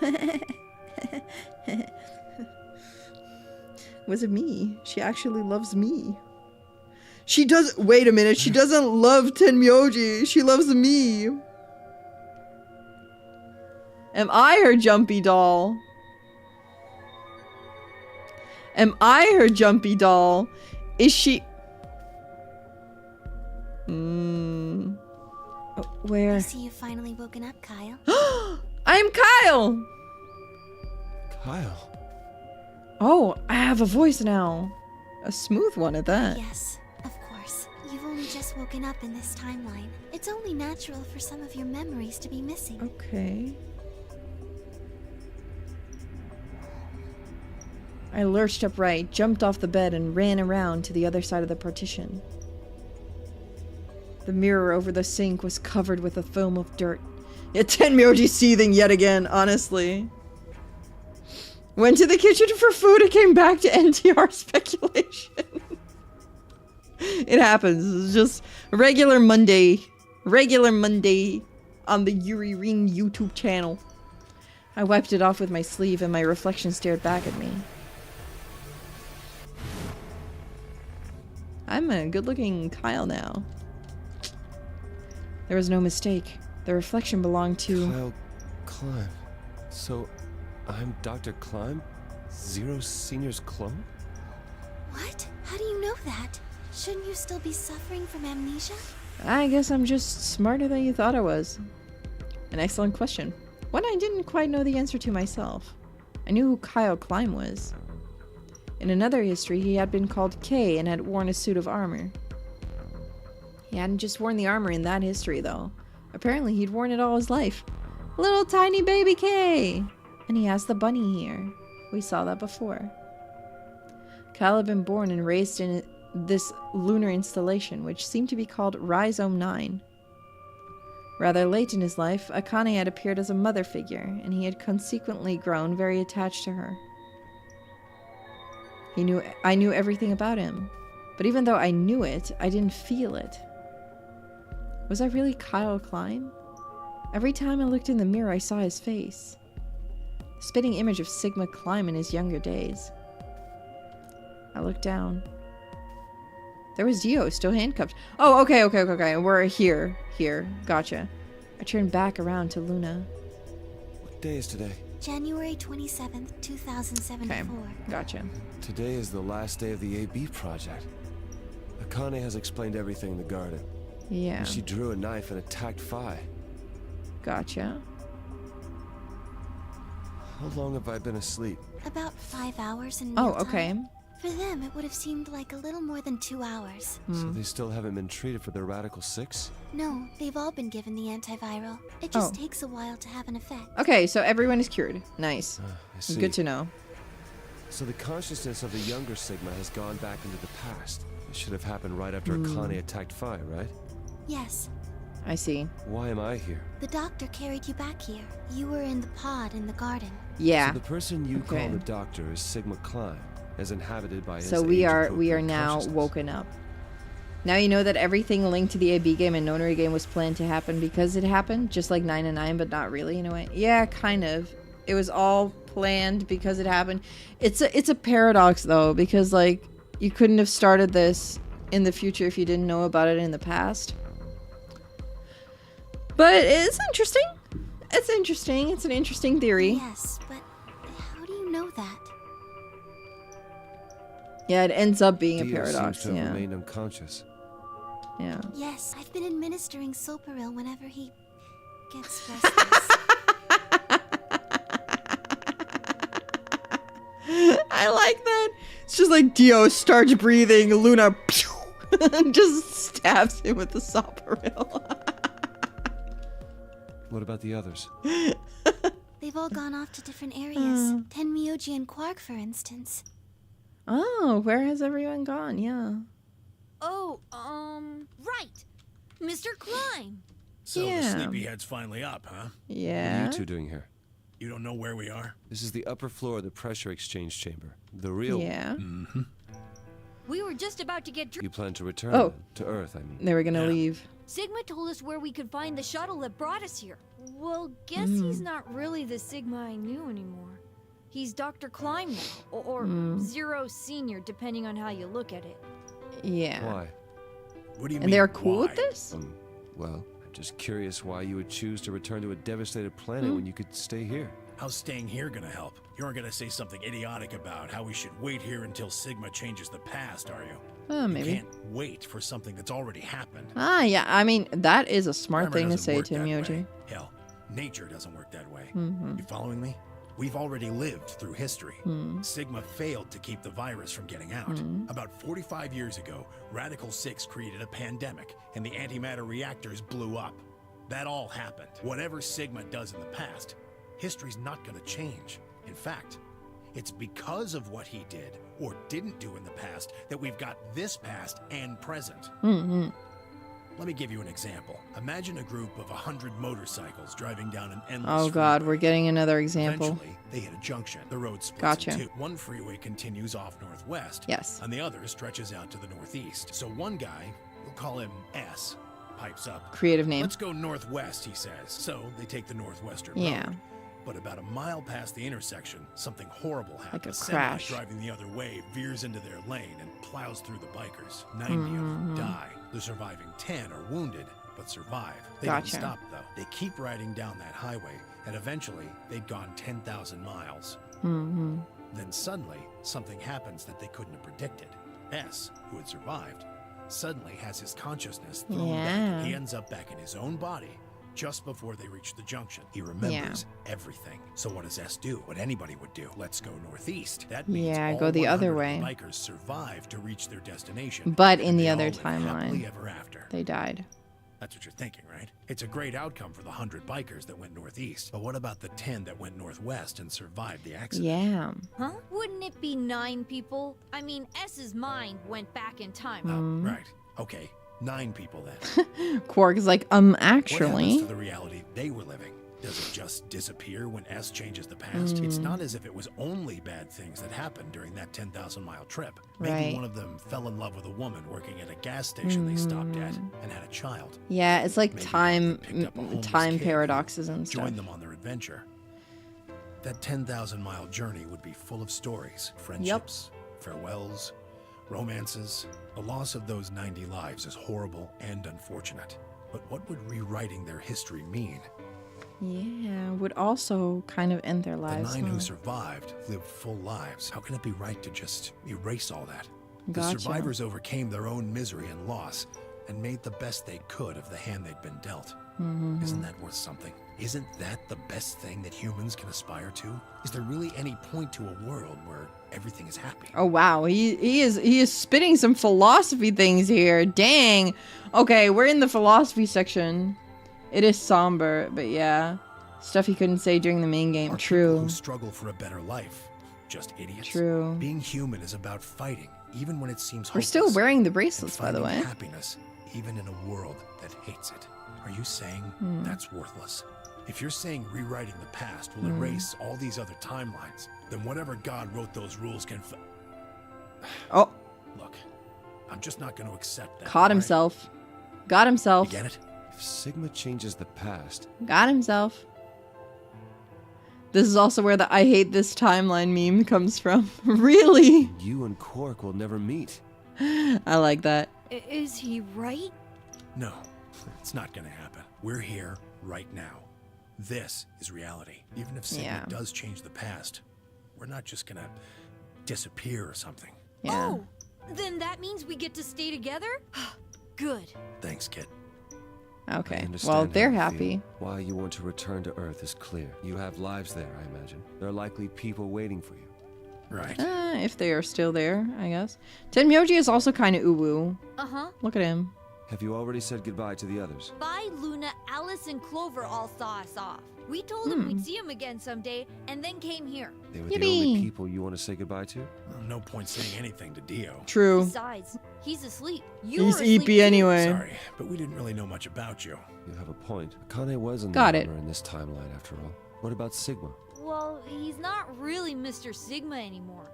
Was it me? She actually loves me. She does- wait a minute, she doesn't love Tenmyoji. She loves me. Am I her jumpy doll? Am I her jumpy doll? Is she... Oh, where? I see you've finally woken up, Kyle. I'm Kyle! Kyle? Oh, I have a voice now. A smooth one at that. Yes, of course. You've only just woken up in this timeline. It's only natural for some of your memories to be missing. Okay. I lurched upright, jumped off the bed, and ran around to the other side of the partition. The mirror over the sink was covered with a film of dirt. Yeah, Tenmyoji seething yet again, honestly. Went to the kitchen for food and came back to NTR speculation. It happens. It's just regular Monday. Regular Monday on the Yuririn YouTube channel. I wiped it off with my sleeve and my reflection stared back at me. I'm a good-looking Kyle now. There was no mistake. The reflection belonged to... Kyle Climb. So, I'm Dr. Climb? Zero Senior's clone? What? How do you know that? Shouldn't you still be suffering from amnesia? I guess I'm just smarter than you thought I was. An excellent question. One I didn't quite know the answer to myself. I knew who Kyle Climb was. In another history, he had been called K and had worn a suit of armor. He hadn't just worn the armor in that history, though. Apparently, he'd worn it all his life. Little tiny baby K! And he has the bunny here. We saw that before. Kyle had been born and raised in this lunar installation, which seemed to be called Rhizome 9. Rather late in his life, Akane had appeared as a mother figure, and he had consequently grown very attached to her. I knew everything about him. But even though I knew it, I didn't feel it. Was I really Kyle Klein? Every time I looked in the mirror, I saw his face. The spitting image of Sigma Klein in his younger days. I looked down. There was Dio, still handcuffed. Oh, okay. We're here. Gotcha. I turned back around to Luna. What day is today? January 27th, 2074. Okay, gotcha. Today is the last day of the AB project. Akane has explained everything in the garden. Yeah. She drew a knife and attacked Phi. Gotcha. How long have I been asleep? About 5 hours in Oh, real time. okay. For them, it would have seemed like a little more than 2 hours. So they still haven't been treated for their Radical 6? No, they've all been given the antiviral. It just takes a while to have an effect. Okay, so everyone is cured. Nice. I see. Good to know. So the consciousness of the younger Sigma has gone back into the past. It should have happened right after Akane attacked Phi, right? Yes. I see. Why am I here? The doctor carried you back here. You were in the pod in the garden. Yeah. So the person you call the doctor is Sigma Klein, as inhabited by his So we are age-appropriate now consciousness. woken up. Now you know that everything linked to the AB game and Nonary game was planned to happen because it happened, just like 9 and 9, but not really in a way. Yeah, kind of. It was all planned because it happened. It's a paradox though, because like you couldn't have started this in the future if you didn't know about it in the past. But it's interesting. It's interesting. It's an interesting theory. Yes, but how do you know that? Yeah, it ends up being a Dio paradox. seems to have Yeah. remained unconscious. Yeah. Yes, I've been administering Soparil whenever he gets restless. I like that. It's just like Dio starts breathing, Luna pew, just stabs him with the Soparil. What about the others? They've all gone off to different areas. Tenmyoji and Quark, for instance. Oh, where has everyone gone? Yeah. Oh, right. Mr. Klein. So the Yeah. sleepyhead's finally up, huh? Yeah. What are you two doing here? You don't know where we are? This is the upper floor of the pressure exchange chamber. The real Yeah. Mm-hmm. We were just about to get You plan to return Oh. to Earth, I mean. They were gonna leave. Sigma told us where we could find the shuttle that brought us here. Well, guess he's not really the Sigma I knew anymore. He's Dr. Klein now, or Zero Senior, depending on how you look at it. Yeah. Why? What do you mean? And they're cool why? with this? Well, I'm just curious why you would choose to return to a devastated planet when you could stay here. How's staying here gonna help? You aren't gonna say something idiotic about how we should wait here until Sigma changes the past, are you? Maybe. You can't wait for something that's already happened. Ah, yeah. I mean, that is a smart Grammar thing to doesn't say work to that Myoji. way. Hell, nature doesn't work that way. Mhm. You following me? We've already lived through history. Mm. Sigma failed to keep the virus from getting out. About 45 years ago, Radical 6 created a pandemic, and the antimatter reactors blew up. That all happened. Whatever Sigma does in the past, history's not going to change. In fact, it's because of what he did or didn't do in the past that we've got this past and present. Mm-hmm. Let me give you an example. Imagine a group of 100 motorcycles driving down an endless Oh God, we're getting another example. Eventually, they hit a junction. The road splits Gotcha. in two. One freeway continues off northwest. Yes. And the other stretches out to the northeast. So one guy, we'll call him S, pipes up. Creative name. Let's go northwest, he says. So they take the northwestern Yeah. road. But about a mile past the intersection, something horrible happens. Like a semi crash. driving the other way veers into their lane and plows through the bikers. 90 of them die. The surviving 10 are wounded, but survive. They Gotcha. don't stop, though. They keep riding down that highway, and eventually, they'd gone 10,000 miles. Mm-hmm. Then suddenly, something happens that they couldn't have predicted. S, who had survived, suddenly has his consciousness thrown Yeah. back. He ends up back in his own body just before they reach the junction. He remembers everything. So what does S do? What anybody would do. Let's go northeast. That means Yeah, all go the 100 other of the way. bikers survive to reach their destination. But in and the they other all live happily timeline, ever after. they died. That's what you're thinking, right? It's a great outcome for the 100 bikers that went northeast. But what about the 10 that went northwest and survived the accident? Yeah. Huh? Wouldn't it be 9 people? I mean, S's mind went back in time. Right. Okay. 9 people then. Quark is like, What happens actually. to the reality they were living? Does it just disappear when S changes the past? It's not as if it was only bad things that happened during that 10,000-mile trip. Maybe one of them fell in love with a woman working at a gas station they stopped at and had a child. Yeah, it's like Maybe time kid paradoxes and stuff. Join them on their adventure. That 10,000-mile journey would be full of stories, friendships, farewells, romances. The loss of those 90 lives is horrible and unfortunate. But what would rewriting their history mean? Yeah, would also kind of end their lives. The 9 who survived lived full lives. How can it be right to just erase all that? Gotcha. The survivors overcame their own misery and loss and made the best they could of the hand they'd been dealt. Isn't that worth something? Isn't that the best thing that humans can aspire to? Is there really any point to a world where everything is happy? Oh wow, he is spitting some philosophy things here. Dang. Okay, we're in the philosophy section. It is somber, but yeah. Stuff he couldn't say during the main game. Are True. people who struggle for a better life just idiots? True. Being human is about fighting, even when it seems We're hopeless. still wearing the bracelets, by the Finding way. happiness, even in a world that hates it. Are you saying that's worthless? If you're saying rewriting the past will erase all these other timelines, then whatever God wrote those rules can. Oh. Look, I'm just not going to accept that. Caught himself. Got himself. You get it? If Sigma changes the past, Got himself. This is also where the I hate this timeline meme comes from. Really? you and Quark will never meet. I like that. Is he right? No, it's not going to happen. We're here right now. This is reality. Even if Sigma does change the past, we're not just going to disappear or something. Yeah. Oh, then that means we get to stay together? Good. Thanks, kid. Okay. I Well, understand they're how you happy. feel. Why you want to return to Earth is clear. You have lives there, I imagine. There are likely people waiting for you. Right. If they are still there, I guess. Tenmyoji is also kind of uwu. Uh-huh. Look at him. Have you already said goodbye to the others? Bye, Luna, Alice, and Clover all saw us off. We told them we'd see him again someday, and then came here. They were the only people you want to say goodbye to? No point saying anything to Dio. True. Besides, he's asleep. He's EP anyway. Sorry, but we didn't really know much about you. You have a point. Akane was in the Got it. armor in this timeline, after all. What about Sigma? Well, he's not really Mr. Sigma anymore.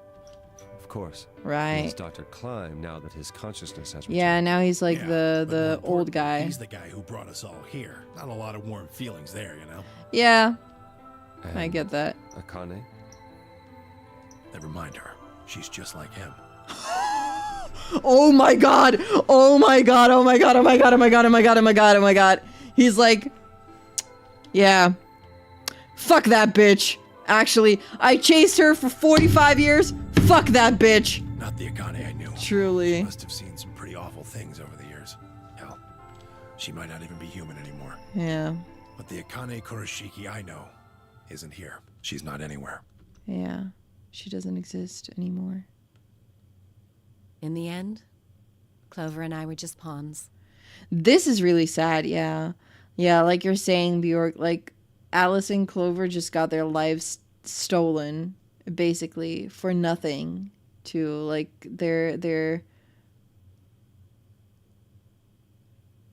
Of course. Right. He's Dr. Klein now that his consciousness has returned. Yeah, now he's like Yeah, the old guy. He's the guy who brought us all here. Not a lot of warm feelings there, you know? Yeah. I And get that. Akane? Never mind her. She's just like him. Oh my god! Oh my god! Oh my god! Oh my god! Oh my god! Oh my god! Oh my god! Oh my god! He's like, yeah. Fuck that bitch. Actually, I chased her for 45 years. Fuck that bitch. Not the Akane I knew. Truly. She must have seen some pretty awful things over the years. Hell, she might not even be human anymore. Yeah. But the Akane Kurashiki I know isn't here. She's not anywhere. Yeah. She doesn't exist anymore. In the end, Clover and I were just pawns. This is really sad, yeah. Yeah, like you're saying, Bjork, like Alice and Clover just got their lives stolen, basically, for nothing. To like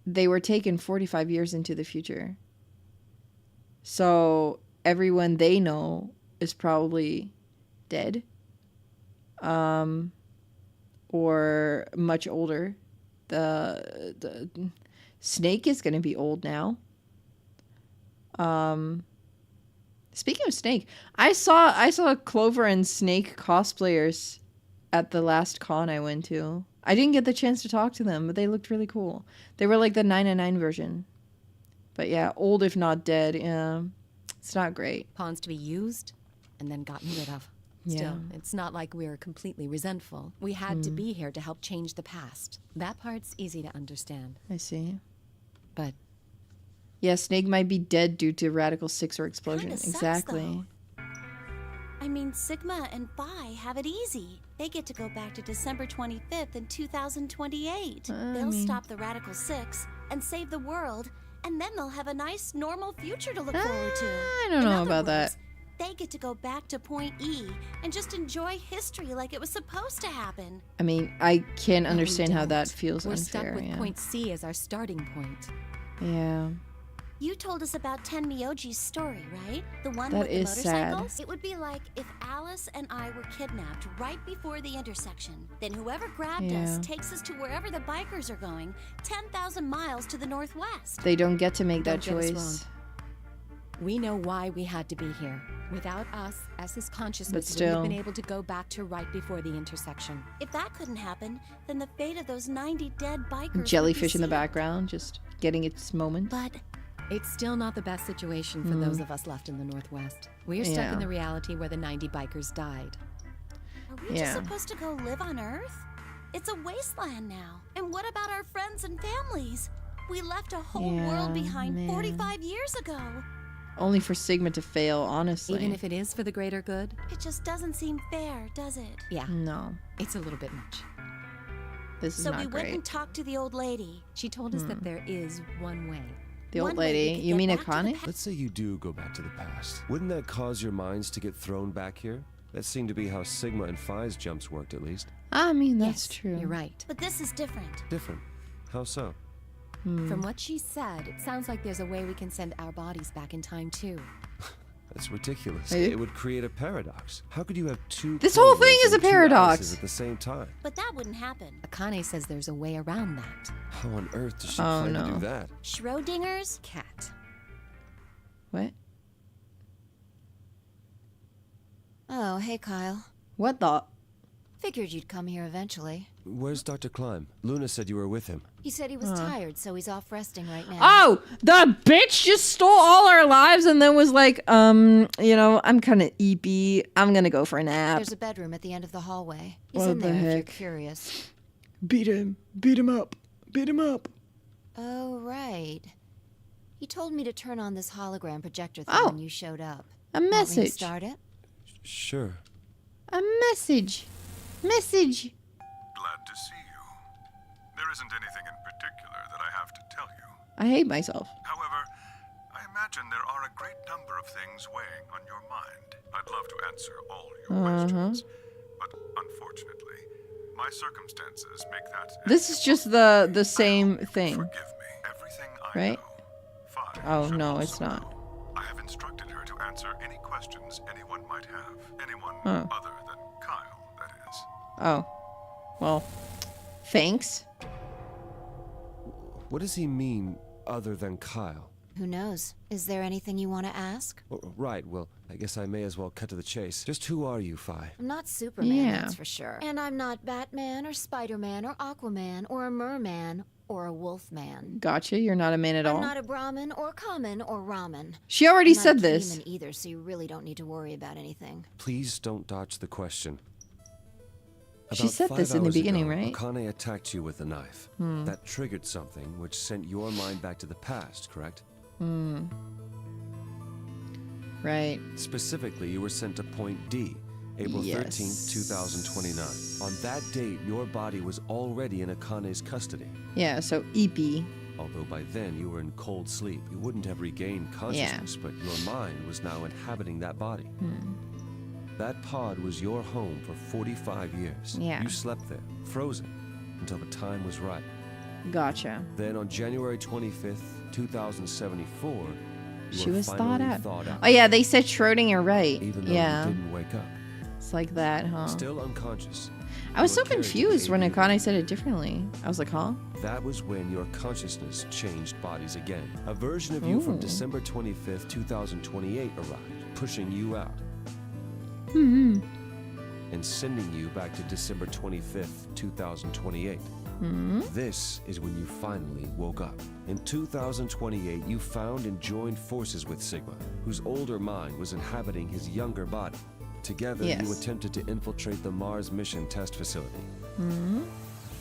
they were taken 45 years into the future. So everyone they know is probably dead. Or much older. The Snake is going to be old now. Speaking of Snake, I saw Clover and Snake cosplayers at the last con I went to. I didn't get the chance to talk to them, but they looked really cool. They were like the 999 version. But yeah, old if not dead. Yeah, it's not great. Pawns to be used and then gotten rid of. Still, it's not like we're completely resentful. We had to be here to help change the past. That part's easy to understand. I see. But yeah, Snake might be dead due to Radical 6 or explosion. Kinda sucks, Exactly. I mean, Sigma and Phi have it easy. They get to go back to December 25th in 2028. They'll stop the Radical 6 and save the world, and then they'll have a nice, normal future to look forward to. I don't know about that. They get to go back to Point E and just enjoy history like it was supposed to happen. I mean, I can't understand how don't. that feels we're unfair. stuck with Yeah. Point C as our starting point. Yeah. You told us about Tenmyoji's story, right? The one That with the is sad. motorcycles? It would be like if Alice and I were kidnapped right before the intersection. Then whoever grabbed us Yeah. takes us to wherever the bikers are going, 10,000 miles to the northwest. They don't get to make that Don't get us choice. We know why we had to be here. Without us, S's consciousness wouldn't still. have been able to go back to right before the intersection. If that couldn't happen, then the fate of those 90 dead bikers would be Jellyfish in the sealed. background, just getting its moment. But It's still not the best situation for those of us left in the Northwest. We're stuck Yeah. in the reality where the 90 bikers died. are we Yeah. just supposed to go live on Earth? It's a wasteland now. And what about our friends and families? We left a whole Yeah, world behind man. 45 years ago. Only for Sigma to fail, honestly. Even if it is for the greater good? It just doesn't seem fair, does it? Yeah, No, it's a little bit much. this is So not we went great. and talked to the old lady. She told us that there is one way. The old One way we lady. could You get mean back to the Akane? past. Let's say you do go back to the past. Wouldn't that cause your minds to get thrown back here? That seemed to be how Sigma and Phi's jumps worked, at least. I mean, that's Yes, true. You're right. But this is different. Different. How so? From what she said, it sounds like there's a way we can send our bodies back in time too. That's ridiculous. Hey. It would create a paradox. How could you have two This whole Clovers thing is a and two paradox. Alices at the same time? But that wouldn't happen. Akane says there's a way around that. How on earth does she Oh, plan to no. do that? Schrodinger's? Cat. What? Oh, hey, Kyle. What the? Figured you'd come here eventually. Where's Dr. Klein? Luna said you were with him. He said he was tired, so he's off resting right now. Oh, the bitch just stole all our lives and then was like, you know, I'm kind of eepy. I'm gonna go for a nap. There's a bedroom at the end of the hallway. He's What in the there if you're heck? curious. Beat him. Beat him up. Beat him up. Oh, right. He told me to turn on this hologram projector thing Oh. when you showed up. A Want me to message. start it? Sure. A message. Message. Glad to see you. There isn't anything in particular that I have to tell you. I hate myself. However, I imagine there are a great number of things weighing on your mind. I'd love to answer all your questions, but unfortunately, my circumstances make that. This is just the same thing, Forgive me. Everything I right? know. Phi Oh should no, also it's not. know. I have instructed her to answer any questions anyone might have. Anyone Oh. other than Kyle, that is. Oh, well, thanks. What does he mean, other than Kyle? Who knows? Is there anything you want to ask? Oh, right, well, I guess I may as well cut to the chase. Just who are you, Phi? I'm not Superman, Yeah. that's for sure. And I'm not Batman or Spider-Man or Aquaman or a Merman or a Wolfman. Gotcha. You're not a man at I'm all. not a Brahmin or Kamen or Ramen. She already I'm not said a this. human either, so you really don't need to worry about anything. Please don't dodge the question. She About said 5 this in the hours beginning, ago, right? Akane attacked you with a knife. That triggered something which sent your mind back to the past, correct? Right. Specifically, you were sent to Point D, April Yes. 13th, 2029. On that date, your body was already in Akane's custody. Yeah, so EP. Although by then you were in cold sleep, you wouldn't have regained consciousness, but your mind was now inhabiting that body. That pod was your home for 45 years. Yeah. You slept there, frozen, until the time was right. Gotcha. Then on January 25th, 2074, you She were was thawed finally out. thawed out. Oh yeah, they said Schrodinger, right? Even though Yeah, you didn't wake up. it's like that, huh? Still unconscious. I was you so were carried to the confused when AV. Akane said it differently. I was like, huh? That was when your consciousness changed bodies again. A version of you from Ooh. December 25th, 2028 arrived, pushing you out Hmm. and sending you back to December 25th, 2028. This is when you finally woke up. In 2028, you found and joined forces with Sigma, whose older mind was inhabiting his younger body. Together, you Yes. attempted to infiltrate the Mars mission test facility.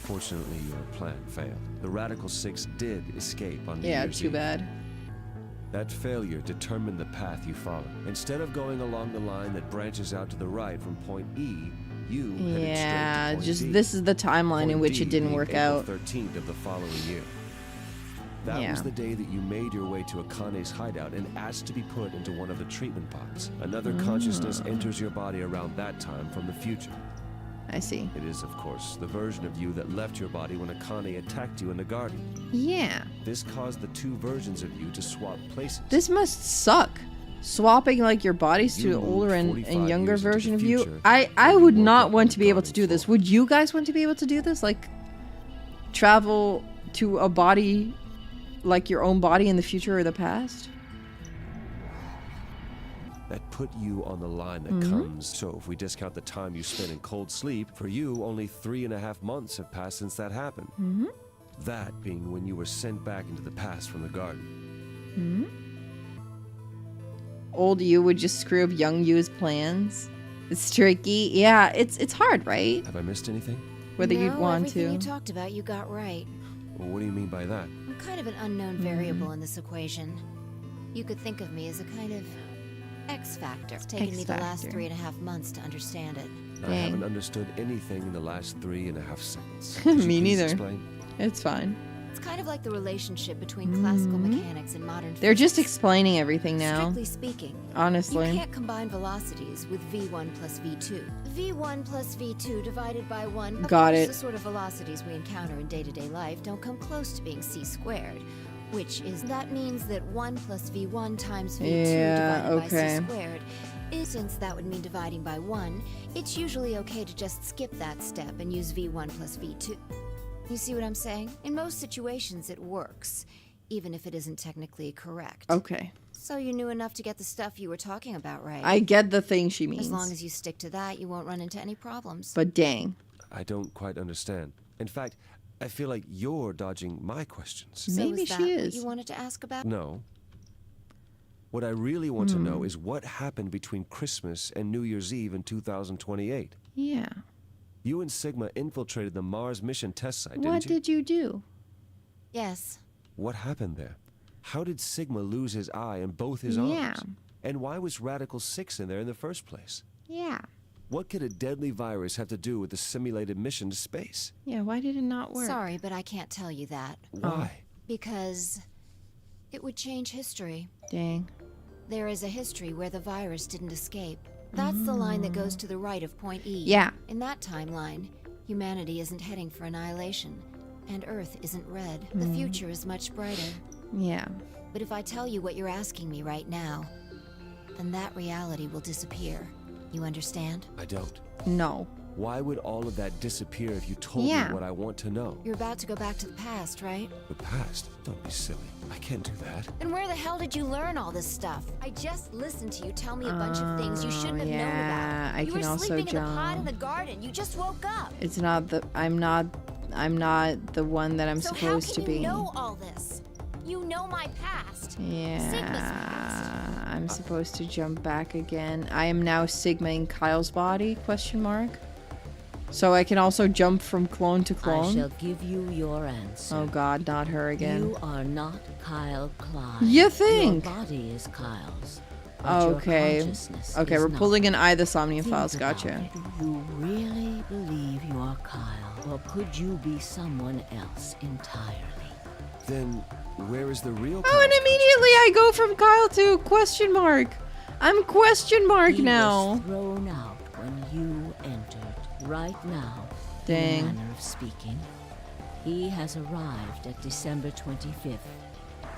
Fortunately, your plan failed. The Radical Six did escape on New Yeah, Year's too Eve. bad. That failure determined the path you followed. Instead of going along the line that branches out to the right from point E, you headed straight Yeah, to point just D. this is the timeline in Point which D it didn't being work April out. 13th of the following year. That Yeah. was the day that you made your way to Akane's hideout and asked to be put into one of the treatment pods. Another consciousness enters your body around that time from the future. I see. It is, of course, the version of you that left your body when Akane attacked you in the garden. Yeah. This caused the two versions of you to swap places. This must suck. Swapping like your bodies to You the older moved and 45 younger years into the version of you. future, I and would you not woke want up to be able on to the do this. garden Would you guys want to be able to do this? Like travel to a body like your own body in the future or the past? that put you on the line that Mm-hmm. comes. So if we discount the time you spent in cold sleep, for you, only 3.5 months have passed since that happened. Mm-hmm. That being when you were sent back into the past from the garden. Mm-hmm. Old you would just screw up young you's plans. It's tricky. Yeah, it's hard, right? Have I missed anything? Whether you'd No, want everything to. you talked about, you got right. Well, what do you mean by that? I'm kind of an unknown variable in this equation. You could think of me as a kind of X factor. It's taken me the last X-factor. 3.5 months to understand it. I Dang. haven't understood anything in the last 3.5 seconds. Me Could you please neither. Explain? It's fine. It's kind of like the relationship between classical mechanics and modern physics. They're just explaining everything now. Strictly speaking, Honestly. you can't combine velocities with v1 plus v2. v1 plus v2 divided by 1. Of Got course, it. The sort of velocities we encounter in day-to-day life don't come close to being c squared, which is, that means that 1 plus v1 times v2 Yeah, divided by okay. c squared. Since that would mean dividing by 1, it's usually okay to just skip that step and use v1 plus v2. You see what I'm saying? In most situations, it works, even if it isn't technically correct. Okay. So you knew enough to get the stuff you were talking about right. I get the thing she means. As long as you stick to that, you won't run into any problems. But dang. I don't quite understand. In fact, I feel like you're dodging my questions. So Maybe is that she what is. you wanted to ask about? No. What I really want to know is what happened between Christmas and New Year's Eve in 2028. Yeah. You and Sigma infiltrated the Mars mission test site, didn't What you? did you do? Yes. What happened there? How did Sigma lose his eye and both his Yeah. arms? And why was Radical 6 in there in the first place? Yeah. What could a deadly virus have to do with the simulated mission to space? Yeah, why did it not work? Sorry, but I can't tell you that. Why? Because it would change history. Dang. There is a history where the virus didn't escape. That's the line that goes to the right of point E. Yeah. In that timeline, humanity isn't heading for annihilation, and Earth isn't red. The future is much brighter. Yeah. But if I tell you what you're asking me right now, then that reality will disappear. You understand? I don't. No. Why would all of that disappear if you told Yeah. me what I want to know? You're about to go back to the past, right? The past? Don't be silly. I can't do that. Then where the hell did you learn all this stuff? I just listened to you tell me a bunch of things you shouldn't have known yeah, about. I You can were also sleeping in the pot in jump. the garden. You just woke up. It's not the I'm not the one that I'm So how supposed can to be. you know all this? You know my past. Sigma's past. Yeah. I'm supposed to jump back again. I am now Sigma in Kyle's body? Question mark. So I can also jump from clone to I clone? shall give you your answer. Oh god, not her again. You are not Kyle Klein. You think? Your body is Kyle's. But your Okay. consciousness Okay, is we're not. pulling an Eye the Somnia Think files. about Gotcha. it. Do you really believe you are Kyle? Or could you be someone else entirely? Then where is the real Oh, Kyle? and immediately I go from Kyle to question mark. I'm question mark He now. was thrown out when you entered. Right now, Dang. in a manner of speaking, he has arrived at December 25th,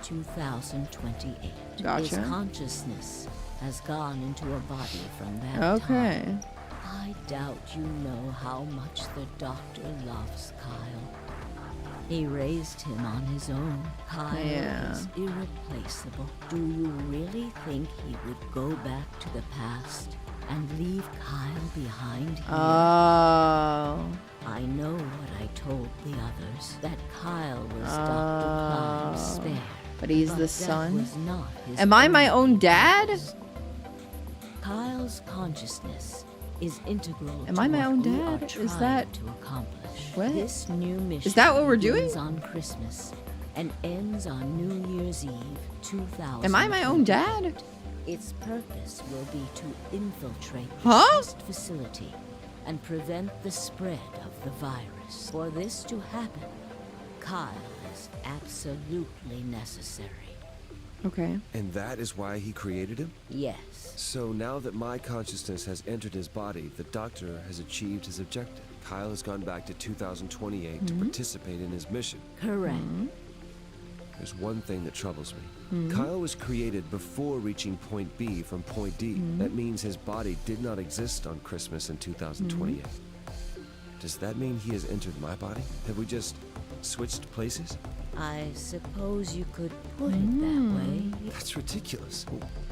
2028. Gotcha. His consciousness has gone into a body from that Okay. time. I doubt you know how much the doctor loves Kyle. He raised him on his own. Kyle Yeah. is irreplaceable. Do you really think he would go back to the past and leave Kyle behind here? Oh. I know what I told the others, that Kyle was Dr. Klein's spare. But he's the that son? was not his Am I my only own dad? purpose. Kyle's consciousness is integral Am to I my what own we are dad? Is trying that- to accomplish. What? This new mission Is that what we're doing? begins on Christmas and ends on New Year's Eve 2000. Am I my own dad? Its purpose will be to infiltrate the Huh? test facility and prevent the spread of the virus. For this to happen, Kyle is absolutely necessary. Okay. And that is why he created him? Yes. So now that my consciousness has entered his body, the doctor has achieved his objective. Kyle has gone back to 2028 to participate in his mission. Correct. There's one thing that troubles me. Kyle was created before reaching point B from point D. That means his body did not exist on Christmas in 2028. Does that mean he has entered my body? Have we just switched places? I suppose you could put it that way. That's ridiculous.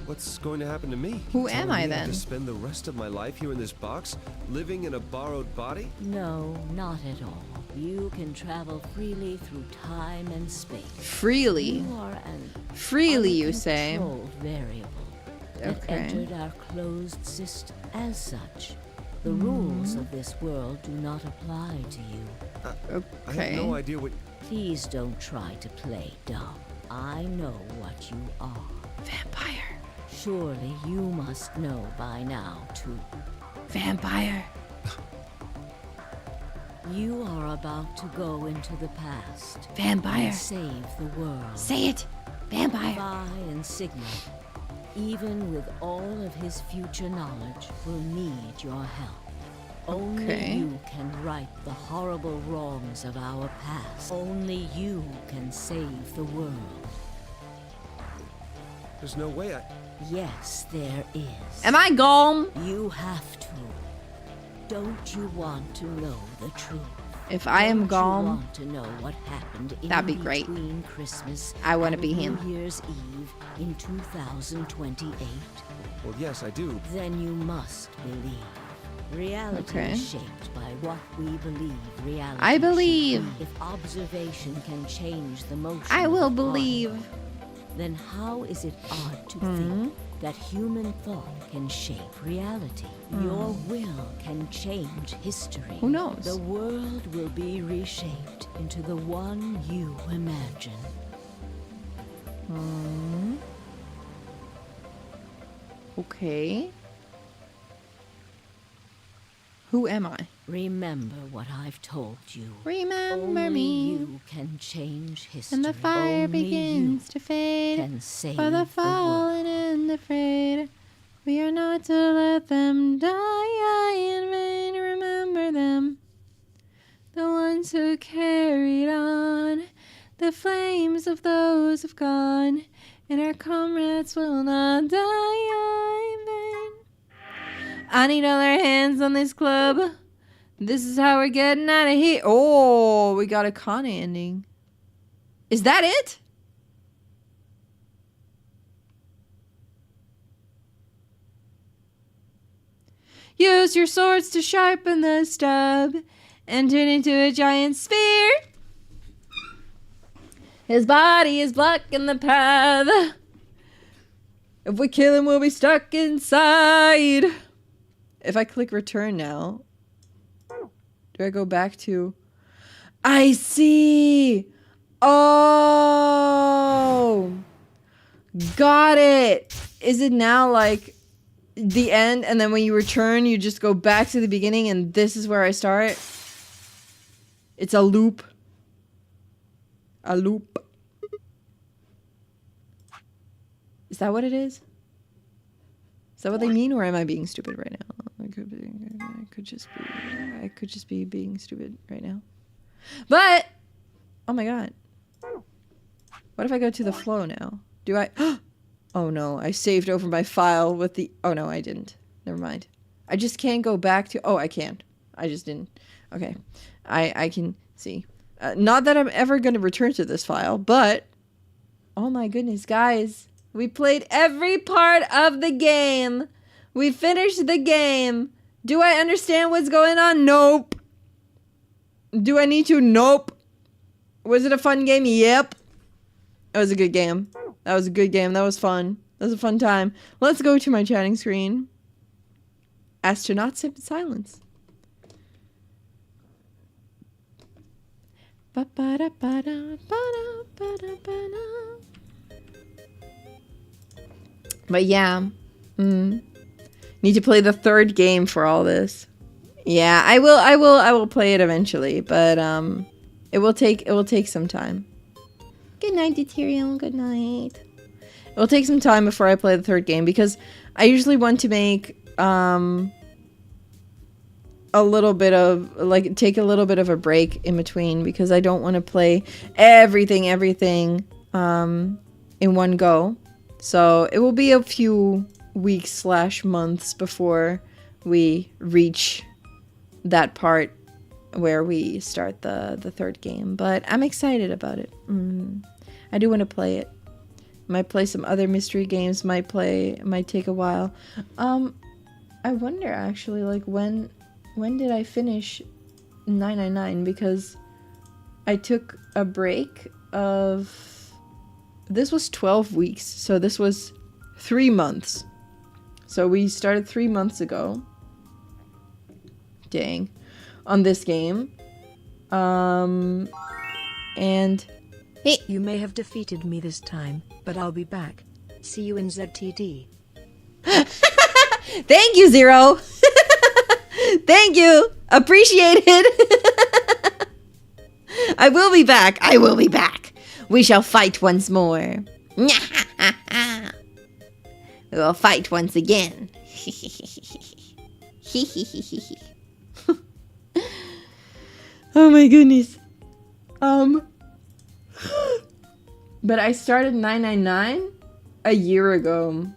What's going to happen to me? Who am I Telling me then? To spend the rest of my life here in this box, living in a borrowed body? No, not at all. You can travel freely through time and space. Freely. You are an Freely, you say. uncontrolled variable that Okay. entered our closed system. As such, the rules of this world do not apply to you. I have no idea what... Please don't try to play dumb. I know what you are. Vampire. Surely you must know by now, too. Vampire. You are about to go into the past. Vampire. And save the world. Say it. Vampire. Phi and Sigma, even with all of his future knowledge, will need your help. Only you can right the horrible wrongs of our past. Only you can save the world. There's no way I... Yes, there is. Am I gone? You have to. Don't you want to know the truth? If I am Don't you gone, want to know what happened in that'd be great. between Christmas I want to and be him. New Year's Eve in 2028? Well, yes, I do. Then you must believe. Reality Okay. is shaped by what we believe reality I believe. should be. If observation can change the motion I of will the believe. clock, then how is it odd to think that human thought can shape reality? Your will can change history. Who knows? The world will be reshaped into the one you imagine. Okay. Who am I? Remember what I've told you. Remember Only me. you can change history. And the fire Only begins you to fade. can save For the the fallen and afraid, we are not to let them die in vain. Remember them, the ones who carried on the flames of those who've gone, and our comrades will not die in vain. I need all our hands on this club. This is how we're getting out of here. Oh, we got a Kana ending. Is that it? Use your swords to sharpen the stub and turn into a giant sphere. His body is blocking the path. If we kill him, we'll be stuck inside. If I click return now, do I go back to... I see! Oh! Got it! Is it now like the end, and then when you return, you just go back to the beginning, and this is where I start? It's a loop. A loop. Is that what it is? Is that what they mean, or am I being stupid right now? I could just be being stupid right now. But oh my god. What if I go to the flow now? Do I Oh no, I saved over my file with the... Oh no, I didn't. Never mind. I just can't go back to... Oh, I can. I just didn't. Okay. I can see. Not that I'm ever going to return to this file, but... Oh my goodness, guys. We played every part of the game. We finished the game. Do I understand what's going on? Nope. Do I need to? Nope. Was it a fun game? Yep. It was a good game. That was a good game. That was fun. That was a fun time. Let's go to my chatting screen. Astronaut sit in silence. But yeah. Need to play the third game for all this. Yeah, I will play it eventually, but it will take some time. Good night, Deuterium. Good night. It'll take some time before I play the third game because I usually want to make a little bit of, like, take a little bit of a break in between because I don't want to play everything in one go. So it will be a few weeks / months before we reach that part where we start the third game. But I'm excited about it. I do want to play it. Might play some other mystery games. Might take a while. I wonder actually, like, when did I finish 999? Because I took a break of... This was 12 weeks, so this was 3 months. So we started 3 months ago. Dang. On this game. And... Hey! You may have defeated me this time, but I'll be back. See you in ZTD. Thank you, Zero! Thank you! Appreciate it! I will be back! I will be back! We shall fight once more. We will fight once again. Oh my goodness. But I started 999 a year ago.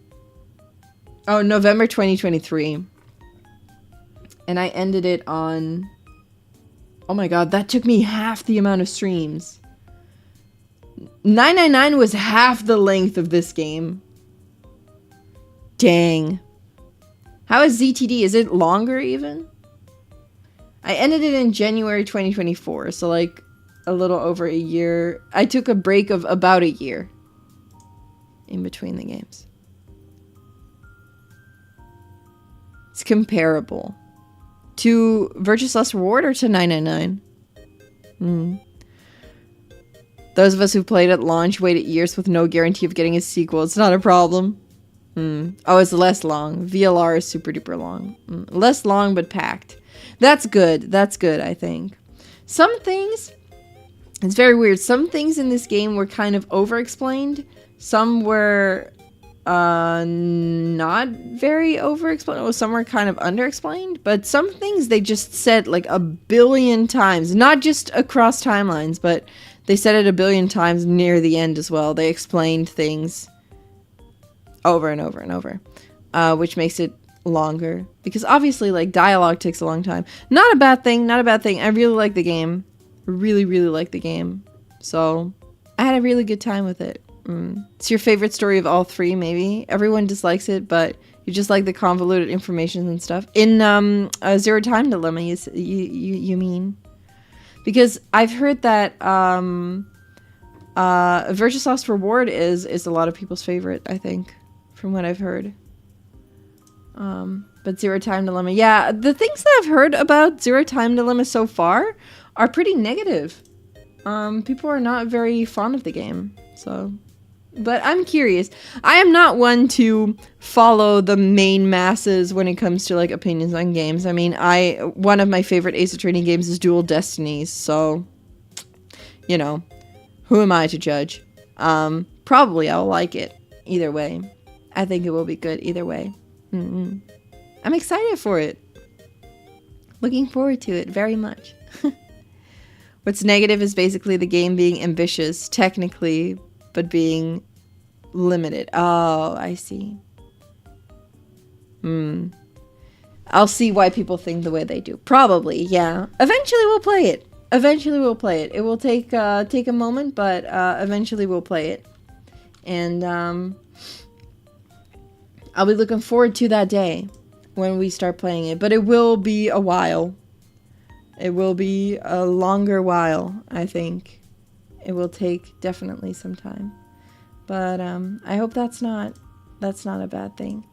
Oh, November 2023. And I ended it on... Oh my god, that took me half the amount of streams. 999 was half the length of this game. Dang. How is ZTD? Is it longer even? I ended it in January 2024, so like a little over a year. I took a break of about a year in between the games. It's comparable to Virtuous Last Reward or to 999? Those of us who played at launch waited years with no guarantee of getting a sequel. It's not a problem. Oh, it's less long. VLR is super duper long. Less long, but packed. That's good. That's good, I think. Some things... It's very weird. Some things in this game were kind of over-explained. Some were not very over-explained. Well, some were kind of under-explained. But some things they just said like a billion times. Not just across timelines, but they said it a billion times near the end as well. They explained things over and over and over. Which makes it longer. Because obviously, like, dialogue takes a long time. Not a bad thing. Not a bad thing. I really like the game. Really, really like the game. So, I had a really good time with it. It's your favorite story of all three, maybe. Everyone dislikes it, but you just like the convoluted information and stuff. In Zero Time Dilemma, you mean? Because I've heard that Virtuous Last Reward is a lot of people's favorite, I think, from what I've heard. But Zero Time Dilemma, yeah, the things that I've heard about Zero Time Dilemma so far are pretty negative. People are not very fond of the game, so... But I'm curious. I am not one to follow the main masses when it comes to, like, opinions on games. I mean, one of my favorite Ace Attorney games is Dual Destinies, so... You know, who am I to judge? Probably I'll like it either way. I think it will be good either way. I'm excited for it. Looking forward to it very much. What's negative is basically the game being ambitious, technically, but being limited. Oh, I see. I'll see why people think the way they do. Probably, yeah. Eventually we'll play it. Eventually we'll play it. It will take a moment, but eventually we'll play it. And I'll be looking forward to that day when we start playing it. But it will be a while. It will be a longer while, I think. It will take definitely some time. But I hope that's not a bad thing.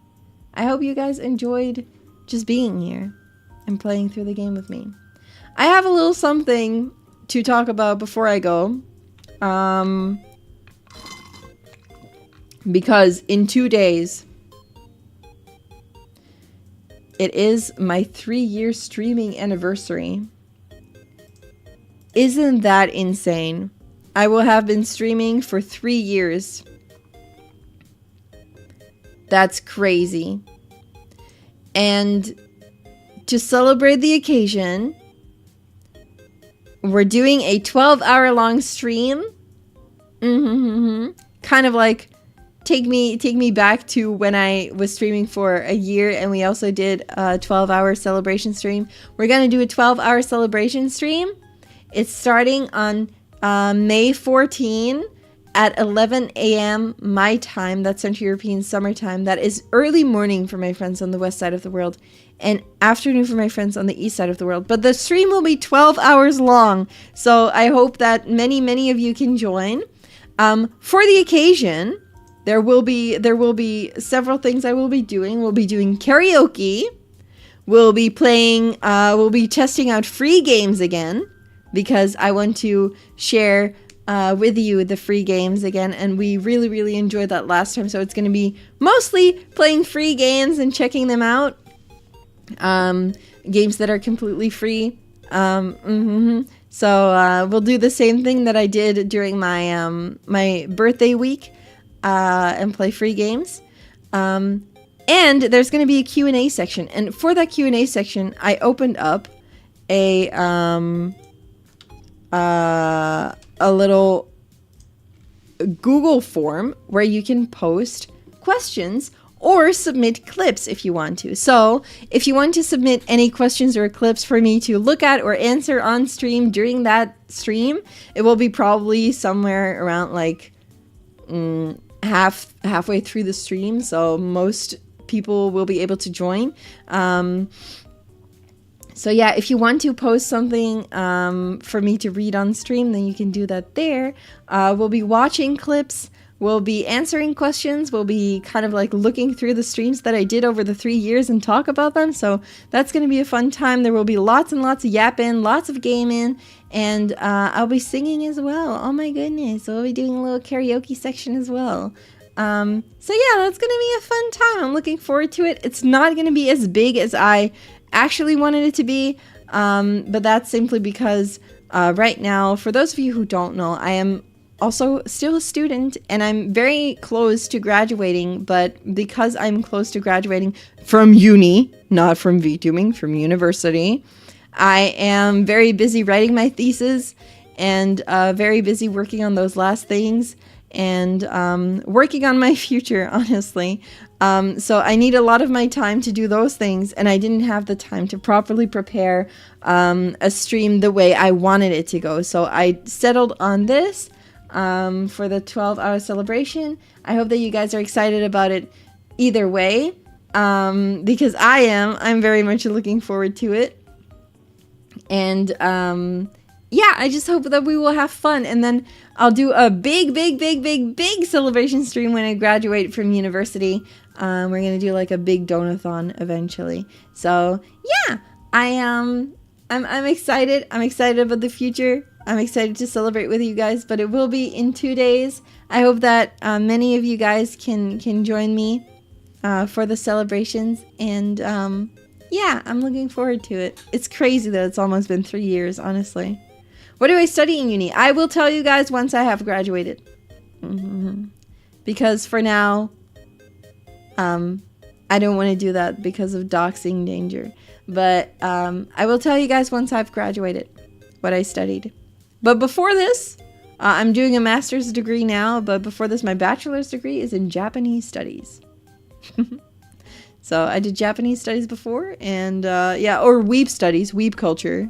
I hope you guys enjoyed just being here and playing through the game with me. I have a little something to talk about before I go. Because in 2 days, it is my 3-year streaming anniversary. Isn't that insane? I will have been streaming for 3 years. That's crazy. And to celebrate the occasion, we're doing a 12-hour-long stream. Kind of like take me back to when I was streaming for a year, and we also did a 12-hour celebration stream. We're gonna do a 12-hour celebration stream. It's starting on May 14 at 11 a.m. my time. That's Central European Summer Time. That is early morning for my friends on the west side of the world, and afternoon for my friends on the east side of the world. But the stream will be 12 hours long, so I hope that many of you can join. For the occasion, there will be several things I will be doing. We'll be doing karaoke. We'll be playing. We'll be testing out free games again, because I want to share with you the free games again, and we really enjoyed that last time. So it's going to be mostly playing free games and checking them out. Games that are completely free. So we'll do the same thing that I did during my my birthday week, and play free games. And there's going to be a Q&A section. And for that Q&A section, I opened up a little Google form where you can post questions or submit clips if you want to. So if you want to submit any questions or clips for me to look at or answer on stream during that stream, it will be probably somewhere around like halfway through the stream, so most people will be able to join. So yeah, if you want to post something for me to read on stream, then you can do that there. We'll be watching clips. We'll be answering questions. We'll be kind of like looking through the streams that I did over the 3 years and talk about them. So that's going to be a fun time. There will be lots and lots of yapping, lots of gaming, and I'll be singing as well. Oh my goodness. We'll be doing a little karaoke section as well. So yeah, that's going to be a fun time. I'm looking forward to it. It's not going to be as big as I actually wanted it to be, but that's simply because right now, for those of you who don't know, I am also still a student, and I'm very close to graduating. But because I'm close to graduating from uni, not from VTubing, from university, I am very busy writing my thesis and very busy working on those last things and working on my future, honestly. So I need a lot of my time to do those things, and I didn't have the time to properly prepare a stream the way I wanted it to go. So I settled on this for the 12-hour celebration. I hope that you guys are excited about it either way, because I'm very much looking forward to it. And yeah, I just hope that we will have fun, and then I'll do a big celebration stream when I graduate from university. We're gonna do like a big donathon eventually. So yeah, I'm excited. I'm excited about the future. I'm excited to celebrate with you guys, but it will be in 2 days. I hope that many of you guys can join me for the celebrations, and yeah, I'm looking forward to it. It's crazy that it's almost been 3 years, honestly. What do I study in uni? I will tell you guys once I have graduated. Because for now, I don't want to do that because of doxing danger. But I will tell you guys once I've graduated what I studied. But before this, I'm doing a master's degree now. But before this, my bachelor's degree is in Japanese studies. So I did Japanese studies before, and yeah, or weeb studies, weeb culture.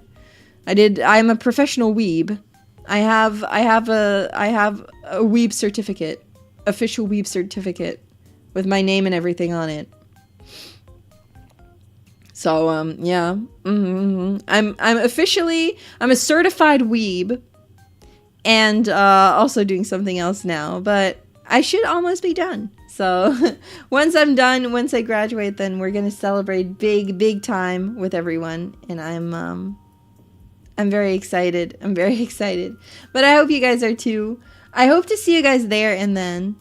I'm a professional weeb. I have a weeb certificate, official weeb certificate, with my name and everything on it. So yeah, I'm a certified weeb, and also doing something else now. But I should almost be done. So once I'm done, once I graduate, then we're gonna celebrate big time with everyone, and I'm very excited. I'm very excited. But I hope you guys are too. I hope to see you guys there, and then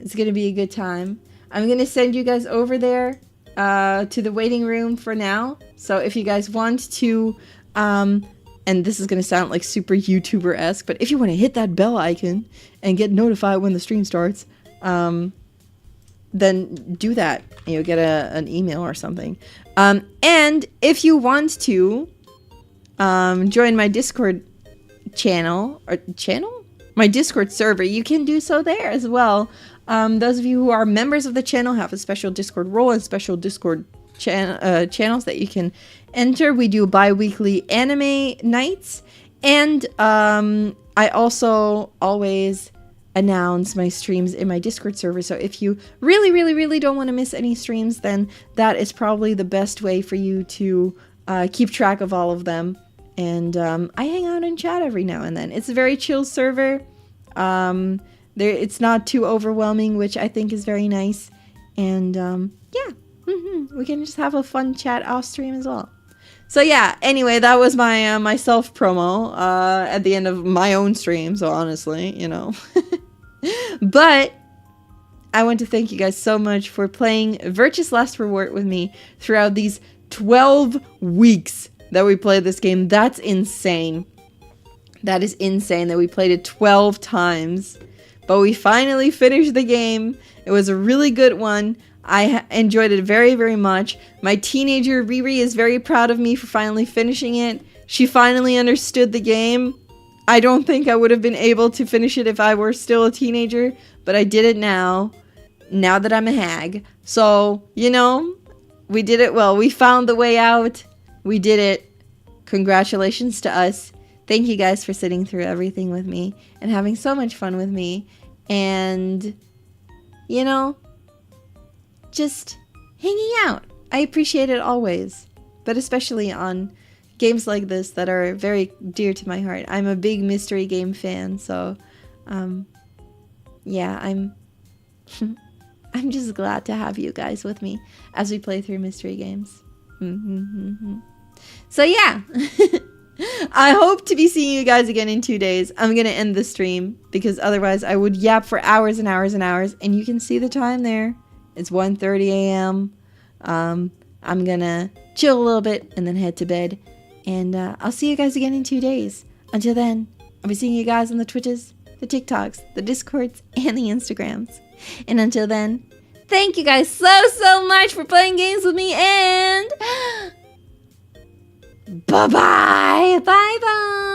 it's gonna be a good time. I'm gonna send you guys over there to the waiting room for now. So if you guys want to, and this is gonna sound like super YouTuber-esque, but if you want to hit that bell icon and get notified when the stream starts, then do that. You'll get an email or something. And if you want to join my Discord channel, my Discord server, you can do so there as well. Those of you who are members of the channel have a special Discord role and special Discord channels that you can enter. We do bi-weekly anime nights, and I also always announce my streams in my Discord server. So if you really don't want to miss any streams, then that is probably the best way for you to keep track of all of them. And I hang out and chat every now and then. It's a very chill server. It's not too overwhelming, which I think is very nice. And yeah, we can just have a fun chat off stream as well. So yeah, anyway, that was my my self promo at the end of my own stream. So honestly, you know. But I want to thank you guys so much for playing Virtue's Last Reward with me throughout these 12 weeks that we played this game. That's insane. That is insane that we played it 12 times. But we finally finished the game. It was a really good one. I enjoyed it very much. My teenager Riri is very proud of me for finally finishing it. She finally understood the game. I don't think I would have been able to finish it if I were still a teenager, but I did it now that I'm a hag. So, you know, we did it well. We found the way out. We did it. Congratulations to us. Thank you guys for sitting through everything with me and having so much fun with me. And, you know, just hanging out. I appreciate it always, but especially on games like this that are very dear to my heart. I'm a big mystery game fan, so yeah, I'm just glad to have you guys with me as we play through mystery games. So yeah, I hope to be seeing you guys again in 2 days. I'm gonna end the stream because otherwise I would yap for hours and hours and hours, and you can see the time there. It's 1:30 a.m. I'm gonna chill a little bit and then head to bed. And I'll see you guys again in 2 days. Until then, I'll be seeing you guys on the Twitches, the TikToks, the Discords, and the Instagrams. And until then, thank you guys so much for playing games with me, and bye-bye! Bye-bye!